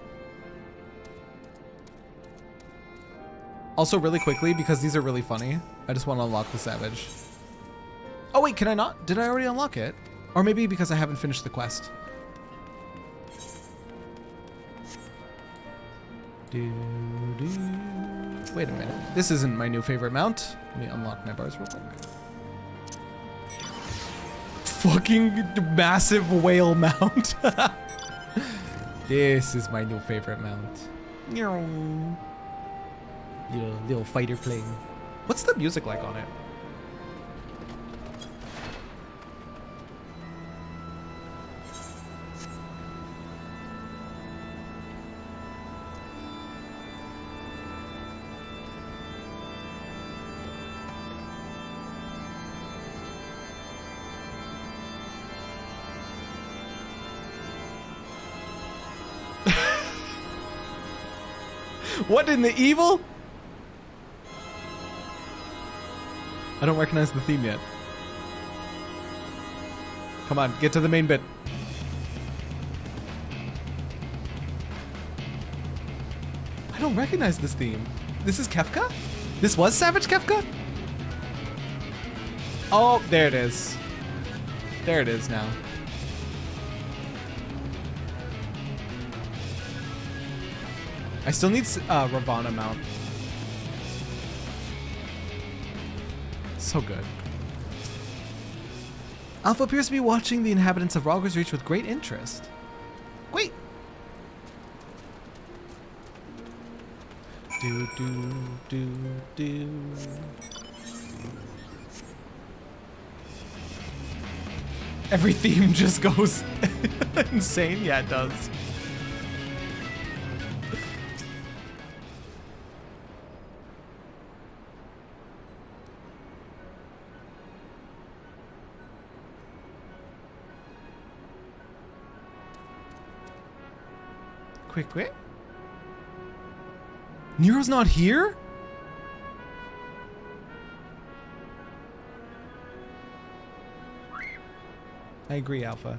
Also, really quickly, because these are really funny, I just want to unlock the Savage. Oh wait, can I not? Did I already unlock it? Or maybe because I haven't finished the quest. Wait a minute. This isn't my new favorite mount. Let me unlock my bars real quick. Fucking massive whale mount. This is my new favorite mount. Little fighter plane. What's the music like on it? What in the evil? I don't recognize the theme yet. Come on, get to the main bit. I don't recognize this theme. This is Kefka? This was Savage Kefka? Oh, there it is. There it is now. I still need Ravana mount. So good. Alpha appears to be watching the inhabitants of Rhalgr's Reach with great interest. Wait. Do. Every theme just goes insane. Yeah, it does. Quick. Nero's not here? I agree, Alpha.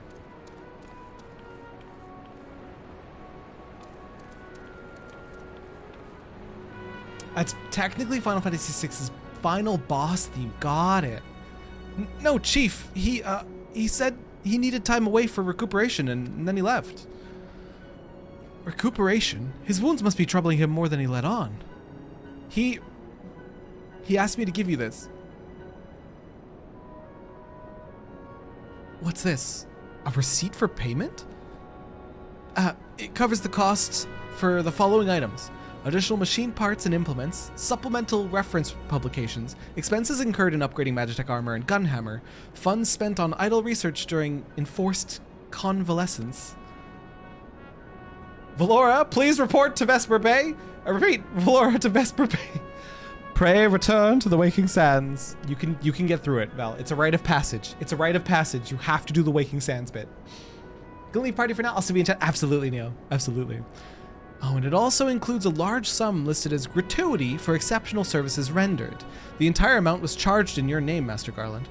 That's technically Final Fantasy VI's final boss theme. Got it. No, Chief. He said he needed time away for recuperation and then he left. Recuperation? His wounds must be troubling him more than he let on. He asked me to give you this. What's this? A receipt for payment? It covers the costs for the following items: additional machine parts and implements, supplemental reference publications, expenses incurred in upgrading Magitech armor and gunhammer, funds spent on idle research during enforced convalescence. Valora, please report to Vesper Bay. I repeat, Valora to Vesper Bay. Pray return to the Waking Sands. You can get through it, Val. It's a rite of passage. It's a rite of passage. You have to do the Waking Sands bit. Gonna leave party for now. I'll see you in chat. Absolutely, Neo. Absolutely. Oh, and it also includes a large sum listed as gratuity for exceptional services rendered. The entire amount was charged in your name, Master Garland.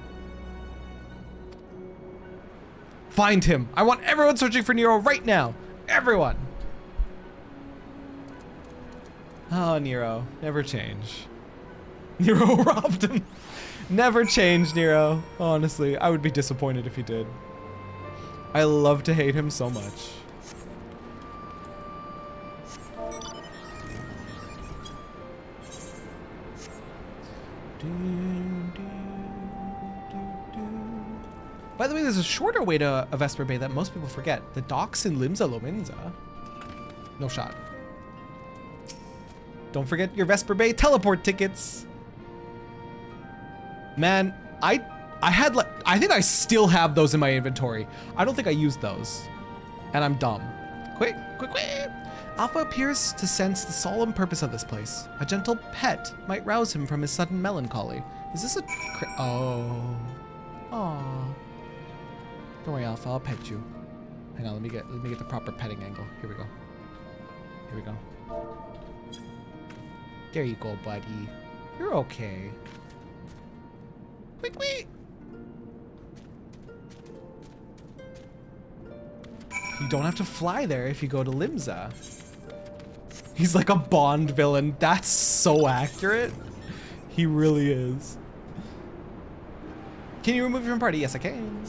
Find him. I want everyone searching for Nero right now. Everyone. Oh, Nero. Never change. Nero robbed him. Never change, Nero. Honestly, I would be disappointed if he did. I love to hate him so much. By the way, there's a shorter way to a Vesper Bay that most people forget. The docks in Limsa Lominsa. No shot. Don't forget your Vesper Bay teleport tickets. Man, I think I still have those in my inventory. I don't think I used those. And I'm dumb. Quick. Alpha appears to sense the solemn purpose of this place. A gentle pet might rouse him from his sudden melancholy. Is this a oh. Aww. Don't worry, Alpha, I'll pet you. Hang on, let me get the proper petting angle. Here we go. There you go, buddy. You're okay. Quick. You don't have to fly there if you go to Limsa. He's like a Bond villain. That's so accurate. He really is. Can you remove you from party? Yes, I can.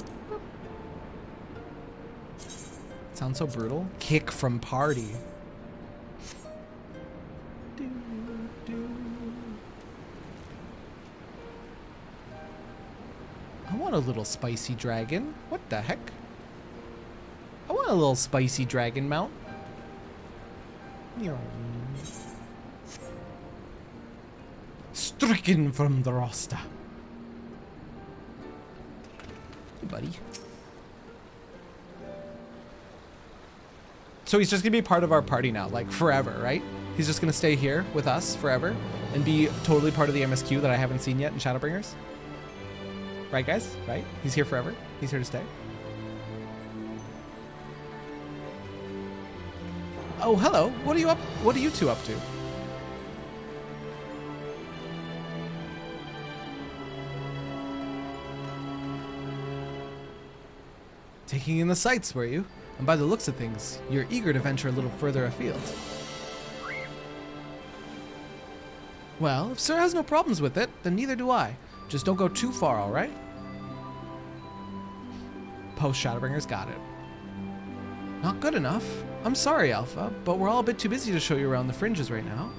Sounds so brutal. Kick from party. I want a little spicy dragon. What the heck? I want a little spicy dragon mount. Stricken from the roster. Hey, buddy. So he's just gonna be part of our party now, like forever, right? He's just gonna stay here with us forever and be totally part of the MSQ that I haven't seen yet in Shadowbringers. Right, guys? Right? He's here forever. He's here to stay. Oh, hello. What are you two up to? Taking in the sights, were you? And by the looks of things, you're eager to venture a little further afield. Well, if Sir has no problems with it, then neither do I. Just don't go too far, all right? Post Shadowbringers got it. Not good enough. I'm sorry, Alpha, but we're all a bit too busy to show you around the fringes right now.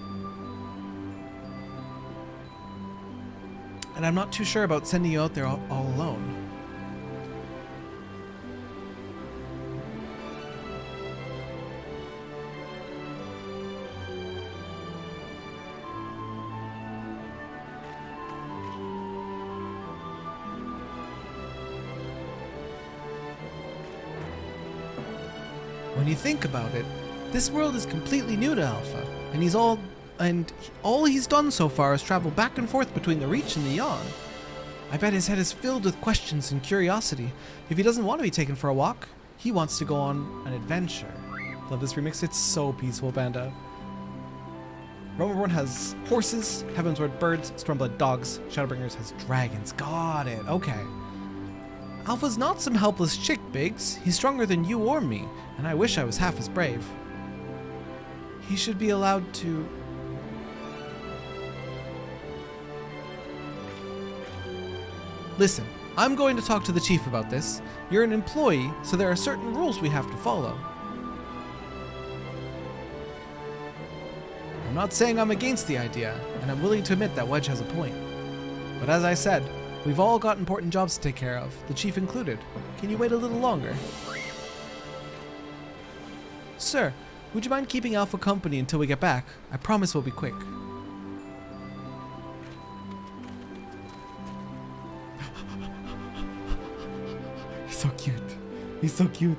And I'm not too sure about sending you out there all alone. When you think about it, this world is completely new to Alpha, and all he's done so far is travel back and forth between the Reach and the Yawn. I bet his head is filled with questions and curiosity. If he doesn't want to be taken for a walk, he wants to go on an adventure. Love this remix, it's so peaceful, Banda. Realm Reborn has horses, Heavensward birds, Stormblood dogs, Shadowbringers has dragons. Got it, okay. Alpha's not some helpless chick, Biggs. He's stronger than you or me, and I wish I was half as brave. He should be allowed to... Listen, I'm going to talk to the chief about this. You're an employee, so there are certain rules we have to follow. I'm not saying I'm against the idea, and I'm willing to admit that Wedge has a point. But as I said, we've all got important jobs to take care of, the chief included. Can you wait a little longer? Sir, would you mind keeping Alpha company until we get back? I promise we'll be quick. He's so cute. He's so cute.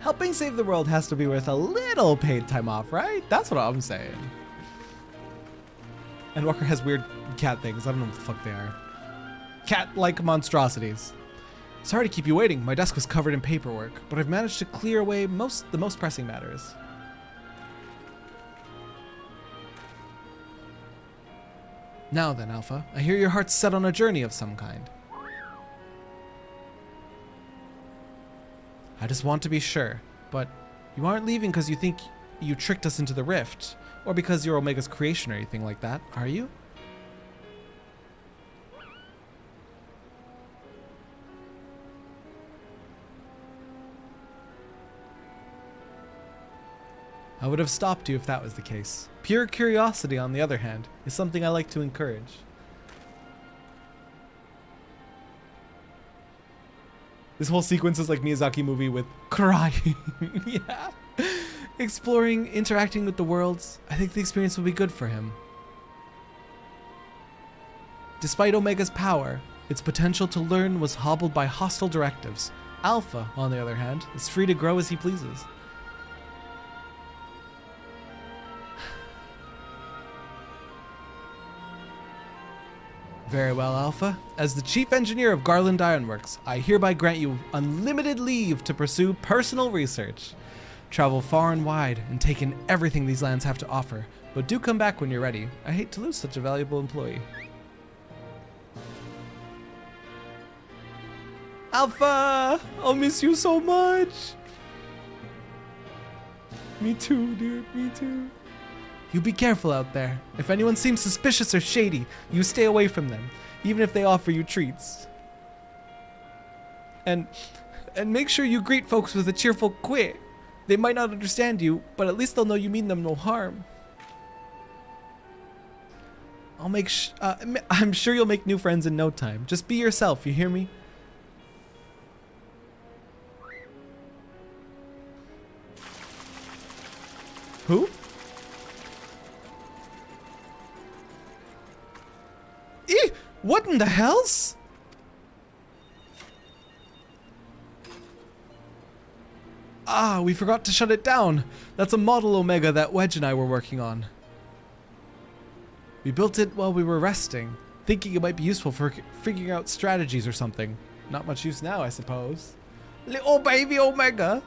Helping save the world has to be worth a little paid time off, right? That's what I'm saying. And Walker has weird cat things. I don't know what the fuck they are. Cat-like monstrosities. Sorry to keep you waiting. My desk was covered in paperwork, but I've managed to clear away the most pressing matters. Now then, Alpha, I hear your heart's set on a journey of some kind. I just want to be sure, but you aren't leaving because you think you tricked us into the rift, or because you're Omega's creation or anything like that, are you? I would have stopped you if that was the case. Pure curiosity, on the other hand, is something I like to encourage. This whole sequence is like Miyazaki movie with crying. Yeah. Exploring, interacting with the worlds. I think the experience will be good for him. Despite Omega's power, its potential to learn was hobbled by hostile directives. Alpha, on the other hand, is free to grow as he pleases. Very well, Alpha. As the Chief Engineer of Garland Ironworks, I hereby grant you unlimited leave to pursue personal research. Travel far and wide and take in everything these lands have to offer. But do come back when you're ready. I hate to lose such a valuable employee. Alpha! I'll miss you so much! Me too, dude. Me too. You be careful out there. If anyone seems suspicious or shady, you stay away from them, even if they offer you treats. And make sure you greet folks with a cheerful quit. They might not understand you, but at least they'll know you mean them no harm. I'm sure you'll make new friends in no time. Just be yourself, you hear me? Who? What in the hells? Ah, we forgot to shut it down. That's a model Omega that Wedge and I were working on. We built it while we were resting, thinking it might be useful for figuring out strategies or something. Not much use now, I suppose. Little baby Omega.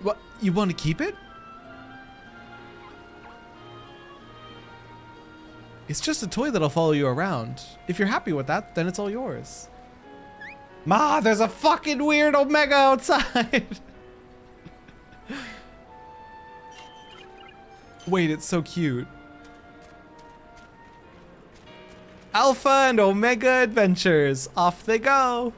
What? You want to keep it? It's just a toy that'll follow you around. If you're happy with that, then it's all yours. Ma, there's a fucking weird Omega outside. Wait, it's so cute. Alpha and Omega adventures. Off they go.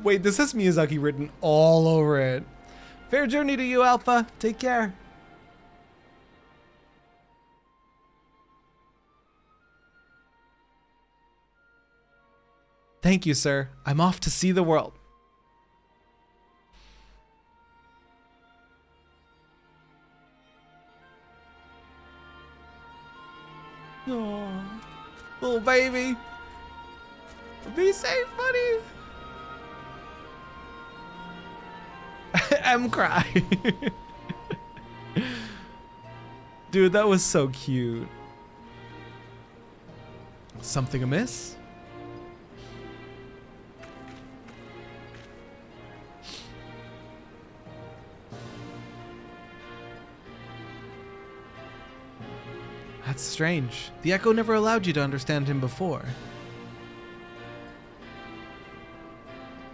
Wait, this has Miyazaki written all over it. Fair journey to you, Alpha. Take care. Thank you, sir. I'm off to see the world. Oh, little baby. Be safe, buddy. I'm crying. Dude, that was so cute. Something amiss? That's strange. The Echo never allowed you to understand him before.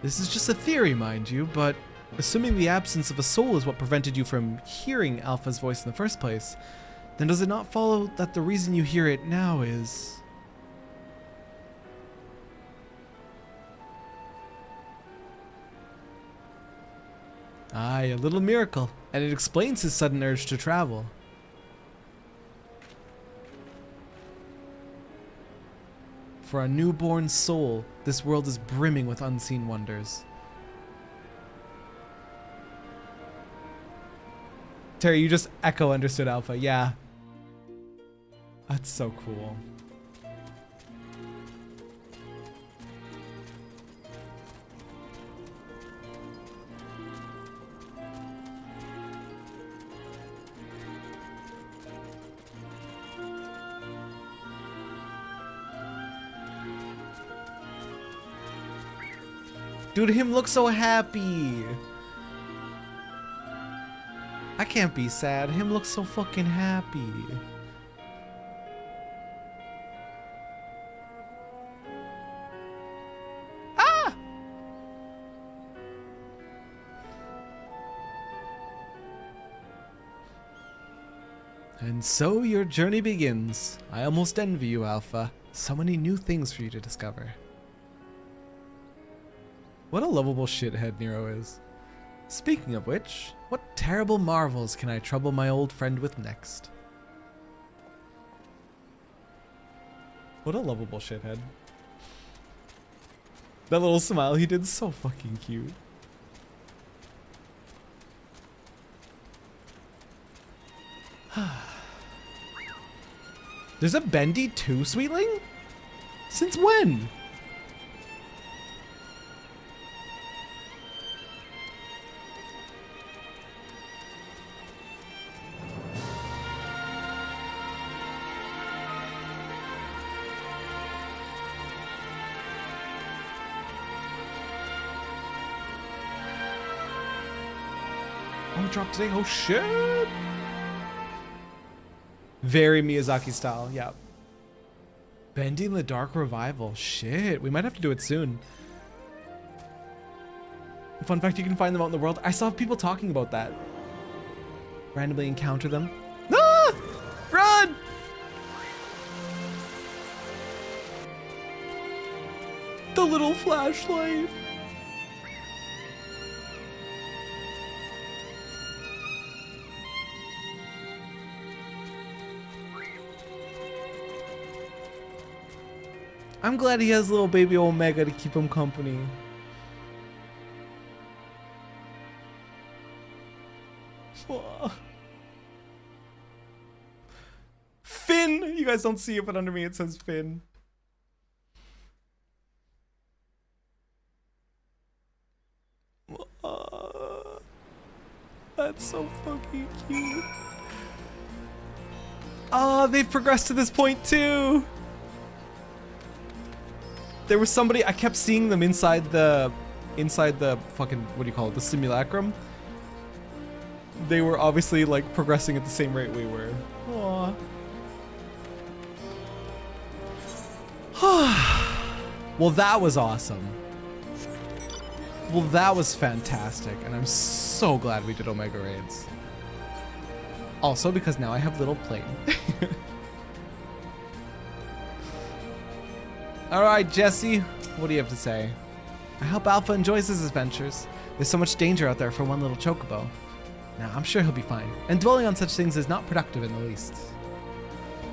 This is just a theory, mind you, but assuming the absence of a soul is what prevented you from hearing Alpha's voice in the first place, then does it not follow that the reason you hear it now is... Aye, a little miracle, and it explains his sudden urge to travel. For a newborn soul, this world is brimming with unseen wonders. Terry, you just echo understood Alpha. Yeah. That's so cool. Dude, him looks so happy. I can't be sad. Him looks so fucking happy. Ah! And so your journey begins. I almost envy you, Alpha. So many new things for you to discover. What a lovable shithead Nero is. Speaking of which, what terrible marvels can I trouble my old friend with next? What a lovable shithead. That little smile he did, so fucking cute. There's a Bendy too, Sweetling? Since when? comment drop today? Oh shit! Very Miyazaki style, yeah. Bending the Dark Revival. Shit, we might have to do it soon. Fun fact, you can find them out in the world. I saw people talking about that. Randomly encounter them. Ah! Run! The little flashlight. I'm glad he has little baby Omega to keep him company. Finn! You guys don't see it, but under me it says Finn. That's so fucking cute. Oh, they've progressed to this point too. There was somebody, I kept seeing them inside the fucking, what do you call it, the simulacrum. They were obviously like progressing at the same rate we were. Aww. Well, that was awesome. Well, that was fantastic, and I'm so glad we did Omega Raids. Also, because now I have little plane. Alright, Jesse, what do you have to say? I hope Alpha enjoys his adventures. There's so much danger out there for one little chocobo. Now, I'm sure he'll be fine, and dwelling on such things is not productive in the least.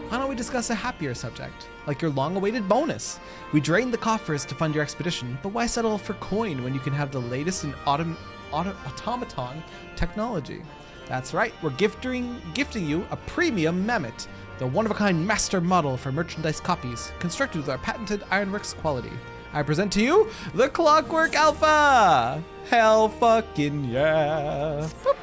Why don't we discuss a happier subject, like your long-awaited bonus? We drained the coffers to fund your expedition, but why settle for coin when you can have the latest in automaton technology? That's right, we're gifting you a premium Mammoth, the one-of-a-kind master model for merchandise copies, constructed with our patented Ironworks quality. I present to you the Clockwork Alpha! Hell fucking yeah! Boop.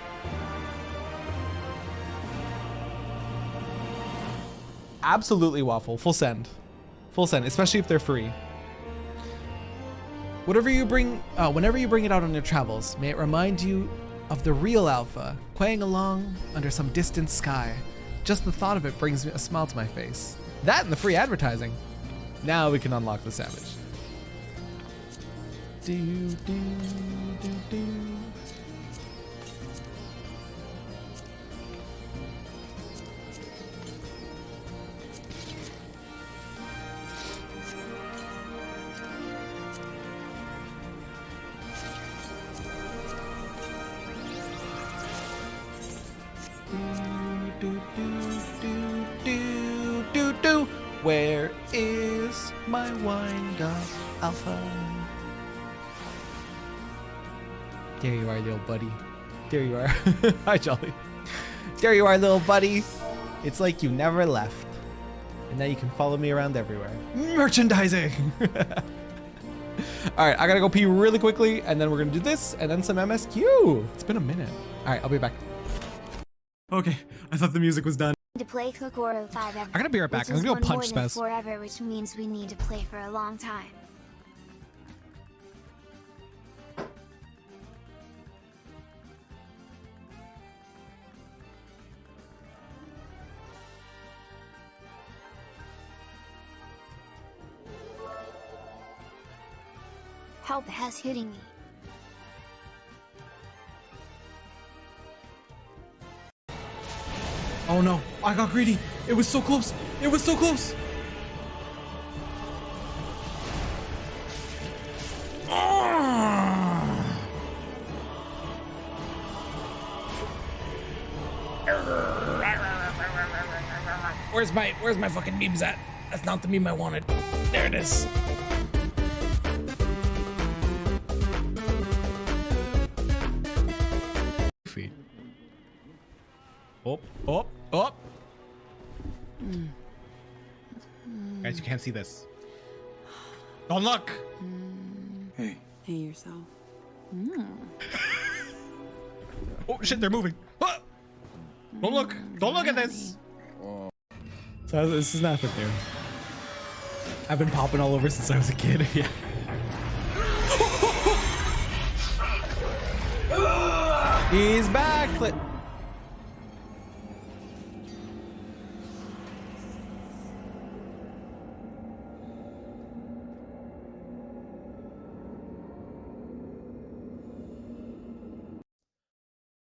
Absolutely waffle, full send. Full send, especially if they're free. Whenever you bring it out on your travels, may it remind you of the real Alpha, quaying along under some distant sky. Just the thought of it brings a smile to my face. That and the free advertising. Now we can unlock the Savage. Do, do, do, do. Where is my wind-up Alpha? There you are, little buddy. There you are. Hi, Jolly. There you are, little buddy. It's like you never left. And now you can follow me around everywhere. Merchandising! Alright, I gotta go pee really quickly, and then we're gonna do this, and then some MSQ. It's been a minute. Alright, I'll be back. Okay, I thought the music was done. To play Kokoro 5 ever. I gotta be right back. I'm gonna go punch Spaz. Forever, which means we need to play for a long time. Help has hitting me. Oh no, I got greedy. It was so close. It was so close. Where's my fucking memes at? That's not the meme I wanted. There it is. Feet. Up. Guys, you can't see this. Don't look. Hey. Hey yourself. Oh shit, they're moving. Ah! Don't look. Don't look at this. So this is nothing new. I've been popping all over since I was a kid. Yeah. He's back.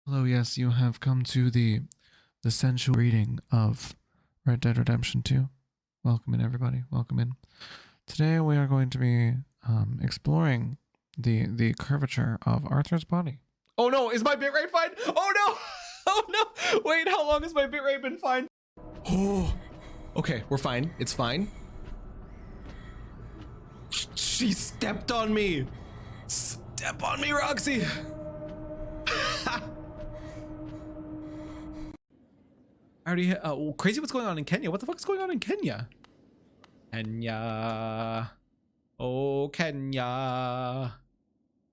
Hello, yes, you have come to the sensual reading of Red Dead Redemption 2. Welcome in, everybody. Welcome in. Today we are going to be exploring the curvature of Arthur's body. Oh no, is my bitrate fine? Oh no! Oh no! Wait, how long has my bitrate been fine? Oh, okay, we're fine. It's fine. She stepped on me. Step on me, Roxy. I already. Crazy what's going on in Kenya. What the fuck is going on in Kenya? Kenya. Oh, Kenya.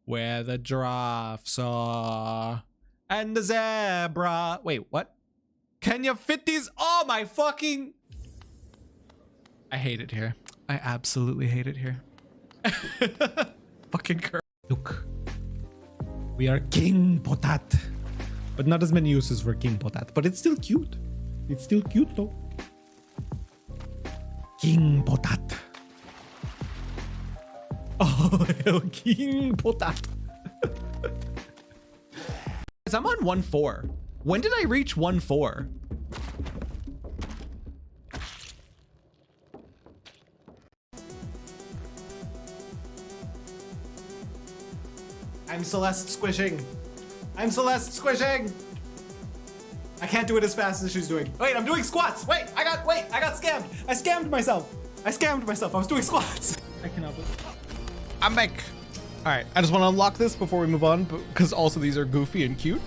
Where the giraffes are. And the zebra. Wait, what? Kenya 50s? Oh my fucking. I hate it here. I absolutely hate it here. Fucking curve. Look, we are King Potat, but not as many uses for King Potat, but it's still cute. It's still cute though. King Potat. Oh, hell, King Potat. I'm on 1-4. When did I reach 1-4? I'm Celeste squishing. I'm Celeste squishing. I can't do it as fast as she's doing. Wait, I'm doing squats. Wait, I got scammed. I scammed myself. I was doing squats. I cannot believe. I'm back. All right, I just want to unlock this before we move on, because also these are goofy and cute.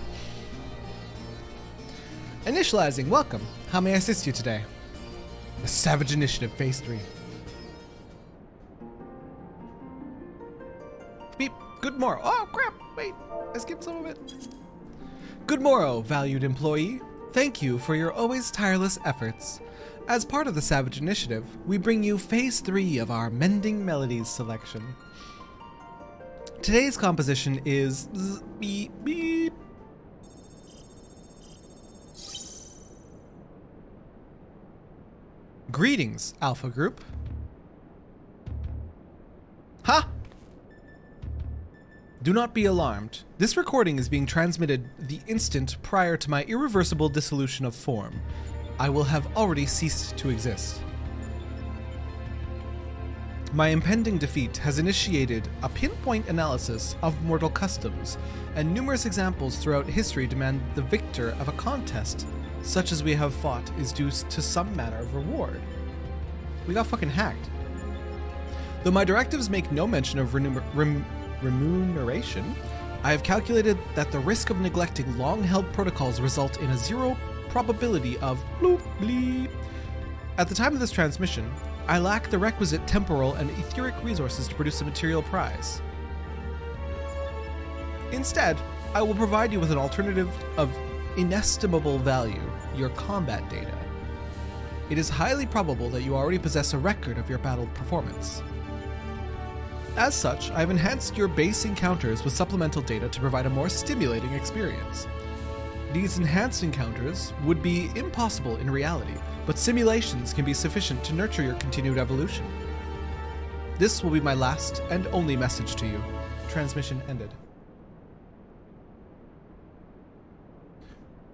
Initializing, welcome. How may I assist you today? The Savage Initiative, Phase 3. Beep, good morrow. Oh, crap, wait, I skipped some of it. Good morrow, valued employee. Thank you for your always tireless efforts. As part of the Savage Initiative, we bring you Phase 3 of our Mending Melodies selection. Today's composition is beep beep. Greetings, Alpha Group. Ha! Do not be alarmed. This recording is being transmitted the instant prior to my irreversible dissolution of form. I will have already ceased to exist. My impending defeat has initiated a pinpoint analysis of mortal customs, and numerous examples throughout history demand the victor of a contest such as we have fought is due to some manner of reward. We got fucking hacked. Though my directives make no mention of remuneration, I have calculated that the risk of neglecting long-held protocols result in a 0 probability of bloop bleep. At the time of this transmission, I lack the requisite temporal and etheric resources to produce a material prize. Instead, I will provide you with an alternative of inestimable value, your combat data. It is highly probable that you already possess a record of your battle performance. As such, I have enhanced your base encounters with supplemental data to provide a more stimulating experience. These enhanced encounters would be impossible in reality, but simulations can be sufficient to nurture your continued evolution. This will be my last and only message to you. Transmission ended.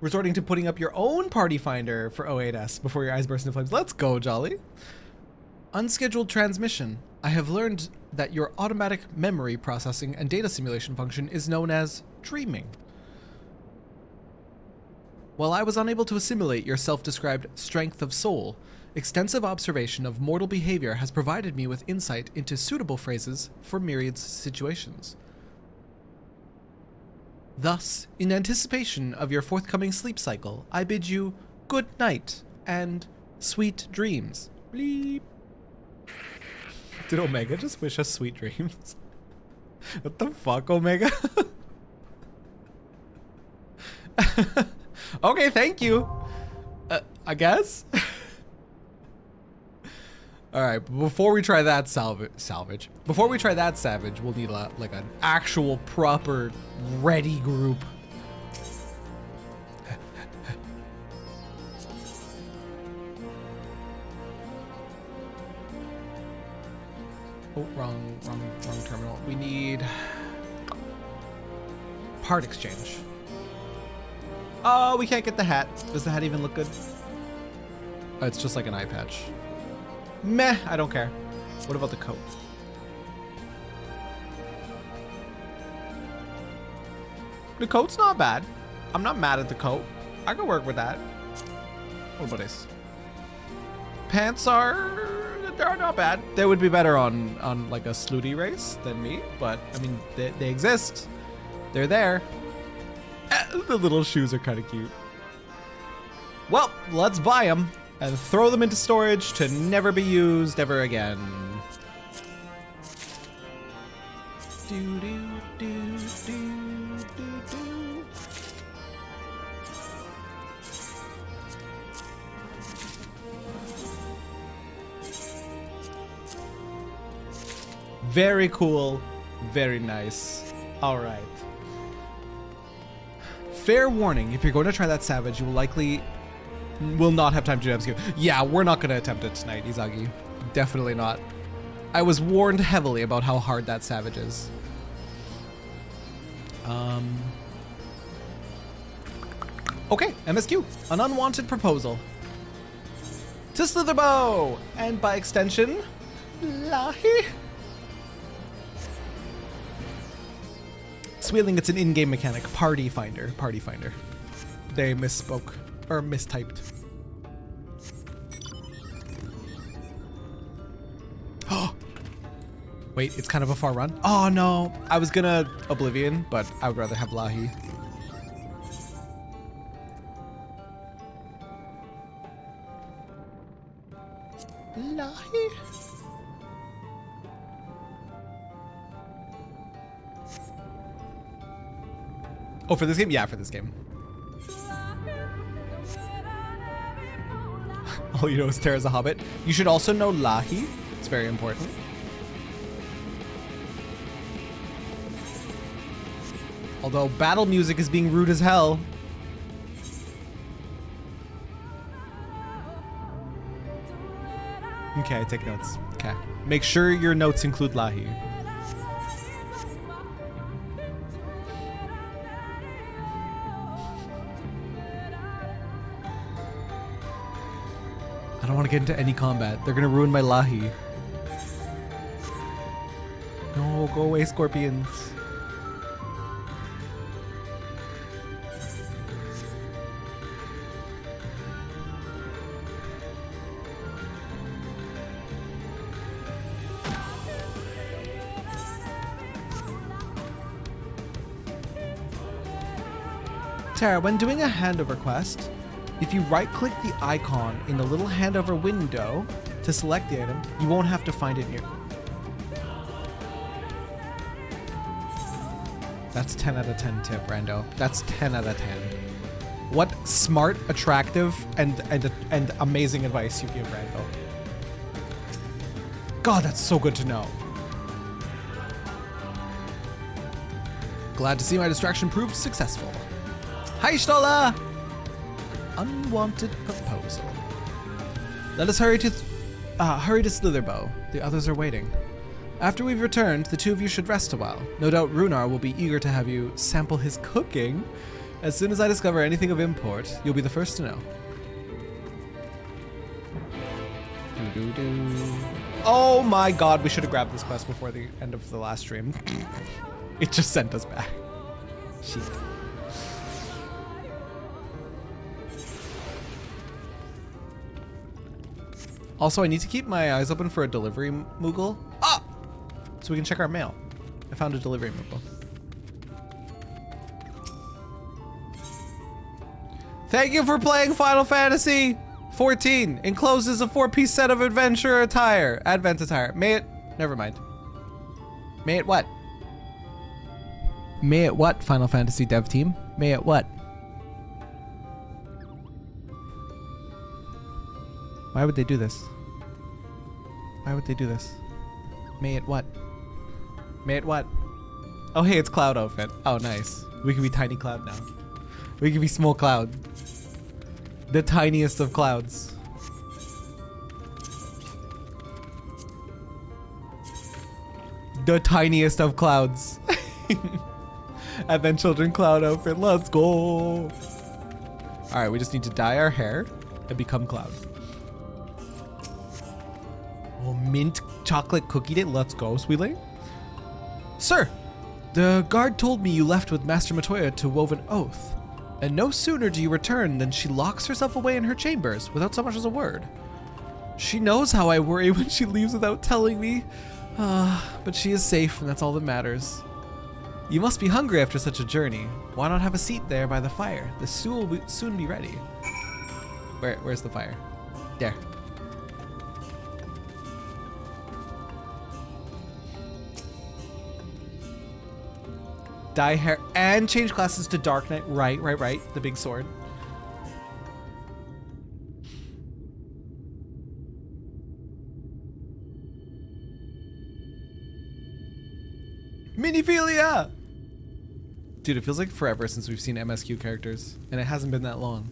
Resorting to putting up your own party finder for 08S before your eyes burst into flames. Let's go, Jolly. Unscheduled transmission. I have learned that your automatic memory processing and data simulation function is known as dreaming. While I was unable to assimilate your self-described strength of soul, extensive observation of mortal behavior has provided me with insight into suitable phrases for myriad situations. Thus, in anticipation of your forthcoming sleep cycle, I bid you good night and sweet dreams. Bleep. Did Omega just wish us sweet dreams? What the fuck, Omega? Okay, thank you. I guess. All right, before we try that salvage. Before we try that savage, we'll need like an actual proper ready group. Oh, wrong terminal. We need part exchange. Oh, we can't get the hat. Does the hat even look good? Oh, it's just like an eye patch. Meh, I don't care. What about the coat? The coat's not bad. I'm not mad at the coat. I can work with that. What about this? Pants they're not bad. They would be better on like a slutty race than me, but I mean, they exist. They're there. The little shoes are kind of cute. Well, let's buy them and throw them into storage to never be used ever again. Do, do, do, do, do, do. Very cool. Very nice. All right. Fair warning, if you're going to try that savage, you will not have time to do MSQ. Yeah, we're not going to attempt it tonight, Izagi. Definitely not. I was warned heavily about how hard that savage is. Okay, MSQ, an unwanted proposal. To Slitherbow, and by extension, Lahi. Sweeling, it's an in-game mechanic. Party finder. They misspoke or mistyped. Oh, wait, it's kind of a far run. Oh no, I was gonna Oblivion, but I would rather have Lahi. Lahi. Oh, for this game? Yeah, for this game. All you know is Terra's a hobbit. You should also know Lahi. It's very important. Although battle music is being rude as hell. Okay, take notes. Okay. Make sure your notes include Lahi. I don't want to get into any combat. They're gonna ruin my Lahi. No, go away, scorpions. Terra, when doing a handover quest, if you right-click the icon in the little handover window to select the item, you won't have to find it near. That's 10 out of 10 tip, Rando. That's 10 out of 10. What smart, attractive, and amazing advice you give, Rando. God, that's so good to know. Glad to see my distraction proved successful. Hi, Stola! Unwanted proposal. Let us hurry to Slitherbow. The others are waiting. After we've returned, the two of you should rest a while. No doubt Runar will be eager to have you sample his cooking. As soon as I discover anything of import, you'll be the first to know. Oh my god, we should have grabbed this quest before the end of the last stream. It just sent us back. Shit. Also, I need to keep my eyes open for a delivery Moogle. Ah! So we can check our mail. I found a delivery Moogle. Thank you for playing Final Fantasy XIV. Enclosed is a 4-piece set of advent attire. May it... Never mind. May it what? May it what, Final Fantasy dev team? May it what? Why would they do this? Why would they do this? May it what? May it what? Oh, hey, it's Cloud outfit. Oh, nice. We can be Tiny Cloud now. We can be Small Cloud. The tiniest of clouds. the tiniest of clouds. Advent Children cloud outfit. Let's go. All right, we just need to dye our hair and become Cloud. Oh, mint chocolate cookie day. Let's go, sweetling. Sir, the guard told me you left with Master Matoya to wove an oath. And no sooner do you return than she locks herself away in her chambers without so much as a word. She knows how I worry when she leaves without telling me. But she is safe, and that's all that matters. You must be hungry after such a journey. Why not have a seat there by the fire? The stew will soon be ready. Where's the fire? There. Dye hair and change classes to Dark Knight. Right. The big sword. Miniphilia! Dude, it feels like forever since we've seen MSQ characters, and it hasn't been that long.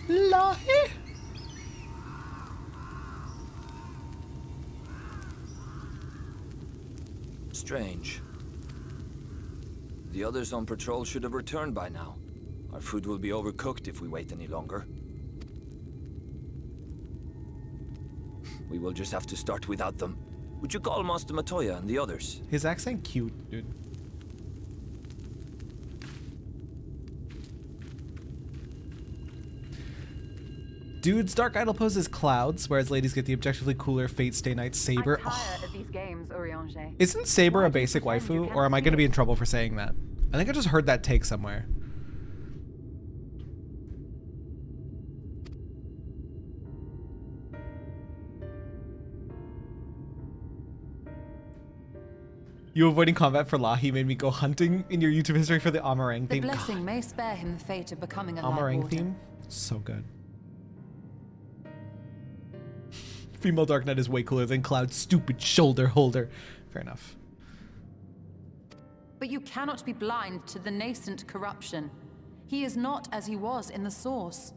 Lahi! Strange. The others on patrol should have returned by now. Our food will be overcooked if we wait any longer. We will just have to start without them. Would you call Master Matoya and the others? His accent cute, dude. Dudes, Dark Idol poses clouds, whereas ladies get the objectively cooler Fate Stay Night Saber. Of these games, Eorzea. Isn't Saber a basic waifu, or am I going to be in trouble for saying that? I think I just heard that take somewhere. You avoiding combat for Lahi made me go hunting in your YouTube history for the Amarang theme. The blessing may spare him the fate of becoming a Amarang theme? So good. Female Dark Knight is way cooler than Cloud's stupid shoulder holder. Fair enough. But you cannot be blind to the nascent corruption. He is not as he was in the source.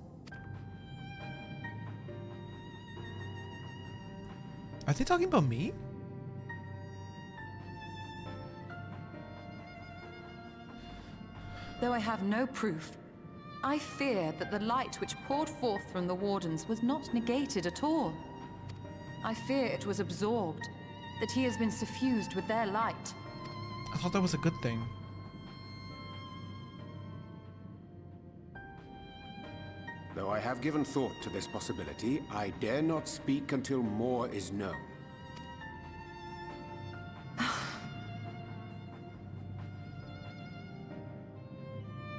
Are they talking about me? Though I have no proof, I fear that the light which poured forth from the Wardens was not negated at all. I fear it was absorbed, that he has been suffused with their light. I thought that was a good thing. Though I have given thought to this possibility, I dare not speak until more is known.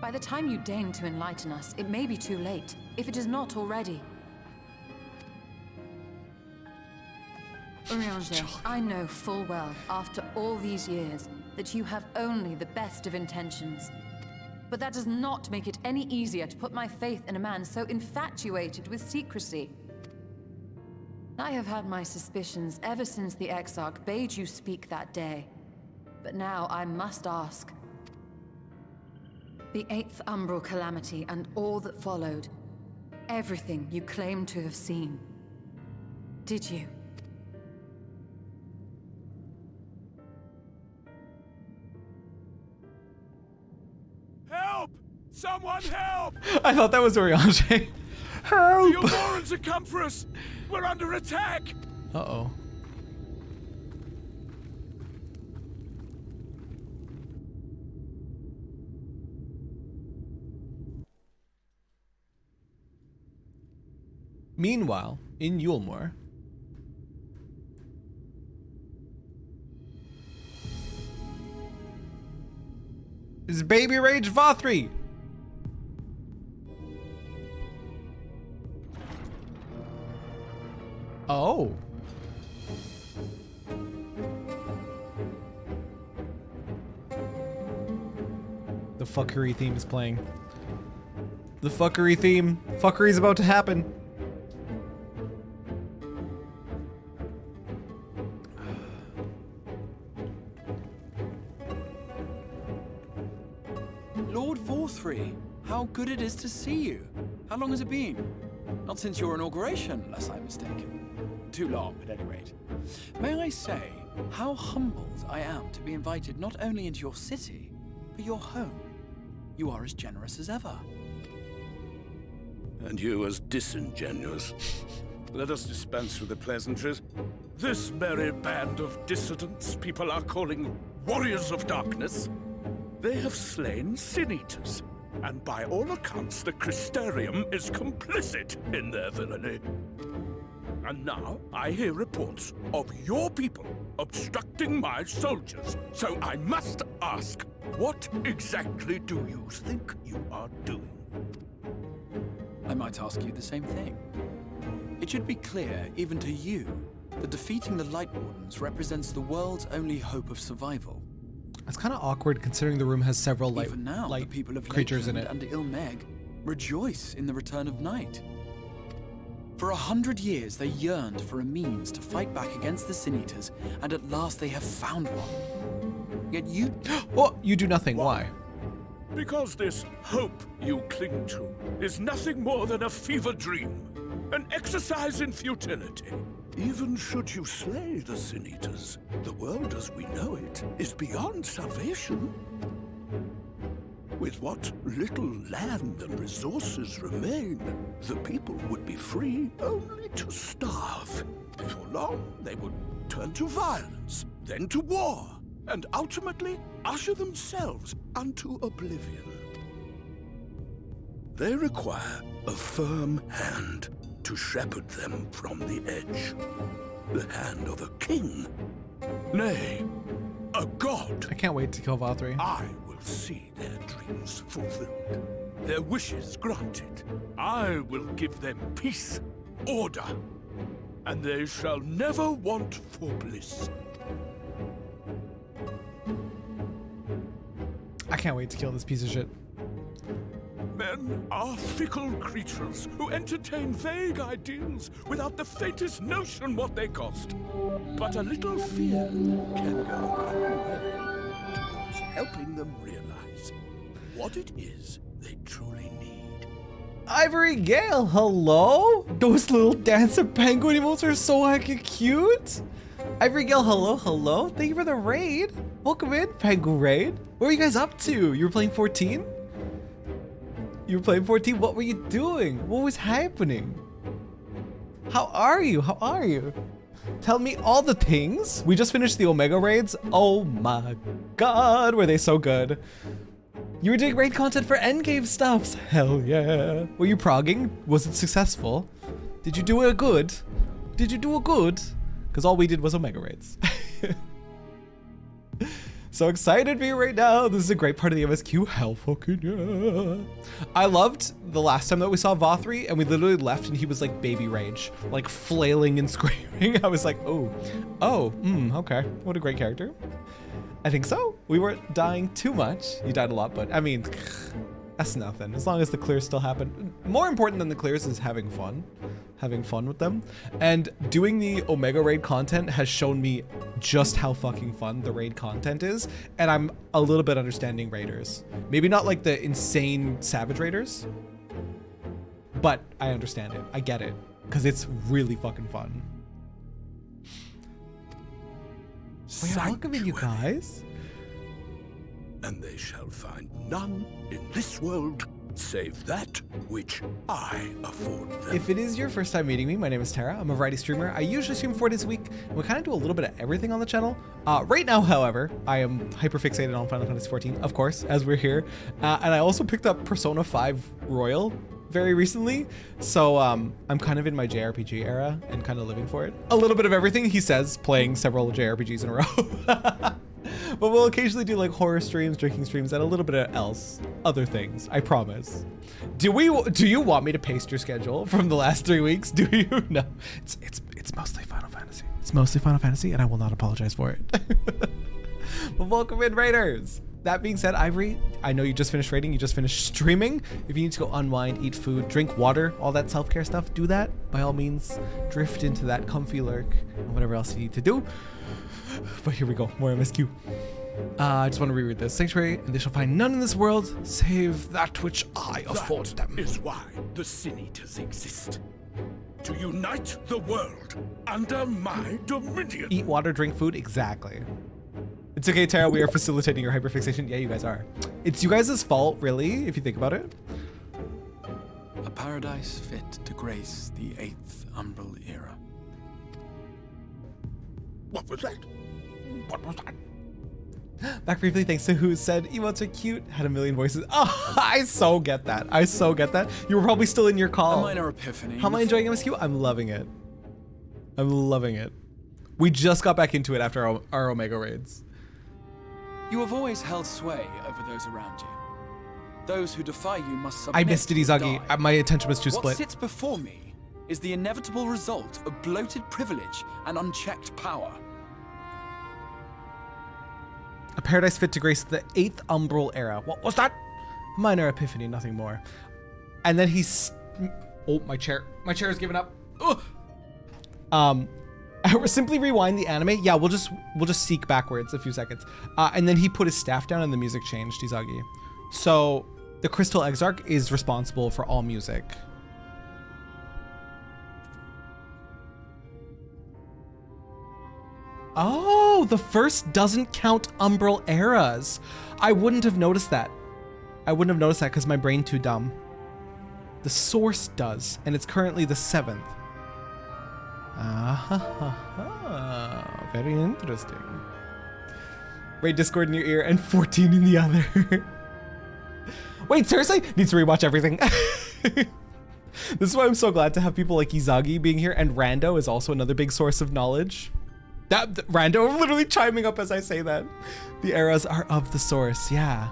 By the time you deign to enlighten us, it may be too late, if it is not already. Eorzea, I know full well, after all these years, that you have only the best of intentions. But that does not make it any easier to put my faith in a man so infatuated with secrecy. I have had my suspicions ever since the Exarch bade you speak that day. But now I must ask. The 8th Umbral Calamity and all that followed. Everything you claim to have seen. Did you? Help! Someone help! I thought that was Eorzea. Help! The Aurorans have come for us! We're under attack! Uh-oh. Meanwhile, in Yulmore, is Baby Rage Vothri. Oh. The fuckery theme is playing. The fuckery theme. Fuckery's about to happen. Lord Vothri, how good it is to see you. How long has it been? Not since your inauguration, unless I'm mistaken. Too long, at any rate. May I say how humbled I am to be invited not only into your city, but your home. You are as generous as ever. And you as disingenuous. Let us dispense with the pleasantries. This merry band of dissidents people are calling warriors of darkness, they have slain sin-eaters, and by all accounts the Crystarium is complicit in their villainy. And now I hear reports of your people obstructing my soldiers, so I must ask, what exactly do you think you are doing? I might ask you the same thing. It should be clear, even to you, that defeating the Light Wardens represents the world's only hope of survival. It's kind of awkward considering the room has several light the people of creatures in it. And Ilmeg rejoice in the return of night. For 100 years they yearned for a means to fight back against the Sin-Eaters, and at last they have found one. Yet you... Oh, you do nothing. Why? Because this hope you cling to is nothing more than a fever dream, an exercise in futility. Even should you slay the Sin-Eaters, the world as we know it is beyond salvation. With what little land and resources remain, the people would be free only to starve. Before long, they would turn to violence, then to war, and ultimately usher themselves unto oblivion. They require a firm hand to shepherd them from the edge. The hand of a king. Nay, a god. I can't wait to kill Vothri. I will see their dreams fulfilled, their wishes granted. I will give them peace, order, and they shall never want for bliss. I can't wait to kill this piece of shit. Men are fickle creatures who entertain vague ideals without the faintest notion what they cost. But a little fear can go a long way towards helping them realize what it is they truly need. Ivory Gale, hello? Those little dancer penguin emotes are so heckin' cute. Ivory Gale, hello, hello. Thank you for the raid. Welcome in, Penguin Raid. What were you guys up to? You were playing 14? You were playing 14? What were you doing? What was happening? How are you? How are you? Tell me all the things. We just finished the Omega raids. Oh my god, were they so good. You were doing raid content for endgame stuffs. Hell yeah. Were you progging? Was it successful? Did you do it good? Did you do it good? Because all we did was Omega raids. So excited for you right now. This is a great part of the MSQ. Hell fucking yeah. I loved the last time that we saw Vothri and we literally left and he was like baby rage, like flailing and screaming. I was like, okay. What a great character. I think so. We weren't dying too much. You died a lot, but I mean, that's nothing. As long as the clears still happen. More important than the clears is having fun. Having fun with them. And doing the Omega raid content has shown me just how fucking fun the raid content is. And I'm a little bit understanding raiders. Maybe not like the insane savage raiders, but I understand it. I get it. Because it's really fucking fun. Wait, welcome in, you guys. And they shall find none in this world save that which I afford them. If it is your first time meeting me, my name is Terra. I'm a variety streamer. I usually stream 4 days a week, and we kind of do a little bit of everything on the channel. Right now, however, I am hyper fixated on Final Fantasy XIV, of course, as we're here. And I also picked up Persona 5 Royal very recently. So I'm kind of in my JRPG era and kind of living for it. A little bit of everything, he says, playing several JRPGs in a row. But we'll occasionally do like horror streams, drinking streams, and a little bit of else, other things, I promise. Do you want me to paste your schedule from the last 3 weeks? Do you? No, it's mostly Final Fantasy. It's mostly Final Fantasy, and I will not apologize for it. But welcome in, raiders. That being said, Ivory, I know you just finished raiding, you just finished streaming. If you need to go unwind, eat food, drink water, all that self-care stuff, do that. By all means, drift into that comfy lurk and whatever else you need to do. But here we go, more MSQ. I just want to reread this. Sanctuary, and they shall find none in this world save that which I afford them. That is why the Sin Eaters exist. To unite the world under my dominion. Eat water, drink food, exactly. It's okay, Tara, we are facilitating your hyperfixation. Yeah, you guys are. It's you guys' fault, really, if you think about it. A paradise fit to grace the 8th Umbral era. What was that? What was that? Back briefly, thanks to who said emotes are cute, had a million voices. Oh, I so get that. I so get that. You were probably still in your call. A minor epiphany. How am I enjoying MSQ? I'm loving it. I'm loving it. We just got back into it after our Omega raids. You have always held sway over those around you. Those who defy you must submit. I missed it, Izagi. My attention was too split. What sits before me is the inevitable result of bloated privilege and unchecked power. A paradise fit to grace the 8th Umbral era. What was that? Minor epiphany, nothing more. And then he's... Oh, my chair. My chair is giving up. Ugh. Simply rewind the anime. Yeah, we'll just seek backwards a few seconds. And then he put his staff down and the music changed, Izagi. So the Crystal Exarch is responsible for all music. Oh, the first doesn't count Umbral eras. I wouldn't have noticed that. I wouldn't have noticed that because my brain too dumb. The source does, and it's currently the 7th. Very interesting. Raid Discord in your ear and 14 in the other. Wait, seriously? Needs to rewatch everything. This is why I'm so glad to have people like Izagi being here, and Rando is also another big source of knowledge. Rando literally chiming up as I say that. The eras are of the source, yeah.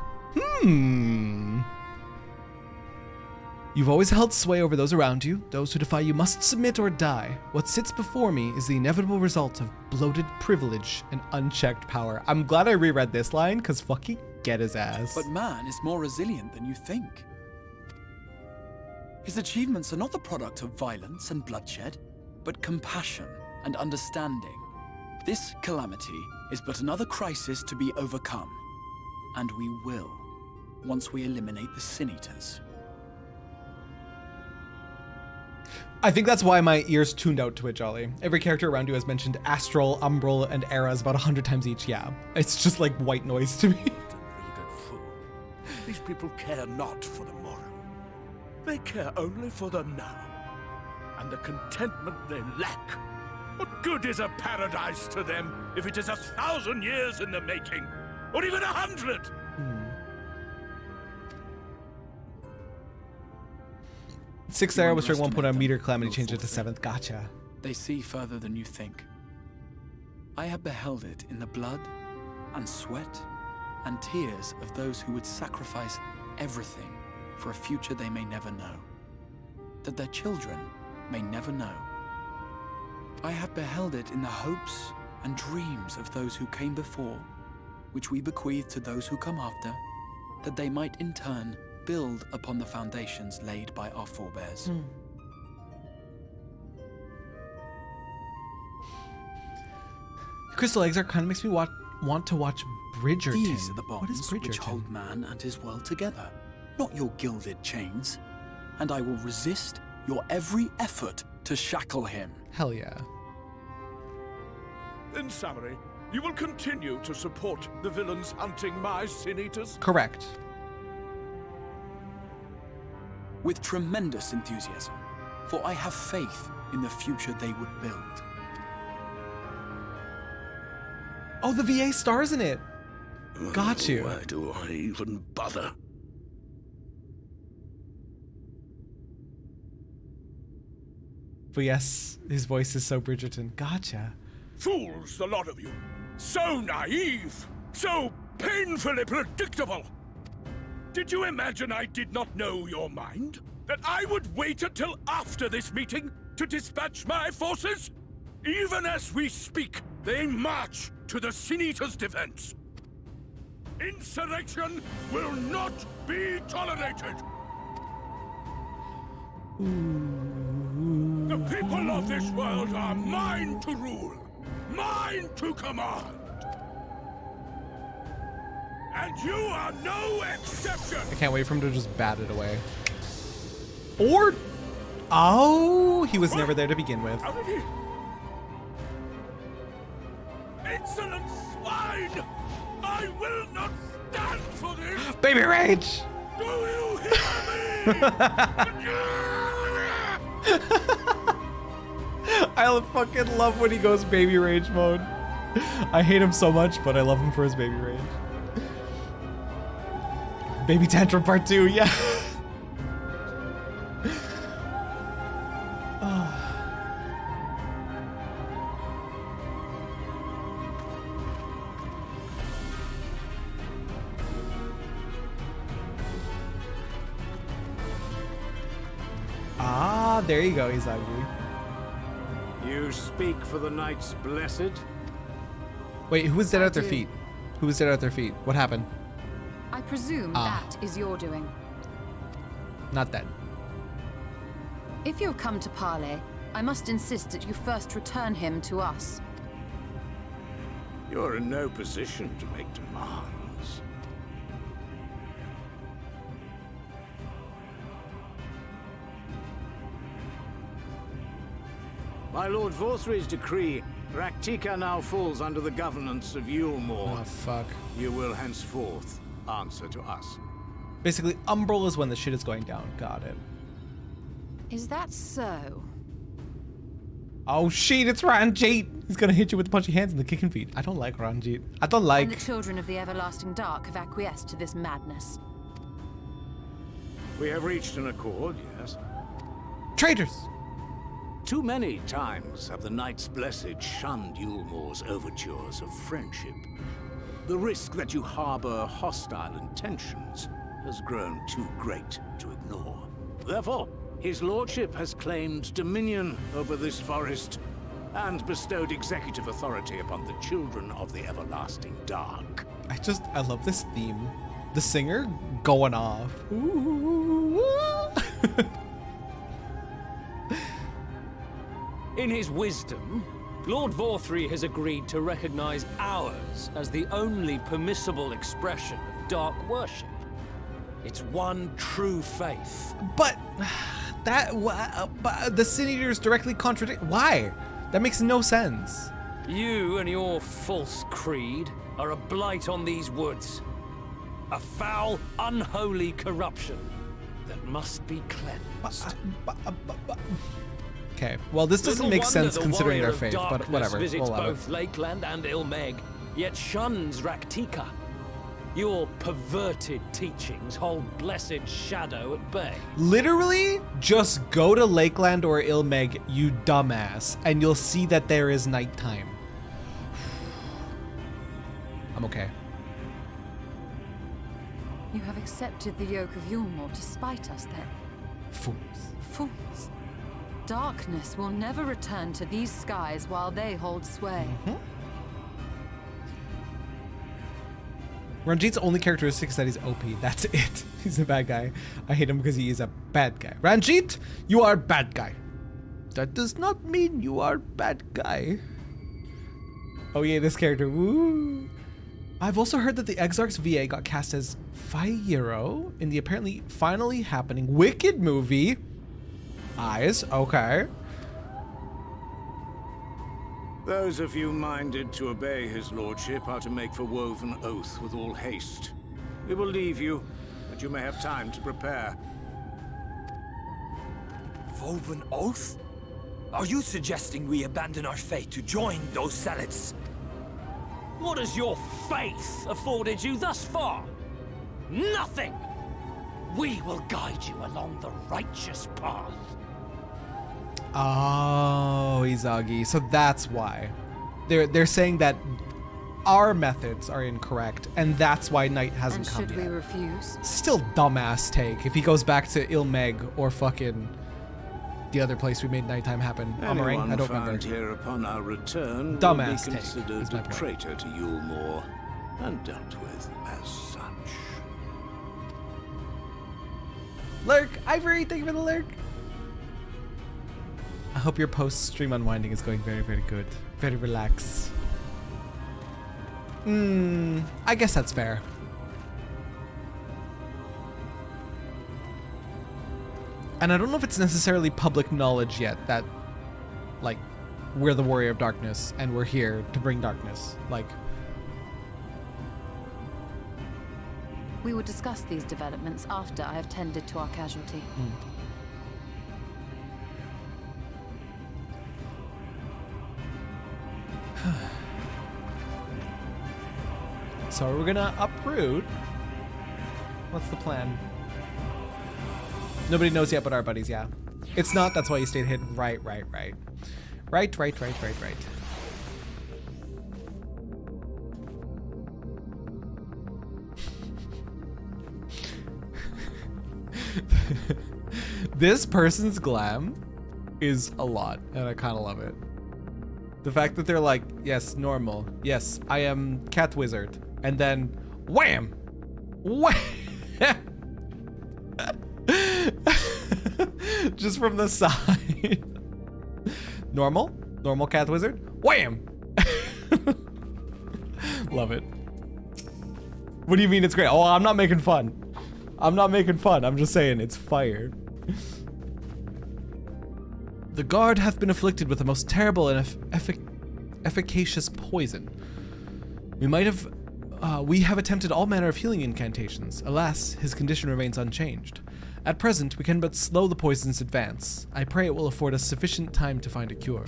You've always held sway over those around you. Those who defy you must submit or die. What sits before me is the inevitable result of bloated privilege and unchecked power. I'm glad I reread this line, because fucking get his ass. But man is more resilient than you think. His achievements are not the product of violence and bloodshed, but compassion and understanding. This calamity is but another crisis to be overcome. And we will, once we eliminate the Sin Eaters. I think that's why my ears tuned out to it, Jolly. Every character around you has mentioned Astral, Umbral, and Eras about 100 times each. Yeah, it's just like white noise to me. These people care not for the morrow. They care only for the now. And the contentment they lack. What good is a paradise to them if it is 1,000 years in the making? Or even 100? Sixth era was during 1.0 meter calamity, changed it to 7th. Gotcha. They see further than you think. I have beheld it in the blood and sweat and tears of those who would sacrifice everything for a future they may never know, that their children may never know. I have beheld it in the hopes and dreams of those who came before, which we bequeath to those who come after, that they might in turn build upon the foundations laid by our forebears. Crystal Exarch kind of makes me want to watch Bridgerton. These are the What is bonds Bridgerton? which hold man and his world together, not your gilded chains. And I will resist your every effort to shackle him. Hell yeah. In summary, you will continue to support the villains hunting my Sin Eaters? Correct. With tremendous enthusiasm, for I have faith in the future they would build. Oh, the VA stars in it. Got you. Why do I even bother? But yes, his voice is so Bridgerton. Gotcha. Fools, the lot of you. So naive. So painfully predictable. Did you imagine I did not know your mind? That I would wait until after this meeting to dispatch my forces? Even as we speak, they march to the Sin Eaters' defense. Insurrection will not be tolerated. The people of this world are mine to rule, mine to command. And you are no exception! I can't wait for him to just bat it away. Or... Oh, he was never there to begin with. How did he... Insolent swine! I will not stand for this! Baby rage! Do you hear me? I fucking love when he goes baby rage mode. I hate him so much, but I love him for his baby rage. Baby tantrum part 2, yeah. Ah, there you go, Izagi. You speak for the Knights Blessed? Wait, who was dead at their feet? Who was dead at their feet? What happened? I presume that is your doing. Not dead. If you have come to parley, I must insist that you first return him to us. You're in no position to make demands. By Lord Vorthry's decree, Raktika now falls under the governance of Yulmore. Oh, fuck. You will henceforth answer to us. Basically, Umbral is when the shit is going down. Got it. Is that so? Oh shit, it's Ranjit! He's gonna hit you with the punchy hands and the kicking feet. I don't like Ranjit. I don't like... And the children of the everlasting dark have acquiesced to this madness. We have reached an accord, yes. Traitors! Too many times have the Knights Blessed shunned Yulmore's overtures of friendship. The risk that you harbor hostile intentions has grown too great to ignore. Therefore, his lordship has claimed dominion over this forest and bestowed executive authority upon the children of the everlasting dark. I love this theme. The singer going off. Ooh. In his wisdom, Lord Vorthry has agreed to recognize ours as the only permissible expression of dark worship. It's one true faith. But the Sin Eaters directly contradict. Why? That makes no sense. You and your false creed are a blight on these woods. A foul, unholy corruption that must be cleansed. Okay, well, this doesn't make sense considering their faith, but whatever. Visits both Lakeland and Ilmeg, yet shuns Raktika. Your perverted teachings hold blessed shadow at bay. Literally, just go to Lakeland or Ilmeg, you dumbass, and you'll see that there is nighttime. I'm okay. You have accepted the yoke of Yulmore to spite us, then? Fools. Fools. Darkness will never return to these skies while they hold sway. Ranjit's only characteristic is that he's OP. That's it. He's a bad guy. I hate him because he is a bad guy. Ranjit, you are a bad guy. That does not mean you are a bad guy. Oh yeah, this character. Woo. I've also heard that the Exarch's VA got cast as Fire in the apparently finally happening Wicked movie. Eyes, okay. Those of you minded to obey his lordship are to make for Woven Oath with all haste. We will leave you, that you may have time to prepare. Woven Oath? Are you suggesting we abandon our faith to join those zealots? What has your faith afforded you thus far? Nothing! We will guide you along the righteous path. Oh, Izagi. So that's why. They're saying that our methods are incorrect, and that's why night hasn't come yet. And should we refuse? Still dumbass take. If he goes back to Ilmeg or fucking the other place we made nighttime happen. Anyone I don't found remember. here upon our return Dumbass will be take, considered is my a point. traitor to Yulmore and dealt with as such. Lurk! Ivory, thank you for the lurk! I hope your post-stream unwinding is going very, very good. Very relaxed. I guess that's fair. And I don't know if it's necessarily public knowledge yet that, like, we're the Warrior of Darkness and we're here to bring darkness. Like, we will discuss these developments after I have tended to our casualty. So we're gonna uproot. What's the plan? Nobody knows yet but our buddies, yeah. It's not, that's why you stayed hidden. Right. Right. This person's glam is a lot, and I kind of love it. The fact that they're like, yes, normal. Yes, I am cat wizard. And then, wham! Wham! Just from the side. Normal cat wizard. Wham! Love it. What do you mean it's great? Oh, I'm not making fun. I'm just saying it's fire. The guard hath been afflicted with the most terrible and efficacious poison. We have attempted all manner of healing incantations. Alas, his condition remains unchanged. At present, we can but slow the poison's advance. I pray it will afford us sufficient time to find a cure.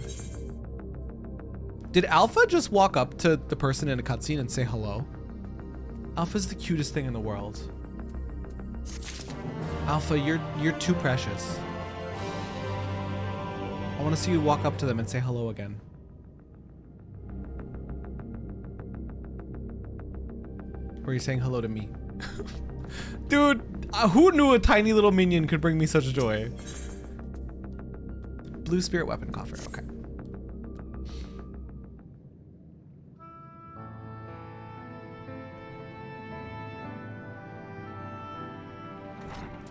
Did Alpha just walk up to the person in a cutscene and say hello? Alpha's the cutest thing in the world. Alpha, you're too precious. I want to see you walk up to them and say hello again. Or are you saying hello to me? Dude, who knew a tiny little minion could bring me such joy? Blue spirit weapon coffer, okay.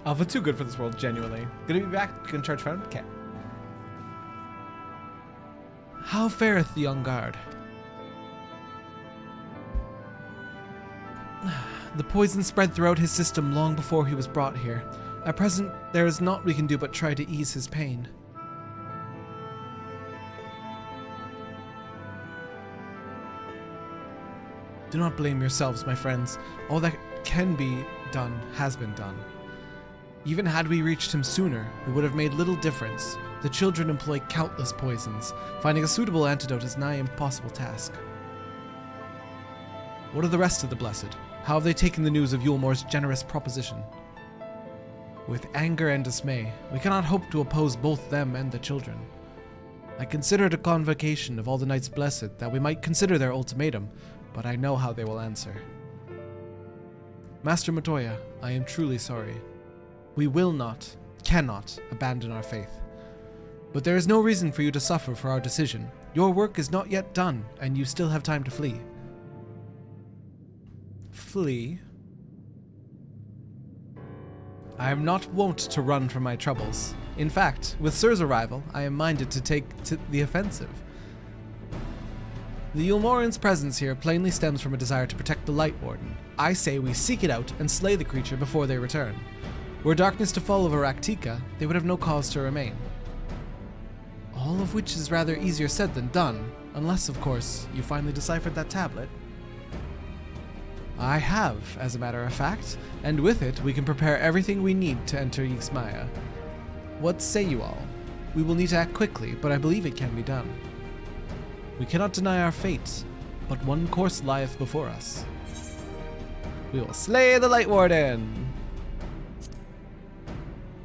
Alpha too good for this world, genuinely. Gonna be back, gonna charge phone? Okay. How fareth the young guard? The poison spread throughout his system long before he was brought here. At present, there is naught we can do but try to ease his pain. Do not blame yourselves, my friends. All that can be done has been done. Even had we reached him sooner, it would have made little difference. The children employ countless poisons. Finding a suitable antidote is nigh impossible task. What of the rest of the Blessed? How have they taken the news of Yulmore's generous proposition? With anger and dismay, we cannot hope to oppose both them and the children. I considered a convocation of all the Knights Blessed that we might consider their ultimatum, but I know how they will answer. Master Matoya, I am truly sorry. We will not, cannot, abandon our faith. But there is no reason for you to suffer for our decision. Your work is not yet done, and you still have time to flee. Flee? I am not wont to run from my troubles. In fact, with Sir's arrival, I am minded to take the offensive. The Yulmoran's presence here plainly stems from a desire to protect the Light Warden. I say we seek it out and slay the creature before they return. Were darkness to fall over Raktika, they would have no cause to remain. All of which is rather easier said than done, unless, of course, you finally deciphered that tablet. I have, as a matter of fact, and with it we can prepare everything we need to enter Ixmaya. What say you all? We will need to act quickly, but I believe it can be done. We cannot deny our fate, but one course lieth before us. We will slay the Light Warden!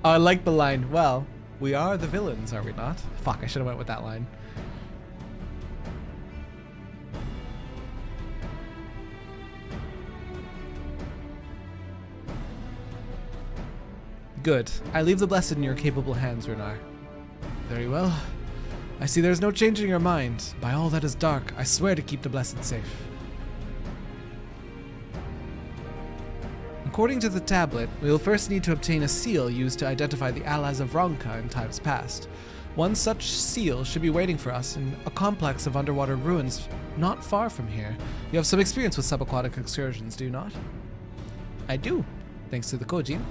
Oh, I like the line. Well, we are the villains, are we not? Fuck, I should have went with that line. Good. I leave the Blessed in your capable hands, Runar. Very well. I see there's no changing your mind. By all that is dark, I swear to keep the Blessed safe. According to the tablet, we will first need to obtain a seal used to identify the allies of Ronka in times past. One such seal should be waiting for us in a complex of underwater ruins not far from here. You have some experience with subaquatic excursions, do you not? I do, thanks to the Kojin.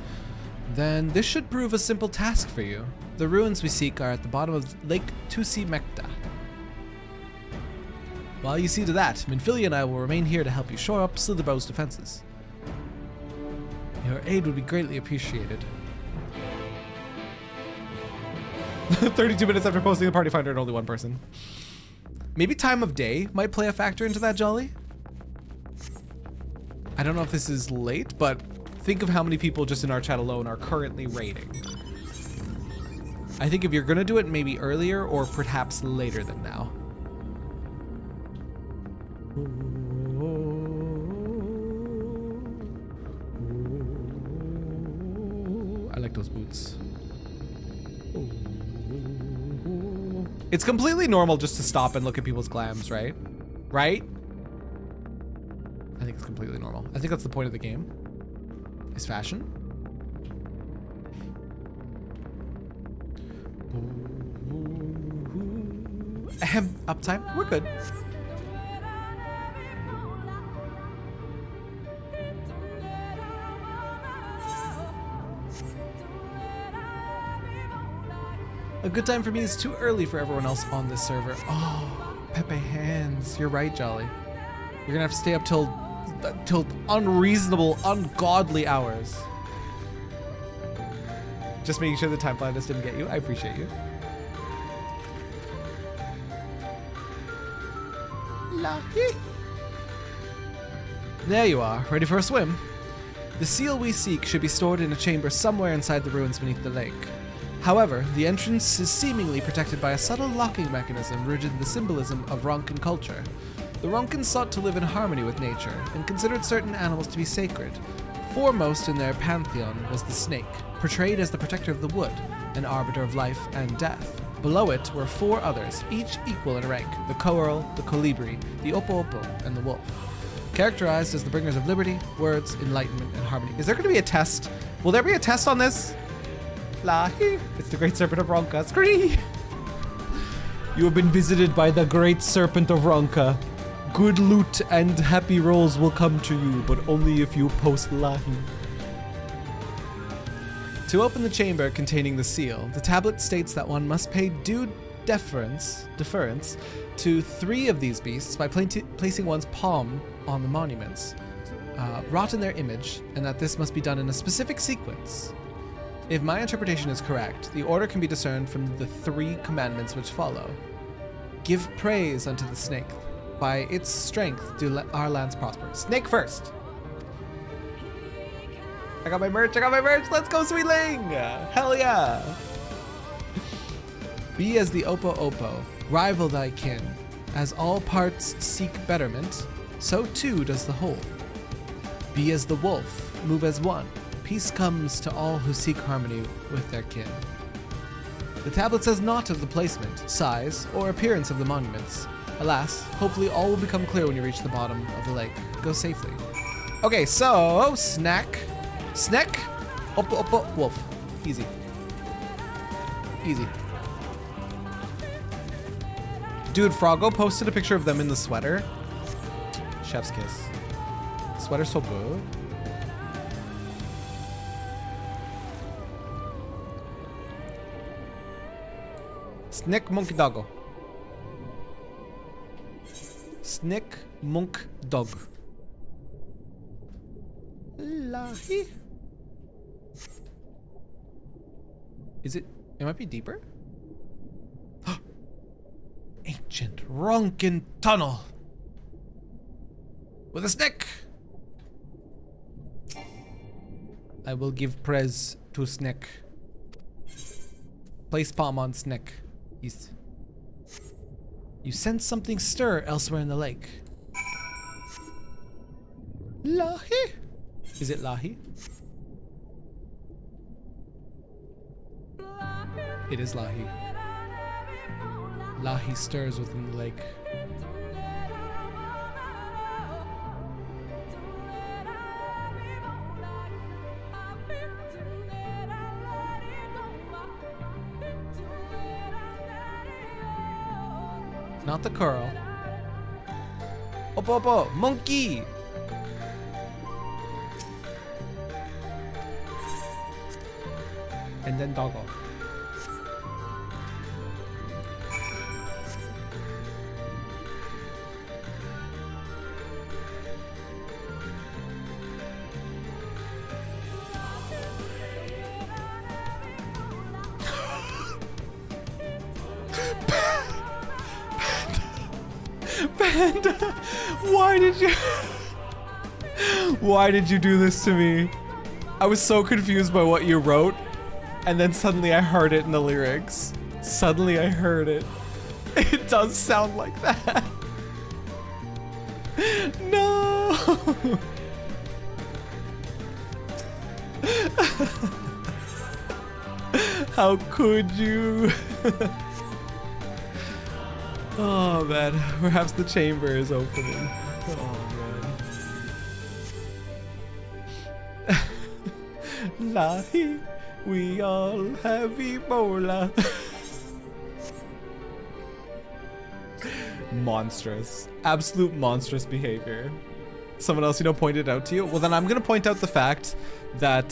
Then this should prove a simple task for you. The ruins we seek are at the bottom of Lake Tusi Mekta. While you see to that, Minfilia and I will remain here to help you shore up Slitherbow's defenses. Your aid would be greatly appreciated. 32 minutes after posting the party finder and only one person. Maybe time of day might play a factor into that, Jolly? I don't know if this is late, but think of how many people just in our chat alone are currently raiding. I think if you're gonna do it, maybe earlier or perhaps later than now. I like those boots. It's completely normal just to stop and look at people's glams, right? Right? I think it's completely normal. I think that's the point of the game. Is fashion. Ahem, uptime. We're good. A good time for me is too early for everyone else on this server. Oh, Pepe hands. You're right, Jolly. You're gonna have to stay up till unreasonable, ungodly hours. Just making sure the time blindness didn't get you. I appreciate you. Lucky. There you are, ready for a swim. The seal we seek should be stored in a chamber somewhere inside the ruins beneath the lake. However, the entrance is seemingly protected by a subtle locking mechanism rooted in the symbolism of Ronkan culture. The Ronkans sought to live in harmony with nature and considered certain animals to be sacred. Foremost in their pantheon was the snake, portrayed as the protector of the wood, an arbiter of life and death. Below it were 4 others, each equal in rank: the Coeurl, the Colibri, the Opo-Opo, and the Wolf. Characterized as the bringers of liberty, words, enlightenment, and harmony. Is there going to be a test? Will there be a test on this? Lahi. It's the Great Serpent of Ronka. Scree! You have been visited by the Great Serpent of Ronka. Good loot and happy rolls will come to you, but only if you post Lahi. To open the chamber containing the seal, the tablet states that one must pay due deference to 3 of these beasts by placing one's palm on the monuments, wrought in their image, and that this must be done in a specific sequence. If my interpretation is correct, the order can be discerned from the 3 commandments which follow. Give praise unto the snake. By its strength do our lands prosper. Snake first. I got my merch, let's go, Sweetling! Hell yeah! Be as the Opo-Opo, rival thy kin. As all parts seek betterment, so too does the whole. Be as the wolf, move as one. Peace comes to all who seek harmony with their kin. The tablet says naught of the placement, size, or appearance of the monuments. Alas, hopefully all will become clear when you reach the bottom of the lake. Go safely. Okay, so, snack, Opo, wolf. Easy. Easy. Dude, Froggo posted a picture of them in the sweater. Chef's kiss. Sweater so good. Snick monkey doggo. Snick monk dog. Lahi. Is it? It might be deeper. Ancient Ronkan tunnel with a snake. I will give praise to snake. Place palm on snake. Yes. You sense something stir elsewhere in the lake. Lahi? Is it Lahi? It is Lahi. Lahi stirs within the lake. Not the curl. Opo, monkey! And then doggo. Panda, why did you do this to me? I was so confused by what you wrote, and then suddenly I heard it in the lyrics. Suddenly I heard it. It does sound like that. No. How could you? Oh man, perhaps the chamber is opening. Oh man. Lahi, we all have Ebola. Monstrous. Absolute monstrous behavior. Someone else, pointed out to you? Well, then I'm gonna point out the fact that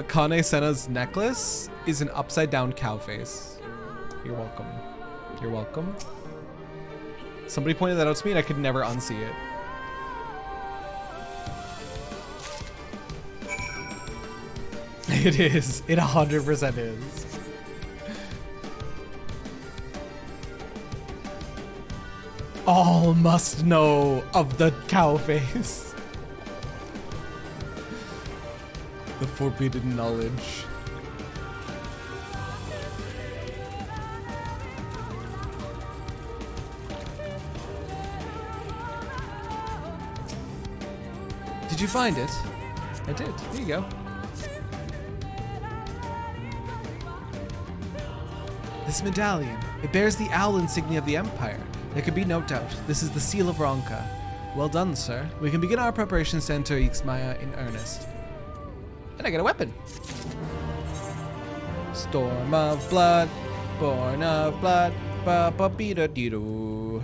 Kane Senna's necklace is an upside down cow face. You're welcome. You're welcome. Somebody pointed that out to me and I could never unsee it. It is. It 100% is. All must know of the cow face. The forbidden knowledge. Did you find it? I did. Here you go. This medallion. It bears the owl insignia of the Empire. There could be no doubt. This is the seal of Ronka. Well done, sir. We can begin our preparations to enter Ixmaya in earnest. And I get a weapon. Storm of blood. Born of blood. Ba-ba-be-da-dee-doo.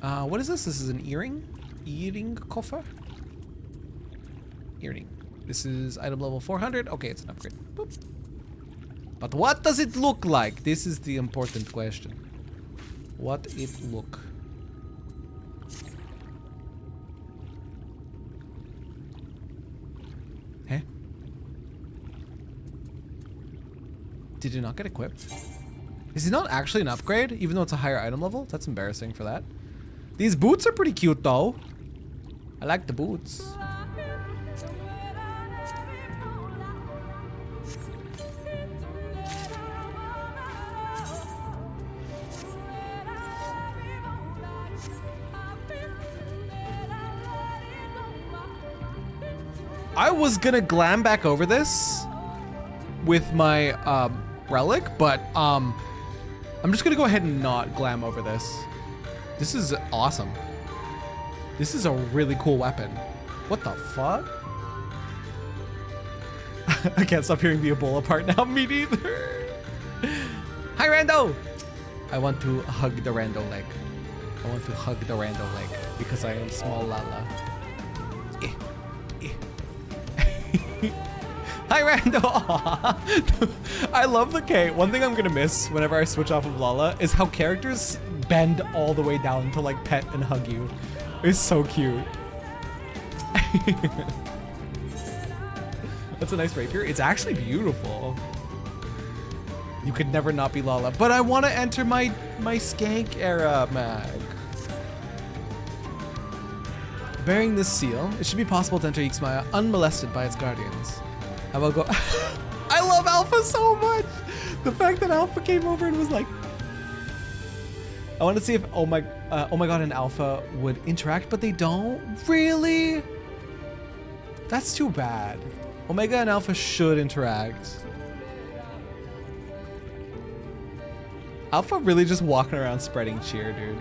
What is this? This is an earring? Earring coffer? Earring. This is item level 400. Okay, it's an upgrade. Boop. But what does it look like? This is the important question. What it look? Huh? Did it not get equipped? Is it not actually an upgrade, even though it's a higher item level? That's embarrassing for that. These boots are pretty cute though. I like the boots. I was gonna glam back over this with my relic, but I'm just gonna go ahead and not glam over this. This is awesome. This is a really cool weapon. What the fuck? I can't stop hearing the Ebola part now. Me neither. Hi, Rando. I want to hug the Rando leg. I want to hug the Rando leg because I am small Lala. Hi, Rando! I love the K. One thing I'm gonna miss whenever I switch off of Lala is how characters bend all the way down to like pet and hug you. It's so cute. That's a nice rapier. It's actually beautiful. You could never not be Lala, but I want to enter my skank era mag. Bearing this seal, it should be possible to enter Ixmaya unmolested by its guardians. I will go. I love Alpha so much. The fact that Alpha came over and was like, I want to see if oh my god and Alpha would interact, but they don't really. That's too bad. Omega and Alpha should interact. Alpha really just walking around spreading cheer, dude.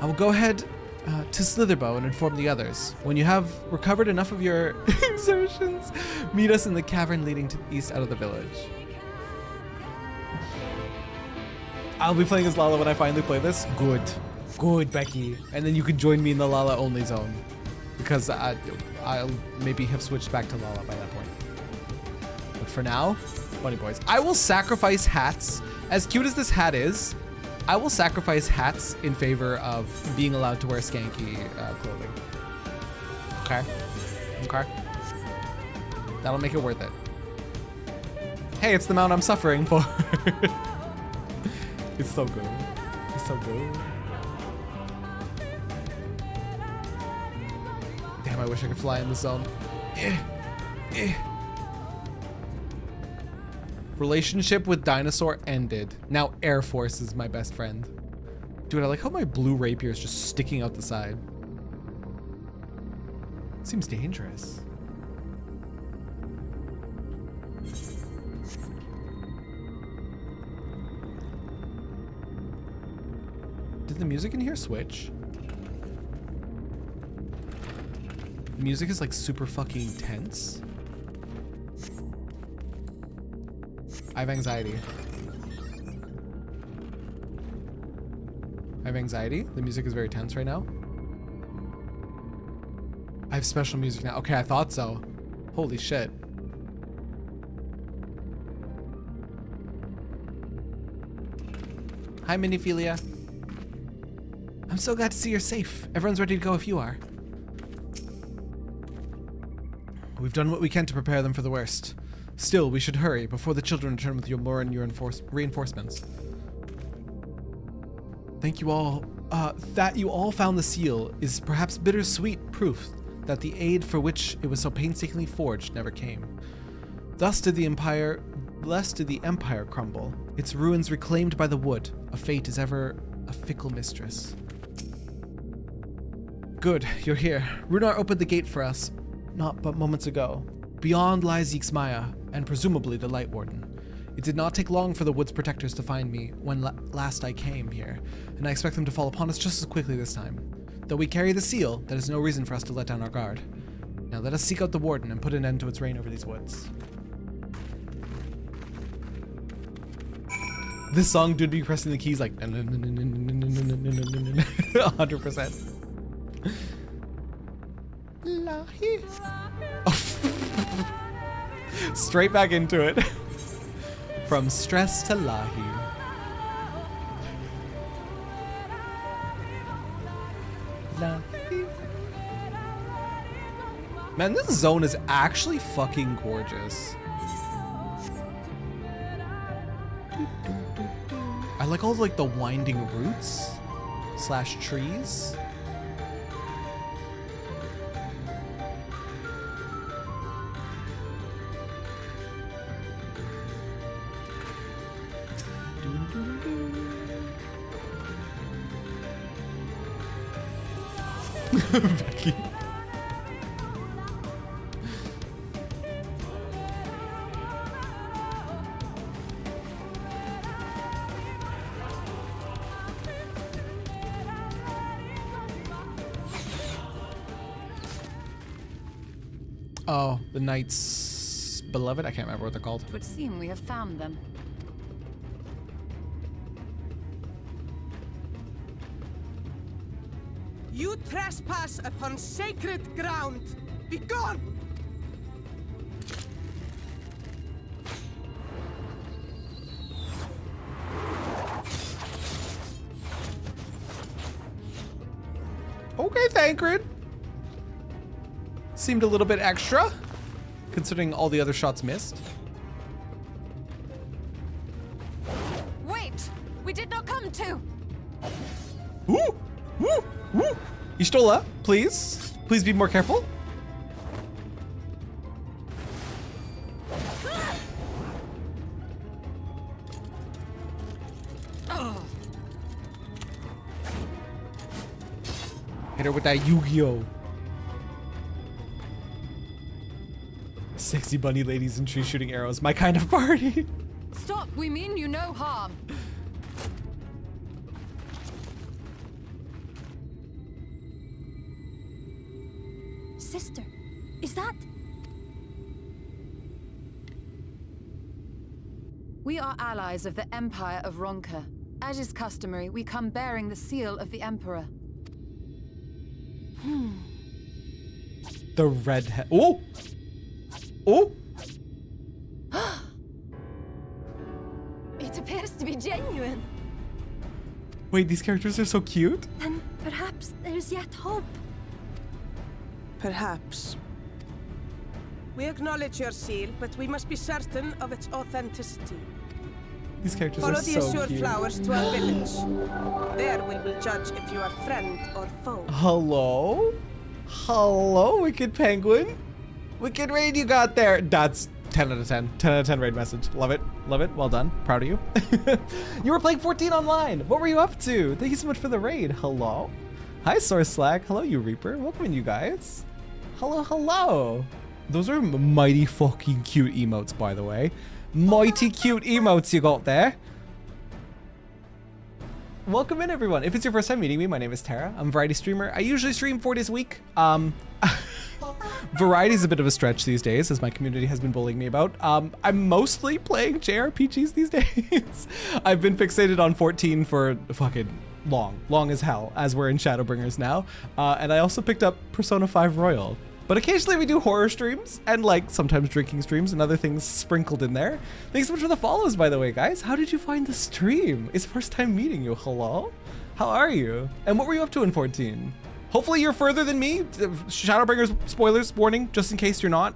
I will go ahead to Slitherbow and inform the others. When you have recovered enough of your exertions, meet us in the cavern leading to the east out of the village. I'll be playing as Lala when I finally play this. Good. Good, Becky. And then you can join me in the Lala only zone. Because I'll maybe have switched back to Lala by that point. But for now, bunny boys. I will sacrifice hats. As cute as this hat is, I will sacrifice hats in favor of being allowed to wear skanky clothing. Okay. Okay. That'll make it worth it. Hey, it's the amount I'm suffering for. It's so good. It's so good. Damn, I wish I could fly in the zone. Relationship with dinosaur ended. Now Air Force is my best friend. Dude, I like how my blue rapier is just sticking out the side. Seems dangerous. Did the music in here switch? The music is like super fucking tense. I have anxiety. I have anxiety. The music is very tense right now. I have special music now. Okay, I thought so. Holy shit. Hi, Miniphilia. I'm so glad to see you're safe. Everyone's ready to go if you are. We've done what we can to prepare them for the worst. Still, we should hurry before the children return with your more and your reinforcements. Thank you all. That you all found the seal is perhaps bittersweet proof that the aid for which it was so painstakingly forged never came. Thus did the Empire crumble, its ruins reclaimed by the wood. A fate is ever a fickle mistress. Good, you're here. Runar opened the gate for us, not but moments ago. Beyond lies Yixmaya, and presumably the Light Warden. It did not take long for the Wood's protectors to find me when last I came here, and I expect them to fall upon us just as quickly this time. Though we carry the seal, that is no reason for us to let down our guard. Now let us seek out the Warden and put an end to its reign over these woods. This song did be pressing the keys like 100%. Lahi. Straight back into it. From stress to Lahi. Lahi. Man, this zone is actually fucking gorgeous. I like all of, like the winding roots / trees. Becky. Oh, the Knight's Beloved? I can't remember what they're called. It would seem we have found them. You trespass upon sacred ground! Begone! Okay, Thancred. Seemed a little bit extra, considering all the other shots missed. Wait! We did not come to! Woo! Woo! Woo! Y'shtola, please. Please be more careful. Hit her with that Yu-Gi-Oh! Sexy bunny ladies and trees shooting arrows. My kind of party. Stop! We mean you no harm. Sister, is that? We are allies of the Empire of Ronka. As is customary, we come bearing the seal of the Emperor. The redhead. Oh! Oh! appears to be genuine. Wait, these characters are so cute. Then perhaps there's yet hope. Perhaps. We acknowledge your seal, but we must be certain of its authenticity. These characters Follow are the so assured cute. flowers to our village. There we will judge if you are friend or foe. Hello? Hello, Wicked Penguin? Wicked raid you got there. That's 10 out of 10. 10 out of 10 raid message. Love it. Love it. Well done. Proud of you. You were playing 14 online. What were you up to? Thank you so much for the raid. Hello? Hi, Source Slack. Hello, you Reaper. Welcome in, you guys. Hello, hello. Those are mighty fucking cute emotes, by the way. Mighty cute emotes you got there. Welcome in, everyone. If it's your first time meeting me, my name is Terra. I'm a variety streamer. I usually stream 4 days a week. Variety is a bit of a stretch these days, as my community has been bullying me about. I'm mostly playing JRPGs these days. I've been fixated on 14 for fucking long as hell, as we're in Shadowbringers now. And I also picked up Persona 5 Royal. But occasionally we do horror streams and like sometimes drinking streams and other things sprinkled in there. Thanks so much for the follows, by the way, guys. How did you find the stream? It's first time meeting you. Hello? How are you? And what were you up to in 14? Hopefully you're further than me. Shadowbringers, spoilers, warning, just in case you're not.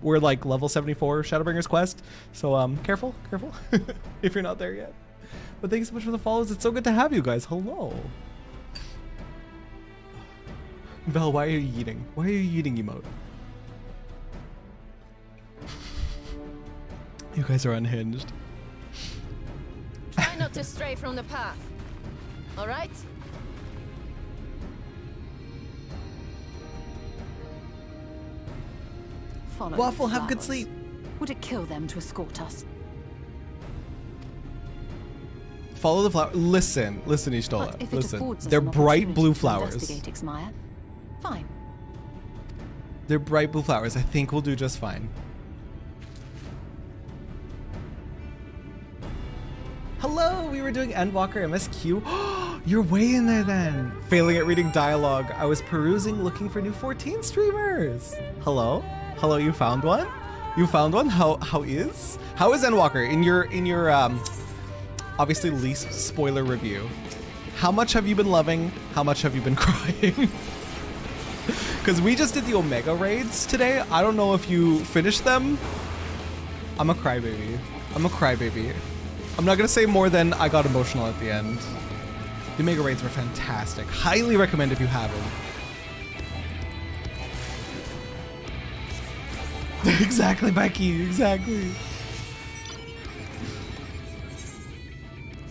We're like level 74 Shadowbringers quest. So careful if you're not there yet. But thanks so much for the follows. It's so good to have you guys. Hello. Vel, why are you eating? Why are you eating emote? You guys are unhinged. Try not to stray from the path. All right? Follow Waffle, the have good flowers. sleep. Would it kill them to escort us? Follow the flower. Listen, Ishtola. But if it Listen. affords us They're an bright opportunity blue to flowers. investigate Ixmaya, fine. They're bright blue flowers. I think we'll do just fine. Hello, we were doing Endwalker MSQ. You're way in there then. Failing at reading dialogue. I was perusing looking for new 14 streamers. Hello? Hello, you found one? You found one? How is? How is Endwalker in your obviously least spoiler review? How much have you been loving? How much have you been crying? Because we just did the Omega raids today. I don't know if you finished them. I'm a crybaby. I'm a crybaby. I'm not gonna say more than I got emotional at the end. The Omega raids were fantastic. Highly recommend if you haven't. Exactly, Becky, exactly.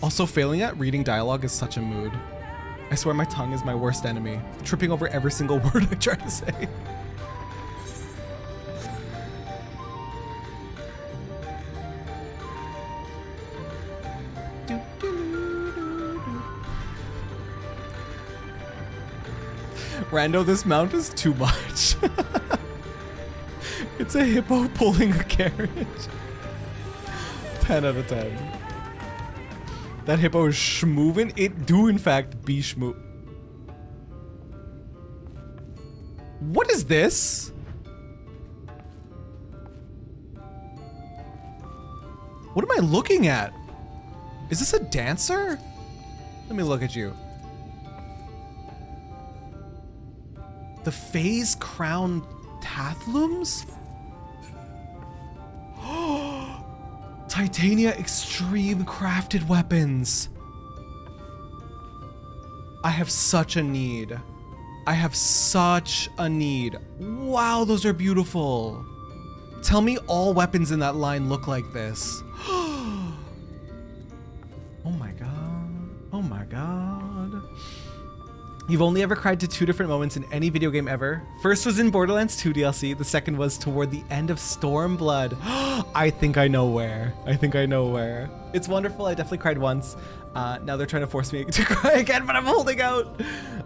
Also, failing at reading dialogue is such a mood. I swear my tongue is my worst enemy, tripping over every single word I try to say. Rando, this mount is too much. It's a hippo pulling a carriage. 10 out of 10. That hippo is schmoovin'. It do in fact be schmoo. What is this? What am I looking at? Is this a dancer? Let me look at you. The Phase Crown Tathlums? Titania Extreme Crafted Weapons. I have such a need. I have such a need. Wow, those are beautiful. Tell me all weapons in that line look like this. Oh my god. Oh my god. You've only ever cried to 2 different moments in any video game ever. First was in Borderlands 2 DLC. The second was toward the end of Stormblood. I think I know where. I think I know where. It's wonderful. I definitely cried once. Now they're trying to force me to cry again, but I'm holding out.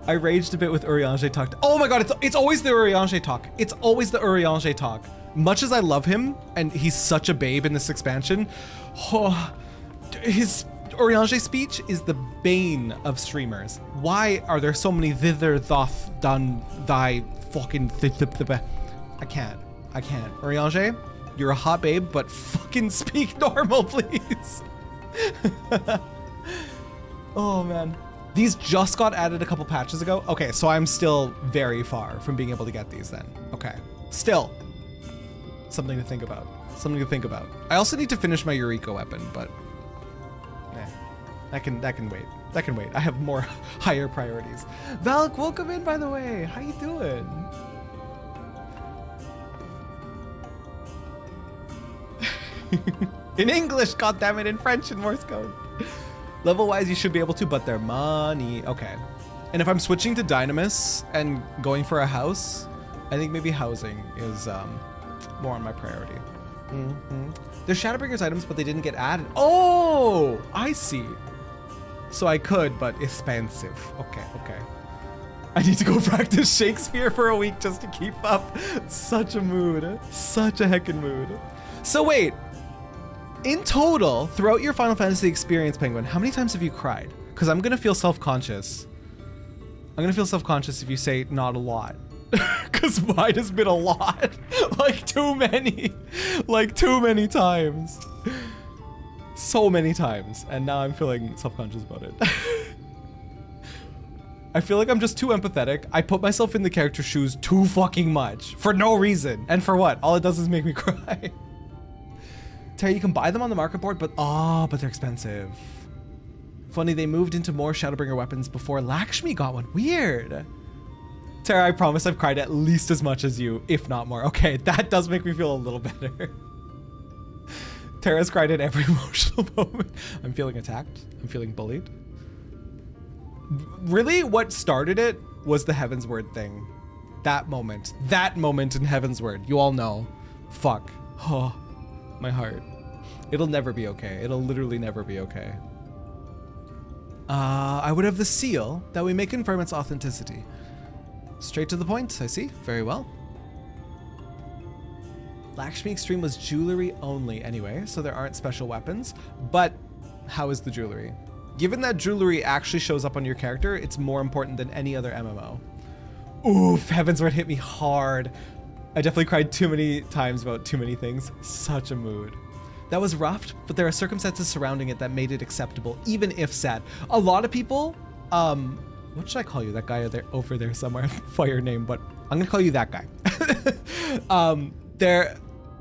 I raged a bit with Urianger talk. Oh my god, it's always the Urianger talk. It's always the Urianger talk. Much as I love him, and he's such a babe in this expansion, his Urianger speech is the bane of streamers. Why are there so many thither, doth, done, thy, fucking I can't. Urianger, you're a hot babe, but fucking speak normal, please. Oh man. These just got added a couple patches ago. Okay, so I'm still very far from being able to get these then. Okay, still something to think about. Something to think about. I also need to finish my Eureka weapon, but that can wait. That can wait. I have more higher priorities. Valk, welcome in, by the way. How you doing? In English, goddammit, in French and Morse code. Level wise, you should be able to, but they're money. Okay. And if I'm switching to Dynamis and going for a house, I think maybe housing is more on my priority. There's Shadowbringers items, but they didn't get added. Oh, I see. So I could, but expensive. Okay, okay. I need to go practice Shakespeare for a week just to keep up. Such a mood. Such a heckin' mood. So wait. In total, throughout your Final Fantasy experience, Penguin, how many times have you cried? Because I'm going to feel self-conscious. I'm going to feel self-conscious if you say not a lot. Because mine has been a lot. Like too many. Like too many times. So many times. And now I'm feeling self-conscious about it. I feel like I'm just too empathetic. I put myself in the character's shoes too fucking much. For no reason. And for what? All it does is make me cry. Terry, you can buy them on the market board, but they're expensive. Funny, they moved into more Shadowbringer weapons before Lakshmi got one. Weird. Terry, I promise I've cried at least as much as you, if not more. Okay, that does make me feel a little better. Tara's cried at every emotional moment. I'm feeling attacked. I'm feeling bullied. Really, what started it was the Heavensward thing. That moment in Heavensward. You all know. Fuck. Oh. My heart. It'll never be okay. It'll literally never be okay. I would have the seal that we may confirm its authenticity. Straight to the point, I see. Very well. Lakshmi Extreme was jewelry only anyway, so there aren't special weapons. But how is the jewelry? Given that jewelry actually shows up on your character, it's more important than any other MMO. Oof, Heavensward hit me hard. I definitely cried too many times about too many things. Such a mood. That was rough, but there are circumstances surrounding it that made it acceptable, even if sad. A lot of people, what should I call you? That guy over there somewhere, fire name, but I'm gonna call you that guy.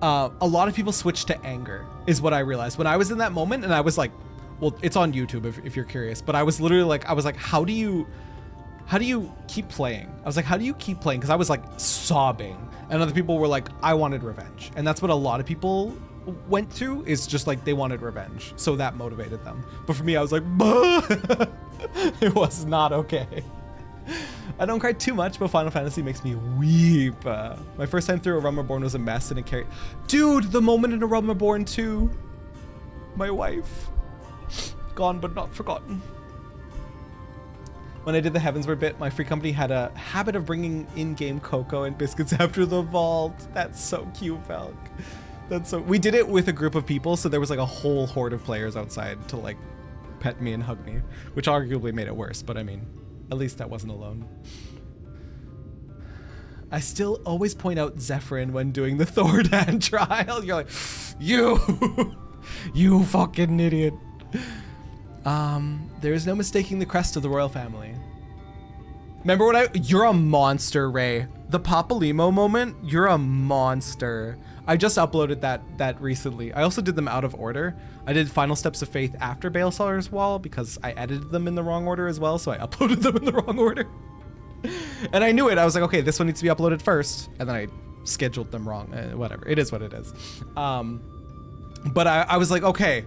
A lot of people switch to anger, is what I realized. When I was in that moment, and I was like, well, it's on YouTube if you're curious, but I was literally like, how do you keep playing? I was like, how do you keep playing? Because I was like sobbing. And other people were like, I wanted revenge. And that's what a lot of people went through, is just like they wanted revenge. So that motivated them. But for me, I was like, it was not okay. I don't cry too much, but Final Fantasy makes me weep. My first time through A Realm Reborn was a mess, and it carried... Dude, the moment in A Realm Reborn 2. My wife. Gone but not forgotten. When I did the Heavensward bit, my free company had a habit of bringing in-game cocoa and biscuits after the vault. That's so cute, Falk. That's so... We did it with a group of people, so there was like a whole horde of players outside to like pet me and hug me, which arguably made it worse, but I mean, at least I wasn't alone. I still always point out Zephyrin when doing the Thordan trial. You're like, you fucking idiot. There is no mistaking the crest of the royal family. Remember when you're a monster, Ray. The Papalimo moment, you're a monster. I just uploaded that recently. I also did them out of order. I did Final Steps of Faith after Bael'Sar's Wall because I edited them in the wrong order as well, so I uploaded them in the wrong order. And I knew it. I was like, okay, this one needs to be uploaded first, and then I scheduled them wrong. Whatever, it is what it is. But I was like, okay.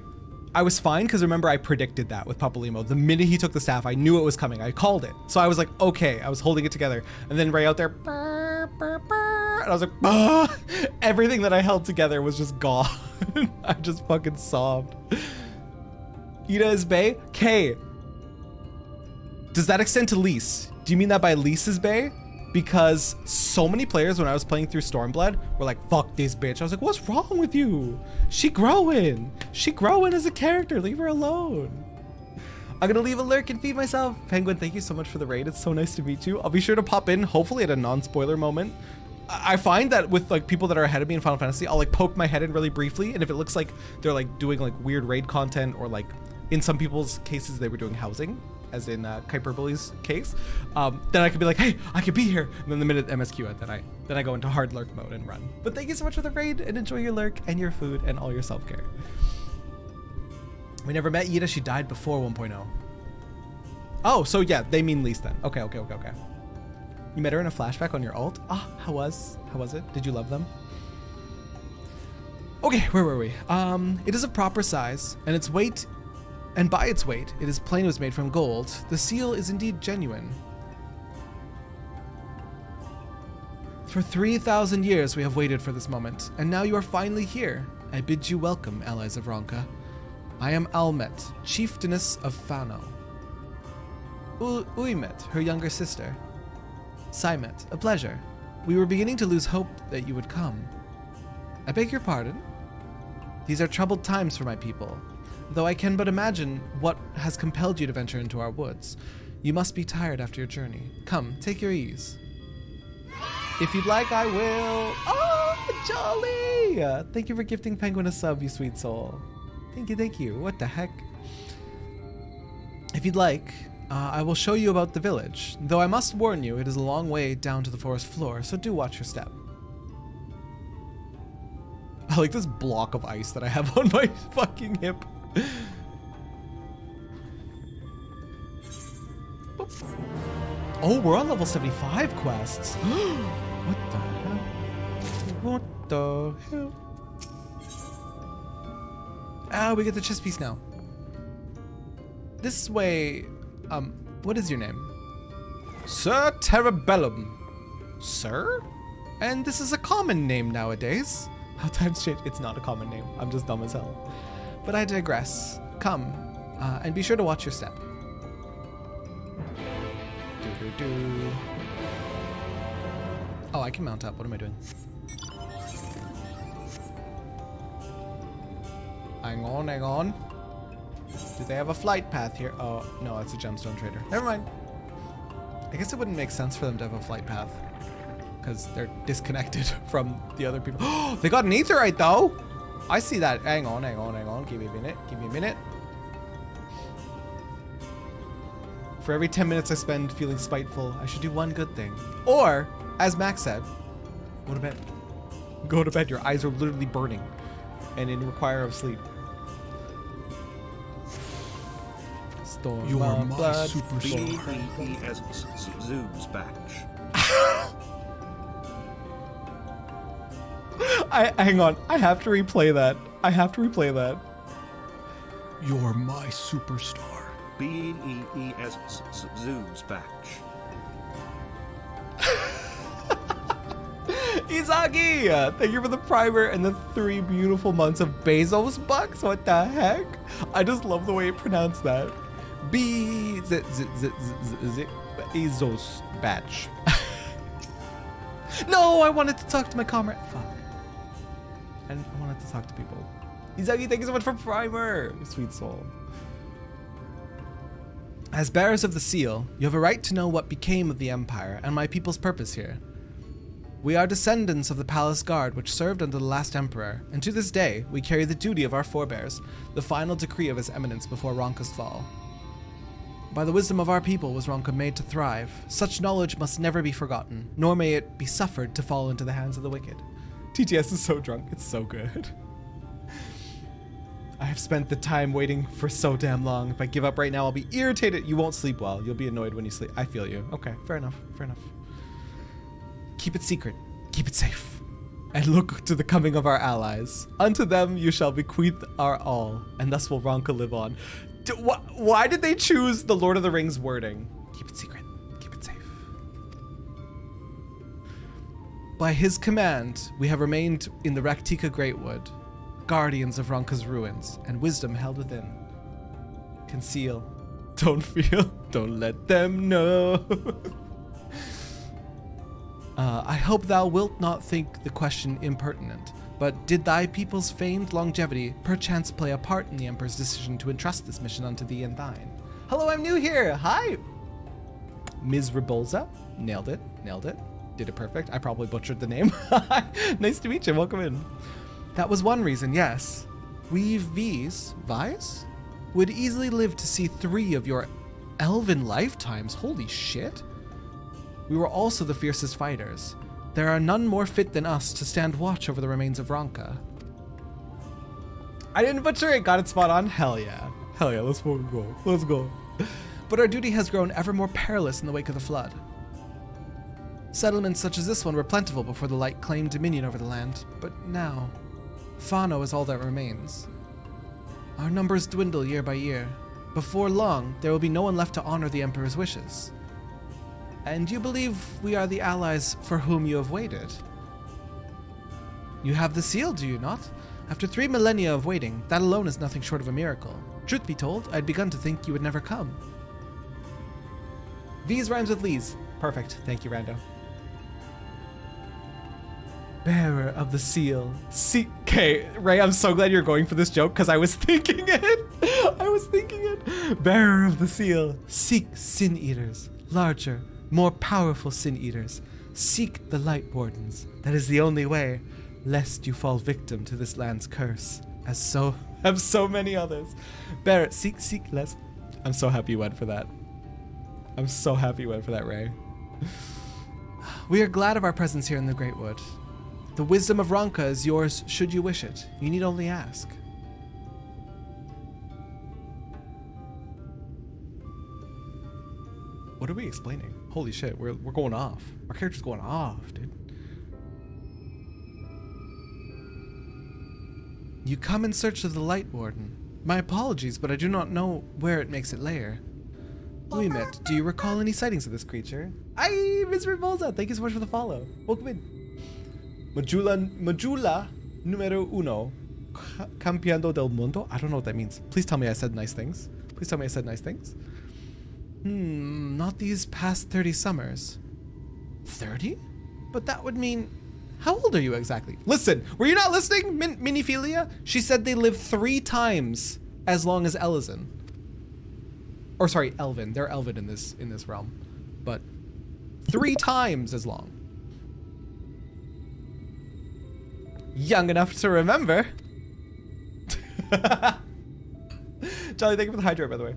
I was fine because remember I predicted that with Papalimo. The minute he took the staff, I knew it was coming. I called it. So I was like, okay, I was holding it together. And then Ray out there, burr, burr, burr, and I was like, bah! Everything that I held together was just gone. I just fucking sobbed. Ida is Bay? K. Does that extend to Lise? Do you mean that by Lisa's Bay? Because so many players when I was playing through Stormblood were like, fuck this bitch. I was like, what's wrong with you? She growing as a character, leave her alone. I'm gonna leave a lurk and feed myself. Penguin, thank you so much for the raid. It's so nice to meet you. I'll be sure to pop in, hopefully at a non-spoiler moment. I find that with like people that are ahead of me in Final Fantasy, I'll like poke my head in really briefly, and if it looks like they're like doing like weird raid content, or like in some people's cases they were doing housing, as in Hyperbole's case, then I could be like, hey, I could be here. And then the minute MSQ it, then I go into hard lurk mode and run. But thank you so much for the raid, and enjoy your lurk and your food and all your self-care. We never met Yida, she died before 1.0. Oh, so yeah, they mean least then. Okay. You met her in a flashback on your alt? Ah, how was it? Did you love them? Okay, where were we? It is of proper size, and its weight, and by its weight, it is plain it was made from gold. The seal is indeed genuine. For 3,000 years we have waited for this moment, and now you are finally here. I bid you welcome, allies of Ronka. I am Almet, chieftainess of Fano. Uimet, her younger sister. Saimet, a pleasure. We were beginning to lose hope that you would come. I beg your pardon? These are troubled times for my people, though I can but imagine what has compelled you to venture into our woods. You must be tired after your journey. Come, take your ease. If you'd like, I will. Oh, jolly! Thank you for gifting Penguin a sub, you sweet soul. Thank you. What the heck? If you'd like, I will show you about the village, though I must warn you, it is a long way down to the forest floor, so do watch your step. I like this block of ice that I have on my fucking hip. Oh, we're on level 75 quests. What the hell? What the hell? Ah, we get the chess piece now. This way, what is your name? Sir Terrabellum. Sir? And this is a common name nowadays. How times change. It's not a common name. I'm just dumb as hell. But I digress. Come, and be sure to watch your step. Oh, I can mount up. What am I doing? Hang on. Do they have a flight path here? Oh, no, it's a gemstone trader. Never mind. I guess it wouldn't make sense for them to have a flight path, because they're disconnected from the other people. Oh, they got an aetherite though. I see that. Hang on. Give me a minute. For every 10 minutes I spend feeling spiteful, I should do one good thing. Or, as Max said, go to bed. Go to bed. Your eyes are literally burning and in require of sleep. Storm You are my blood. superstar. Zoom's batch. Hang on. I have to replay that. You're my superstar. BEES Zoom's batch. Izagi! Thank you for the primer and the 3 beautiful months of Bezos bucks. What the heck? I just love the way it pronounced that. Bezos batch. No, I wanted to talk to my comrade. Fuck. And I wanted to talk to people. Izagi, thank you so much for primer. Sweet soul. As bearers of the seal, you have a right to know what became of the Empire and my people's purpose here. We are descendants of the palace guard which served under the last emperor, and to this day we carry the duty of our forebears, the final decree of his eminence before Ronka's fall. By the wisdom of our people was Ronka made to thrive. Such knowledge must never be forgotten, nor may it be suffered to fall into the hands of the wicked. TTS is so drunk, it's so good. I have spent the time waiting for so damn long. If I give up right now, I'll be irritated. You won't sleep well. You'll be annoyed when you sleep. I feel you. Okay, fair enough. Keep it secret. Keep it safe. And look to the coming of our allies. Unto them you shall bequeath our all, and thus will Ronka live on. Why did they choose the Lord of the Rings wording? Keep it secret. Keep it safe. By his command, we have remained in the Raktika Greatwood, guardians of Ronka's ruins, and wisdom held within. Conceal. Don't feel. Don't let them know. I hope thou wilt not think the question impertinent, but did thy people's famed longevity perchance play a part in the Emperor's decision to entrust this mission unto thee and thine? Hello, I'm new here. Hi. Ms. Rebolza. Nailed it. did it perfect. I probably butchered the name. Nice to meet you. Welcome in. That was one reason, yes. We V's would easily live to see 3 of your elven lifetimes. Holy shit. We were also the fiercest fighters. There are none more fit than us to stand watch over the remains of Ronka. I didn't butcher it. Got it spot on. Hell yeah. Hell yeah. Let's fucking go. Let's go. But our duty has grown ever more perilous in the wake of the flood. Settlements such as this one were plentiful before the light claimed dominion over the land, but now, Fano is all that remains. Our numbers dwindle year by year. Before long, there will be no one left to honor the Emperor's wishes. And you believe we are the allies for whom you have waited? You have the seal, do you not? After 3 millennia of waiting, that alone is nothing short of a miracle. Truth be told, I'd begun to think you would never come. V's rhymes with Lee's. Perfect. Thank you, Rando. Bearer of the seal. Okay, Ray, I'm so glad you're going for this joke because I was thinking it. I was thinking it. Bearer of the seal. Seek sin eaters. Larger, more powerful sin eaters. Seek the light wardens. That is the only way, lest you fall victim to this land's curse, as so have so many others. Bear, seek less. I'm so happy you went for that. I'm so happy you went for that, Ray. We are glad of our presence here in the Great Wood. The wisdom of Ronka is yours should you wish it. You need only ask. What are we explaining? Holy shit, we're going off. Our character's going off, dude. You come in search of the Light Warden. My apologies, but I do not know where it makes its lair. Luimet, do you recall any sightings of this creature? Ay, Miss Revolza, thank you so much for the follow. Welcome in. Majula numero uno. Campeando del mundo? I don't know what that means. Please tell me I said nice things. Please tell me I said nice things. Not these past 30 summers. 30? But that would mean... How old are you exactly? Listen, were you not listening, Miniphilia? She said they live 3 times as long as Elizin. Or sorry, Elvin. They're Elvin in this realm. But 3 times as long. Young enough to remember. Jolly, thank you for the hydrate, by the way.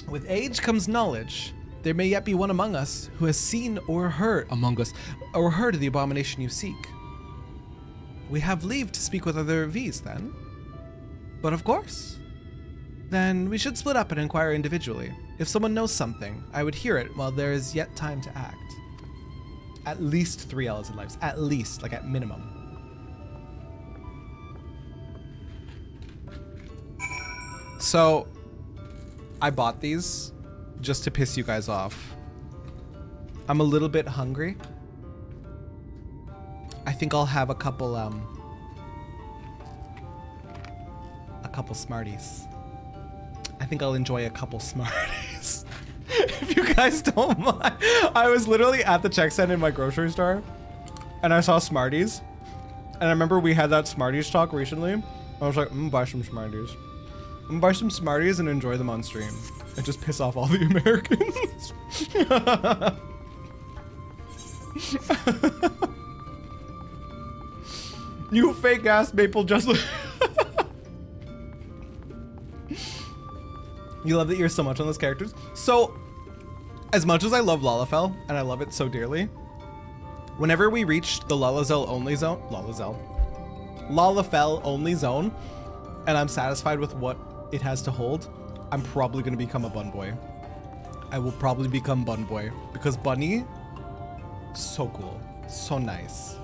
With age comes knowledge. There may yet be one among us who has seen or heard of the abomination you seek. We have leave to speak with other V's then. But of course. Then we should split up and inquire individually. If someone knows something, I would hear it while there is yet time to act. At least 3 L's in lives. At least, like at minimum. So, I bought these just to piss you guys off. I'm a little bit hungry. I think I'll have a couple Smarties. I think I'll enjoy a couple Smarties. If you guys don't mind. I was literally at the check stand in my grocery store and I saw Smarties. And I remember we had that Smarties talk recently. I was like, I'm gonna buy some Smarties. I'm gonna buy some Smarties and enjoy them on stream. And just piss off all the Americans. You fake ass Maple just. You love that you're so much on those characters. So, as much as I love Lalafell, and I love it so dearly, whenever we reached the Lalafell only zone, and I'm satisfied with what it has to hold, I'm probably gonna become a Bun Boy. I will probably become Bun Boy because Bunny, so cool, so nice.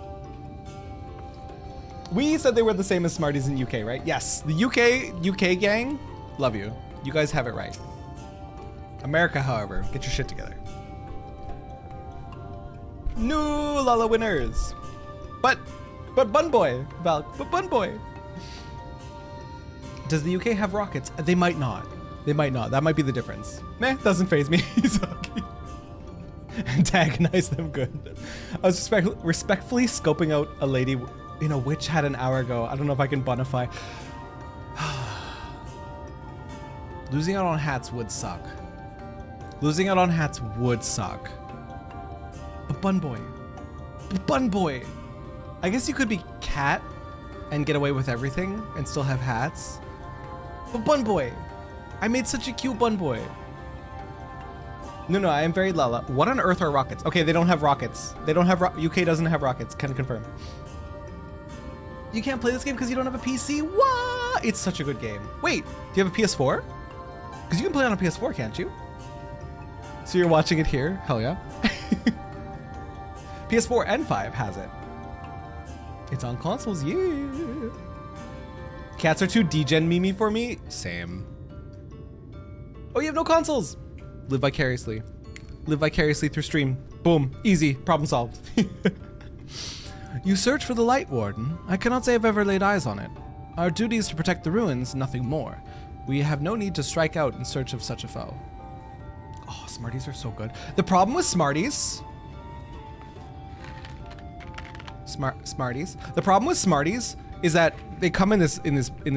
We said they were the same as Smarties in UK, right? Yes, the UK gang, love you. You guys have it right. America, however, get your shit together. New Lala winners. But Bun Boy, Val, but Bun Boy. Does the UK have rockets? They might not. They might not. That might be the difference. Meh, doesn't faze me. He's okay. Antagonize them good. I was respectfully scoping out a lady in a witch hat an hour ago. I don't know if I can bonify. Losing out on hats would suck. Losing out on hats would suck. But Bun Boy. Bun Boy. I guess you could be Cat and get away with everything and still have hats. But Bun Boy. I made such a cute Bun Boy. No, I am very Lala. What on earth are rockets? Okay, they don't have rockets. They don't have UK doesn't have rockets. Can confirm. You can't play this game because you don't have a PC? What? It's such a good game. Wait, do you have a PS4? Because you can play on a PS4, can't you? So you're watching it here? Hell yeah. PS4 and 5 has it. It's on consoles, yeah. Cats are too degen meme for me? Same. Oh, you have no consoles. Live vicariously. Live vicariously through stream. Boom. Easy. Problem solved. You search for the Light Warden. I cannot say I've ever laid eyes on it. Our duty is to protect the ruins, nothing more. We have no need to strike out in search of such a foe. Oh, Smarties are so good. The problem with Smarties... Smarties. The problem with Smarties is that they come in this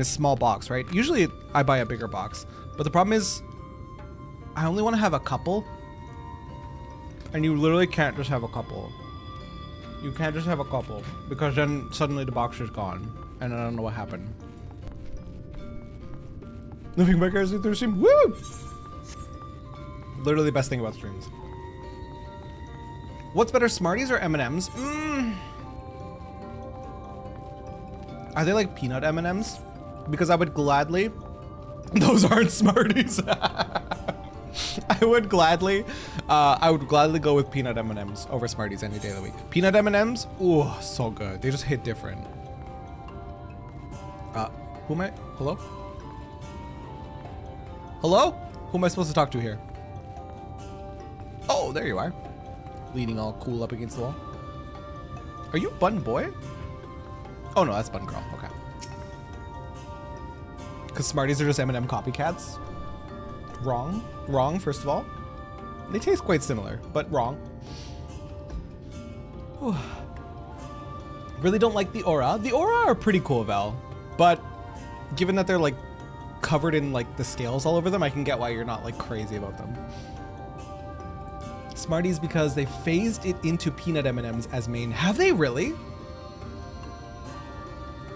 small box, right? Usually I buy a bigger box, but the problem is I only want to have a couple, and you literally can't just have a couple. You can't just have a couple because then suddenly the box is gone, and I don't know what happened. Living vicariously through stream. Woo! Literally the best thing about streams. What's better, Smarties or M&Ms? Are they like peanut M&Ms? Because I would gladly... Those aren't Smarties. I would gladly go with peanut M&Ms over Smarties any day of the week. Peanut M&Ms, ooh, so good. They just hit different. Who am I? Hello? Hello? Who am I supposed to talk to here? Oh, there you are. Leaning all cool up against the wall. Are you Bun Boy? Oh no, that's Bun Girl. Okay. Because Smarties are just M&M copycats. Wrong. Wrong, first of all. They taste quite similar, but wrong. Whew. Really don't like the aura. The aura are pretty cool, Val. But given that they're like covered in like the scales all over them, I can get why you're not like crazy about them. Smarties because they phased it into peanut M&Ms as main. Have they really?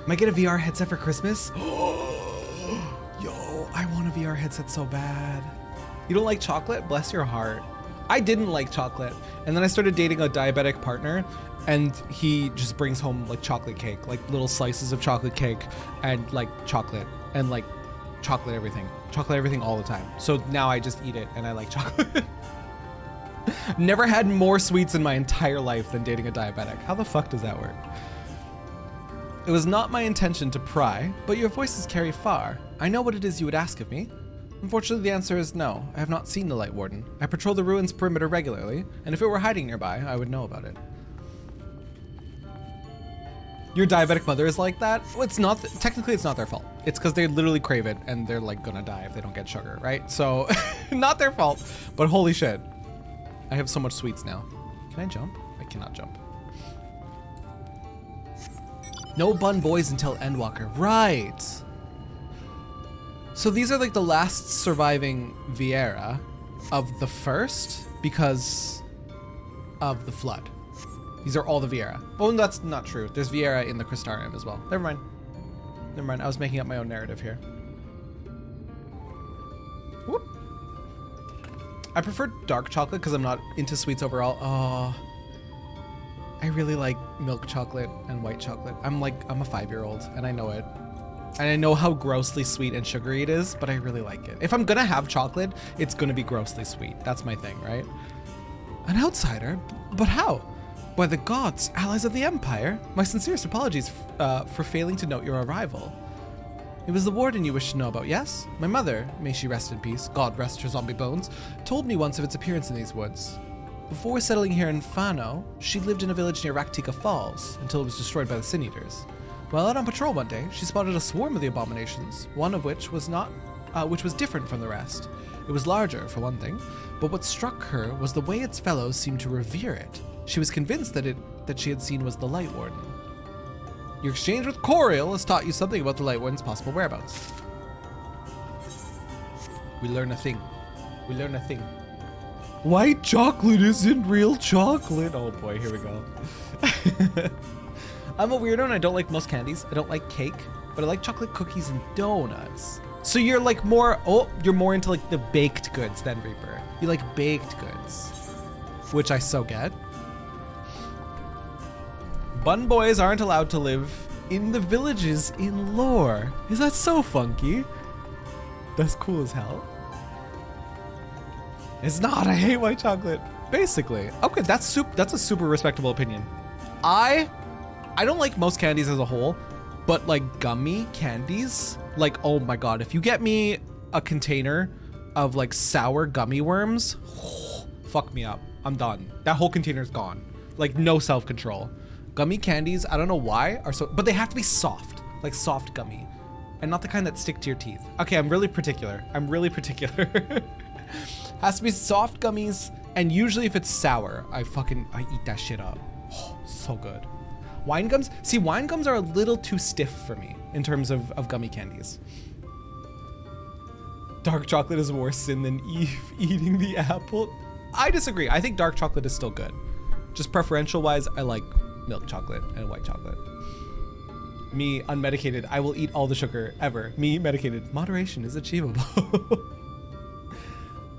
Might get a VR headset for Christmas. Yo, I want a VR headset so bad. You don't like chocolate? Bless your heart. I didn't like chocolate. And then I started dating a diabetic partner, and he just brings home like chocolate cake, like little slices of chocolate cake and like chocolate and like chocolate everything all the time. So now I just eat it and I like chocolate. Never had more sweets in my entire life than dating a diabetic. How the fuck does that work? It was not my intention to pry, but your voices carry far. I know what it is you would ask of me. Unfortunately, the answer is no. I have not seen the Light Warden. I patrol the ruins perimeter regularly, and if it were hiding nearby, I would know about it. Your diabetic mother is like that? Well, it's not, technically it's not their fault. It's because they literally crave it, and they're like gonna die if they don't get sugar, right? So, not their fault, but holy shit. I have so much sweets now. Can I jump? I cannot jump. No Bun Boys until Endwalker. Right. So these are like the last surviving Viera of the first because of the flood. These are all the Viera. Oh, that's not true. There's Viera in the Crystarium as well. Never mind. Never mind. I was making up my own narrative here. Whoop. I prefer dark chocolate because I'm not into sweets overall. Oh. I really like milk chocolate and white chocolate. I'm a 5-year-old and I know it. And I know how grossly sweet and sugary it is, but I really like it. If I'm gonna have chocolate, it's gonna be grossly sweet. That's my thing, right? An outsider? But how? By the gods, allies of the Empire. My sincerest apologies for failing to note your arrival. It was the warden you wished to know about, yes? My mother, may she rest in peace, God rest her zombie bones, told me once of its appearance in these woods. Before settling here in Fano, she lived in a village near Raktika Falls until it was destroyed by the Sin Eaters. While out on patrol one day, she spotted a swarm of the abominations, one of which was different from the rest. It was larger, for one thing, but what struck her was the way its fellows seemed to revere it. She was convinced that she had seen was the Light Warden. Your exchange with Coriel has taught you something about the Light Warden's possible whereabouts. We learn a thing. We learn a thing. White chocolate isn't real chocolate. Oh boy, here we go. I'm a weirdo and I don't like most candies. I don't like cake, but I like chocolate cookies and donuts. So you're like more, you're more into like the baked goods than Reaper. You like baked goods, which I so get. Bun boys aren't allowed to live in the villages in lore. Is that so funky? That's cool as hell. It's not, I hate white chocolate. Basically. Okay, that's a super respectable opinion. I don't like most candies as a whole, but like gummy candies, like, oh my God, if you get me a container of like sour gummy worms, fuck me up. I'm done. That whole container's gone. Like no self-control. Gummy candies, I don't know why, are so, but they have to be soft, like soft gummy, and not the kind that stick to your teeth. Okay, I'm really particular. Has to be soft gummies, and usually if it's sour, I eat that shit up. Oh, so good. Wine gums, see, wine gums are a little too stiff for me in terms of gummy candies. Dark chocolate is more sin than Eve eating the apple. I disagree. I think dark chocolate is still good. Just preferential wise, I like milk chocolate and white chocolate. Me unmedicated, I will eat all the sugar ever. Me medicated, moderation is achievable.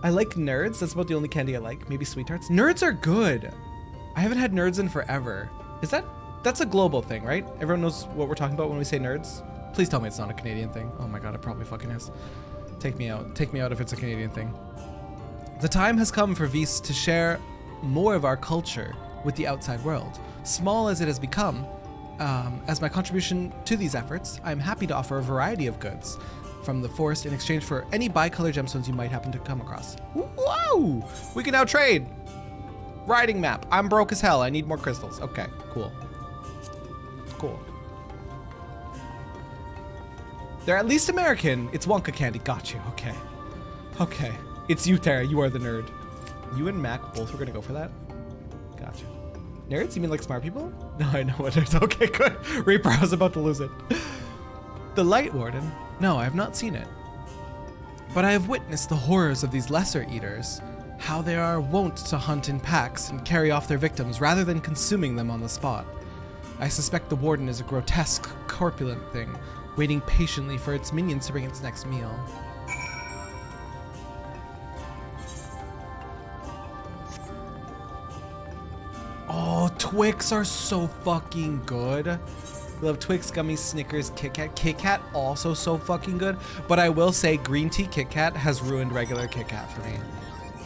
I like nerds. That's about the only candy I like. Maybe sweet tarts. Nerds are good. I haven't had nerds in forever. That's a global thing, right? Everyone knows what we're talking about when we say nerds. Please tell me it's not a Canadian thing. Oh my God, it probably fucking is. Take me out. Take me out if it's a Canadian thing. The time has come for Vis to share more of our culture with the outside world. Small as it has become, as my contribution to these efforts, I'm happy to offer a variety of goods from the forest in exchange for any bicolor gemstones you might happen to come across. Whoa! We can now trade. Riding map. I'm broke as hell. I need more crystals. Okay, cool. Cool. They're at least American. It's Wonka candy. Got you. Okay. Okay. It's you, Terra. You are the nerd. You and Mac both were gonna go for that? Gotcha. Nerds? You mean like smart people? No, I know what nerds. Okay, good. Reaper, I was about to lose it. The Light Warden? No, I have not seen it. But I have witnessed the horrors of these lesser eaters. How they are wont to hunt in packs and carry off their victims rather than consuming them on the spot. I suspect the Warden is a grotesque, corpulent thing, waiting patiently for its minions to bring its next meal. Oh, Twix are so fucking good. Love Twix, gummies, Snickers, Kit Kat. Kit Kat also so fucking good. But I will say green tea Kit Kat has ruined regular Kit Kat for me.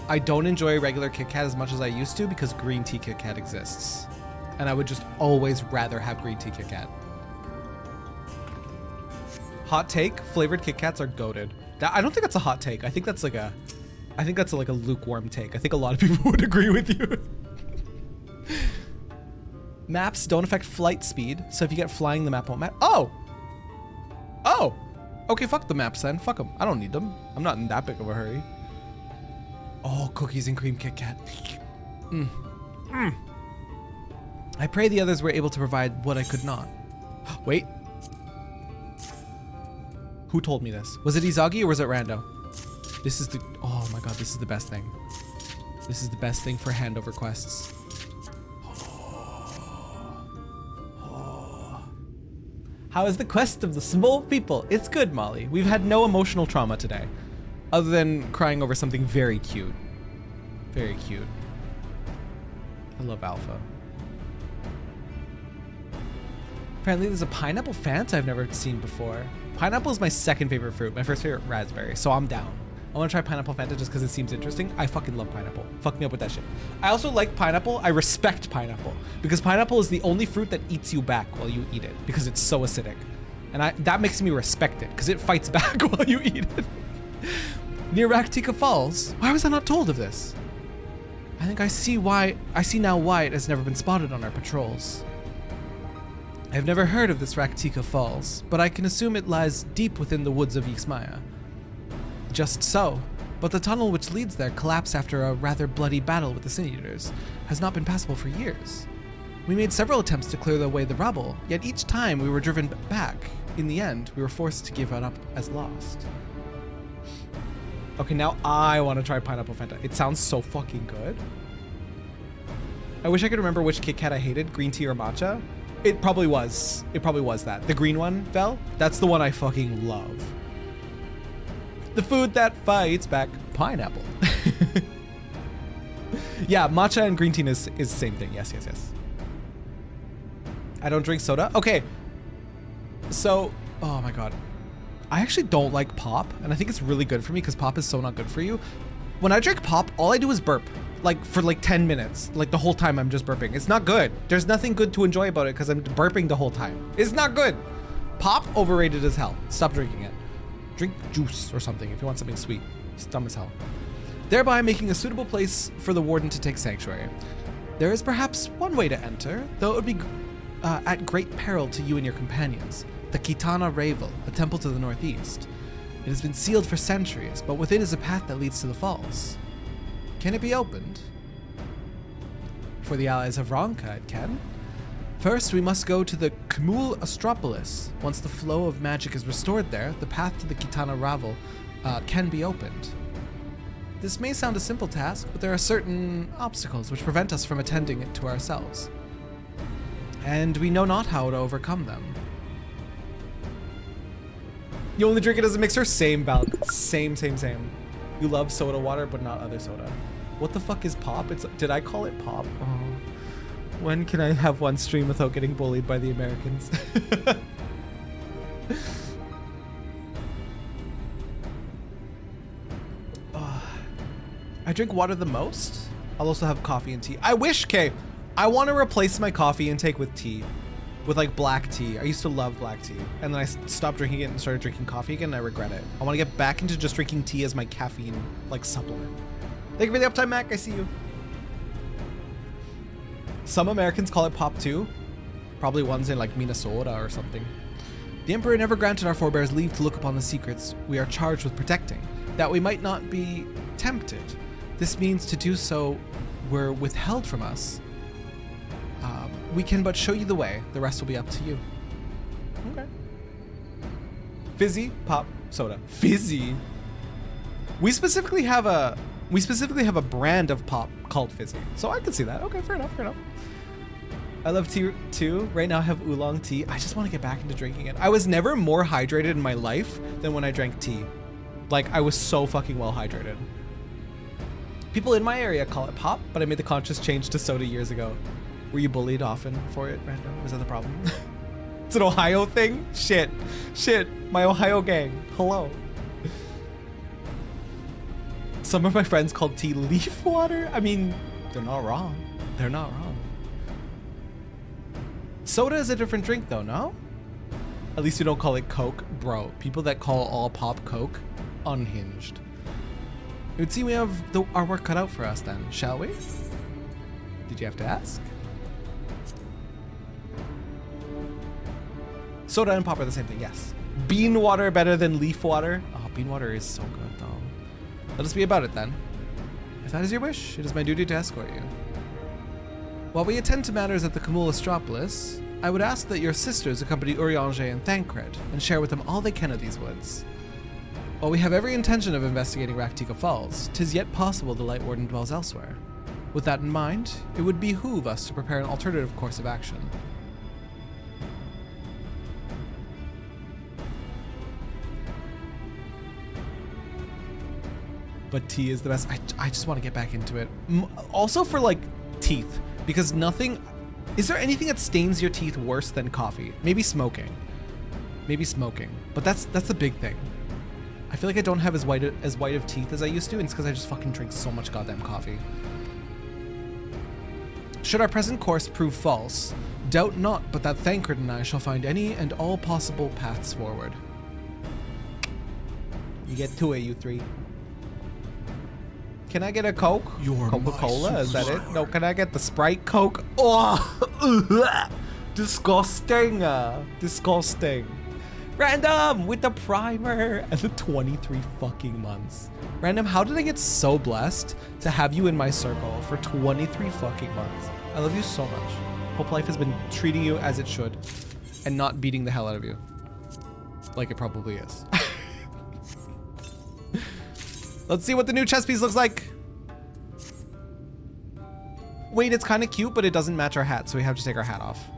I don't enjoy regular Kit Kat as much as I used to because green tea Kit Kat exists. And I would just always rather have green tea Kit Kat. Hot take, flavored Kit Kats are goated. I don't think that's a hot take. I think that's like a lukewarm take. I think a lot of people would agree with you. Maps don't affect flight speed, so if you get flying, the map won't matter. Oh! Oh! Okay, fuck the maps then. Fuck them. I don't need them. I'm not in that big of a hurry. Oh, cookies and cream Kit Kat. I pray the others were able to provide what I could not. Wait. Who told me this? Was it Izagi or was it Rando? This is the... Oh my God, this is the best thing. This is the best thing for handover quests. How is the quest of the small people? It's good, Molly. We've had no emotional trauma today, other than crying over something very cute. Very cute. I love Alpha. Apparently there's a pineapple Fanta I've never seen before. Pineapple is my second favorite fruit. My first favorite, raspberry. So I'm down. I want to try pineapple Fanta just because it seems interesting. I fucking love pineapple. Fuck me up with that shit. I also like pineapple. I respect pineapple because pineapple is the only fruit that eats you back while you eat it because it's so acidic. And that makes me respect it because it fights back while you eat it. Near Raktika Falls? Why was I not told of this? I think I see now why it has never been spotted on our patrols. I have never heard of this Raktika Falls, but I can assume it lies deep within the woods of Ixmaya. Just so, but the tunnel which leads there collapsed after a rather bloody battle with the Sin Eaters, has not been passable for years. We made several attempts to clear away the rubble, yet each time we were driven back. In the end, we were forced to give it up as lost. Okay, now I want to try pineapple Fanta. It sounds so fucking good. I wish I could remember which Kit Kat I hated, green tea or matcha. It probably was. It probably was that. The green one, Vel, that's the one I fucking love. The food that fights back, pineapple. Yeah, matcha and green tea is the same thing. Yes, yes, yes. I don't drink soda. Okay. So, oh my God. I actually don't like pop, and I think it's really good for me because pop is so not good for you. When I drink pop, all I do is burp, like for like 10 minutes. Like the whole time I'm just burping. It's not good. There's nothing good to enjoy about it because I'm burping the whole time. It's not good. Pop, overrated as hell. Stop drinking it. Drink juice or something if you want something sweet. It's dumb as hell. Thereby making a suitable place for the warden to take sanctuary. There is perhaps one way to enter, though it would be at great peril to you and your companions. The Kitana Ravel, a temple to the northeast. It has been sealed for centuries, but within is a path that leads to the falls. Can it be opened? For the allies of Ronka, it can. First, we must go to the Kmul Astropolis. Once the flow of magic is restored there, the path to the Kitana Ravel can be opened. This may sound a simple task, but there are certain obstacles which prevent us from attending it to ourselves. And we know not how to overcome them. You only drink it as a mixer? Same, Val. Same. You love soda water, but not other soda. What the fuck is pop? Did I call it pop? Oh. When can I have one stream without getting bullied by the Americans? I drink water the most. I'll also have coffee and tea. I wish, okay, I want to replace my coffee intake with tea. With like black tea. I used to love black tea. And then I stopped drinking it and started drinking coffee again and I regret it. I want to get back into just drinking tea as my caffeine like supplement. Thank you for the uptime, Mac. I see you. Some Americans call it pop too. Probably ones in like Minnesota or something. The Emperor never granted our forebears leave to look upon the secrets we are charged with protecting, that we might not be tempted. This means to do so were withheld from us. We can but show you the way. The rest will be up to you. Okay. Fizzy, pop, soda. Fizzy. We specifically have a brand of pop called Fizzy. So I can see that. Okay, fair enough. I love tea too. Right now I have oolong tea. I just want to get back into drinking it. I was never more hydrated in my life than when I drank tea. Like I was so fucking well hydrated. People in my area call it pop, but I made the conscious change to soda years ago. Were you bullied often for it, Random? Was that the problem? It's an Ohio thing? Shit. My Ohio gang. Hello. Some of my friends called tea leaf water. I mean, they're not wrong. Soda is a different drink though, no? At least you don't call it Coke. Bro, people that call all pop Coke, unhinged. It would seem we have our work cut out for us then, shall we? Did you have to ask? Soda and pop are the same thing, yes. Bean water better than leaf water? Oh, bean water is so good though. Let us be about it then. If that is your wish, it is my duty to escort you. While we attend to matters at the Kmul Astropolis, I would ask that your sisters accompany Eorzea and Thancred and share with them all they can of these woods. While we have every intention of investigating Raktika Falls, 'tis yet possible the Light Warden dwells elsewhere. With that in mind, it would behoove us to prepare an alternative course of action. But tea is the best. I just want to get back into it. Also for like teeth, because nothing, is there anything that stains your teeth worse than coffee? Maybe smoking, but that's the big thing. I feel like I don't have as white of teeth as I used to, and it's because I just fucking drink so much goddamn coffee. Should our present course prove false, doubt not but that Thancred and I shall find any and all possible paths forward. You get to it, you three. Can I get a Coke? Coca-Cola, is that it? No, can I get the Sprite Coke? Oh, disgusting. Random with the primer and the 23 fucking months. Random, how did I get so blessed to have you in my circle for 23 fucking months? I love you so much. Hope life has been treating you as it should and not beating the hell out of you. Like it probably is. Let's see what the new chess piece looks like. Wait, it's kind of cute, but it doesn't match our hat, so we have to take our hat off.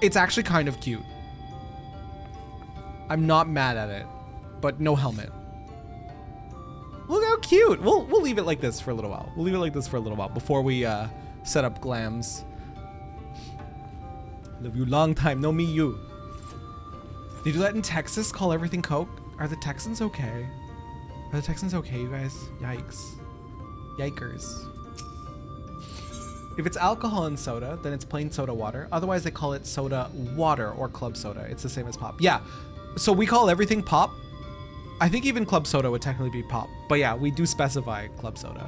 It's actually kind of cute. I'm not mad at it, but no helmet. Look how cute. We'll leave it like this for a little while. We'll leave it like this for a little while before we set up glams. Love you long time. No me you. They do that in Texas? Call everything Coke? Are the Texans okay? Are the Texans okay, you guys? Yikes. Yikers. If it's alcohol and soda, then it's plain soda water. Otherwise, they call it soda water or club soda. It's the same as pop. Yeah. So we call everything pop. I think even club soda would technically be pop. But yeah, we do specify club soda.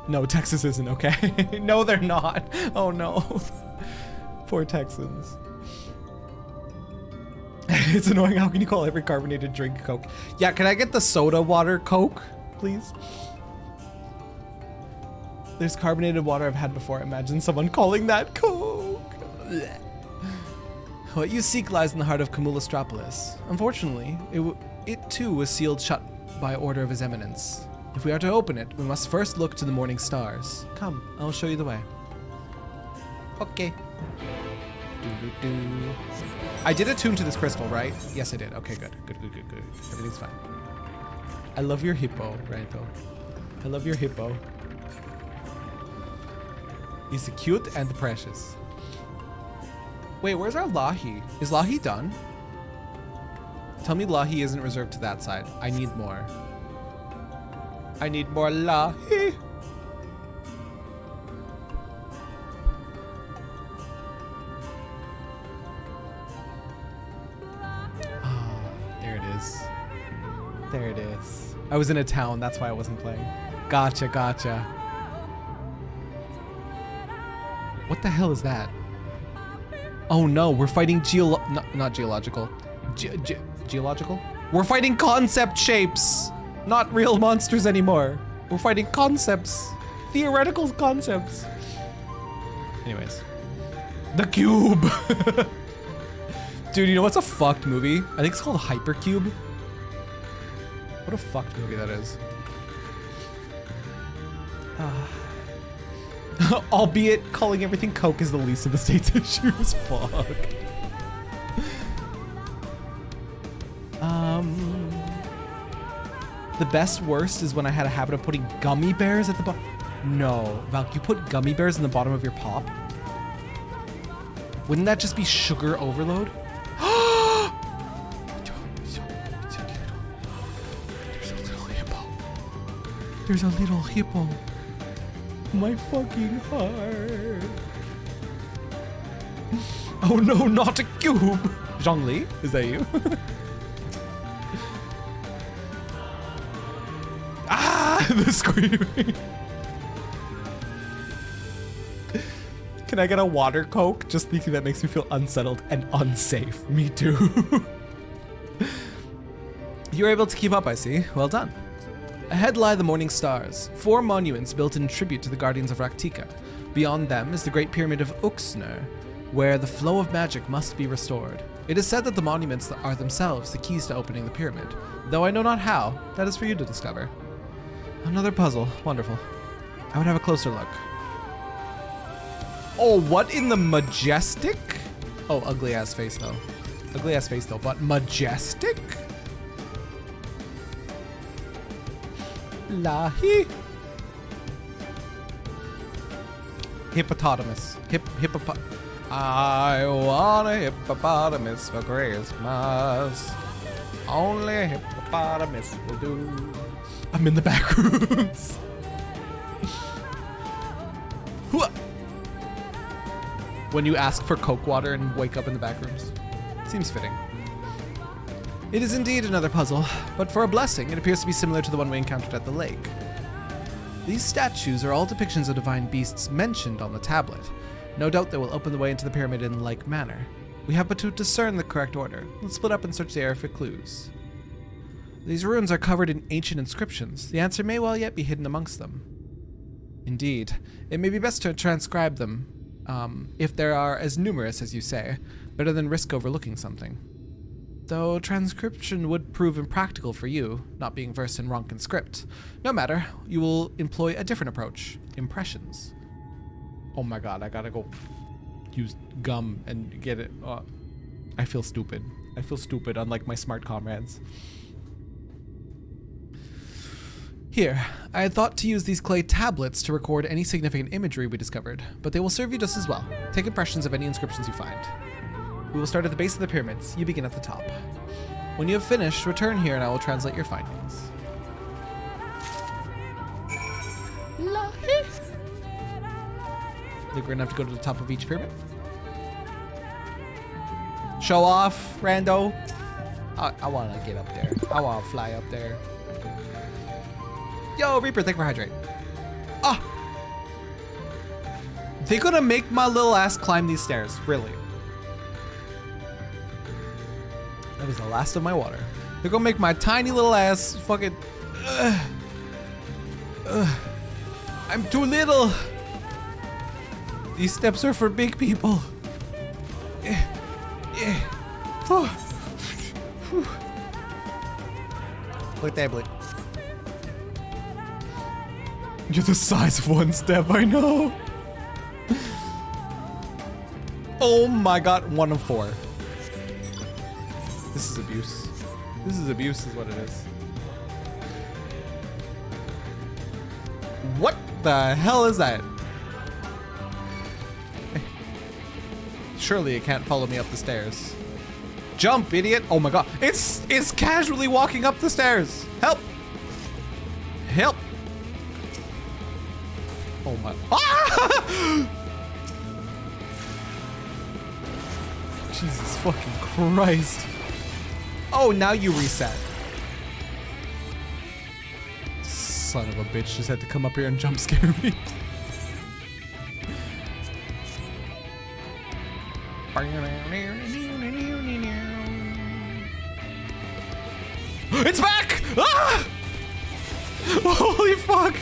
No, Texas isn't okay. No, they're not. Oh no. Poor Texans. It's annoying. How can you call every carbonated drink Coke? Yeah, can I get the soda water Coke, please? There's carbonated water I've had before. Imagine someone calling that Coke. Blech. What you seek lies in the heart of Camulostropolis. Unfortunately, it too was sealed shut by order of His Eminence. If we are to open it, we must first look to the morning stars. Come, I will show you the way. Okay. I did attune to this crystal, right? Yes, I did. Okay, good. Good. Everything's fine. I love your hippo, Raito. I love your hippo. He's cute and precious. Wait, where's our Lahi? Is Lahi done? Tell me Lahi isn't reserved to that side. I need more. I need more Lahi. Oh, there it is. There it is. I was in a town, that's why I wasn't playing. Gotcha. What the hell is that? Oh no, we're fighting not geological. Geological? We're fighting concept shapes, not real monsters anymore. We're fighting concepts, theoretical concepts. Anyways, the cube. Dude, you know what's a fucked movie? I think it's called Hypercube. What a fucked movie that is. Albeit calling everything Coke is the least of the state's issues. Fuck. The best worst is when I had a habit of putting gummy bears at the bottom. No, Valk, you put gummy bears in the bottom of your pop? Wouldn't that just be sugar overload? There's a little hippo. My fucking heart. Oh no, not a cube. Zhongli, is that you? Ah, the screaming. Can I get a water Coke? Just thinking that makes me feel unsettled and unsafe. Me too. You're able to keep up, I see. Well done. Ahead lie the morning stars, 4 monuments built in tribute to the guardians of Raktika. Beyond them is the Great Pyramid of Uxner, where the flow of magic must be restored. It is said that the monuments are themselves the keys to opening the pyramid, though I know not how. That is for you to discover. Another puzzle. Wonderful. I would have a closer look. Oh, what in the majestic? Oh, ugly ass face though. Ugly ass face though, but majestic? Lahi. Hippopotamus. I want a hippopotamus for Christmas. Only a hippopotamus will do. I'm in the back rooms. When you ask for Coke water and wake up in the back rooms. Seems fitting. It is indeed another puzzle, but for a blessing, it appears to be similar to the one we encountered at the lake. These statues are all depictions of divine beasts mentioned on the tablet. No doubt they will open the way into the pyramid in like manner. We have but to discern the correct order. Let's split up and search the area for clues. These ruins are covered in ancient inscriptions. The answer may well yet be hidden amongst them. Indeed, it may be best to transcribe them, if there are as numerous as you say, better than risk overlooking something. Though transcription would prove impractical for you, not being versed in Ronkin script. No matter, you will employ a different approach. Impressions. Oh my god, I gotta go use gum and get it. I feel stupid. I feel stupid, unlike my smart comrades. Here, I had thought to use these clay tablets to record any significant imagery we discovered, but they will serve you just as well. Take impressions of any inscriptions you find. We will start at the base of the pyramids. You begin at the top. When you have finished, return here and I will translate your findings. I think we're gonna have to go to the top of each pyramid. Show off, rando. I wanna get up there. I wanna fly up there. Yo, Reaper, thank you for hydrate. Ah! They gonna make my little ass climb these stairs, really? That was the last of my water. They're gonna make my tiny little ass fucking... I'm too little. These steps are for big people. Play tablet. You're the size of one step, I know. Oh my god, 1 of 4. This is abuse. This is abuse is what it is. What the hell is that? Surely it can't follow me up the stairs. Jump, idiot. Oh my god. It's casually walking up the stairs. Help. Help. Oh my. Ah! Jesus fucking Christ. Oh, now you reset. Son of a bitch just had to come up here and jump scare me. It's back! Ah! Holy fuck!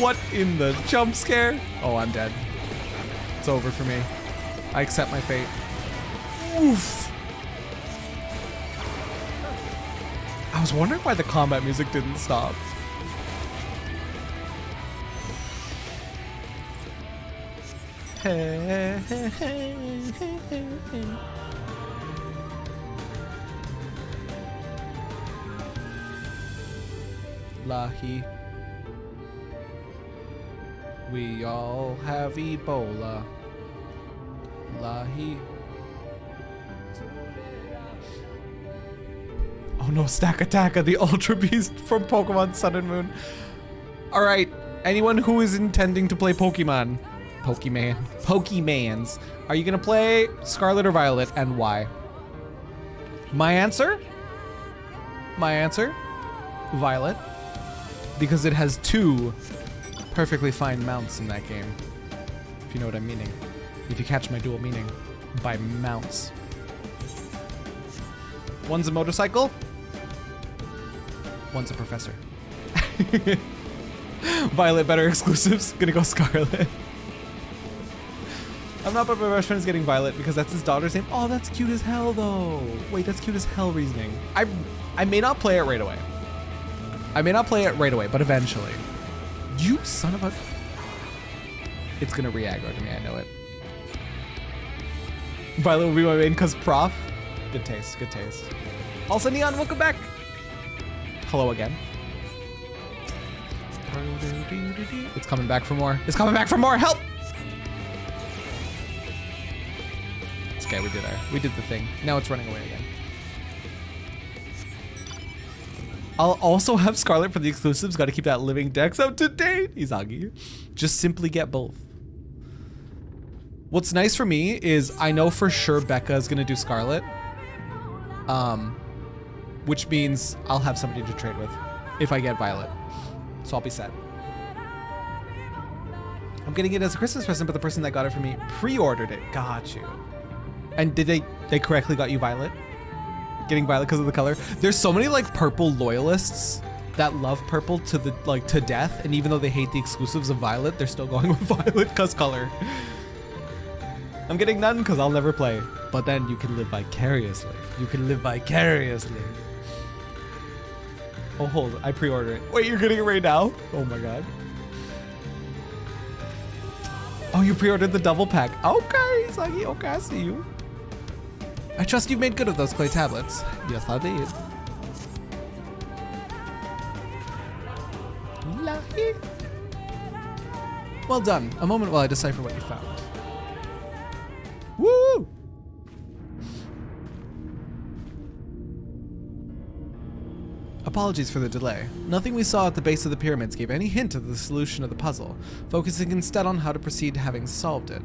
What in the jump scare? Oh, I'm dead. It's over for me. I accept my fate. Oof. I was wondering why the combat music didn't stop. Lahi. We all have Ebola. Lahi. Oh no, Stack Attacka, the Ultra Beast from Pokemon Sun and Moon. Alright, anyone who is intending to play Pokemans, are you gonna play Scarlet or Violet, and why? My answer, Violet, because it has 2 perfectly fine mounts in that game, if you know what I'm meaning. If you catch my dual meaning by mounts. One's a motorcycle, one's a professor. Violet better exclusives, gonna go Scarlet. I'm not, but my best friend is getting Violet because that's his daughter's name. Oh, that's cute as hell though. Wait, that's cute as hell reasoning. I may not play it right away. But eventually. You son of a... It's gonna re-aggro to me, I know it. Violet will be my main cause prof. Good taste, good taste. Also, Neon, welcome back. Hello again. It's coming back for more. It's coming back for more, help! It's okay, we did the thing. Now it's running away again. I'll also have Scarlet for the exclusives. Got to keep that living dex up to date. Izagi. Just simply get both. What's nice for me is I know for sure Becca is going to do Scarlet. Which means I'll have somebody to trade with if I get Violet. So I'll be set. I'm getting it as a Christmas present, but the person that got it for me pre-ordered it. Got you. And did they correctly got you Violet? Getting Violet because of the color. There's so many like purple loyalists that love purple to the to death, and even though they hate the exclusives of Violet, they're still going with Violet because color. I'm getting none because I'll never play. But then you can live vicariously. You can live vicariously. Oh, hold. I pre-order it. Wait, you're getting it right now? Oh my god. Oh, you pre-ordered the double pack. Okay, Sagi. Okay, I see you. I trust you've made good of those clay tablets. Yes, I did. Lucky. Well done. A moment while I decipher what you found. Woo! Apologies for the delay. Nothing we saw at the base of the pyramids gave any hint of the solution of the puzzle, focusing instead on how to proceed having solved it.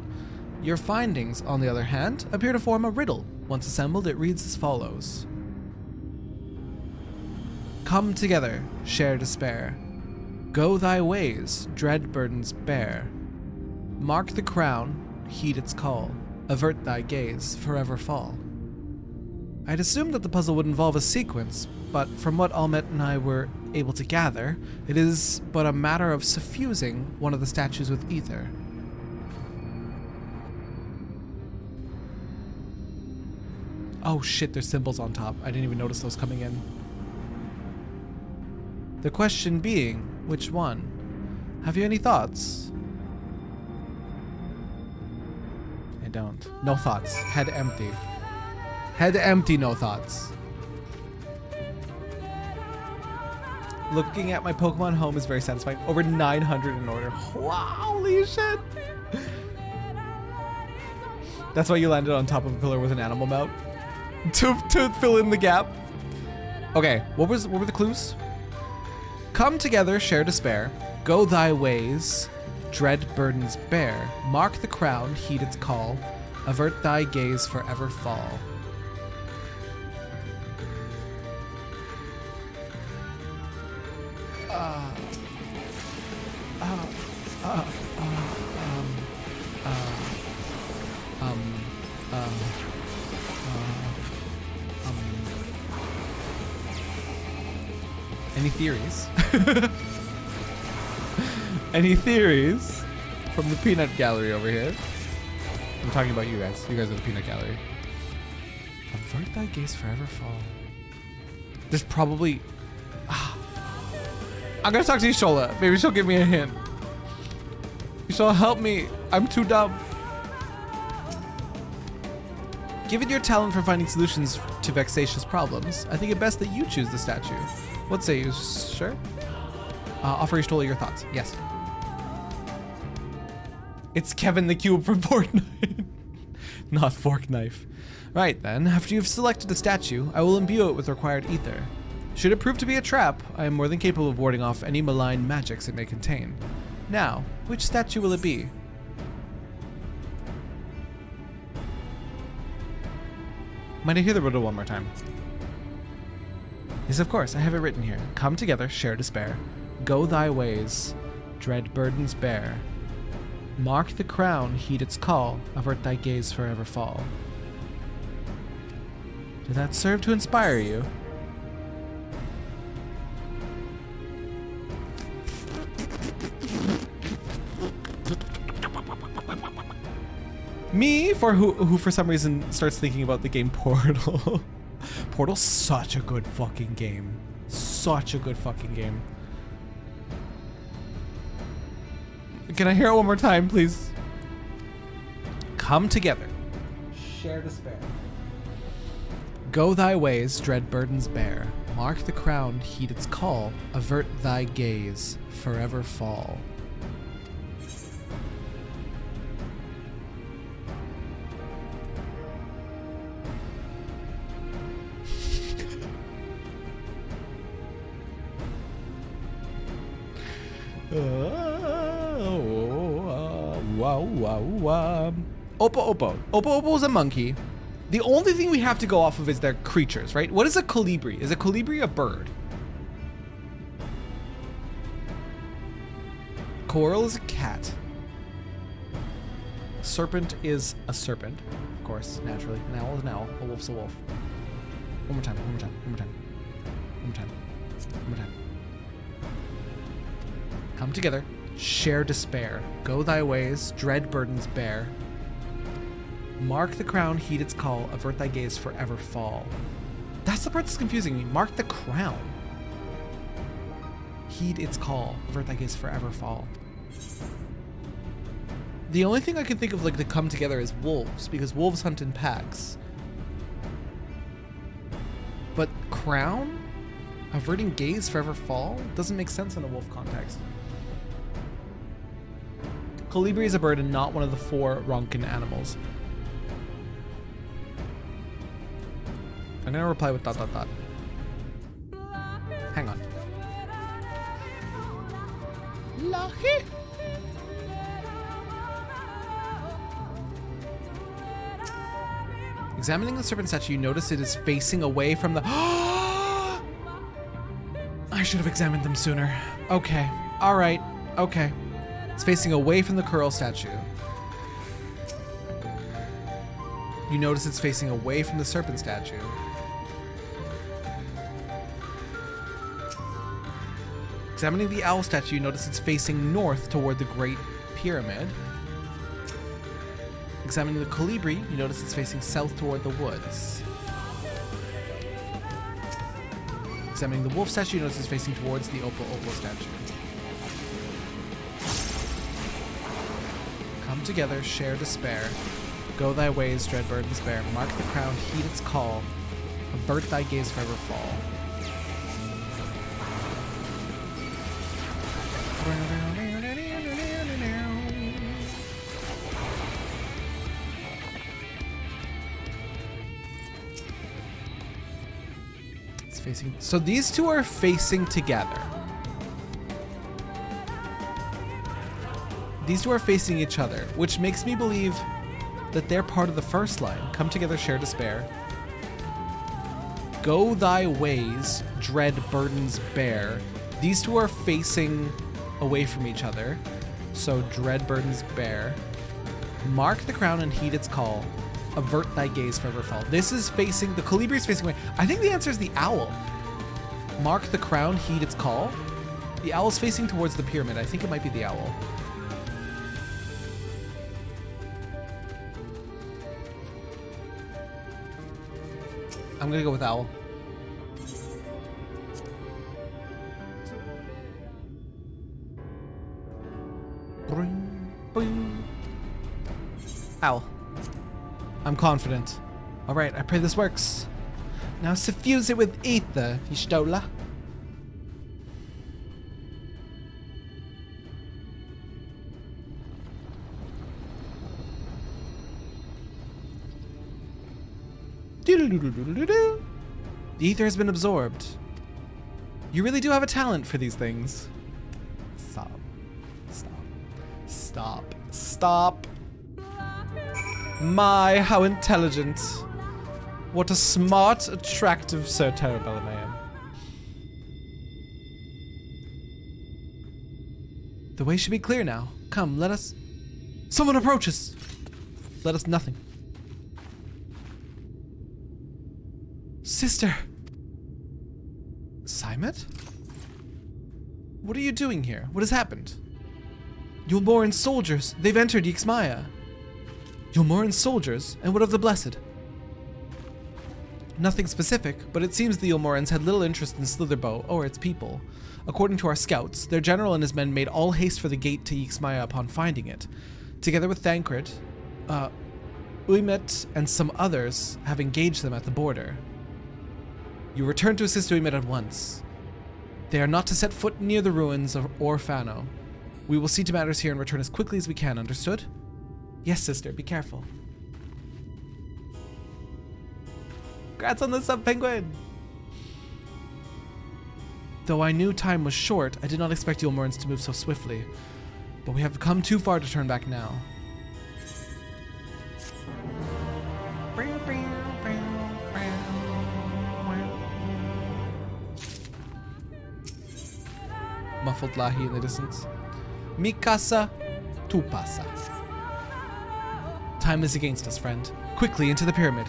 Your findings, on the other hand, appear to form a riddle. Once assembled, it reads as follows. Come together, share despair. Go thy ways, dread burdens bear. Mark the crown, heed its call. Avert thy gaze, forever fall. I'd assumed that the puzzle would involve a sequence, but from what Almet and I were able to gather, it is but a matter of suffusing one of the statues with ether. Oh shit, there's symbols on top. I didn't even notice those coming in. The question being, which one? Have you any thoughts? I don't. No thoughts. Head empty. Head empty, no thoughts. Looking at my Pokemon home is very satisfying. Over 900 in order. Wow, holy shit. That's why you landed on top of a pillar with an animal mount? To fill in the gap. Okay, what were the clues? Come together, share despair. Go thy ways, dread burdens bear. Mark the crown, heed its call. Avert thy gaze, forever fall. Any theories? Any theories from the peanut gallery over here? I'm talking about you guys. You guys are the peanut gallery. Avert thy gaze, forever fall. There's probably... I'm gonna talk to Ishola. Maybe she'll give me a hint. Ishola, help me. I'm too dumb. Given your talent for finding solutions to vexatious problems, I think it best that you choose the statue. What say you, sure? Offer Ishola your thoughts. Yes. It's Kevin the Cube from Fortnite. Not Fork Knife. Right then, after you've selected a statue, I will imbue it with required ether. Should it prove to be a trap, I am more than capable of warding off any malign magics it may contain. Now, which statue will it be? Might I hear the riddle one more time? Yes, of course, I have it written here. Come together, share despair. Go thy ways, dread burdens bear. Mark the crown, heed its call. Avert thy gaze, forever fall. Did that serve to inspire you? Me, who for some reason starts thinking about the game Portal. Portal's such a good fucking game. Such a good fucking game. Can I hear it one more time, please? Come together. Share despair. Go thy ways, dread burdens bear. Mark the crown, heed its call. Avert thy gaze, forever fall. Oppo is a monkey. The only thing we have to go off of is their creatures, right? What is a colibri? Is a colibri a bird? Coral is a cat. Serpent is a serpent, of course, naturally. An owl is an owl. A wolf's a wolf. One more time, one more time, one more time. One more time. One more time. Come together, share despair. Go thy ways, dread burdens bear. Mark the crown, heed its call, avert thy gaze, forever fall. That's the part that's confusing me. Mark the crown. Heed its call, avert thy gaze, forever fall. The only thing I can think of like to come together is wolves, because wolves hunt in packs. But crown? Averting gaze, forever fall? Doesn't make sense in a wolf context. Colibri is a bird and not one of the 4 Ronkin animals. I'm gonna reply with ... Hang on. Lahi. Examining the serpent statue, you notice it is facing away from the... I should have examined them sooner. Okay. Alright. Okay. It's facing away from the curl statue. You notice it's facing away from the serpent statue. Examining the owl statue, you notice it's facing north toward the Great Pyramid. Examining the colibri, you notice it's facing south toward the woods. Examining the wolf statue, you notice it's facing towards the opal statue. Come together, share despair. Go thy ways, dread bird and spare. Mark the crown, heed its call. Avert thy gaze, forever fall. It's facing. So these two are facing together. These two are facing each other, which makes me believe that they're part of the first line. Come together, share despair. Go thy ways, dread burdens bear. These two are facing away from each other. So dread burdens bear. Mark the crown and heed its call. Avert thy gaze, forever fall. This is facing, the colibri is facing away. I think the answer is the owl. Mark the crown, heed its call. The owl is facing towards the pyramid. I think it might be the owl. I'm gonna go with owl. Owl. I'm confident. Alright, I pray this works. Now suffuse it with ether, Ishtola. The ether has been absorbed. You really do have a talent for these things. Stop. Stop. Stop. Stop. My, how intelligent. What a smart, attractive Sir Terrabellum I am. The way should be clear now. Come, let us... Someone approaches! Let us nothing. Sister! Simet? What are you doing here? What has happened? Yulmoran's soldiers! They've entered Yixmaya! Yulmoran's soldiers? And what of the Blessed? Nothing specific, but it seems the Yulmorans had little interest in Slitherbow or its people. According to our scouts, their general and his men made all haste for the gate to Yixmaya upon finding it. Together with Thancred, Uymet and some others have engaged them at the border. You return to assist Uymet at once. They are not to set foot near the ruins of Orfano. We will see to matters here and return as quickly as we can, understood? Yes, sister, be careful. Congrats on the sub, Penguin! Though I knew time was short, I did not expect Yulmorans to move so swiftly. But we have come too far to turn back now. Muffled Lahi in the distance. Mi casa, tu pasa. Time is against us, friend. Quickly into the pyramid.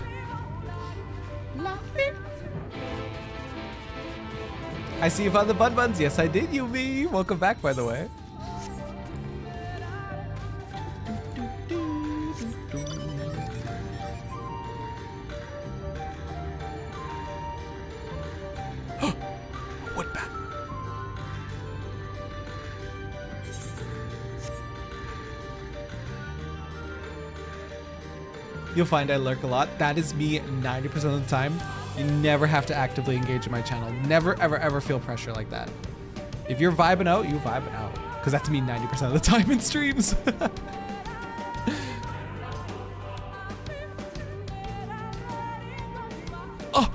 I see you found the Bun Buns. Yes, I did, Yumi. Welcome back, by the way. You'll find I lurk a lot. That is me 90% of the time. You never have to actively engage in my channel. Never, ever, ever feel pressure like that. If you're vibing out, you vibing out. Because that's me 90% of the time in streams. Oh!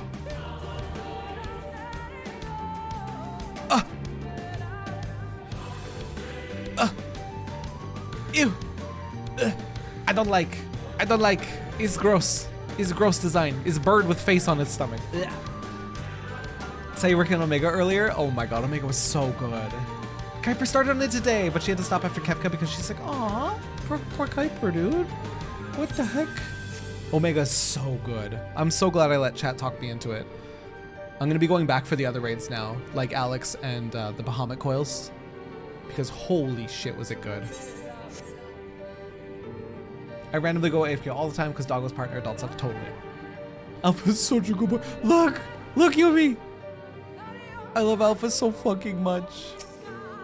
Ew! I don't like. It's gross. It's a gross design. It's a bird with face on its stomach. Ugh. Saw you working on Omega earlier? Oh my god, Omega was so good. Kuiper started on it today, but she had to stop after Kefka because she's like, aw, poor Kuiper, dude. What the heck? Omega is so good. I'm so glad I let chat talk me into it. I'm gonna be going back for the other raids now, like Alex and the Bahamut coils, because holy shit was it good. I randomly go AFK all the time because Doggo's partner adult stuff, totally. Alpha's such a good boy. Look, Yumi. I love Alpha so fucking much.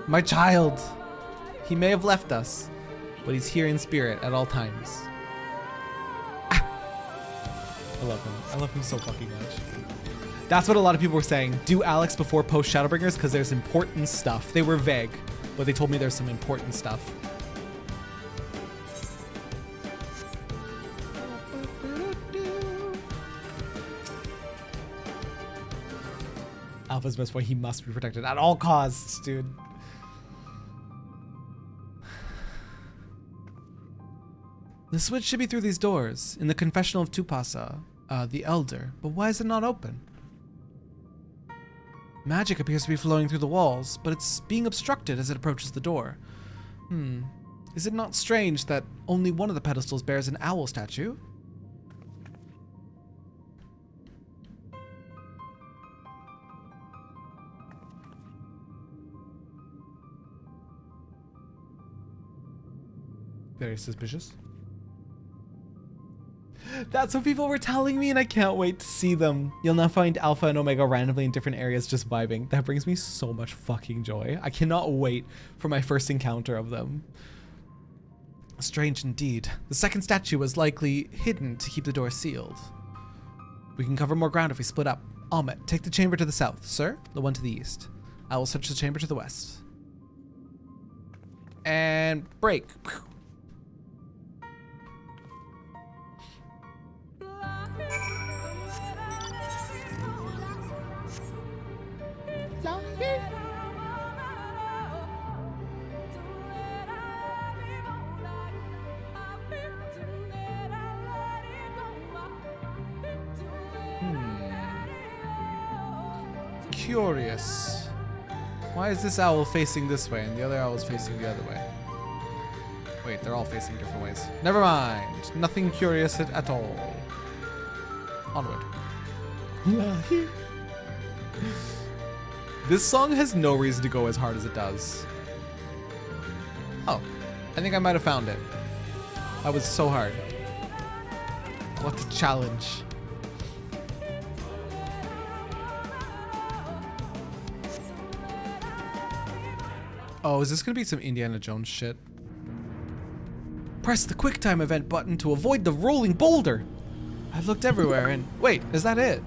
My child. He may have left us, but he's here in spirit at all times. Ah. I love him. I love him so fucking much. That's what a lot of people were saying. Do Alex before post Shadowbringers because there's important stuff. They were vague, but they told me there's some important stuff. Alpha's best boy, he must be protected at all costs, dude. The switch should be through these doors, in the confessional of Tupasa, the Elder, but why is it not open? Magic appears to be flowing through the walls, but it's being obstructed as it approaches the door. Is it not strange that only one of the pedestals bears an owl statue? Very suspicious. That's what people were telling me and I can't wait to see them. You'll now find Alpha and Omega randomly in different areas just vibing. That brings me so much fucking joy. I cannot wait for my first encounter of them. Strange indeed. The second statue was likely hidden to keep the door sealed. We can cover more ground if we split up. Ahmet, take the chamber to the south. Sir, the one to the east. I will search the chamber to the west. And break. Curious. Why is this owl facing this way and the other owl is facing the other way? Wait, they're all facing different ways. Never mind. Nothing curious at all. Onward. This song has no reason to go as hard as it does. Oh, I think I might have found it. That was so hard. What a challenge. Oh, is this gonna be some Indiana Jones shit? Press the QuickTime event button to avoid the rolling boulder. I've looked everywhere and... Wait, is that it?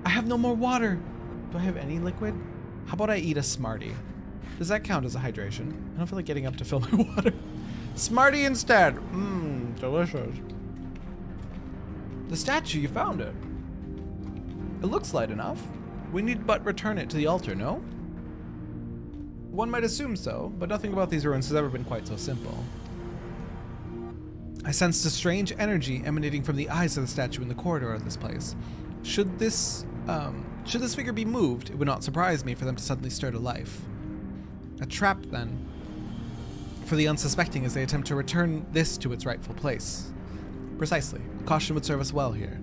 I have no more water. Do I have any liquid? How about I eat a Smartie? Does that count as a hydration? I don't feel like getting up to fill my water. Smartie instead. Mmm, delicious. The statue, you found it. It looks light enough. We need but return it to the altar, no? One might assume so, but nothing about these ruins has ever been quite so simple. I sensed a strange energy emanating from the eyes of the statue in the corridor of this place. Should this figure be moved, it would not surprise me for them to suddenly stir to life. A trap, then, for the unsuspecting as they attempt to return this to its rightful place. Precisely. Caution would serve us well here.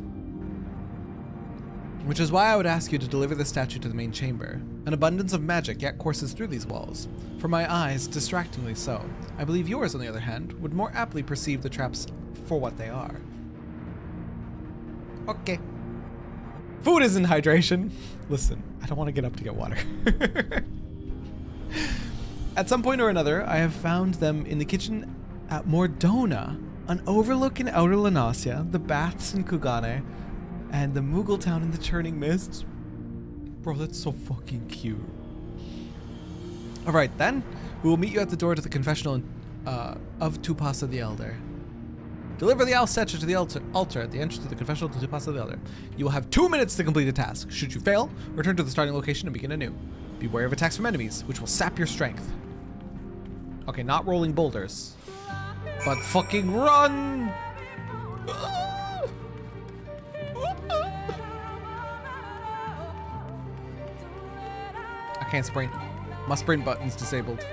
Which is why I would ask you to deliver the statue to the main chamber. An abundance of magic yet courses through these walls. For my eyes, distractingly so. I believe yours, on the other hand, would more aptly perceive the traps for what they are. Okay. Food isn't hydration. Listen, I don't want to get up to get water. At some point or another, I have found them in the kitchen at Mordona, an overlook in Outer Lanasia, the baths in Kugane, and the Moogle town in the Churning Mists. Bro, that's so fucking cute. Alright then, we will meet you at the door to the confessional of Tupasa the Elder. Deliver the owl statue to the altar at the entrance to the confessional to Tupasa the Elder. You will have 2 minutes to complete the task. Should you fail, return to the starting location and begin anew. Beware of attacks from enemies, which will sap your strength. Okay, not rolling boulders, but fucking run! I can't sprint. My sprint button's disabled.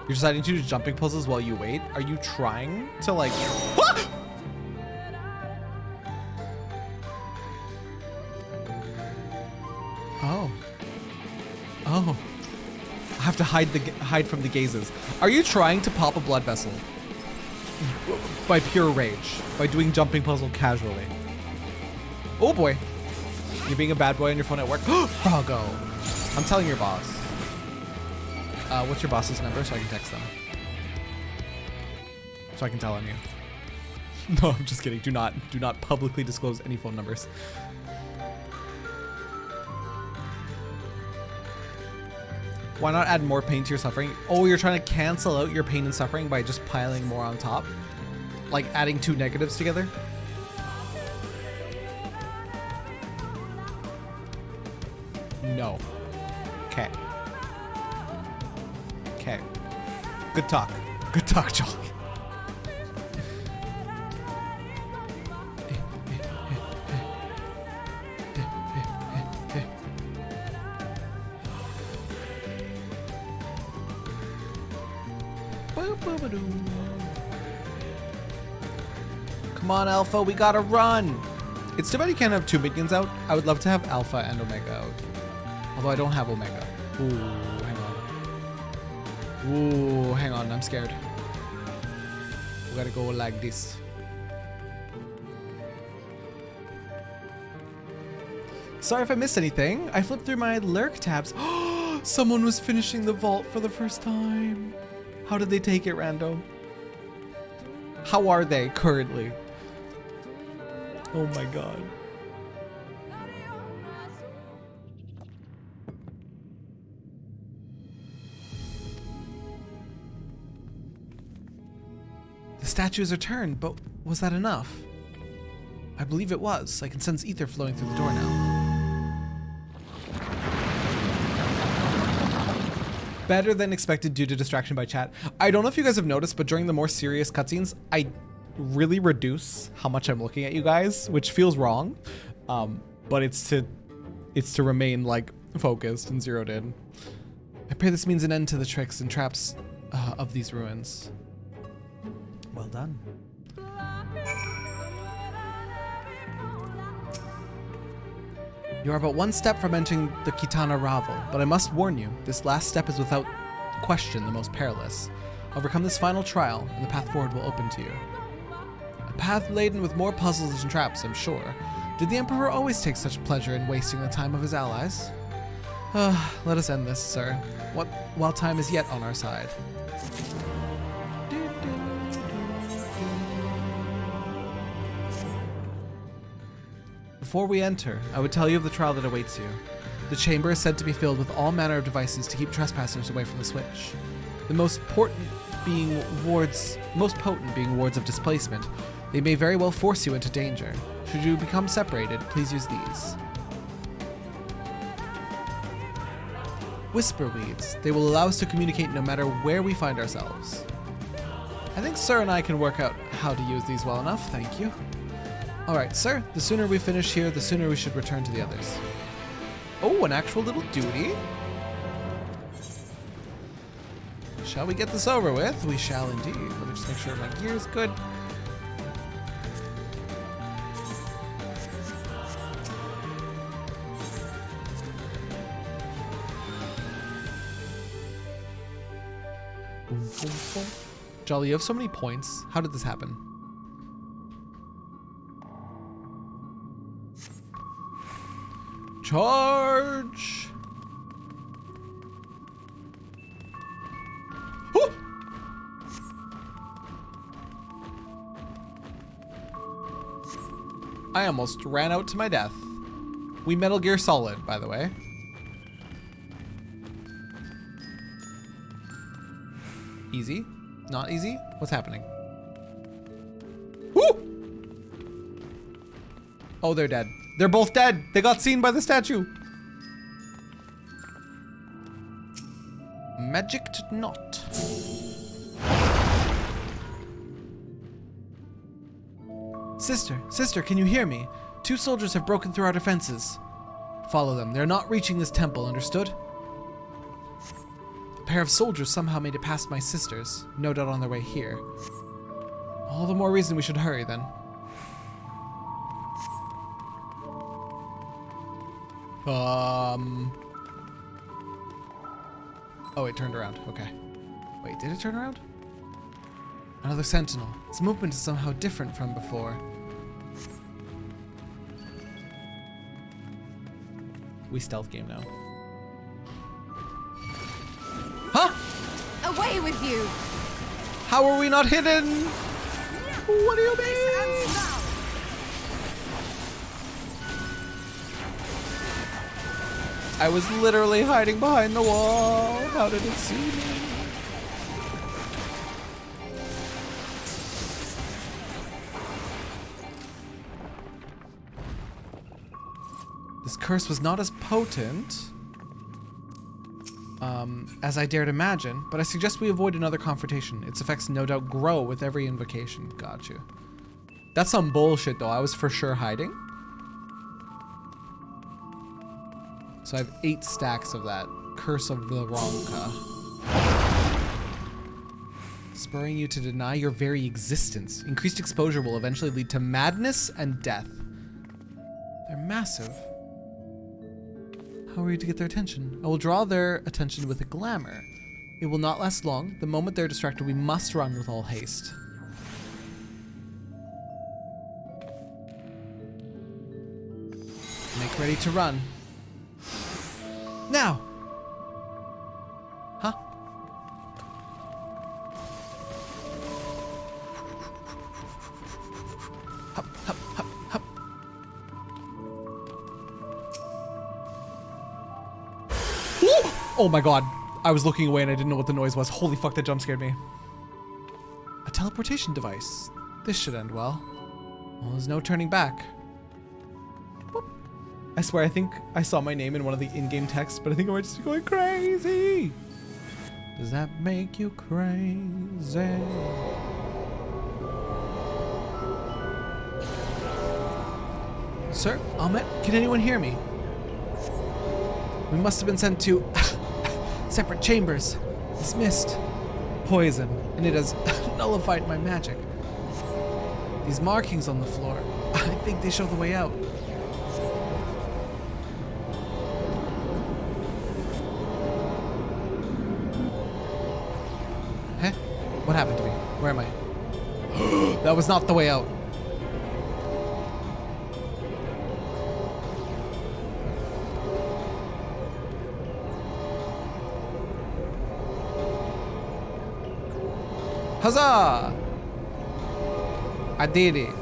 You're deciding to do jumping puzzles while you wait? Are you trying to like... Oh. Oh. I have to hide from the gazes. Are you trying to pop a blood vessel? By pure rage. By doing jumping puzzle casually. Oh boy. You're being a bad boy on your phone at work. Froggo. I'm telling your boss. What's your boss's number so I can text them? So I can tell on you. No, I'm just kidding. Do not publicly disclose any phone numbers. Why not add more pain to your suffering? Oh, you're trying to cancel out your pain and suffering by just piling more on top? Like adding 2 negatives together? No. Okay. Okay. Good talk. Good talk, Jolly. Come on, Alpha, we gotta run! It's too bad you can't have 2 minions out. I would love to have Alpha and Omega out. Although I don't have Omega. Ooh, hang on. Ooh, hang on, I'm scared. We gotta go like this. Sorry if I missed anything. I flipped through my lurk tabs. Someone was finishing the vault for the first time. How did they take it, Rando? How are they currently? Oh my god. The statues are turned, but was that enough? I believe it was. I can sense ether flowing through the door now. Better than expected due to distraction by chat. I don't know if you guys have noticed, but during the more serious cutscenes, I really reduce how much I'm looking at you guys, which feels wrong. But it's to remain like focused and zeroed in. I pray this means an end to the tricks and traps of these ruins. Well done. You are but 1 step from entering the Kitana Ravel, but I must warn you, this last step is without question the most perilous. Overcome this final trial, and the path forward will open to you. A path laden with more puzzles and traps, I'm sure. Did the Emperor always take such pleasure in wasting the time of his allies? Let us end this, sir, while time is yet on our side. Before we enter, I would tell you of the trial that awaits you. The chamber is said to be filled with all manner of devices to keep trespassers away from the switch. The most potent being wards of displacement. They may very well force you into danger. Should you become separated, please use these. Whisper weeds. They will allow us to communicate no matter where we find ourselves. I think Sir and I can work out how to use these well enough, thank you. Alright, sir, the sooner we finish here, the sooner we should return to the others. Oh, an actual little duty. Shall we get this over with? We shall indeed. Let me just make sure my gear is good. Boom, boom, boom. Jolly, you have so many points. How did this happen? Charge! I almost ran out to my death. We Metal Gear Solid, by the way. Easy? Not easy? What's happening? Woo! Oh, they're dead. They're both dead. They got seen by the statue. Magicked not. Sister, can you hear me? 2 soldiers have broken through our defenses. Follow them. They're not reaching this temple, understood? A pair of soldiers somehow made it past my sisters, no doubt on their way here. All the more reason we should hurry then. Oh, it turned around. Okay. Wait, did it turn around? Another sentinel. Its movement is somehow different from before. We stealth game now. Huh? Away with you! How are we not hidden? What do you mean? I was literally hiding behind the wall. How did it see me? This curse was not as potent as I dared imagine, but I suggest we avoid another confrontation. Its effects no doubt grow with every invocation. Gotcha. That's some bullshit though. I was for sure hiding. So I have 8 stacks of that. Curse of Veronka. Spurring you to deny your very existence. Increased exposure will eventually lead to madness and death. They're massive. How are we to get their attention? I will draw their attention with a glamour. It will not last long. The moment they're distracted, we must run with all haste. Make ready to run. Now! Huh? Hup, hup, hup, hup. Oh my god. I was looking away and I didn't know what the noise was. Holy fuck, that jump scared me. A teleportation device. This should end well. Well, there's no turning back. Boop. I swear, I think I saw my name in one of the in-game texts, but I think I might just be going crazy. Does that make you crazy? Sir, Ahmet, can anyone hear me? We must have been sent to separate chambers. This mist, poison, and it has nullified my magic. These markings on the floor, I think they show the way out. Huh? What happened to me? Where am I? That was not the way out. Huzzah! I did it.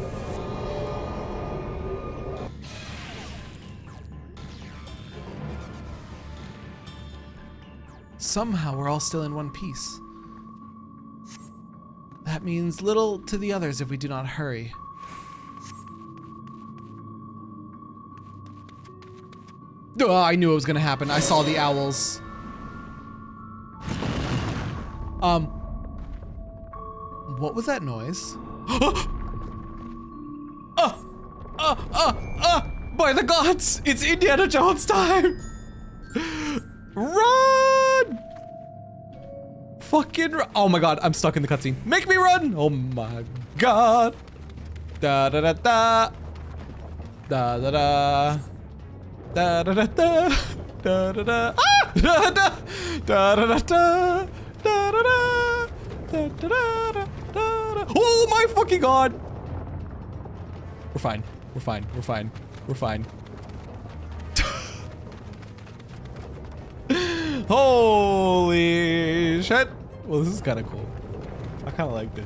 Somehow we're all still in one piece. That means little to the others if we do not hurry. Oh, I knew it was gonna happen. I saw the owls. What was that noise? By the gods! It's Indiana Jones time! Run! Fucking run! Oh my god, I'm stuck in the cutscene. Make me run! Oh my god! Da da da da! Da da da! Da da da da! Da da da! Ah! Da da da da da da! Da da da! Da da da! Oh my fucking god! We're fine. We're fine. We're fine. We're fine. Holy shit! Well, this is kind of cool. I kind of like this.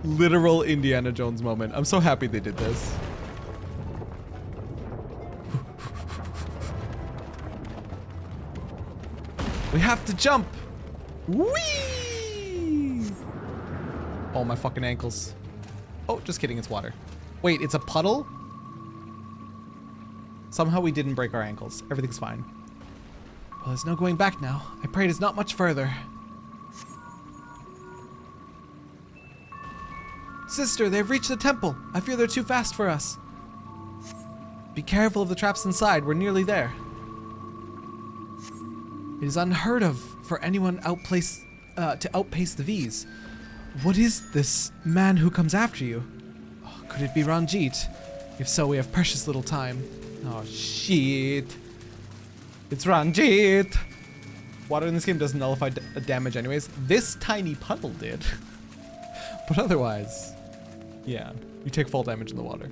Literal Indiana Jones moment. I'm so happy they did this. We have to jump. Whee! Oh, my fucking ankles. Oh, just kidding, it's water. Wait, it's a puddle? Somehow we didn't break our ankles. Everything's fine. Well, there's no going back now. I pray it is not much further. Sister, they've reached the temple. I fear they're too fast for us. Be careful of the traps inside. We're nearly there. It is unheard of for anyone to outpace the V's. What is this man who comes after you? Oh, could it be Ranjit? If so, we have precious little time. Oh, shit. It's Ranjit. Water in this game doesn't nullify damage anyways. This tiny puddle did. But otherwise, yeah, you take fall damage in the water.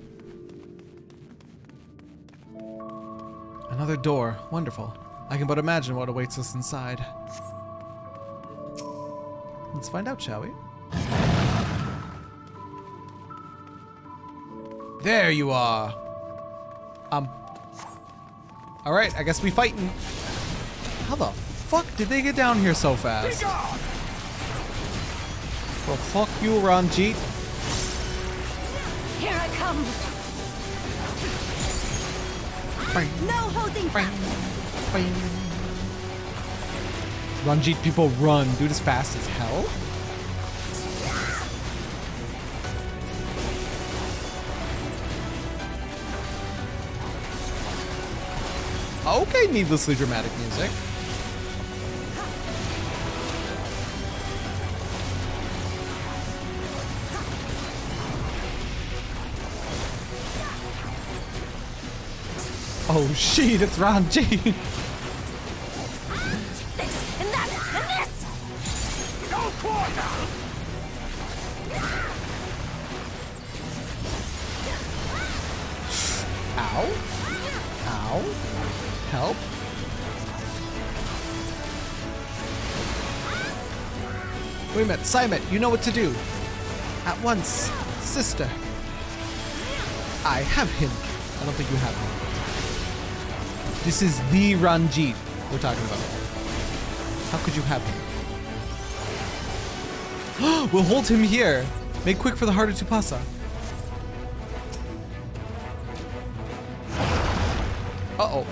Another door. Wonderful. I can but imagine what awaits us inside. Let's find out, shall we? There you are. Alright, I guess we fightin'. How the fuck did they get down here so fast? Well, fuck you, Ranjit. Here I come. No holding back. Ranjit, people run. Dude is fast as hell. Okay, needlessly dramatic music. Oh shit, it's Ranjit. This and that and this. Go corner. Ow. Ow. Help. Wait a minute, Simon, you know what to do. At once, sister. I have him. I don't think you have him. This is the Ranjit we're talking about. How could you have him? We'll hold him here. Make quick for the heart of Tupasa. Uh-oh.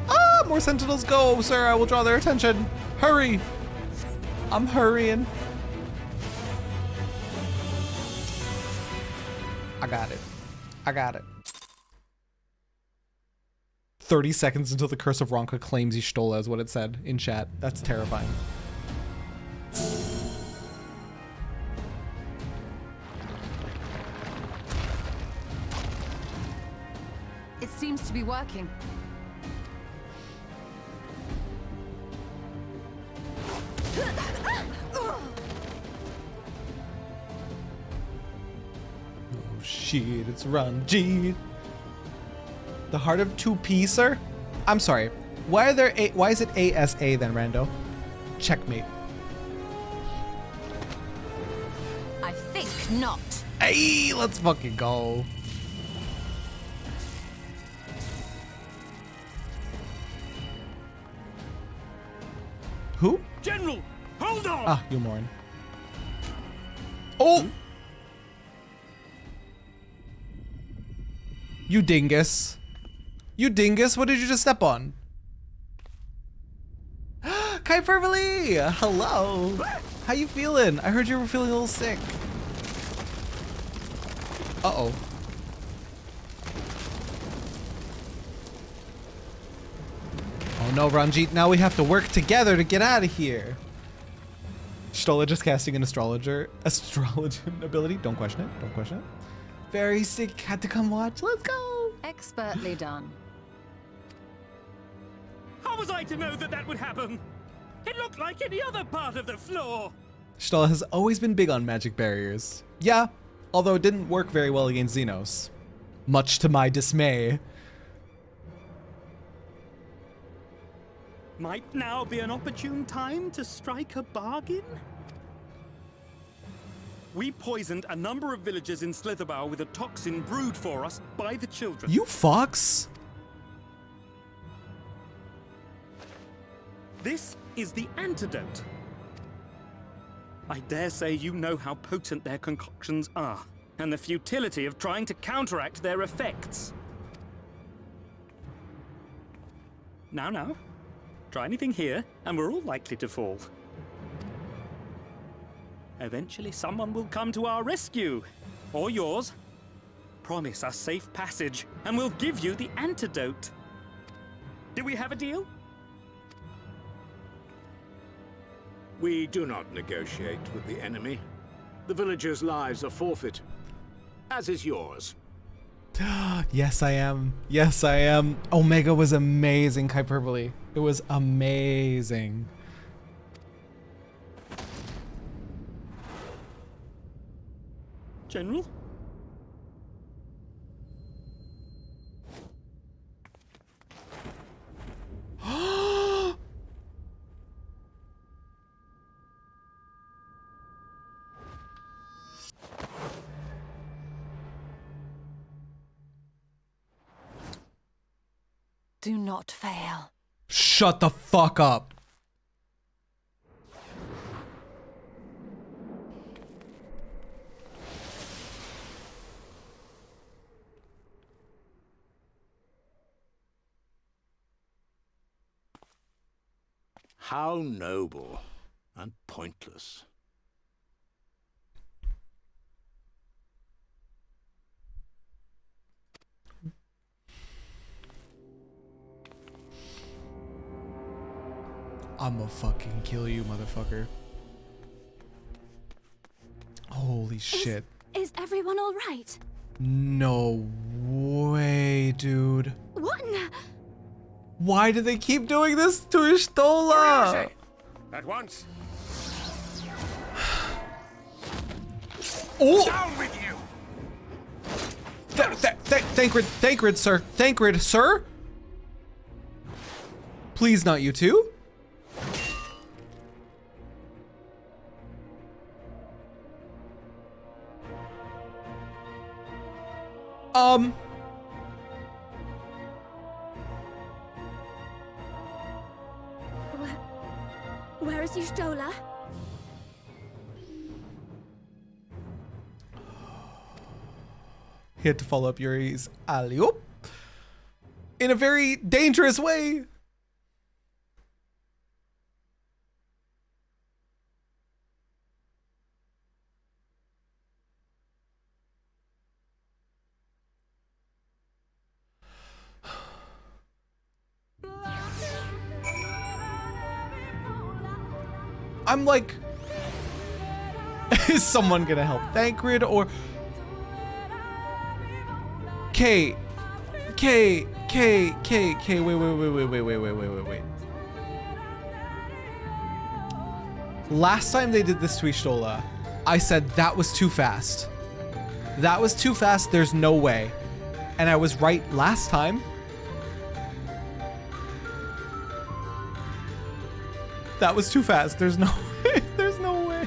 Ah, more sentinels go, sir. I will draw their attention. Hurry. I'm hurrying. I got it. I got it. 30 seconds until the curse of Ronka claims Y'shtola is what it said in chat. That's terrifying. It seems to be working. Oh shit, it's Ranjit. The heart of 2P, sir? I'm sorry. Why is it ASA then, Rando? Checkmate. I think not. Hey, let's fucking go. Who? General, hold on. Ah, you mourn. Oh! You dingus. You dingus, what did you just step on? Kai Fervally! Hello! How you feeling? I heard you were feeling a little sick. Uh-oh. Oh no, Ranjit, now we have to work together to get out of here. Y'shtola just casting an astrologer ability. Don't question it, don't question it. Very sick, had to come watch, let's go! Expertly done. How was I to know that that would happen? It looked like any other part of the floor. Y'shtola has always been big on magic barriers. Yeah, although it didn't work very well against Xenos. Much to my dismay. Might now be an opportune time to strike a bargain? We poisoned a number of villagers in Slitherbough with a toxin brewed for us by the children. You fucks. This is the antidote. I dare say you know how potent their concoctions are, and the futility of trying to counteract their effects. Now, try anything here, and we're all likely to fall. Eventually, someone will come to our rescue, or yours. Promise us safe passage, and we'll give you the antidote. Do we have a deal? We do not negotiate with the enemy. The villagers' lives are forfeit, as is yours. Yes, I am. Yes, I am. Omega was amazing, Hyperbole. It was amazing. General? Do not fail. Shut the fuck up. How noble and pointless. I'ma fucking kill you, motherfucker. Holy shit. Is everyone all right? No way, dude. What? Why do they keep doing this to Ishtola? At once. Oh! Down with you. Thancred, sir. Thancred, sir. Please not you two. Where is Y'shtola? He had to follow up Yuri's alley-oop in a very dangerous way. I'm like, is someone gonna help Thancred or wait. Last time they did this to Y'shtola, I said that was too fast. That was too fast, there's no way. And I was right last time. That was too fast. There's no way. There's no way.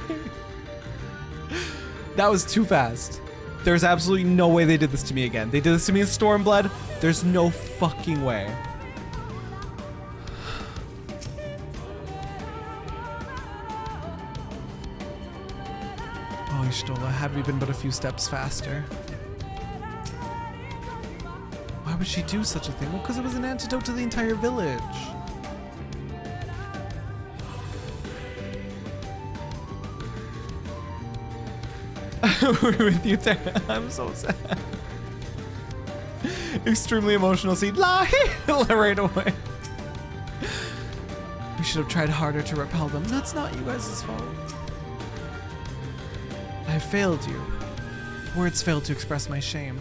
That was too fast. There's absolutely no way they did this to me again. They did this to me in Stormblood. There's no fucking way. Oh, Y'shtola, had we been but a few steps faster. Why would she do such a thing? Well, because it was an antidote to the entire village. We're with you, Terra. I'm so sad. Extremely emotional scene. Lie right away. We should have tried harder to repel them. That's not you guys' fault. I failed you. Words failed to express my shame.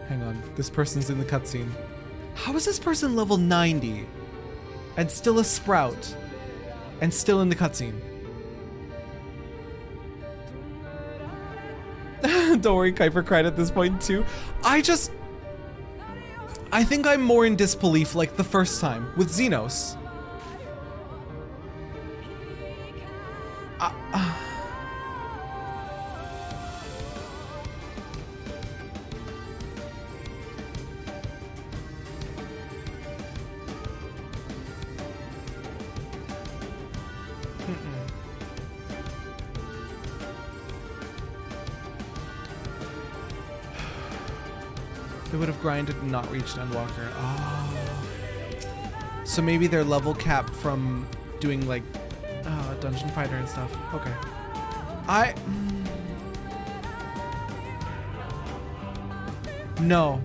Hang on. This person's in the cutscene. How is this person level 90 and still a sprout and still in the cutscene? Don't worry, Kuiper cried at this point too. I think I'm more in disbelief like the first time with Xenos. They would have grinded and not reached Endwalker. Oh. So maybe their level cap from doing like Dungeon Fighter and stuff. Okay. No.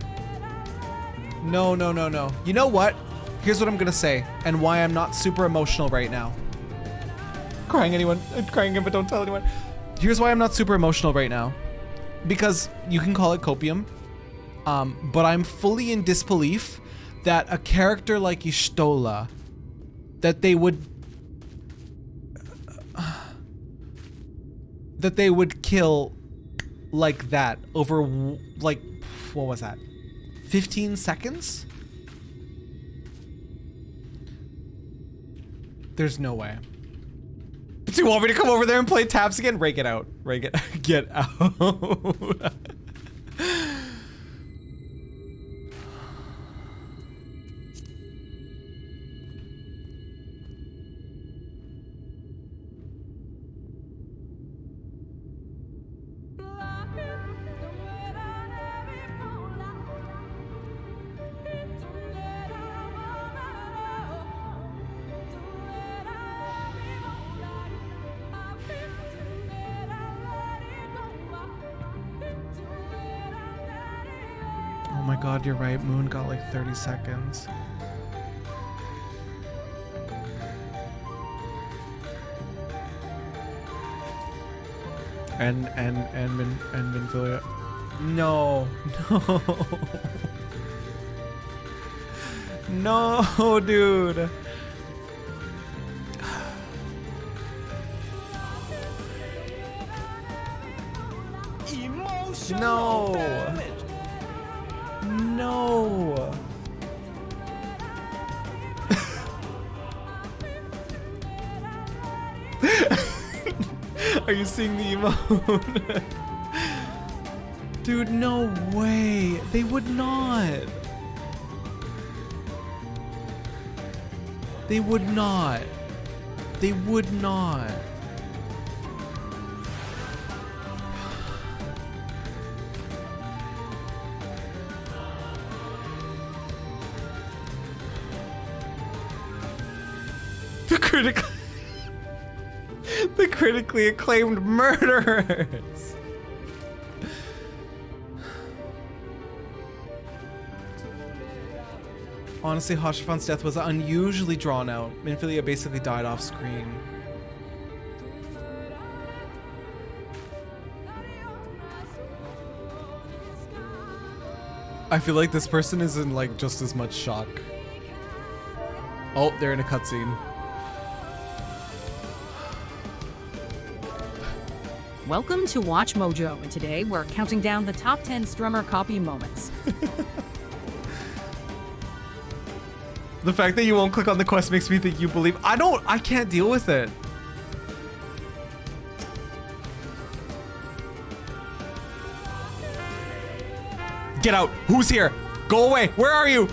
No. You know what? Here's what I'm gonna say and why I'm not super emotional right now. Crying again, but don't tell anyone. Here's why I'm not super emotional right now. Because you can call it copium. But I'm fully in disbelief that a character like Y'shtola, that they would kill like that over like, what was that? 15 seconds? There's no way. Do you want me to come over there and play taps again? Rake it out. Rake it. Get out. Oh my god, you're right. Moon got like 30 seconds. And Minfilia. No. No, dude. No. No. Are you seeing the emote? Dude, no way. They would not. They would not. They would not. The critically acclaimed murderers. Honestly, Hashifan's death was unusually drawn out. Minfilia basically died off screen. I feel like this person is in like just as much shock. Oh, they're in a cutscene. Welcome to Watch Mojo, and today we're counting down the top 10 Strummer copy moments. The fact that you won't click on the quest makes me think you believe. I can't deal with it. Get out. Who's here? Go away. Where are you?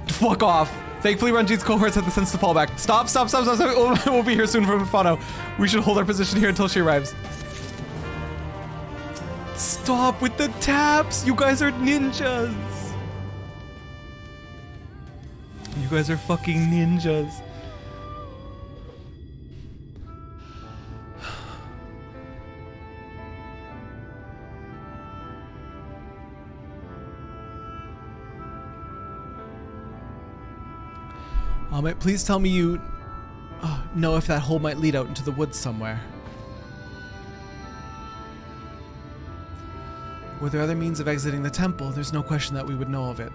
Fuck off. Thankfully, Ranjit's cohorts had the sense to fall back. Stop. We'll be here soon from Mufano. We should hold our position here until she arrives. Stop with the taps. You guys are ninjas. You guys are fucking ninjas. Please tell me you know if that hole might lead out into the woods somewhere. Were there other means of exiting the temple, there's no question that we would know of it.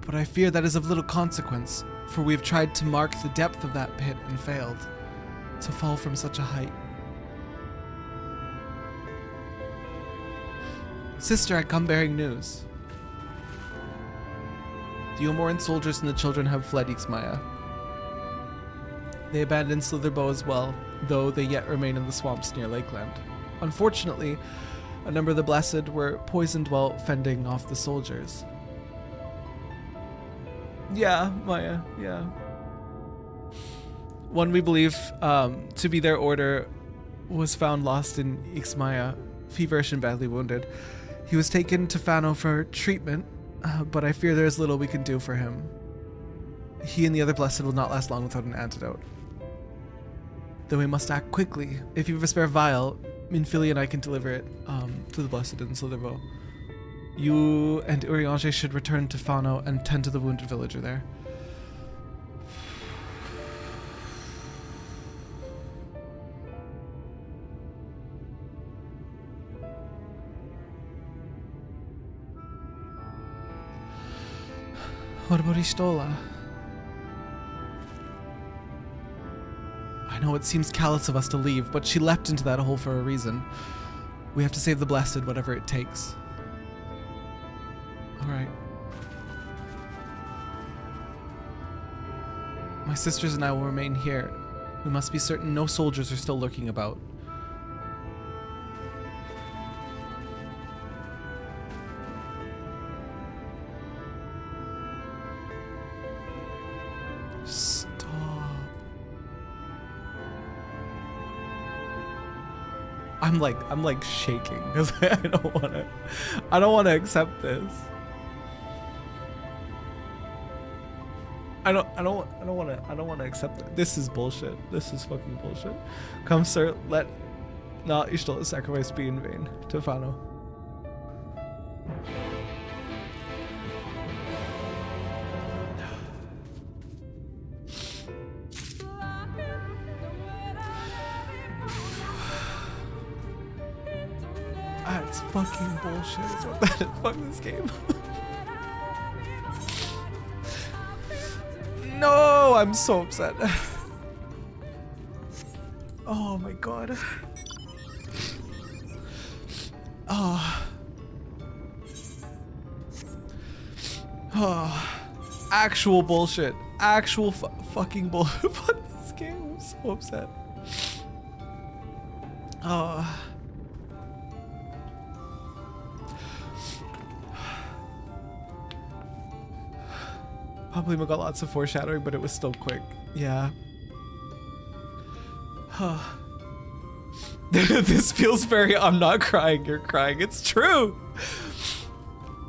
But I fear that is of little consequence, for we have tried to mark the depth of that pit and failed. To fall from such a height. Sister, I come bearing news. The Omoran soldiers and the children have fled Ixmaya. They abandoned Slitherbow as well, though they yet remain in the swamps near Lakeland. Unfortunately, a number of the Blessed were poisoned while fending off the soldiers. Yeah, Maya, yeah. One we believe to be their order was found lost in Ixmaya, feverish and badly wounded. He was taken to Fano for treatment, but I fear there is little we can do for him. He and the other Blessed will not last long without an antidote. Though we must act quickly. If you have a spare vial, Minfili and I can deliver it to the Blessed in Slitherbow. You and Eorzea should return to Fano and tend to the wounded villager there. What about Ishtola? I know it seems callous of us to leave, but she leapt into that hole for a reason. We have to save the Blessed, whatever it takes. Alright. My sisters and I will remain here. We must be certain no soldiers are still lurking about. I'm like shaking because I don't want to accept this. I don't want to accept it. This is bullshit. This is fucking bullshit. Come, sir, let not Ishtola's sacrifice be in vain. To Fano. That's fucking bullshit. Is what that is. Fuck this game. No, I'm so upset. Oh my god. Oh. Oh. Actual bullshit. Actual fucking bullshit. Fuck this game. I'm so upset. Oh. Probably got lots of foreshadowing, but it was still quick. Yeah. This feels very I'm not crying, you're crying. It's true.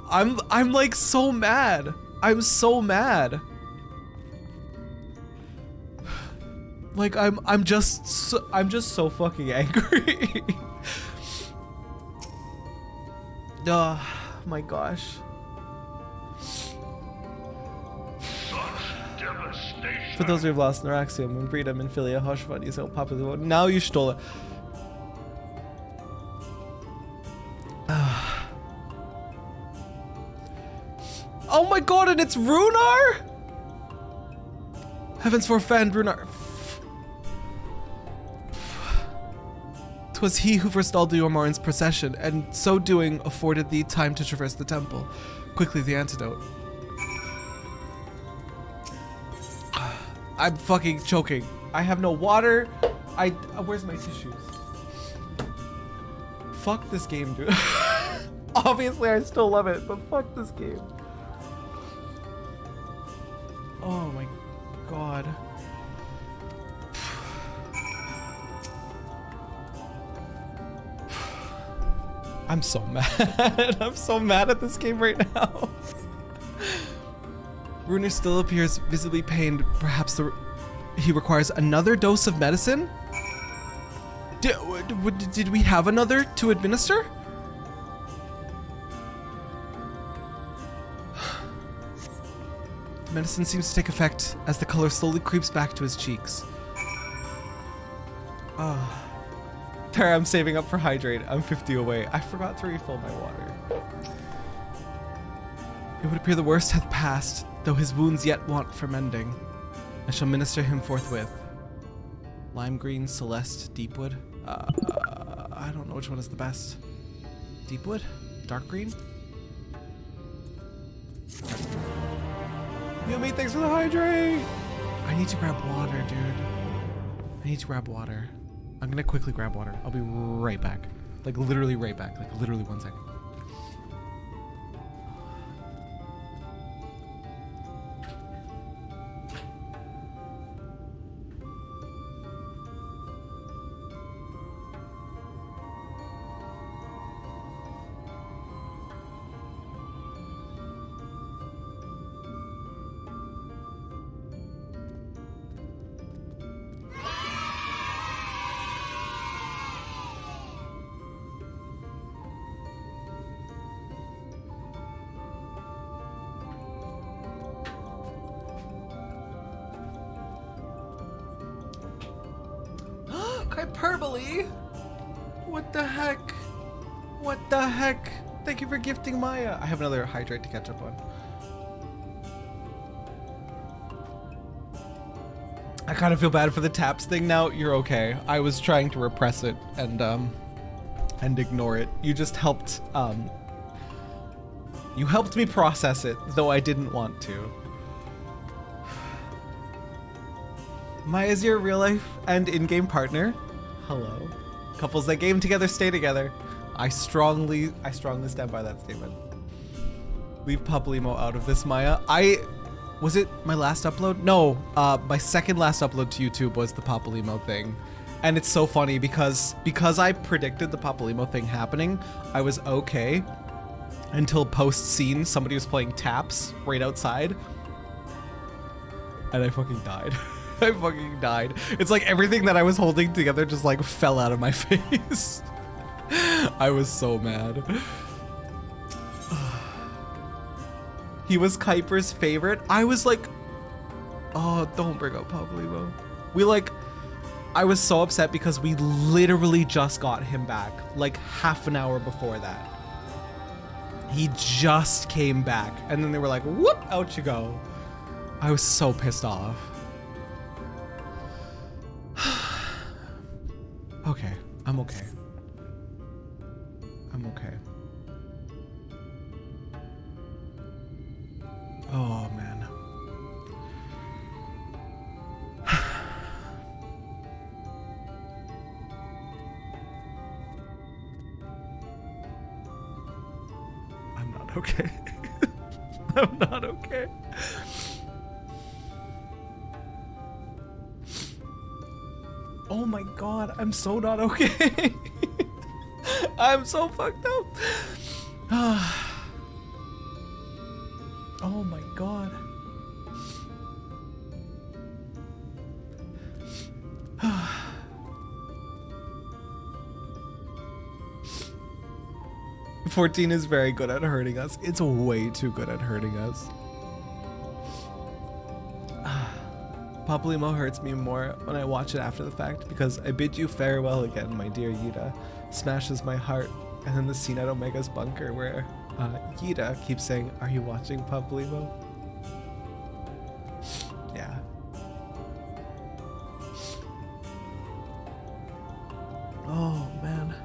I'm like so mad. I'm so mad. Like I'm just so fucking angry. Oh my gosh. For those who have lost Naraxia, Moonbreeda, Minfilia, Hoshvat, you so popular. Now you stole it. Oh my god, and it's Runar? Heavensward fan Runar. 'Twas he who forestalled the Ormoran's procession, and so doing afforded thee time to traverse the temple. Quickly the antidote. I'm fucking choking. I have no water. Where's my tissues? Fuck this game, dude. Obviously, I still love it, but fuck this game. Oh my god. I'm so mad. I'm so mad at this game right now. Runar still appears visibly pained. Perhaps he requires another dose of medicine? Did we have another to administer? The medicine seems to take effect as the color slowly creeps back to his cheeks. Oh. Tara, I'm saving up for hydrate. I'm 50 away. I forgot to refill my water. It would appear the worst hath passed, though his wounds yet want for mending. I shall minister him forthwith. Lime green, Celeste, Deepwood. I don't know which one is the best. Deepwood? Dark green? Yummy, thanks for the hydrate! I need to grab water, dude. need to grab water. I'm gonna quickly grab water. I'll be right back. Like literally right back. Like literally 1 second. Hyperbole? What the heck? What the heck? Thank you for gifting Maya. I have another hydrate to catch up on. I kind of feel bad for the taps thing now. You're okay. I was trying to repress it and ignore it. You just helped you helped me process it, though I didn't want to. Maya's your real life and in-game partner. Hello. Couples that game together stay together. I strongly stand by that statement. Leave Papalymo out of this, Maya. Was it my last upload? No, my second last upload to YouTube was the Papalymo thing. And it's so funny because I predicted the Papalymo thing happening, I was okay until post-scene somebody was playing taps right outside. And I fucking died. I fucking died. It's like everything that I was holding together just like fell out of my face. I was so mad. He was Kuiper's favorite. I was like, oh, don't bring up Papalymo. I was so upset because we literally just got him back like half an hour before that. He just came back and then they were like, whoop, out you go. I was so pissed off. Okay, I'm okay. I'm okay. Oh, man. I'm not okay. I'm not okay. Oh my god, I'm so not okay. I'm so fucked up. Oh my god. $14 is very good at hurting us. It's way too good at hurting us. Papalymo hurts me more when I watch it after the fact because I bid you farewell again, my dear Yida. Smashes my heart. And then the scene at Omega's bunker where Yida keeps saying, are you watching Papalymo? Yeah. Oh, man.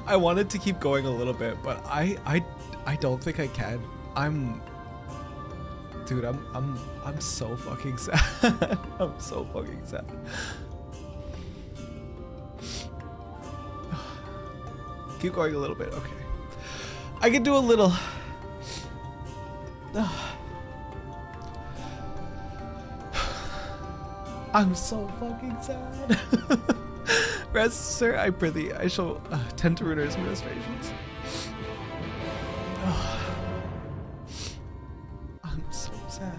I wanted to keep going a little bit, but I don't think I can. Dude, I'm so fucking sad. I'm so fucking sad. Keep going a little bit, okay. I can do a little. I'm so fucking sad. Rest, sir, I prithee, I shall tend to Runer's ministrations. I'm so sad.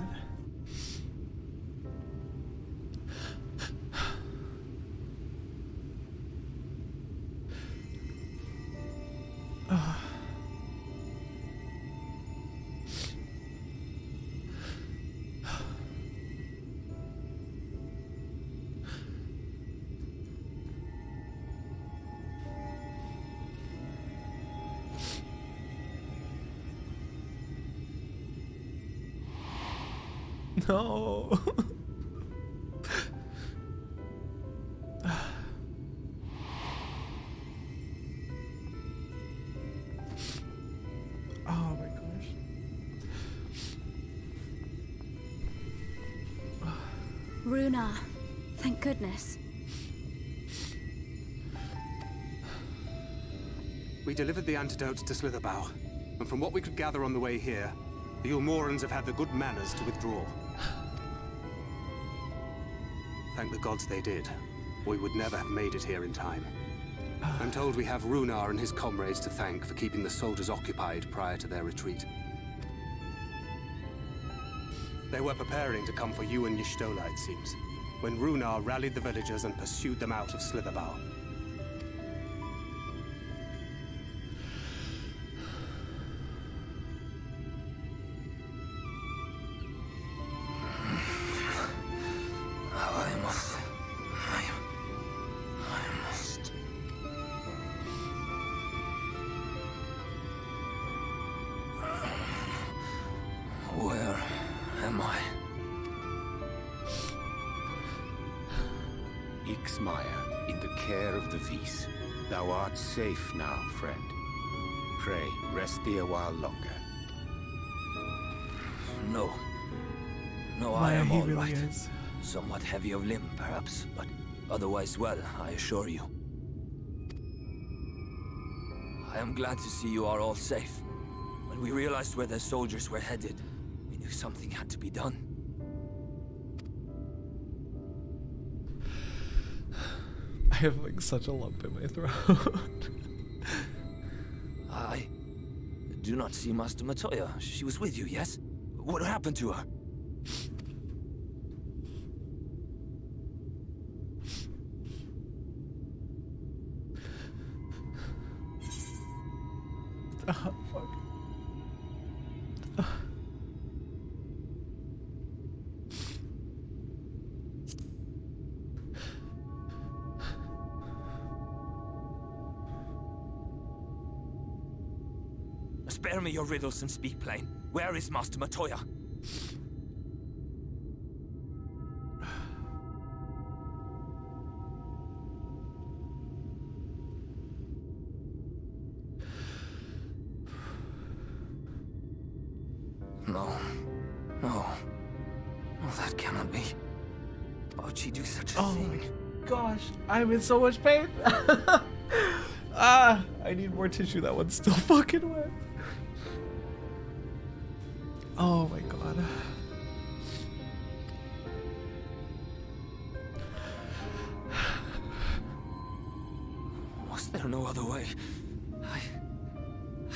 No. Oh my gosh. Runa, thank goodness. We delivered the antidotes to Slitherbough, and from what we could gather on the way here, the Ulmorans have had the good manners to withdraw. Thank the gods they did. We would never have made it here in time. I'm told we have Runar and his comrades to thank for keeping the soldiers occupied prior to their retreat. They were preparing to come for you and Y'shtola, it seems, when Runar rallied the villagers and pursued them out of Slitherbough. Where am I? Ixmaya, in the care of the Vis. Thou art safe now, friend. Pray, rest thee a while longer. No. No, Why, I am he all really right. is. Somewhat heavy of limb, perhaps, but otherwise well, I assure you. I am glad to see you are all safe. When we realized where the soldiers were headed, we knew something had to be done. I have like such a lump in my throat. I do not see Master Matoya. She was with you, yes? What happened to her? Oh, fuck. Spare me your riddles and speak plain. Where is Master Matoya? No. No. No, that cannot be. Why would she do such a thing? My gosh, I'm in so much pain. I need more tissue. That one's still fucking wet. Oh my god. Was there no other way? I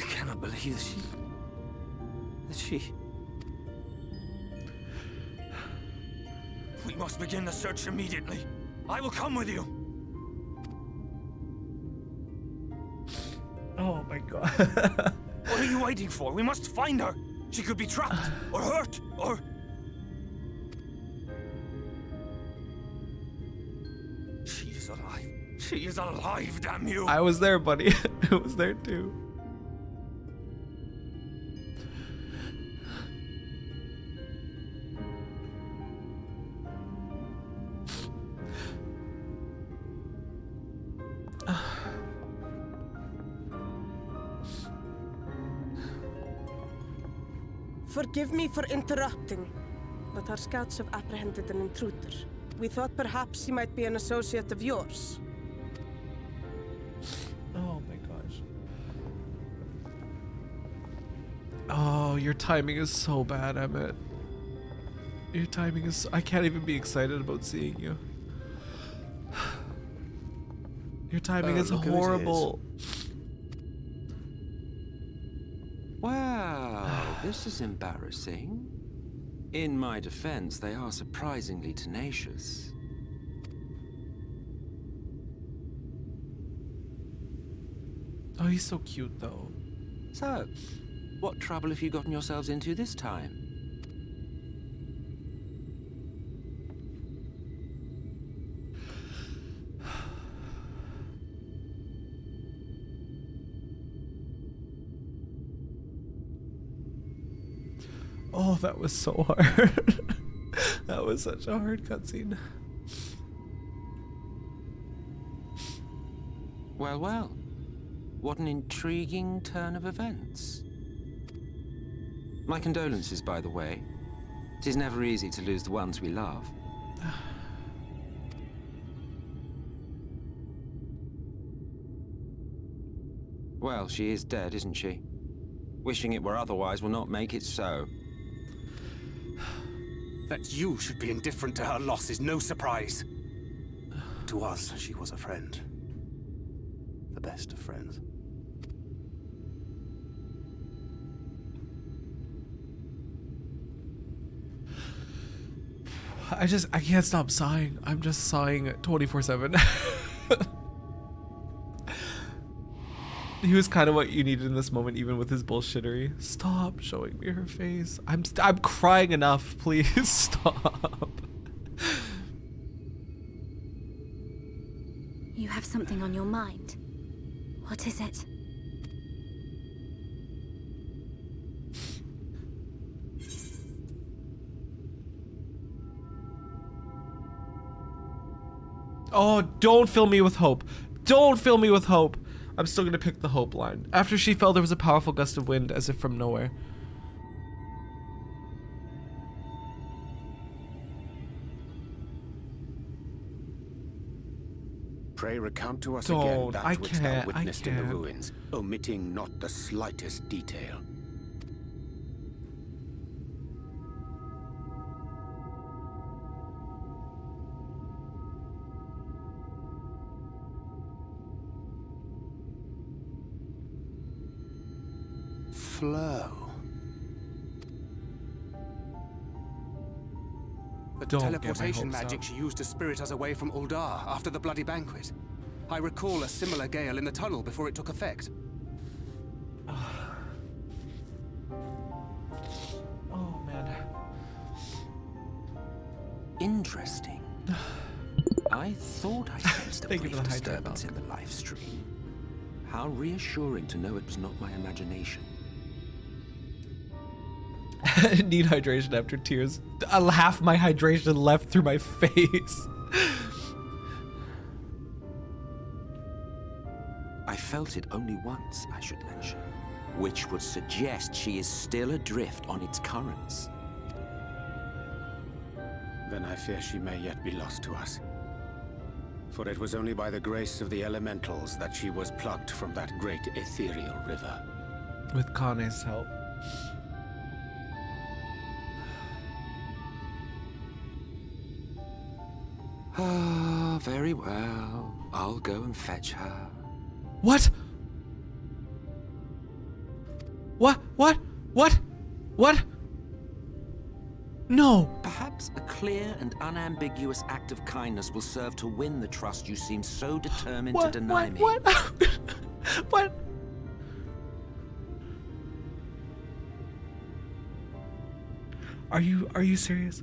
cannot believe that she... We must begin the search immediately. I will come with you. Oh my god. What are you waiting for? We must find her. She could be trapped, or hurt, or... She is alive. She is alive, damn you! I was there, buddy. I was there too. Forgive me for interrupting, but our scouts have apprehended an intruder. We thought perhaps he might be an associate of yours. Oh my gosh. Oh, your timing is so bad, Emmett. Your timing is... I can't even be excited about seeing you. Your timing is horrible. Wow, this is embarrassing. In my defense, they are surprisingly tenacious. Oh, he's so cute, though. So, what trouble have you gotten yourselves into this time? Oh, that was so hard. That was such a hard cutscene. Well, well. What an intriguing turn of events. My condolences, by the way. It is never easy to lose the ones we love. Well, she is dead, isn't she? Wishing it were otherwise will not make it so. That you should be indifferent to her loss is no surprise. To us, she was a friend. The best of friends. I can't stop sighing. I'm just sighing 24/7. He was kind of what you needed in this moment, even with his bullshittery. Stop showing me her face. I'm crying enough. Please stop. You have something on your mind. What is it? Oh, don't fill me with hope. Don't fill me with hope. I'm still gonna pick the hope line. After she fell, there was a powerful gust of wind, as if from nowhere. Pray recount to us Don't. again that I which can't. thou witnessed in the can't. ruins, omitting not the slightest detail. Flow. The Don't get my teleportation hopes magic up. she used to spirit us away from Uldar after the bloody banquet. I recall a similar gale in the tunnel before it took effect. Oh, man. Interesting. I thought I sensed a Thank you brief for the high disturbance dive, in the live stream. How reassuring to know it was not my imagination. Need hydration after tears. Half my hydration left through my face. I felt it only once, I should mention, which would suggest she is still adrift on its currents. Then I fear she may yet be lost to us. For it was only by the grace of the elementals that she was plucked from that great ethereal river. With Kane's help. Ah, very well. I'll go and fetch her. What? What? What? What? What? No. Perhaps a clear and unambiguous act of kindness will serve to win the trust you seem so determined to deny me. What? What? Are you serious?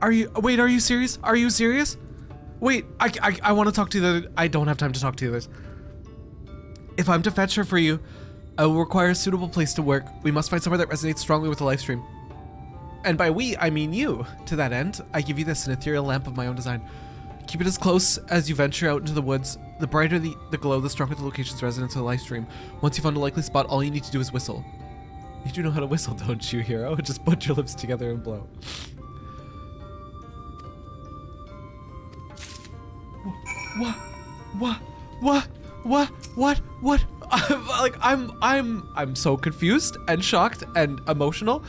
Are you serious? Are you serious? Wait, I want to talk to you. I don't have time to talk to you. Others. If I'm to fetch her for you, I will require a suitable place to work. We must find somewhere that resonates strongly with the live stream. And by we, I mean you. To that end, I give you this, an ethereal lamp of my own design. Keep it as close as you venture out into the woods. The brighter the glow, the stronger the location's resonance of the live stream. Once you find a likely spot, all you need to do is whistle. You do know how to whistle, don't you, hero? Just put your lips together and blow. What? Like, I'm so confused and shocked and emotional.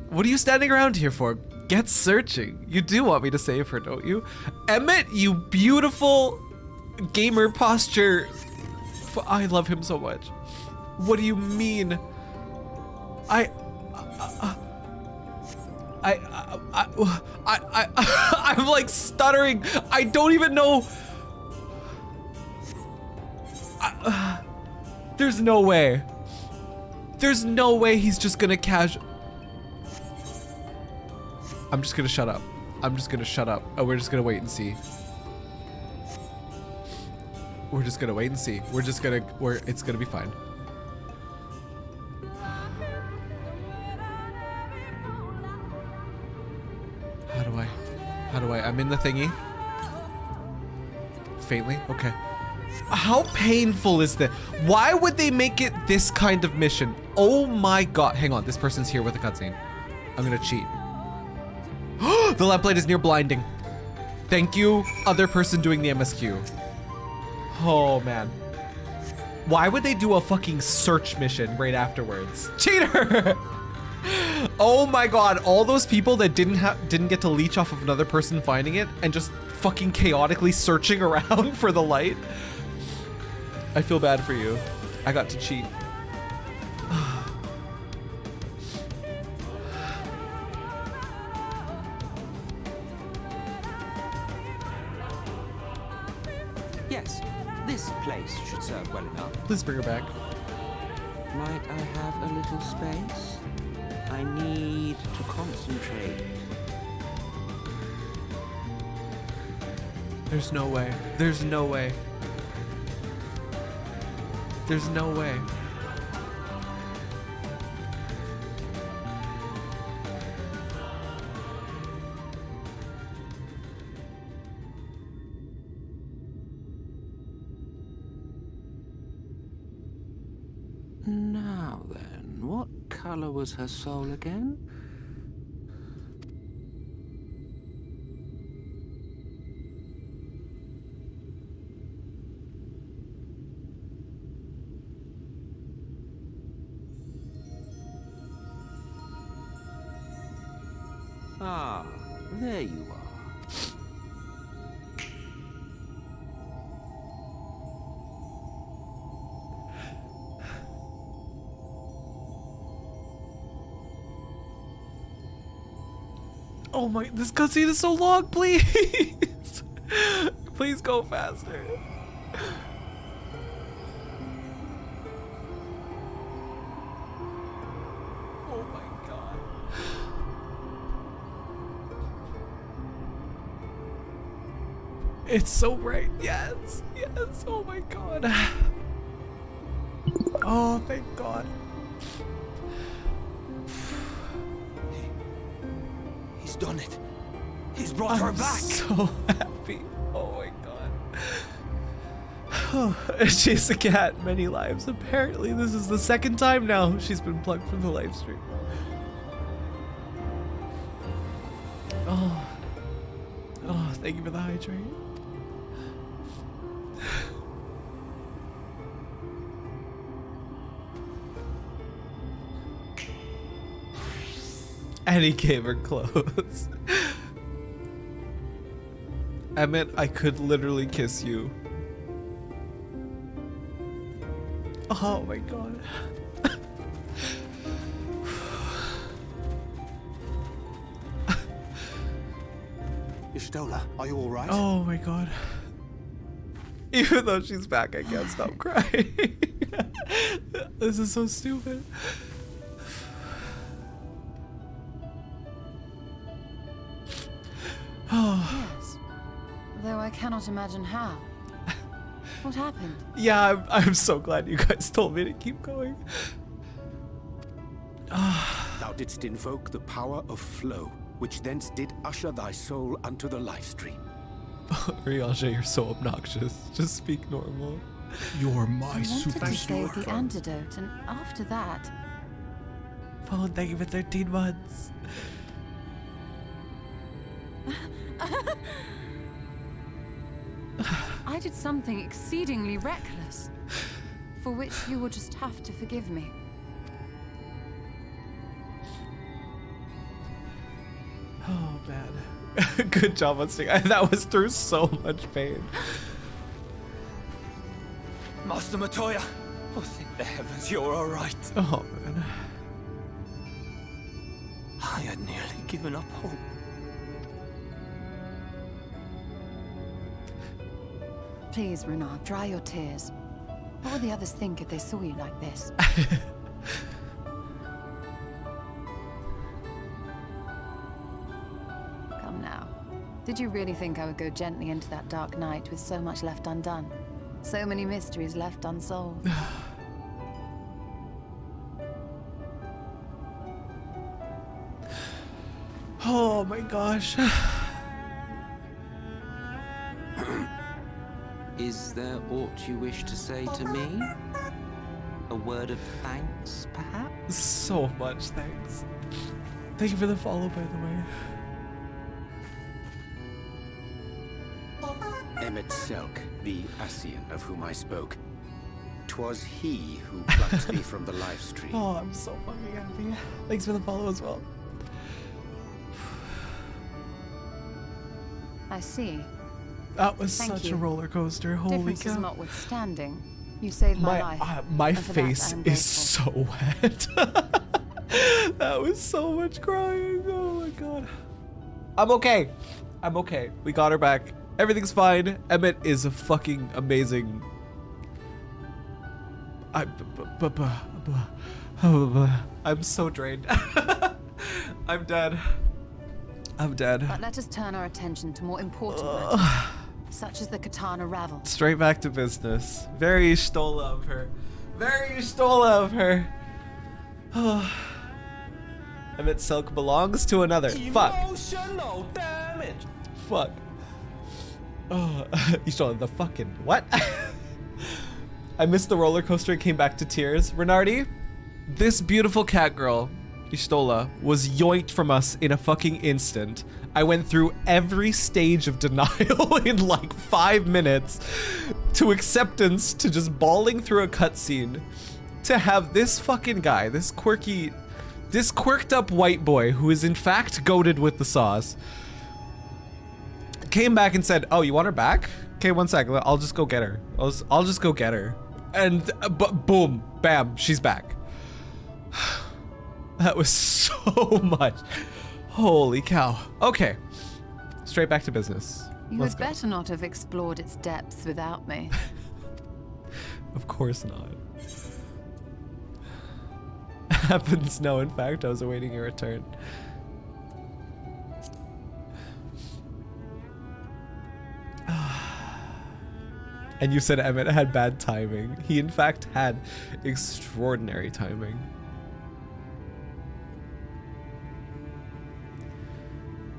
What are you standing around here for? Get searching. You do want me to save her, don't you? Emmett, you beautiful gamer posture. I love him so much. What do you mean? I'm like stuttering. I don't even know. There's no way. There's no way he's just gonna I'm just gonna shut up. I'm just gonna shut up. Oh, we're just gonna wait and see. We're just gonna wait and see. It's gonna be fine. How do I? I'm in the thingy. Faintly? Okay. How painful is this? Why would they make it this kind of mission? Oh my god. Hang on, this person's here with a cutscene. I'm gonna cheat. The lamplight is near blinding. Thank you, other person doing the MSQ. Oh man. Why would they do a fucking search mission right afterwards? Cheater! Oh my god, all those people that didn't get to leech off of another person finding it and just fucking chaotically searching around for the light. I feel bad for you. I got to cheat. Yes, this place should serve well enough. Please bring her back. Might I have a little space? I need to concentrate. There's no way. There's no way. There's no way. Now then, what color was her soul again? Ah, there you are. Oh my, this cutscene is so long, please. Please go faster. Oh my god. It's so bright. Yes, yes. Oh my god. Oh, thank god. He's done it. He's brought her back. So happy. Oh my god. She's a cat, many lives. Apparently, this is the second time now she's been plugged from the live stream. Oh. Oh, thank you for the hydrate. And he gave her clothes. Emmett, I could literally kiss you. Oh my god. Y'shtola, are you alright? Oh my god. Even though she's back, I can't stop crying. This is so stupid. Yes. Though I cannot imagine how. What happened? Yeah, I'm so glad you guys told me to keep going. Thou didst invoke the power of flow, which thence did usher thy soul unto the life stream. Eorzea, you're so obnoxious. Just speak normal. You're my I wanted to save the antidote, and after that... Phone, thank you for 13 months. I did something exceedingly reckless, for which you will just have to forgive me. Oh man. Good job on sticking. That was through so much pain. Master Matoya, oh thank the heavens you're alright. Oh man. I had nearly given up hope. Please, Renard, dry your tears. What would the others think if they saw you like this? Come now. Did you really think I would go gently into that dark night with so much left undone? So many mysteries left unsolved. Oh my gosh. Is there aught you wish to say to me? A word of thanks, perhaps? So much thanks. Thank you for the follow, by the way. Emmet Selk, the Ascian of whom I spoke. 'Twas he who plucked thee from the life stream. Oh, I'm so fucking happy. Thanks for the follow as well. I see. That was Thank such you. a roller coaster. Holy Differences cow. notwithstanding, you saved my life. My and for that face I am is grateful. so wet. That was so much crying. Oh my god. I'm okay. I'm okay. We got her back. Everything's fine. Emmett is a fucking amazing. I'm so drained. I'm dead. I'm dead. But let us turn our attention to more important matters, such as the Katana Ravel. Straight back to business. Very Stola of her. Very Stola of her. Emmett Selk belongs to another. Fuck. Emotional damage. Fuck. Oh, Ishtola, the fucking what? I missed the roller coaster and came back to tears. Renardi, this beautiful cat girl, Ishtola, was yoinked from us in a fucking instant. I went through every stage of denial in like 5 minutes, to acceptance, to just bawling through a cutscene, to have this fucking guy, this quirked up white boy who is in fact goated with the sauce, came back and said, "Oh, you want her back? Okay, 1 second. I'll just go get her. I'll just go get her." And boom, bam, she's back. That was so much. Holy cow. Okay, straight back to business. You Let's had go. better not have explored its depths without me. Of course not. Happens. No, in fact, I was awaiting your return. And you said Emmett had bad timing. He in fact had extraordinary timing.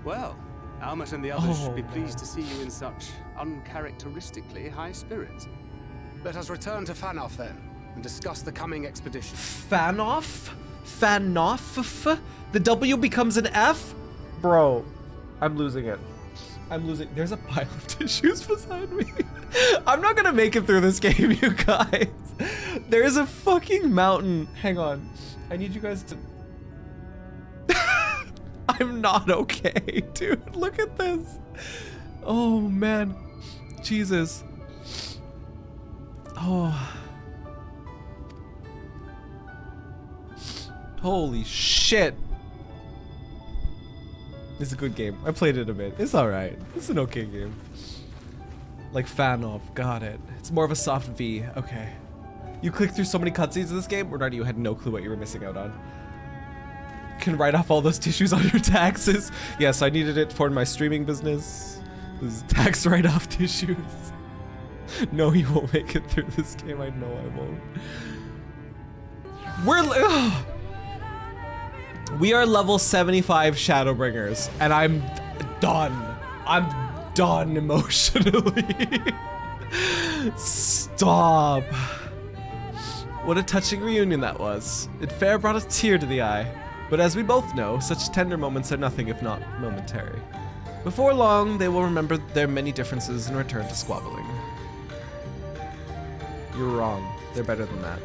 Well, Almet and the others should be pleased to see you in such uncharacteristically high spirits. Let us return to Fanoff then, and discuss the coming expedition. Fanoff? Fanoff? The W becomes an F? Bro, I'm losing it. I'm losing. There's a pile of tissues beside me. I'm not gonna make it through this game, you guys. There's a fucking mountain. Hang on. I need you guys to... I'm not okay, dude. Look at this. Oh, man. Jesus. Oh. Holy shit. It's a good game. I played it a bit. It's alright. It's an okay game. Like Fanoff. Got it. It's more of a soft V. Okay. You clicked through so many cutscenes in this game, Renardi, you had no clue what you were missing out on. Can write off all those tissues on your taxes. Yes, I needed it for my streaming business. This is tax write-off tissues. No, you won't make it through this game. I know I won't. We are level 75 Shadowbringers, and I'm done. I'm done emotionally. Stop. What a touching reunion that was. It fair brought a tear to the eye. But as we both know, such tender moments are nothing if not momentary. Before long, they will remember their many differences and return to squabbling. You're wrong. They're better than that.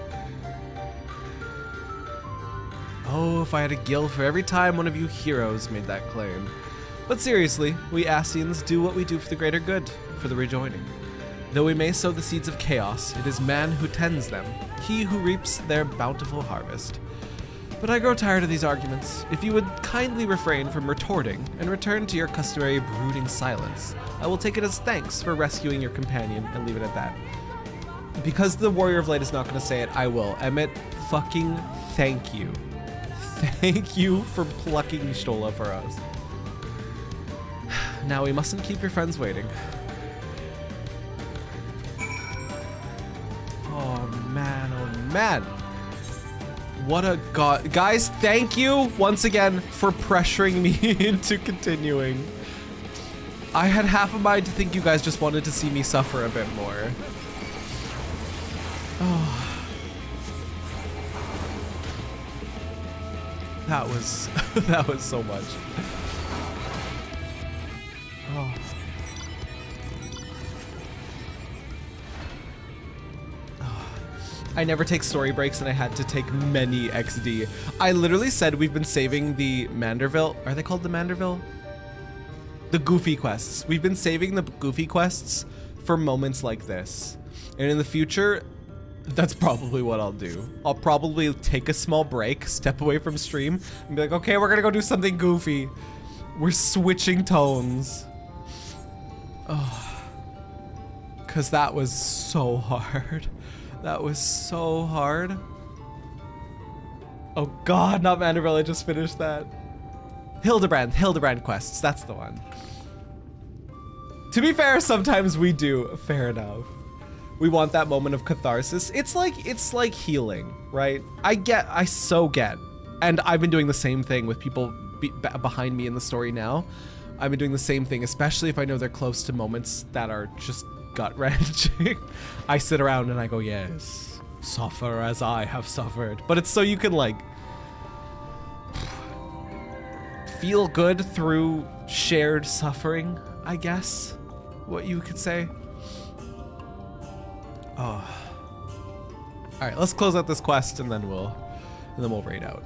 Oh, if I had a guild for every time one of you heroes made that claim. But seriously, we Ascians do what we do for the greater good, for the rejoining. Though we may sow the seeds of chaos, it is man who tends them, he who reaps their bountiful harvest. But I grow tired of these arguments. If you would kindly refrain from retorting and return to your customary brooding silence, I will take it as thanks for rescuing your companion and leave it at that. Because the Warrior of Light is not going to say it, I will. Emmett, fucking thank you. Thank you for plucking Stola for us. Now we mustn't keep your friends waiting. Oh man, oh man. What a god. Guys, thank you once again for pressuring me into continuing. I had half a mind to think you guys just wanted to see me suffer a bit more. Oh. That was so much. Oh. I never take story breaks and I had to take many XD. I literally said we've been saving the Manderville. Are they called the Manderville? The Goofy quests. We've been saving the Goofy quests for moments like this. And in the future, that's probably what I'll do. I'll probably take a small break, step away from stream, and be like, okay, we're gonna go do something goofy. We're switching tones. Oh, cause that was so hard. That was so hard. Oh God, not Manderville, I just finished that. Hildebrand quests, that's the one. To be fair, sometimes we do, fair enough. We want that moment of catharsis. It's like healing, right? I so get. And I've been doing the same thing with people behind me in the story now. I've been doing the same thing, especially if I know they're close to moments that are just gut-wrenching. I sit around and I go, yes, suffer as I have suffered. But it's so you can like feel good through shared suffering, I guess, what you could say. Oh. All right, let's close out this quest and then we'll raid out.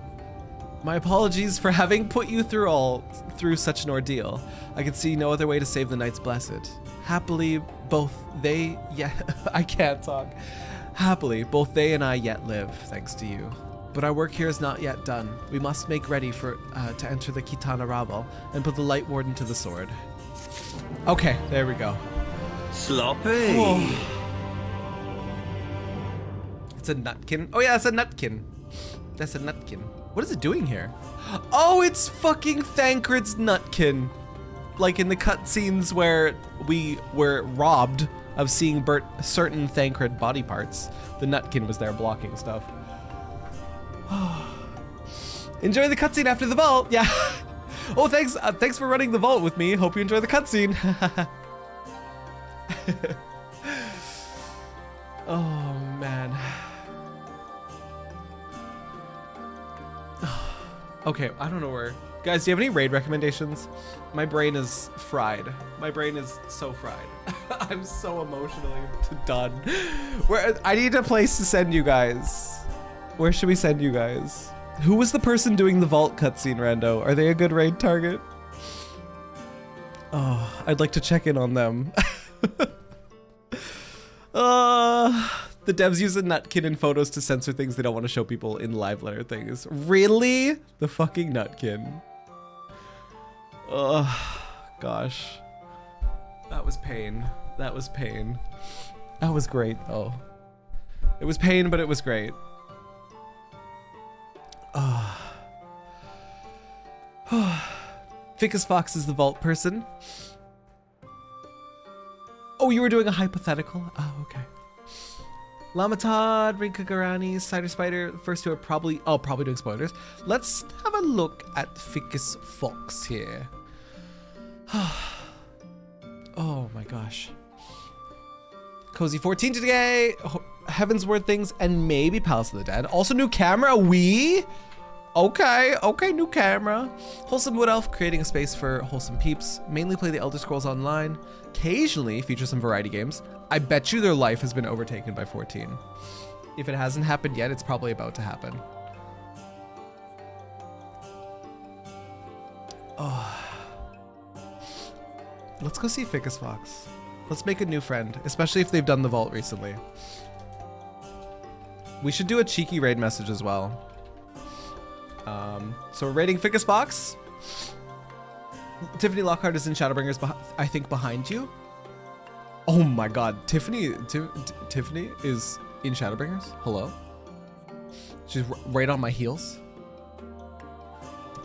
My apologies for having put you through such an ordeal. I can see no other way to save the Knights Blessed. Happily, both they I can't talk. Happily, both they and I yet live, thanks to you. But our work here is not yet done. We must make ready for to enter the Kitana Rabble and put the Light Warden to the sword. Okay, there we go. Sloppy. Whoa. It's a nutkin. Oh yeah, it's a nutkin. That's a nutkin. What is it doing here? Oh, it's fucking Thancred's nutkin. Like in the cutscenes where we were robbed of seeing certain Thancred body parts, the nutkin was there blocking stuff. Enjoy the cutscene after the vault. Yeah. Oh, thanks for running the vault with me. Hope you enjoy the cutscene. Oh man. Okay, I don't know where. Guys, do you have any raid recommendations? My brain is fried. My brain is so fried. I'm so emotionally done. I need a place to send you guys. Where should we send you guys? Who was the person doing the vault cutscene, Rando? Are they a good raid target? Oh, I'd like to check in on them. The devs use a nutkin in photos to censor things they don't want to show people in live letter things. Really? The fucking nutkin. Oh, gosh. That was pain. That was pain. That was great, though. It was pain, but it was great. Ficus Fox is the vault person. Oh, you were doing a hypothetical? Oh, okay. Lamatad, Rinka Garani, Cider Spider, the first two are probably doing spoilers. Let's have a look at Ficus Fox here. Oh my gosh. Cozy 14 today, Heavensward things, and maybe Palace of the Dead. Also new camera, Okay, new camera. Wholesome Wood Elf, creating a space for wholesome peeps. Mainly play the Elder Scrolls Online. Occasionally feature some variety games. I bet you their life has been overtaken by 14. If it hasn't happened yet, it's probably about to happen. Oh. Let's go see Ficus Fox. Let's make a new friend, especially if they've done the vault recently. We should do a cheeky raid message as well. So we're raiding Ficus Fox. Tiffany Lockhart is in Shadowbringers, I think behind you. Oh my god, Tiffany is in Shadowbringers? Hello? She's right on my heels.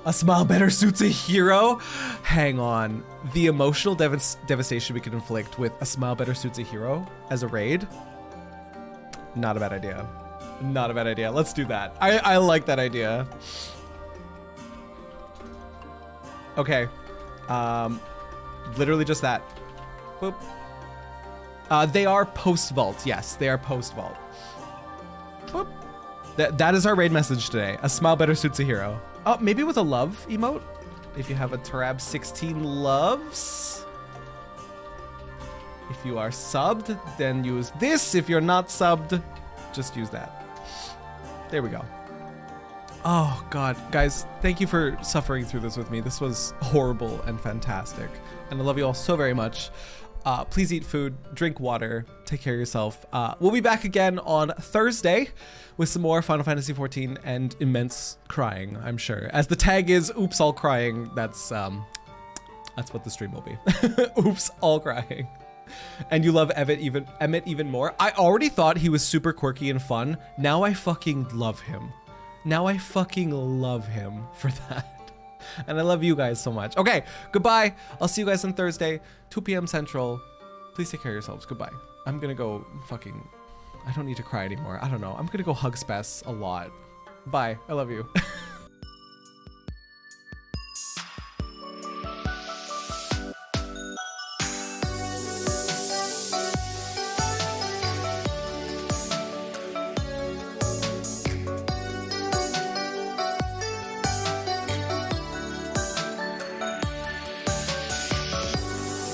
A smile better suits a hero? Hang on. The emotional devastation we could inflict with a smile better suits a hero as a raid? Not a bad idea. Not a bad idea. Let's do that. I like that idea. Okay. Literally just that. Boop. They are post-vault. Yes, they are post-vault. Boop. That is our raid message today. A smile better suits a hero. Oh, maybe with a love emote? If you have a Terab 16 loves. If you are subbed, then use this. If you're not subbed, just use that. There we go. Oh God, guys, thank you for suffering through this with me. This was horrible and fantastic, and I love you all so very much. Please eat food, drink water, take care of yourself. We'll be back again on Thursday with some more Final Fantasy XIV and immense crying, I'm sure. As the tag is, oops, all crying. That's what the stream will be. Oops, all crying. And you love Emmett even more. I already thought he was super quirky and fun. Now I fucking love him. Now I fucking love him for that. And I love you guys so much. Okay, goodbye. I'll see you guys on Thursday, 2 p.m. Central. Please take care of yourselves. Goodbye. I'm gonna go fucking... I don't need to cry anymore. I don't know. I'm gonna go hug Spess a lot. Bye. I love you.